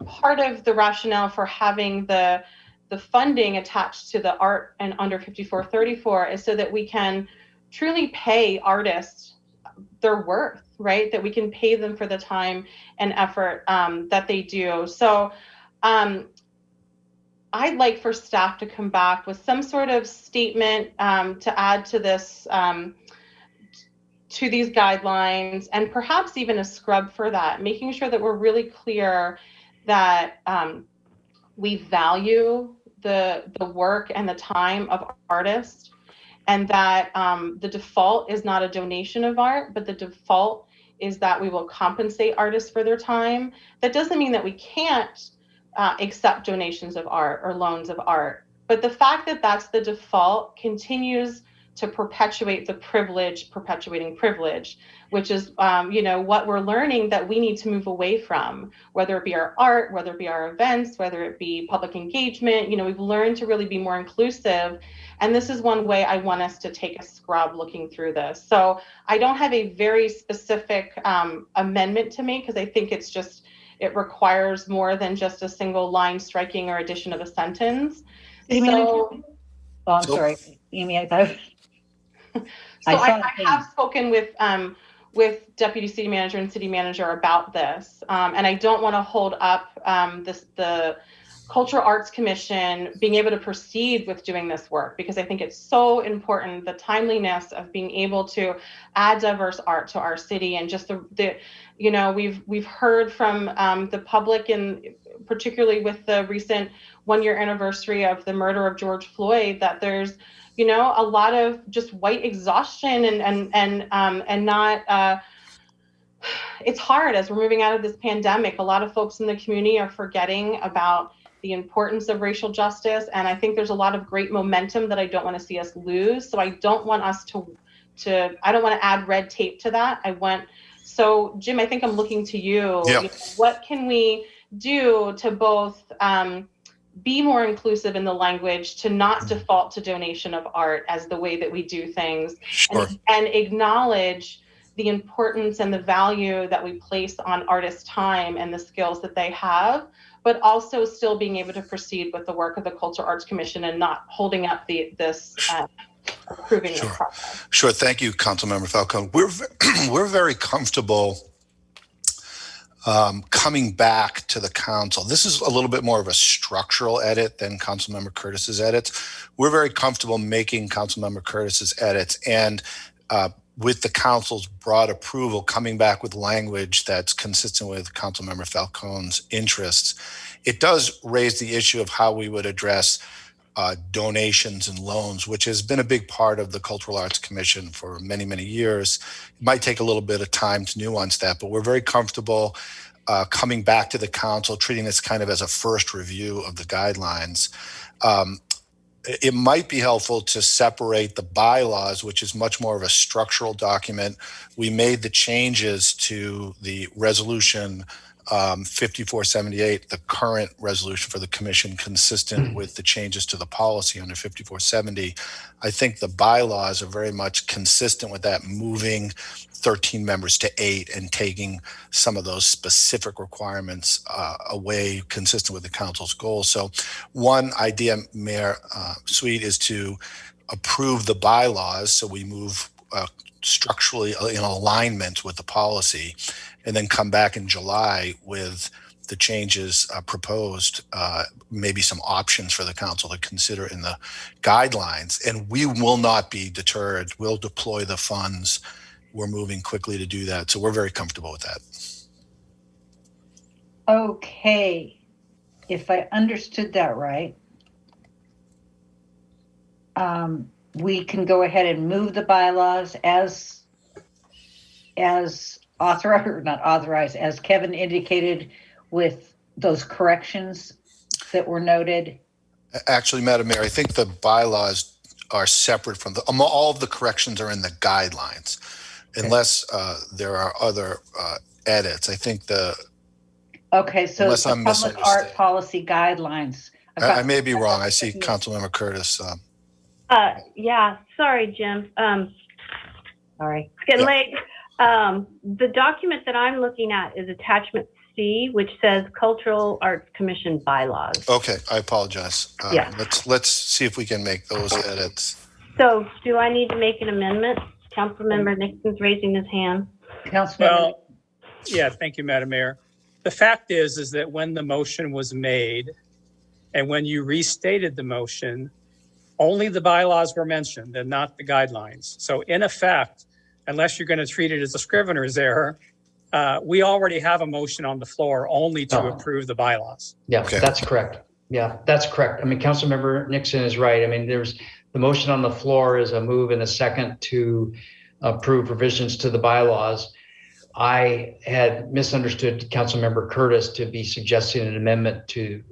part of the rationale for having the funding attached to the art and under 5434 is so that we can truly pay artists their worth, right? That we can pay them for the time and effort that they do. So I'd like for staff to come back with some sort of statement to add to this, to these guidelines, and perhaps even a scrub for that, making sure that we're really clear that we value the work and the time of artists, and that the default is not a donation of art, but the default is that we will compensate artists for their time. That doesn't mean that we can't accept donations of art or loans of art. But the fact that that's the default continues to perpetuate the privilege, perpetuating privilege, which is, what we're learning that we need to move away from, whether it be our art, whether it be our events, whether it be public engagement. We've learned to really be more inclusive. And this is one way I want us to take a scrub looking through this. So I don't have a very specific amendment to make because I think it requires more than just a single line striking or addition of a sentence. I'm sorry, Amy, I have spoken with Deputy City Manager and City Manager about this, and I don't want to hold up the Cultural Arts Commission being able to proceed with doing this work, because I think it's so important, the timeliness of being able to add diverse art to our city, and just the you know, we've heard from the public, and particularly with the recent 1-year anniversary of the murder of George Floyd, that there's, you know, a lot of just white exhaustion and not it's hard as we're moving out of this pandemic. A lot of folks in the community are forgetting about the importance of racial justice. And I think there's a lot of great momentum that I don't want to see us lose. So I don't want us I don't want to add red tape to that. So Jim, I think I'm looking to you. Yeah. You know, what can we do to both be more inclusive in the language, to not default to donation of art as the way that we do things, Sure. and acknowledge the importance and the value that we place on artists' time and the skills that they have, but also still being able to proceed with the work of the Cultural Arts Commission and not holding up this approving this process. Sure. Thank you, Councilmember Falcone. We're very comfortable coming back to the council. This is a little bit more of a structural edit than Councilmember Curtis's edits. We're very comfortable making Councilmember Curtis's edits, and with the council's broad approval, coming back with language that's consistent with Councilmember Falcone's interests. It does raise the issue of how we would address donations and loans, which has been a big part of the Cultural Arts Commission for many, many years. It might take a little bit of time to nuance that, but we're very comfortable coming back to the council, treating this kind of as a first review of the guidelines. It might be helpful to separate the bylaws, which is much more of a structural document. We made the changes to the resolution 5478, the current resolution for the commission, consistent with the changes to the policy under 5470. I think the bylaws are very much consistent with that, moving 13 members to 8 and taking some of those specific requirements away, consistent with the council's goals. So one idea, Mayor Sweet, is to approve the bylaws so we move structurally in alignment with the policy, and then come back in July with the changes proposed, maybe some options for the council to consider in the guidelines. And we will not be deterred. We'll deploy the funds. We're moving quickly to do that. So we're very comfortable with that. Okay. If I understood that right, we can go ahead and move the bylaws as authorized, or not authorized, as Kevin indicated, with those corrections that were noted. Actually, Madam Mayor, I think the bylaws are separate from all of the corrections are in the guidelines, unless there are other edits. I think Okay, so unless the I'm public art policy guidelines. I may be wrong. I see Councilmember Curtis. Yeah, sorry, Jim. Sorry. It's getting late. The document that I'm looking at is attachment C, which says Cultural Arts Commission bylaws. Okay, I apologize. Yeah. Let's see if we can make those edits. So do I need to make an amendment? Councilmember Nixon's raising his hand. Well, yeah, thank you, Madam Mayor. The fact is that when the motion was made and when you restated the motion, only the bylaws were mentioned and not the guidelines. So in effect, unless you're going to treat it as a scrivener's error, we already have a motion on the floor only to approve the bylaws. Yeah, that's correct. Yeah, that's correct. I mean, Councilmember Nixon is right. I mean, there's the motion on the floor is a move and a second to approve revisions to the bylaws. I had misunderstood Councilmember Curtis to be suggesting an amendment to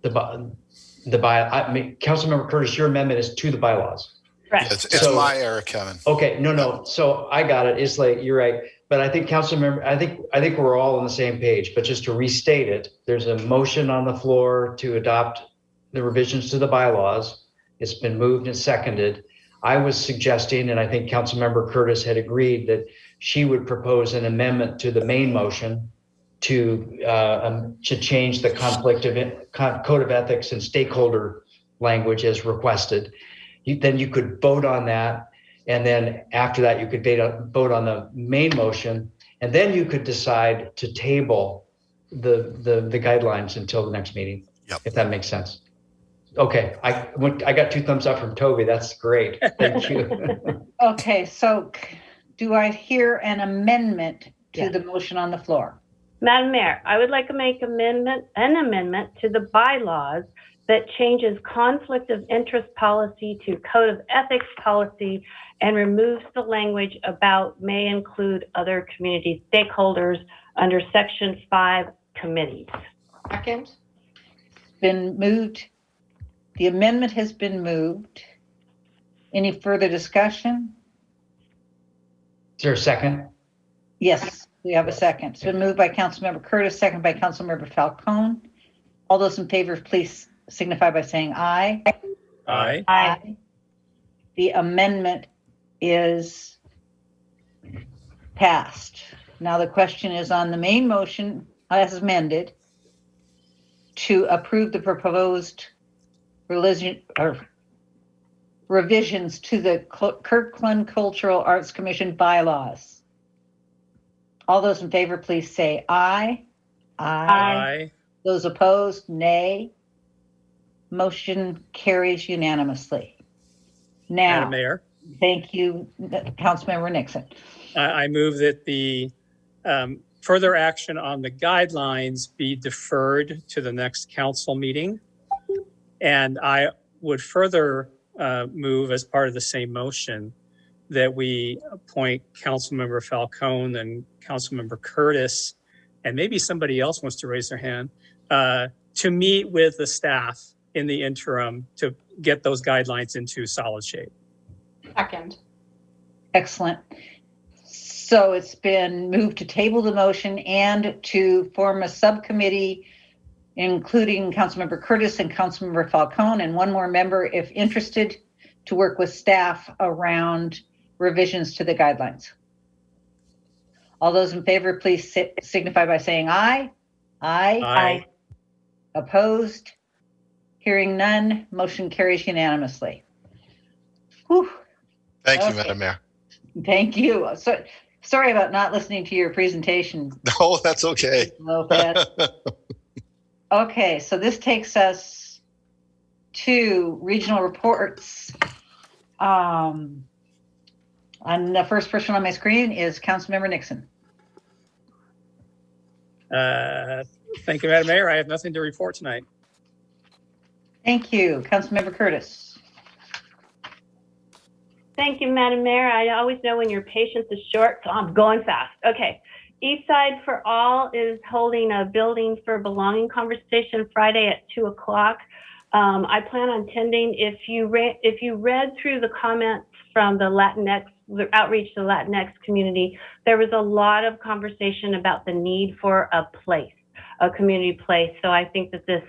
Councilmember Curtis, your amendment is to the bylaws. Right. It's my error, Kevin. Okay, no. So I got it. It's like, you're right. But I think Councilmember, I think we're all on the same page, but just to restate it, there's a motion on the floor to adopt the revisions to the bylaws. It's been moved and seconded. I was suggesting, and I think Councilmember Curtis had agreed, that she would propose an amendment to the main motion to change the conflict of code of ethics and stakeholder language as requested. Then you could vote on that. And then after that, you could vote on the main motion. And then you could decide to table the guidelines until the next meeting. If that makes sense. Okay, I got 2 thumbs up from Toby. That's great. Thank you. Okay, so do I hear an amendment to the motion on the floor? Madam Mayor, I would like to make an amendment to the bylaws that changes conflict of interest policy to code of ethics policy and removes the language about may include other community stakeholders under section 5 committees. Second. Been moved. The amendment has been moved. Any further discussion? Is there a second? Yes, we have a second. It's been moved by Councilmember Curtis, second by Councilmember Falcone. All those in favor, please signify by saying aye. Aye. Aye. The amendment is passed. Now the question is on the main motion as amended to approve the proposed revisions to the Kirkland Cultural Arts Commission bylaws. All those in favor, please say aye. Aye. Those opposed, nay. Motion carries unanimously. Now, Madam Mayor, thank you, Councilmember Nixon. I move that the further action on the guidelines be deferred to the next council meeting. And I would further move as part of the same motion that we appoint Councilmember Falcone and Councilmember Curtis, and maybe somebody else wants to raise their hand, to meet with the staff in the interim to get those guidelines into solid shape. Second. Excellent. So it's been moved to table the motion and to form a subcommittee, including Councilmember Curtis and Councilmember Falcone, and one more member if interested, to work with staff around revisions to the guidelines. All those in favor, please signify by saying aye. Aye. Aye. Opposed? Hearing none, motion carries unanimously. Whew. Thank you, Okay. Madam Mayor. Thank you. So, sorry about not listening to your presentation. No, that's okay. Okay, so this takes us to regional reports. And the first person on my screen is Councilmember Nixon. Thank you, Madam Mayor. I have nothing to report tonight. Thank you. Councilmember Curtis. Thank you, Madam Mayor. I always know when your patience is short, so I'm going fast. Okay. Eastside for All is holding a Building for Belonging conversation Friday at 2 o'clock. I plan on attending. If you read through the comments from the outreach to the Latinx community, there was a lot of conversation about the need for a community place. So I think that this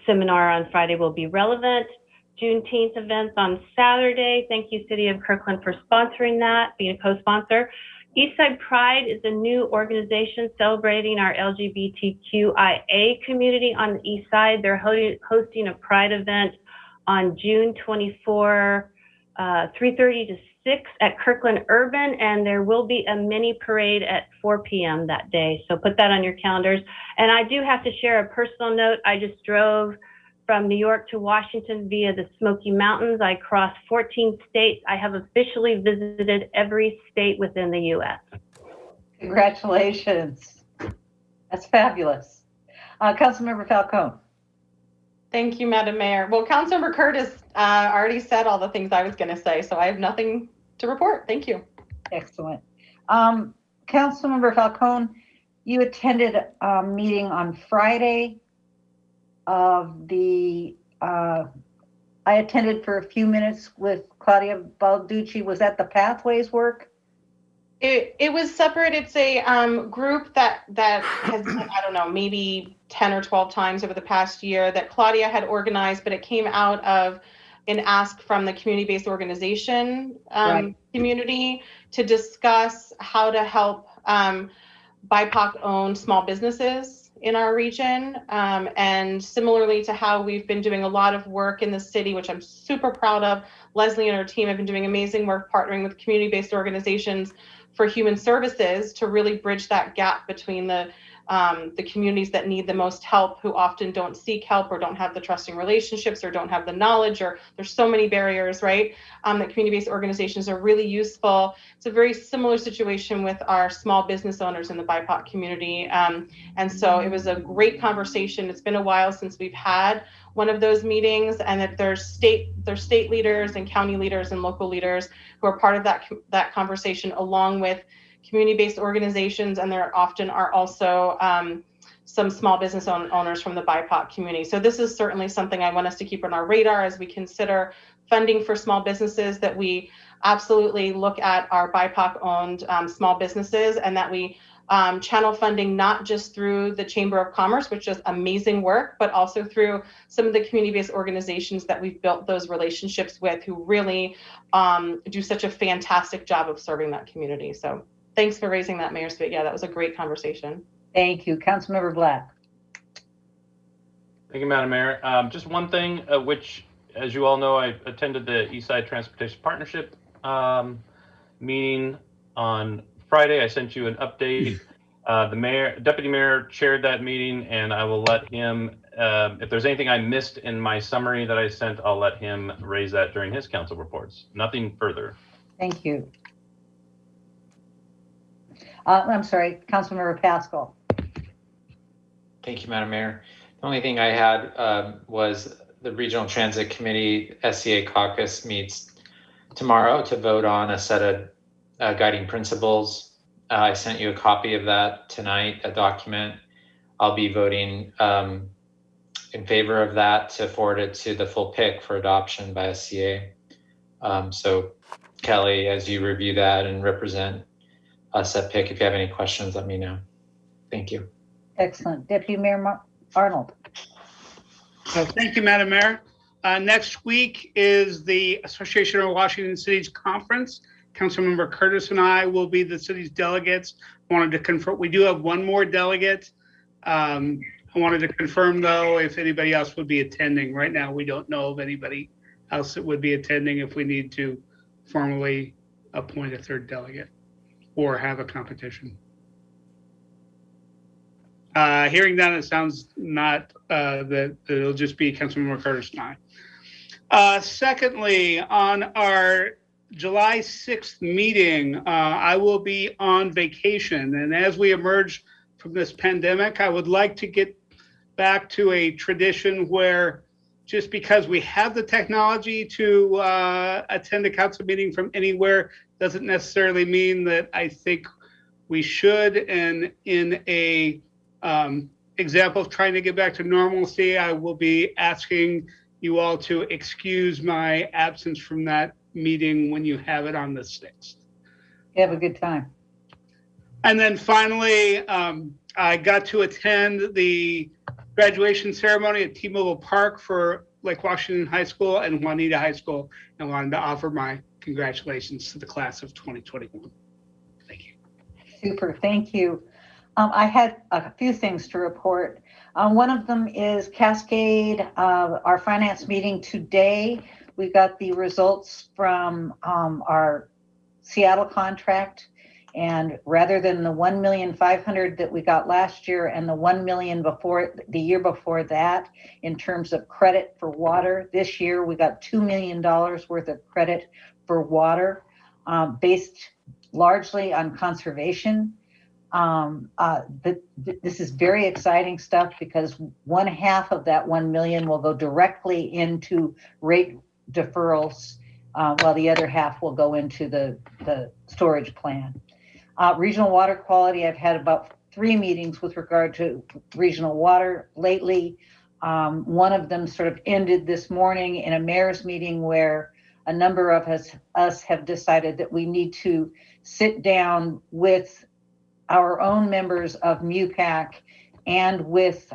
seminar on Friday will be relevant. Juneteenth events on Saturday. Thank you, City of Kirkland, for sponsoring that, being a co-sponsor. Eastside Pride is a new organization celebrating our LGBTQIA community on the East Side. They're hosting a Pride event on June 24, 3:30 to 6 at Kirkland Urban, and there will be a mini parade at 4 p.m. that day. So put that on your calendars. And I do have to share a personal note. I just drove from New York to Washington via the Smoky Mountains. I crossed 14 states. I have officially visited every state within the U.S. Congratulations. That's fabulous. Councilmember Falcone. Thank you, Madam Mayor. Well, Councilmember Curtis already said all the things I was going to say, so I have nothing to report. Thank you. Excellent. Councilmember Falcone, you attended a meeting on Friday of the, I attended for a few minutes with Claudia Balducci. Was that the Pathways work? It was separate. It's a group that has been, I don't know, maybe 10 or 12 times over the past year that Claudia had organized, but it came out of an ask from the community-based organization community to discuss how to help BIPOC-owned small businesses in our region. And similarly to how we've been doing a lot of work in the city, which I'm super proud of, Leslie and her team have been doing amazing work partnering with community-based organizations for human services to really bridge that gap between the the communities that need the most help, who often don't seek help or don't have the trusting relationships or don't have the knowledge, or there's so many barriers, right? That community-based organizations are really useful. It's a very similar situation with our small business owners in the BIPOC community. And so it was a great conversation. It's been a while since we've had one of those meetings, and that there's state leaders and county leaders and local leaders who are part of that conversation, along with community-based organizations, and there often are also some small business owners from the BIPOC community. So this is certainly something I want us to keep on our radar as we consider funding for small businesses, that we absolutely look at our BIPOC-owned small businesses, and that we channel funding not just through the Chamber of Commerce, which does amazing work, but also through some of the community-based organizations that we've built those relationships with, who really do such a fantastic job of serving that community. So thanks for raising that, Mayor Sweet. Yeah, that was a great conversation. Thank you. Councilmember Black. Thank you, Madam Mayor. Just one thing, which, as you all know, I attended the Eastside Transportation Partnership meeting on Friday. I sent you an update. The deputy mayor chaired that meeting, and I will let him, if there's anything I missed in my summary that I sent, I'll let him raise that during his council reports. Nothing further. Thank you. I'm sorry, Councilmember Pascal. Thank you, Madam Mayor. The only thing I had was the Regional Transit Committee SCA caucus meets tomorrow to vote on a set of guiding principles. I sent you a copy of that tonight, a document. I'll be voting in favor of that to forward it to the full PIC for adoption by SCA. So Kelly, as you review that and represent us at PIC, if you have any questions, let me know. Thank you. Excellent. Deputy Mayor Arnold. Thank you, Madam Mayor. Next week is the Association of Washington Cities Conference. Councilmember Curtis and I will be the city's delegates. Wanted to confirm, we do have one more delegate. I wanted to confirm, though, if anybody else would be attending. Right now, we don't know of anybody else that would be attending if we need to formally appoint a third delegate or have a competition. Hearing that, it sounds not that it'll just be Councilmember Curtis and I. Secondly, on our July 6th meeting, I will be on vacation. And as we emerge from this pandemic, I would like to get back to a tradition where, just because we have the technology to attend a council meeting from anywhere doesn't necessarily mean that I think we should. And in a example of trying to get back to normalcy, I will be asking you all to excuse my absence from that meeting when you have it on the 6th. Have a good time. And then finally, I got to attend the graduation ceremony at T-Mobile Park for Lake Washington High School and Juanita High School, and wanted to offer my congratulations to the class of 2021. Thank you. Super, thank you. I had a few things to report. One of them is Cascade, our finance meeting today. We got the results from our Seattle contract, and rather than the $1,500,000 that we got last year and the $1 million before the year before that, in terms of credit for water, this year we got $2 million worth of credit for water, based largely on conservation. This is very exciting stuff, because 1/2 of that 1 million will go directly into rate deferrals, while the other half will go into the storage plan. Regional water quality, I've had about 3 meetings with regard to regional water lately. One of them sort of ended this morning in a mayor's meeting, where a number of us have decided that we need to sit down with our own members of MUPAC and with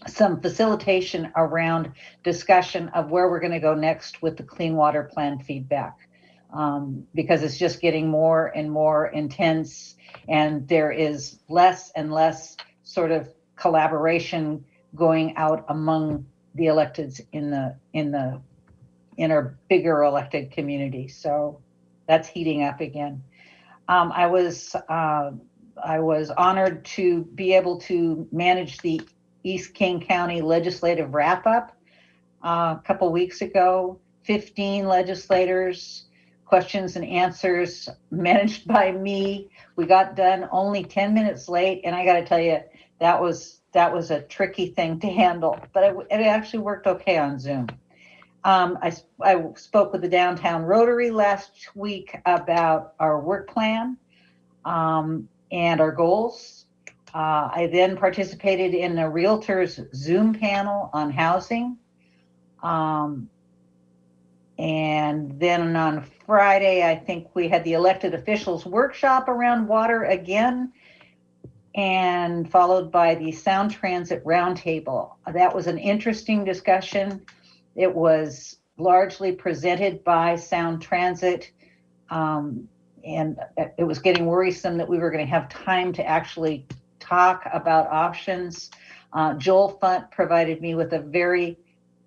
some facilitation around discussion of where we're going to go next with the Clean Water Plan feedback, because it's just getting more and more intense, and there is less and less sort of collaboration going out among the electeds in our bigger elected community. So that's heating up again. I was I was honored to be able to manage the East King County Legislative Wrap-Up a couple weeks ago. 15 legislators, questions and answers managed by me. We got done only 10 minutes late, and I got to tell you, that was a tricky thing to handle, but it actually worked okay on Zoom. I spoke with the Downtown Rotary last week about our work plan and our goals. I then participated in a Realtors Zoom panel on housing. And then on Friday, I think we had the elected officials workshop around water again, and followed by the Sound Transit Roundtable. That was an interesting discussion. It was largely presented by Sound Transit, and it was getting worrisome that we were going to have time to actually talk about options. Joel Funt provided me with a very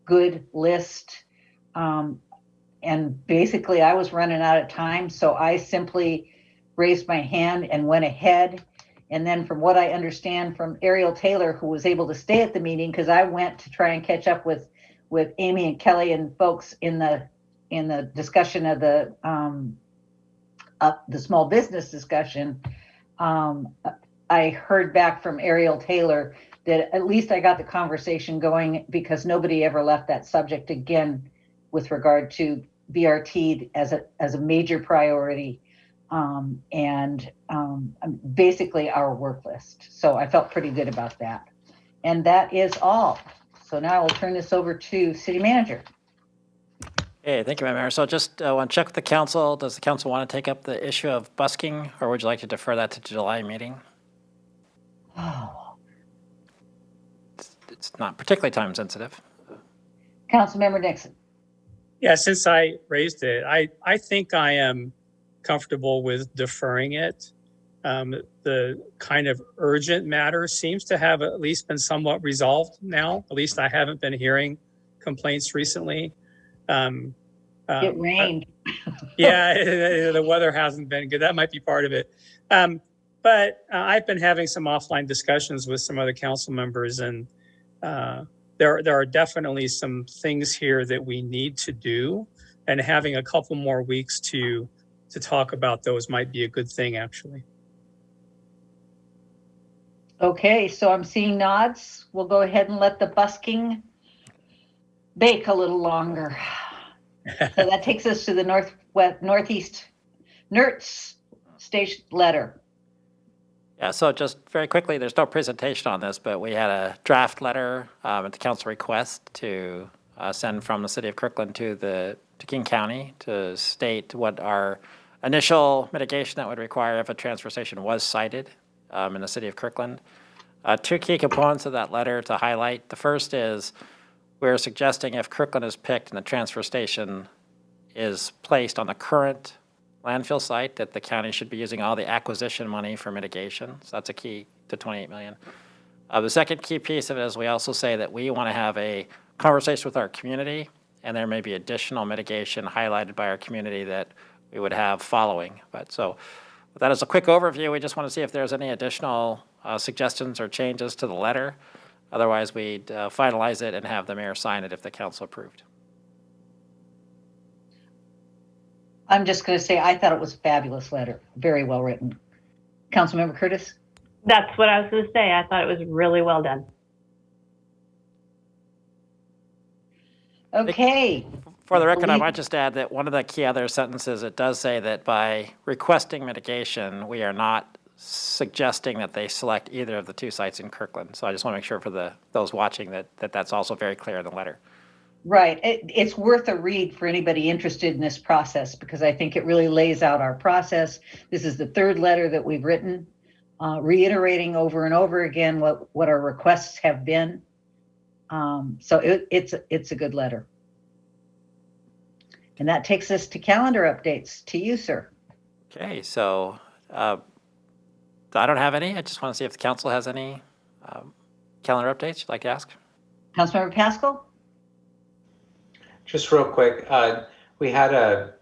good list. And basically I was running out of time, so I simply raised my hand and went ahead. And then from what I understand from Ariel Taylor, who was able to stay at the meeting, because I went to try and catch up with Amy and Kelly and folks in the discussion of the small business discussion, I heard back from Ariel Taylor that at least I got the conversation going, because nobody ever left that subject again with regard to BRT as a major priority, and basically our work list. So I felt pretty good about that. And that is all. So now I will turn this over to City Manager. Hey, thank you, Madam Mayor. So just want to check with the council. Does the council want to take up the issue of busking, or would you like to defer that to the July meeting? Oh. It's not particularly time sensitive. Councilmember Nixon. Yeah, since I raised it, I think I am comfortable with deferring it. The kind of urgent matter seems to have at least been somewhat resolved now. At least I haven't been hearing complaints recently. It rained. Yeah, the weather hasn't been good. That might be part of it. But I've been having some offline discussions with some other council members, and there are definitely some things here that we need to do, and having a couple more weeks to talk about those might be a good thing, actually. Okay, so I'm seeing nods. We'll go ahead and let the busking bake a little longer. So that takes us to the Northeast NERTS station letter. Yeah, so just very quickly, there's no presentation on this, but we had a draft letter at the council request to send from the city of Kirkland to King County to state what our initial mitigation that would require if a transfer station was sited in the city of Kirkland. Two key components of that letter to highlight. The first is we're suggesting if Kirkland is picked and the transfer station is placed on the current landfill site, that the county should be using all the acquisition money for mitigation. So that's a key to $28 million. The second key piece of it is we also say that we want to have a conversation with our community, and there may be additional mitigation highlighted by our community that we would have following. But so with that as a quick overview, we just want to see if there's any additional suggestions or changes to the letter. Otherwise, we'd finalize it and have the mayor sign it if the council approved. I'm just going to say I thought it was a fabulous letter. Very well written. Councilmember Curtis? That's what I was going to say. I thought it was really well done. Okay. For the record, I might just add that one of the key other sentences, it does say that by requesting mitigation, we are not suggesting that they select either of the two sites in Kirkland. So I just want to make sure for those watching that that's also very clear in the letter. Right. It's worth a read for anybody interested in this process, because I think it really lays out our process. This is the third letter that we've written, reiterating over and over again what our requests have been. So it's a good letter. And that takes us to calendar updates. To you, sir. Okay, so I don't have any. I just want to see if the council has any calendar updates you'd like to ask. Councilmember Pascal? Just real quick, we had a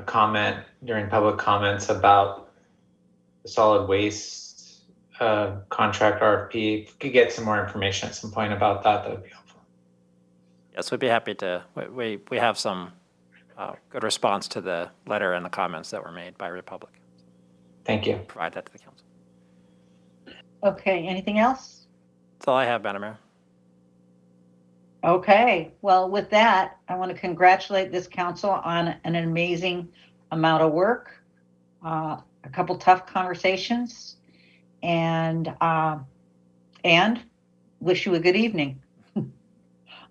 comment during public comments about the solid waste contract RFP. If we could get some more information at some point about that, that would be helpful. Yes, we'd be happy to. We have some good response to the letter and the comments that were made by Republic. Thank you. Provide that to the council. Okay, anything else? That's all I have, Madam Mayor. Okay, well, with that, I want to congratulate this council on an amazing amount of work, a couple tough conversations, and wish you a good evening.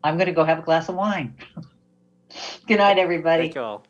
I'm going to go have a glass of wine. Good night, everybody. Thank you all.